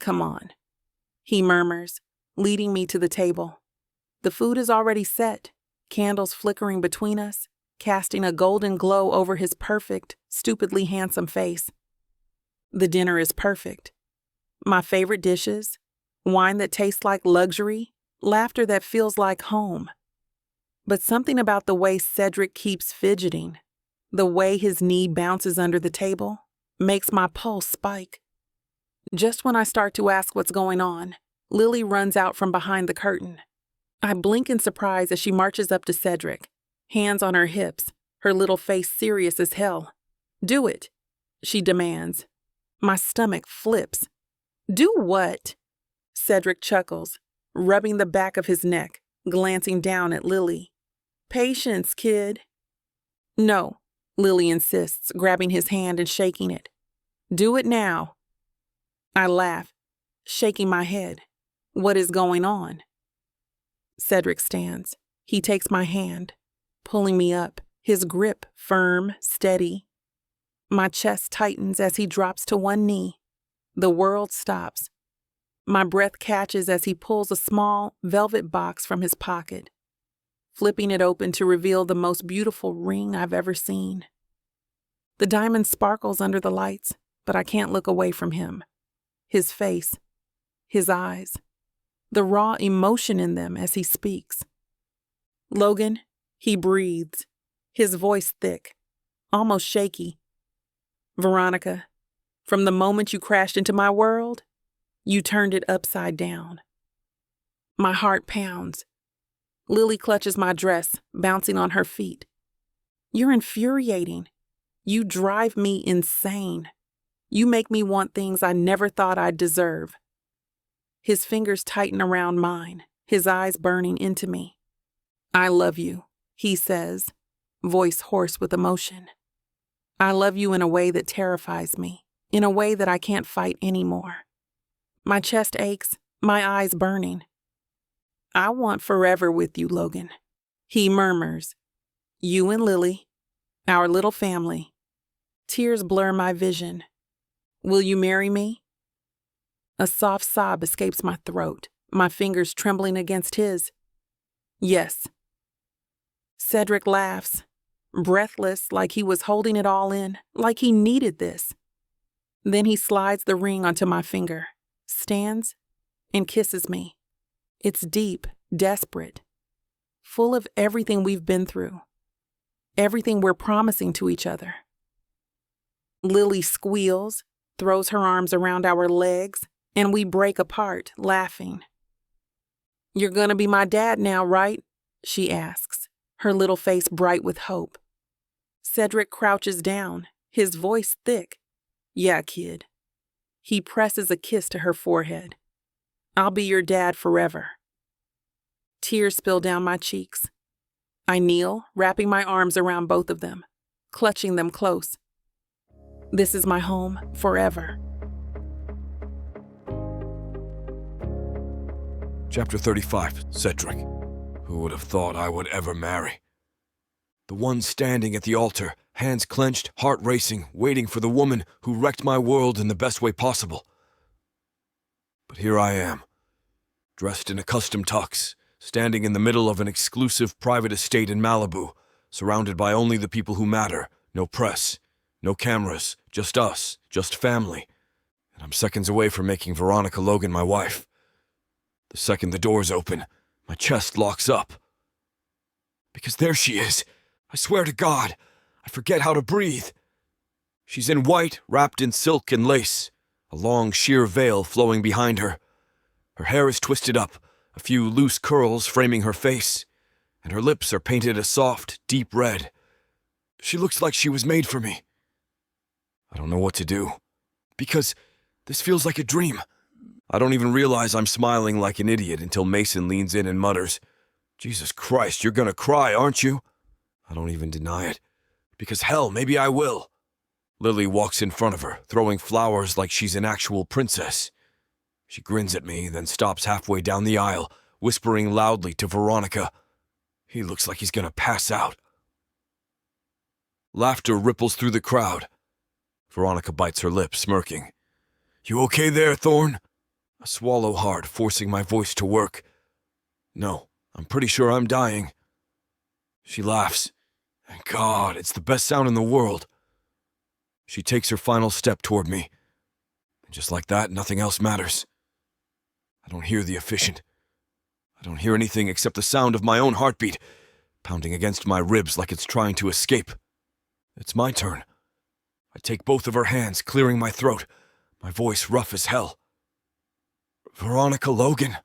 "Come on," he murmurs, leading me to the table. The food is already set, candles flickering between us, casting a golden glow over his perfect, stupidly handsome face. The dinner is perfect. My favorite dishes, wine that tastes like luxury, laughter that feels like home. But something about the way Cedrick keeps fidgeting, the way his knee bounces under the table, makes my pulse spike. Just when I start to ask what's going on, Lily runs out from behind the curtain. I blink in surprise as she marches up to Cedrick, hands on her hips, her little face serious as hell. "Do it," she demands. My stomach flips. "Do what?" Cedrick chuckles, rubbing the back of his neck, glancing down at Lily. "Patience, kid." "No," Lily insists, grabbing his hand and shaking it. "Do it now." I laugh, shaking my head. What is going on? Cedrick stands. He takes my hand, pulling me up, his grip firm, steady. My chest tightens as he drops to one knee. The world stops. My breath catches as he pulls a small velvet box from his pocket, flipping it open to reveal the most beautiful ring I've ever seen. The diamond sparkles under the lights, but I can't look away from him. His face, his eyes, the raw emotion in them as he speaks. "Logan," he breathes, his voice thick, almost shaky. "Veronica, from the moment you crashed into my world, you turned it upside down." My heart pounds. Lily clutches my dress, bouncing on her feet. "You're infuriating. You drive me insane. You make me want things I never thought I'd deserve." His fingers tighten around mine, his eyes burning into me. "I love you," he says, voice hoarse with emotion. "I love you in a way that terrifies me, in a way that I can't fight anymore." My chest aches, my eyes burning. "I want forever with you, Logan," he murmurs. "You and Lily, our little family." Tears blur my vision. "Will you marry me?" A soft sob escapes my throat, my fingers trembling against his. "Yes." Cedrick laughs, breathless, like he was holding it all in, like he needed this. Then he slides the ring onto my finger, stands, and kisses me. It's deep, desperate, full of everything we've been through, everything we're promising to each other. Lily squeals, throws her arms around our legs, and we break apart, laughing. "You're gonna be my dad now, right?" she asks, her little face bright with hope. Cedrick crouches down, his voice thick. "Yeah, kid." He presses a kiss to her forehead. "I'll be your dad forever." Tears spill down my cheeks. I kneel, wrapping my arms around both of them, clutching them close. This is my home forever. Chapter 35, Cedric. Who would have thought I would ever marry? The one standing at the altar, hands clenched, heart racing, waiting for the woman who wrecked my world in the best way possible. But here I am, dressed in a custom tux, standing in the middle of an exclusive private estate in Malibu, surrounded by only the people who matter, no press, no cameras, just us, just family. And I'm seconds away from making Veronica Logan my wife. The second the doors open, my chest locks up. Because there she is. I swear to God, I forget how to breathe. She's in white, wrapped in silk and lace, a long sheer veil flowing behind her. Her hair is twisted up, a few loose curls framing her face, and her lips are painted a soft, deep red. She looks like she was made for me. I don't know what to do, because this feels like a dream. I don't even realize I'm smiling like an idiot until Mason leans in and mutters, "Jesus Christ, you're gonna cry, aren't you?" I don't even deny it, because hell, maybe I will. Lily walks in front of her, throwing flowers like she's an actual princess. She grins at me, then stops halfway down the aisle, whispering loudly to Veronica. He looks like he's gonna pass out. Laughter ripples through the crowd. Veronica bites her lip, smirking. "You okay there, Thorne?" I swallow hard, forcing my voice to work. "No, I'm pretty sure I'm dying." She laughs. Thank God, it's the best sound in the world. She takes her final step toward me. And just like that, nothing else matters. I don't hear the efficient. I don't hear anything except the sound of my own heartbeat, pounding against my ribs like it's trying to escape. It's my turn. I take both of her hands, clearing my throat, my voice rough as hell. "Veronica Logan."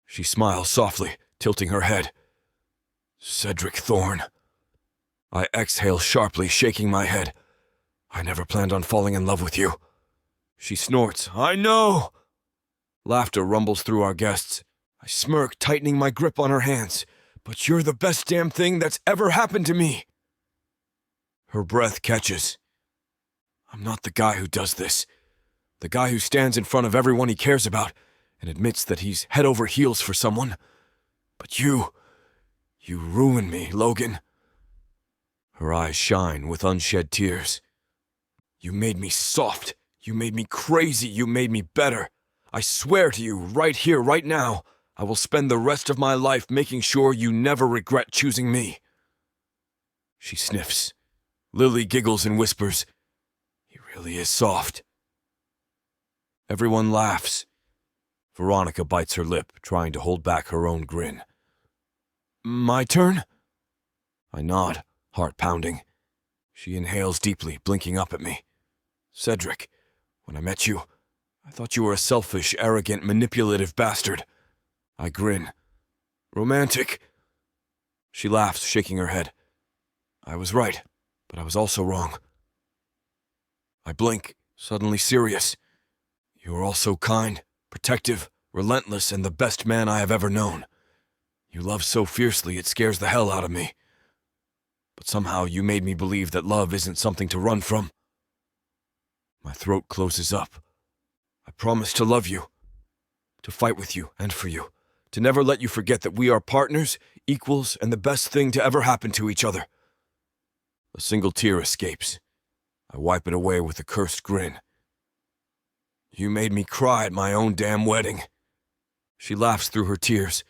She smiles softly, tilting her head. "Cedrick Thorne." I exhale sharply, shaking my head. "I never planned on falling in love with you." She snorts, "I know!" Laughter rumbles through our guests. I smirk, tightening my grip on her hands. "But you're the best damn thing that's ever happened to me." Her breath catches. I'm not the guy who does this. The guy who stands in front of everyone he cares about and admits that he's head over heels for someone. But you ruined me, Logan. Her eyes shine with unshed tears. You made me soft. You made me crazy. You made me better. I swear to you, right here, right now, I will spend the rest of my life making sure you never regret choosing me. She sniffs. Lily giggles and whispers, "He really is soft." Everyone laughs. Veronica bites her lip, trying to hold back her own grin. My turn? I nod, heart pounding. She inhales deeply, blinking up at me. Cedric, when I met you, I thought you were a selfish, arrogant, manipulative bastard. I grin. Romantic. She laughs, shaking her head. I was right, but I was also wrong. I blink, suddenly serious. You are all so kind, protective, relentless, and the best man I have ever known. You love so fiercely it scares the hell out of me. But somehow you made me believe that love isn't something to run from. My throat closes up. I promise to love you, to fight with you and for you, to never let you forget that we are partners, equals, and the best thing to ever happen to each other. A single tear escapes. I wipe it away with a cursed grin. You made me cry at my own damn wedding. She laughs through her tears.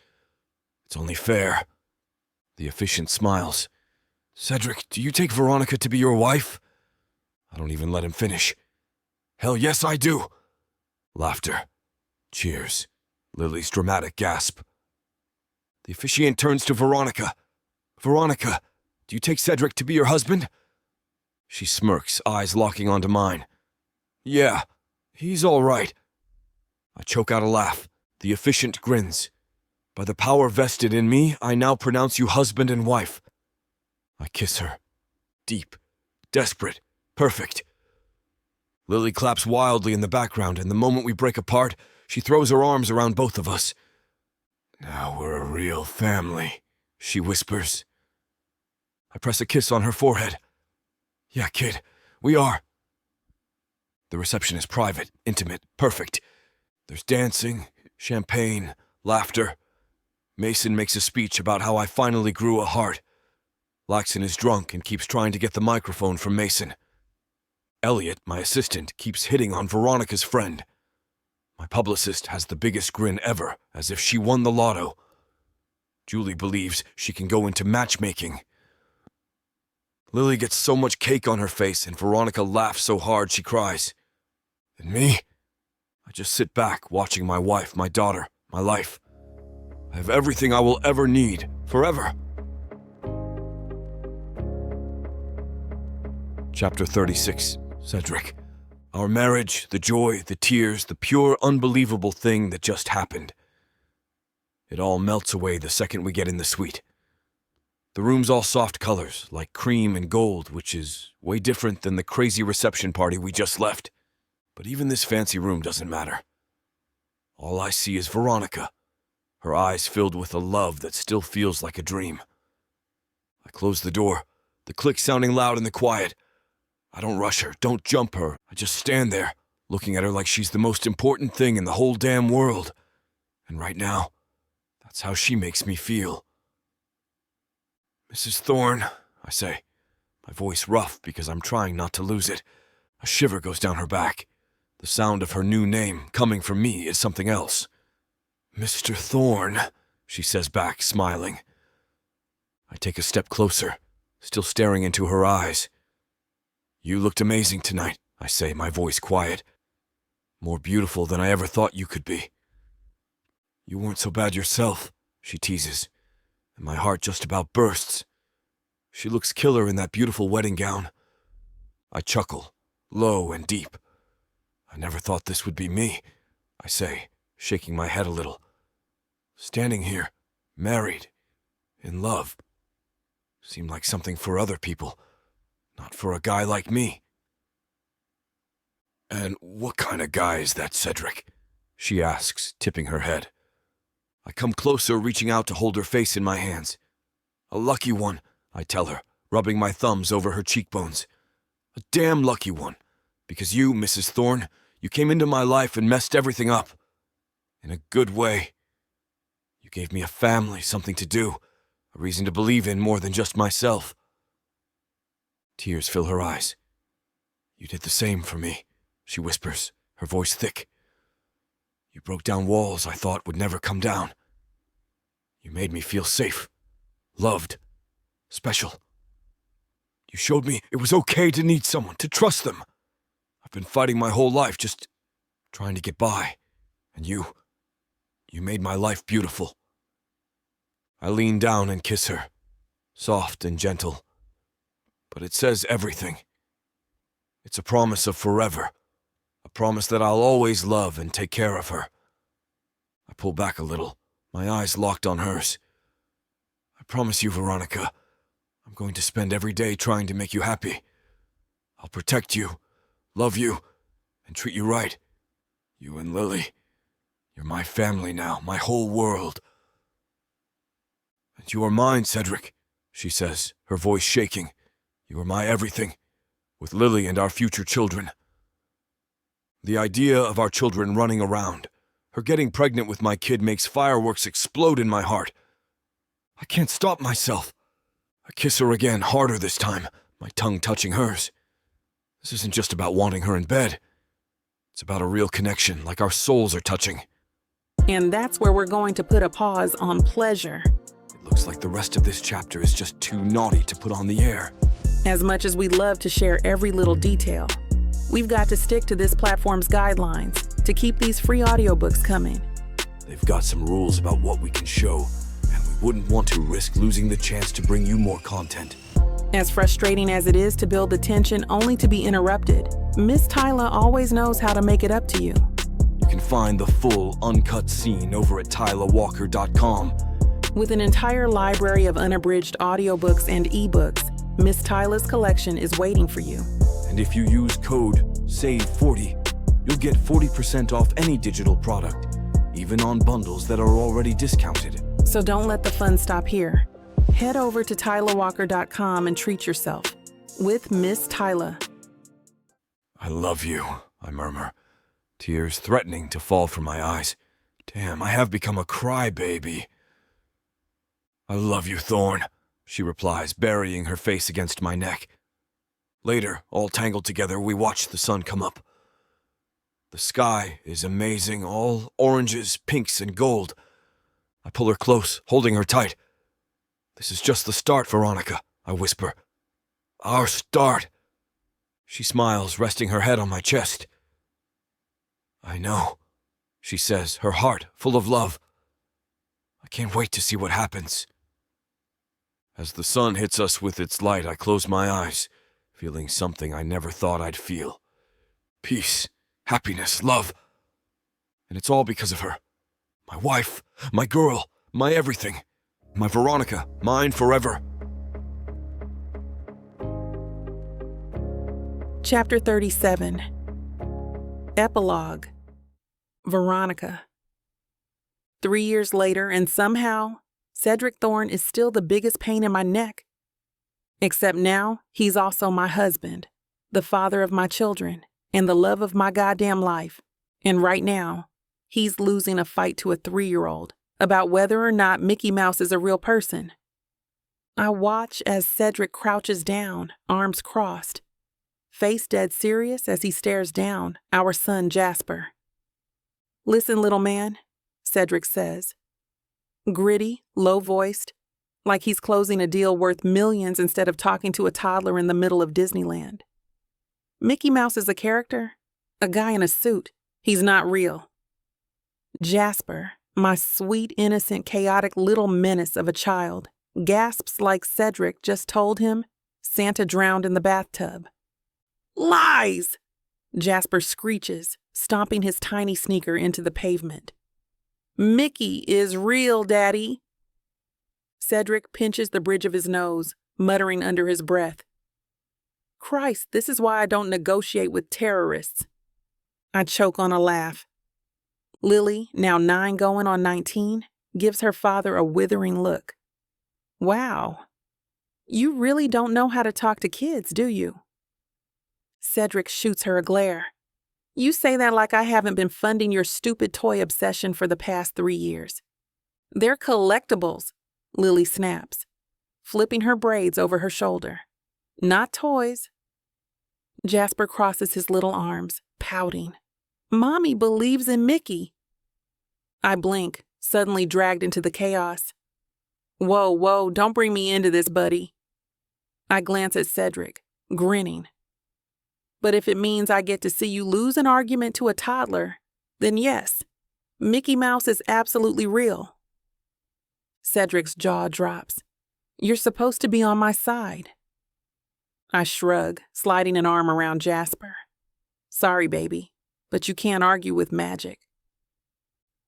It's only fair. The officiant smiles. Cedric, do you take Veronica to be your wife? I don't even let him finish. Hell yes, I do. Laughter. Cheers. Lily's dramatic gasp. The officiant turns to Veronica. Veronica, do you take Cedric to be your husband? She smirks, eyes locking onto mine. Yeah, he's all right. I choke out a laugh. The officiant grins. By the power vested in me, I now pronounce you husband and wife. I kiss her. Deep, desperate, perfect. Lily claps wildly in the background, and the moment we break apart, she throws her arms around both of us. Now we're a real family, she whispers. I press a kiss on her forehead. Yeah, kid, we are. The reception is private, intimate, perfect. There's dancing, champagne, laughter. Mason makes a speech about how I finally grew a heart. Laxon is drunk and keeps trying to get the microphone from Mason. Elliot, my assistant, keeps hitting on Veronica's friend. My publicist has the biggest grin ever, as if she won the lotto. Julie believes she can go into matchmaking. Lily gets so much cake on her face, and Veronica laughs so hard she cries. And me? I just sit back, watching my wife, my daughter, my life. I have everything I will ever need, forever. Chapter 36, Cedrick. Our marriage, the joy, the tears, the pure, unbelievable thing that just happened. It all melts away the second we get in the suite. The room's all soft colors, like cream and gold, which is way different than the crazy reception party we just left. But even this fancy room doesn't matter. All I see is Veronica, her eyes filled with a love that still feels like a dream. I close the door, the click sounding loud in the quiet. I don't rush her, don't jump her. I just stand there, looking at her like she's the most important thing in the whole damn world. And right now, that's how she makes me feel. Mrs. Thorne, I say, my voice rough because I'm trying not to lose it. A shiver goes down her back. The sound of her new name coming from me is something else. Mr. Thorne, she says back, smiling. I take a step closer, still staring into her eyes. You looked amazing tonight, I say, my voice quiet. More beautiful than I ever thought you could be. You weren't so bad yourself, she teases, and my heart just about bursts. She looks killer in that beautiful wedding gown. I chuckle, low and deep. I never thought this would be me, I say, shaking my head a little. Standing here, married, in love. Seemed like something for other people, not for a guy like me. And what kind of guy is that, Cedrick? She asks, tipping her head. I come closer, reaching out to hold her face in my hands. A lucky one, I tell her, rubbing my thumbs over her cheekbones. A damn lucky one, because you, Mrs. Thorne, you came into my life and messed everything up. In a good way. You gave me a family, something to do, a reason to believe in more than just myself. Tears fill her eyes. You did the same for me, she whispers, her voice thick. You broke down walls I thought would never come down. You made me feel safe, loved, special. You showed me it was okay to need someone, to trust them. I've been fighting my whole life, just trying to get by. And you made my life beautiful. I lean down and kiss her, soft and gentle. But it says everything. It's a promise of forever, a promise that I'll always love and take care of her. I pull back a little, my eyes locked on hers. I promise you, Veronica, I'm going to spend every day trying to make you happy. I'll protect you, love you, and treat you right. You and Lily, you're my family now, my whole world. And you are mine, Cedrick, she says, her voice shaking. You are my everything, with Lily and our future children. The idea of our children running around, her getting pregnant with my kid makes fireworks explode in my heart. I can't stop myself. I kiss her again, harder this time, my tongue touching hers. This isn't just about wanting her in bed. It's about a real connection, like our souls are touching. And that's where we're going to put a pause on pleasure. It looks like the rest of this chapter is just too naughty to put on the air. As much as we love to share every little detail, we've got to stick to this platform's guidelines to keep these free audiobooks coming. They've got some rules about what we can show, and we wouldn't want to risk losing the chance to bring you more content. As frustrating as it is to build the tension only to be interrupted, Miss Tyla always knows how to make it up to you. You can find the full, uncut scene over at tylawalker.com. With an entire library of unabridged audiobooks and ebooks, Miss Tyla's collection is waiting for you. And if you use code SAVE40, you'll get 40% off any digital product, even on bundles that are already discounted. So don't let the fun stop here. Head over to tylawalker.com and treat yourself with Miss Tyla. I love you, I murmur, tears threatening to fall from my eyes. Damn, I have become a crybaby. I love you, Thorne, she replies, burying her face against my neck. Later, all tangled together, we watch the sun come up. The sky is amazing, all oranges, pinks, and gold. I pull her close, holding her tight. This is just the start, Veronica, I whisper. Our start. She smiles, resting her head on my chest. I know, she says, her heart full of love. I can't wait to see what happens. As the sun hits us with its light, I close my eyes, feeling something I never thought I'd feel. Peace, happiness, love. And it's all because of her. My wife, my girl, my everything. My Veronica, mine forever. Chapter 37. Epilogue. Veronica. 3 years later, and somehow, Cedrick Thorne is still the biggest pain in my neck. Except now, he's also my husband, the father of my children, and the love of my goddamn life. And right now, he's losing a fight to a 3-year-old about whether or not Mickey Mouse is a real person. I watch as Cedrick crouches down, arms crossed, face dead serious as he stares down our son Jasper. Listen, little man, Cedrick says. Gritty, low-voiced, like he's closing a deal worth millions instead of talking to a toddler in the middle of Disneyland. Mickey Mouse is a character, a guy in a suit. He's not real. Jasper, my sweet, innocent, chaotic little menace of a child, gasps like Cedrick just told him Santa drowned in the bathtub. Lies! Jasper screeches, stomping his tiny sneaker into the pavement. Mickey is real, Daddy. Cedrick pinches the bridge of his nose, muttering under his breath. Christ, this is why I don't negotiate with terrorists. I choke on a laugh. Lily, now 9 going on 19, gives her father a withering look. Wow. You really don't know how to talk to kids, do you? Cedrick shoots her a glare. You say that like I haven't been funding your stupid toy obsession for the past 3 years. They're collectibles, Lily snaps, flipping her braids over her shoulder. Not toys. Jasper crosses his little arms, pouting. Mommy believes in Mickey. I blink, suddenly dragged into the chaos. Whoa, don't bring me into this, buddy. I glance at Cedrick, grinning. But if it means I get to see you lose an argument to a toddler, then yes, Mickey Mouse is absolutely real. Cedrick's jaw drops. You're supposed to be on my side. I shrug, sliding an arm around Jasper. Sorry, baby, but you can't argue with magic.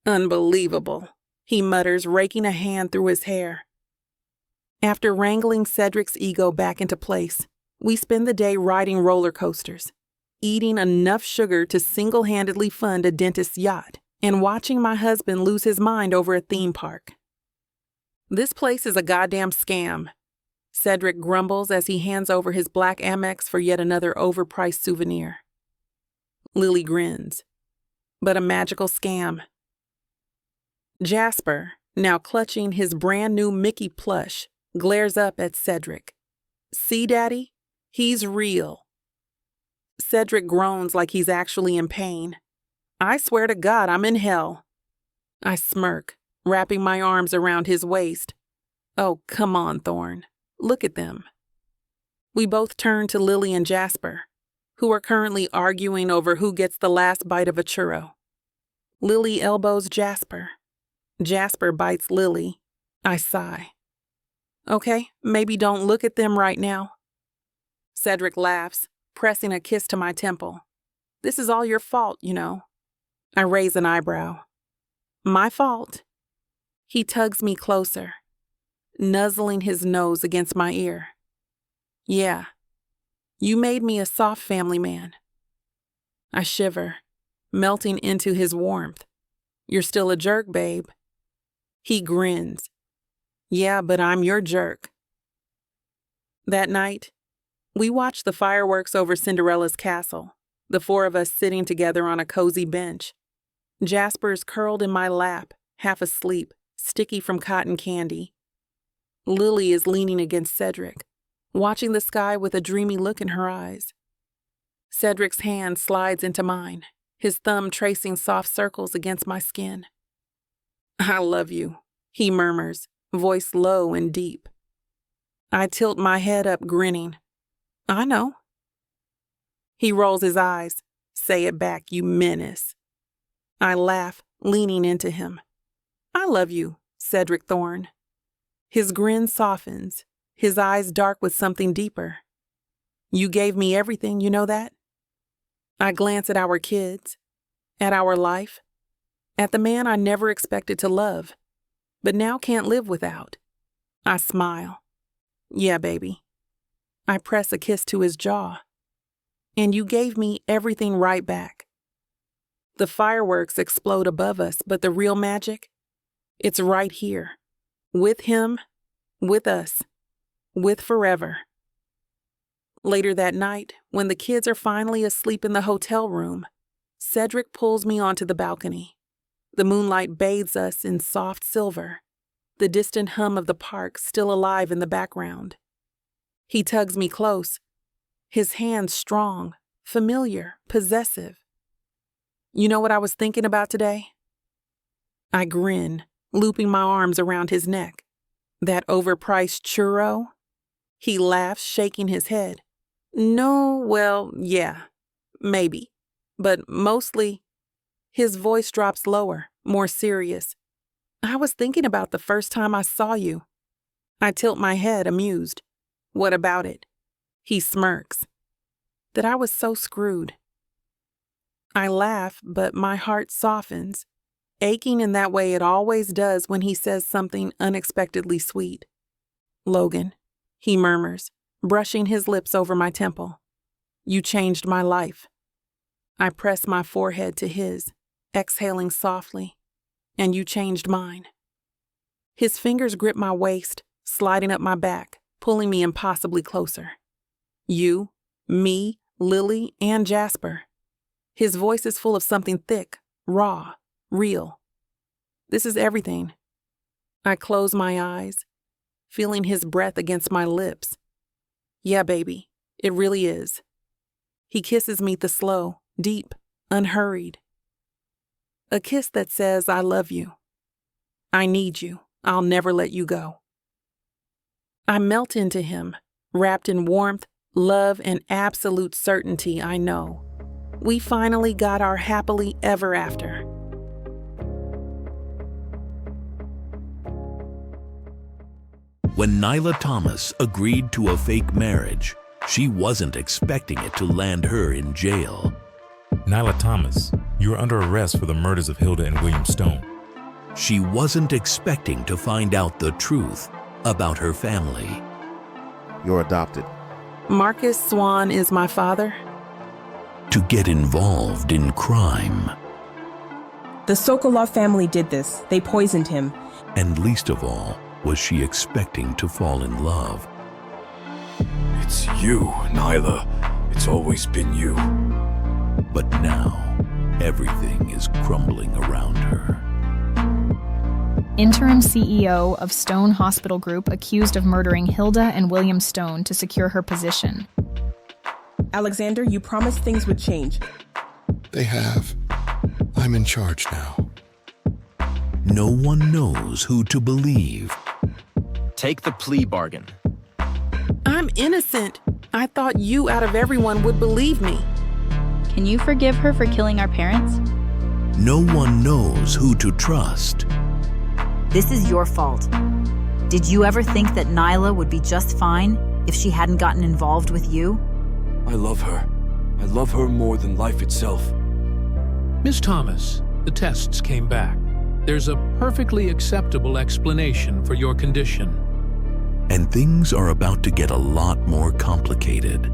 Unbelievable, he mutters, raking a hand through his hair. After wrangling Cedrick's ego back into place, we spend the day riding roller coasters, eating enough sugar to single-handedly fund a dentist's yacht, and watching my husband lose his mind over a theme park. This place is a goddamn scam, Cedrick grumbles as he hands over his black Amex for yet another overpriced souvenir. Lily grins. But a magical scam. Jasper, now clutching his brand new Mickey plush, glares up at Cedrick. See, Daddy? He's real. Cedrick groans like he's actually in pain. I swear to God, I'm in hell. I smirk, wrapping my arms around his waist. Oh, come on, Thorne. Look at them. We both turn to Lily and Jasper, who are currently arguing over who gets the last bite of a churro. Lily elbows Jasper. Jasper bites Lily. I sigh. Okay, maybe don't look at them right now. Cedrick laughs, pressing a kiss to my temple. This is all your fault, you know. I raise an eyebrow. My fault? He tugs me closer, nuzzling his nose against my ear. Yeah, you made me a soft family man. I shiver, melting into his warmth. You're still a jerk, babe. He grins. Yeah, but I'm your jerk. That night, we watched the fireworks over Cinderella's castle, the 4 of us sitting together on a cozy bench. Jasper's curled in my lap, half asleep, sticky from cotton candy. Lily is leaning against Cedrick, watching the sky with a dreamy look in her eyes. Cedrick's hand slides into mine, his thumb tracing soft circles against my skin. "I love you," he murmurs, voice low and deep. I tilt my head up, grinning. "I know." He rolls his eyes. "Say it back, you menace." I laugh, leaning into him. "I love you, Cedrick Thorne." His grin softens, his eyes dark with something deeper. "You gave me everything, you know that?" I glance at our kids, at our life, at the man I never expected to love, but now can't live without. I smile. "Yeah, baby." I press a kiss to his jaw. "And you gave me everything right back." The fireworks explode above us, but the real magic? It's right here. With him, with us, with forever. Later that night, when the kids are finally asleep in the hotel room, Cedrick pulls me onto the balcony. The moonlight bathes us in soft silver, the distant hum of the park still alive in the background. He tugs me close, his hands strong, familiar, possessive. "You know what I was thinking about today?" I grin, looping my arms around his neck. "That overpriced churro?" He laughs, shaking his head. "No, well, yeah, maybe. But mostly..." His voice drops lower, more serious. "I was thinking about the first time I saw you." I tilt my head, amused. "What about it?" He smirks. "That I was so screwed." I laugh, but my heart softens, aching in that way it always does when he says something unexpectedly sweet. "Logan," he murmurs, brushing his lips over my temple. "You changed my life." I press my forehead to his, exhaling softly. "And you changed mine." His fingers grip my waist, sliding up my back, pulling me impossibly closer. "You, me, Lily, and Jasper." His voice is full of something thick, raw, real. "This is everything." I close my eyes, feeling his breath against my lips. "Yeah, baby, it really is." He kisses me the slow, deep, unhurried. A kiss that says, "I love you. I need you. I'll never let you go." I melt into him, wrapped in warmth, love, and absolute certainty I know. We finally got our happily ever after. When Nyla Thomas agreed to a fake marriage, she wasn't expecting it to land her in jail. Nyla Thomas, you are under arrest for the murders of Hilda and William Stone. She wasn't expecting to find out the truth about her family. You're adopted. Marcus Swan is my father. To get involved in crime. The Sokolov family did this. They poisoned him. And least of all, was she expecting to fall in love. It's you, Nyla. It's always been you. But now, everything is crumbling around her. Interim CEO of Stone Hospital Group accused of murdering Hilda and William Stone to secure her position. Alexander, you promised things would change. They have. I'm in charge now. No one knows who to believe. Take the plea bargain. I'm innocent. I thought you out of everyone would believe me. Can you forgive her for killing our parents? No one knows who to trust. This is your fault. Did you ever think that Nyla would be just fine if she hadn't gotten involved with you? I love her. I love her more than life itself. Miss Thomas, the tests came back. There's a perfectly acceptable explanation for your condition. And things are about to get a lot more complicated.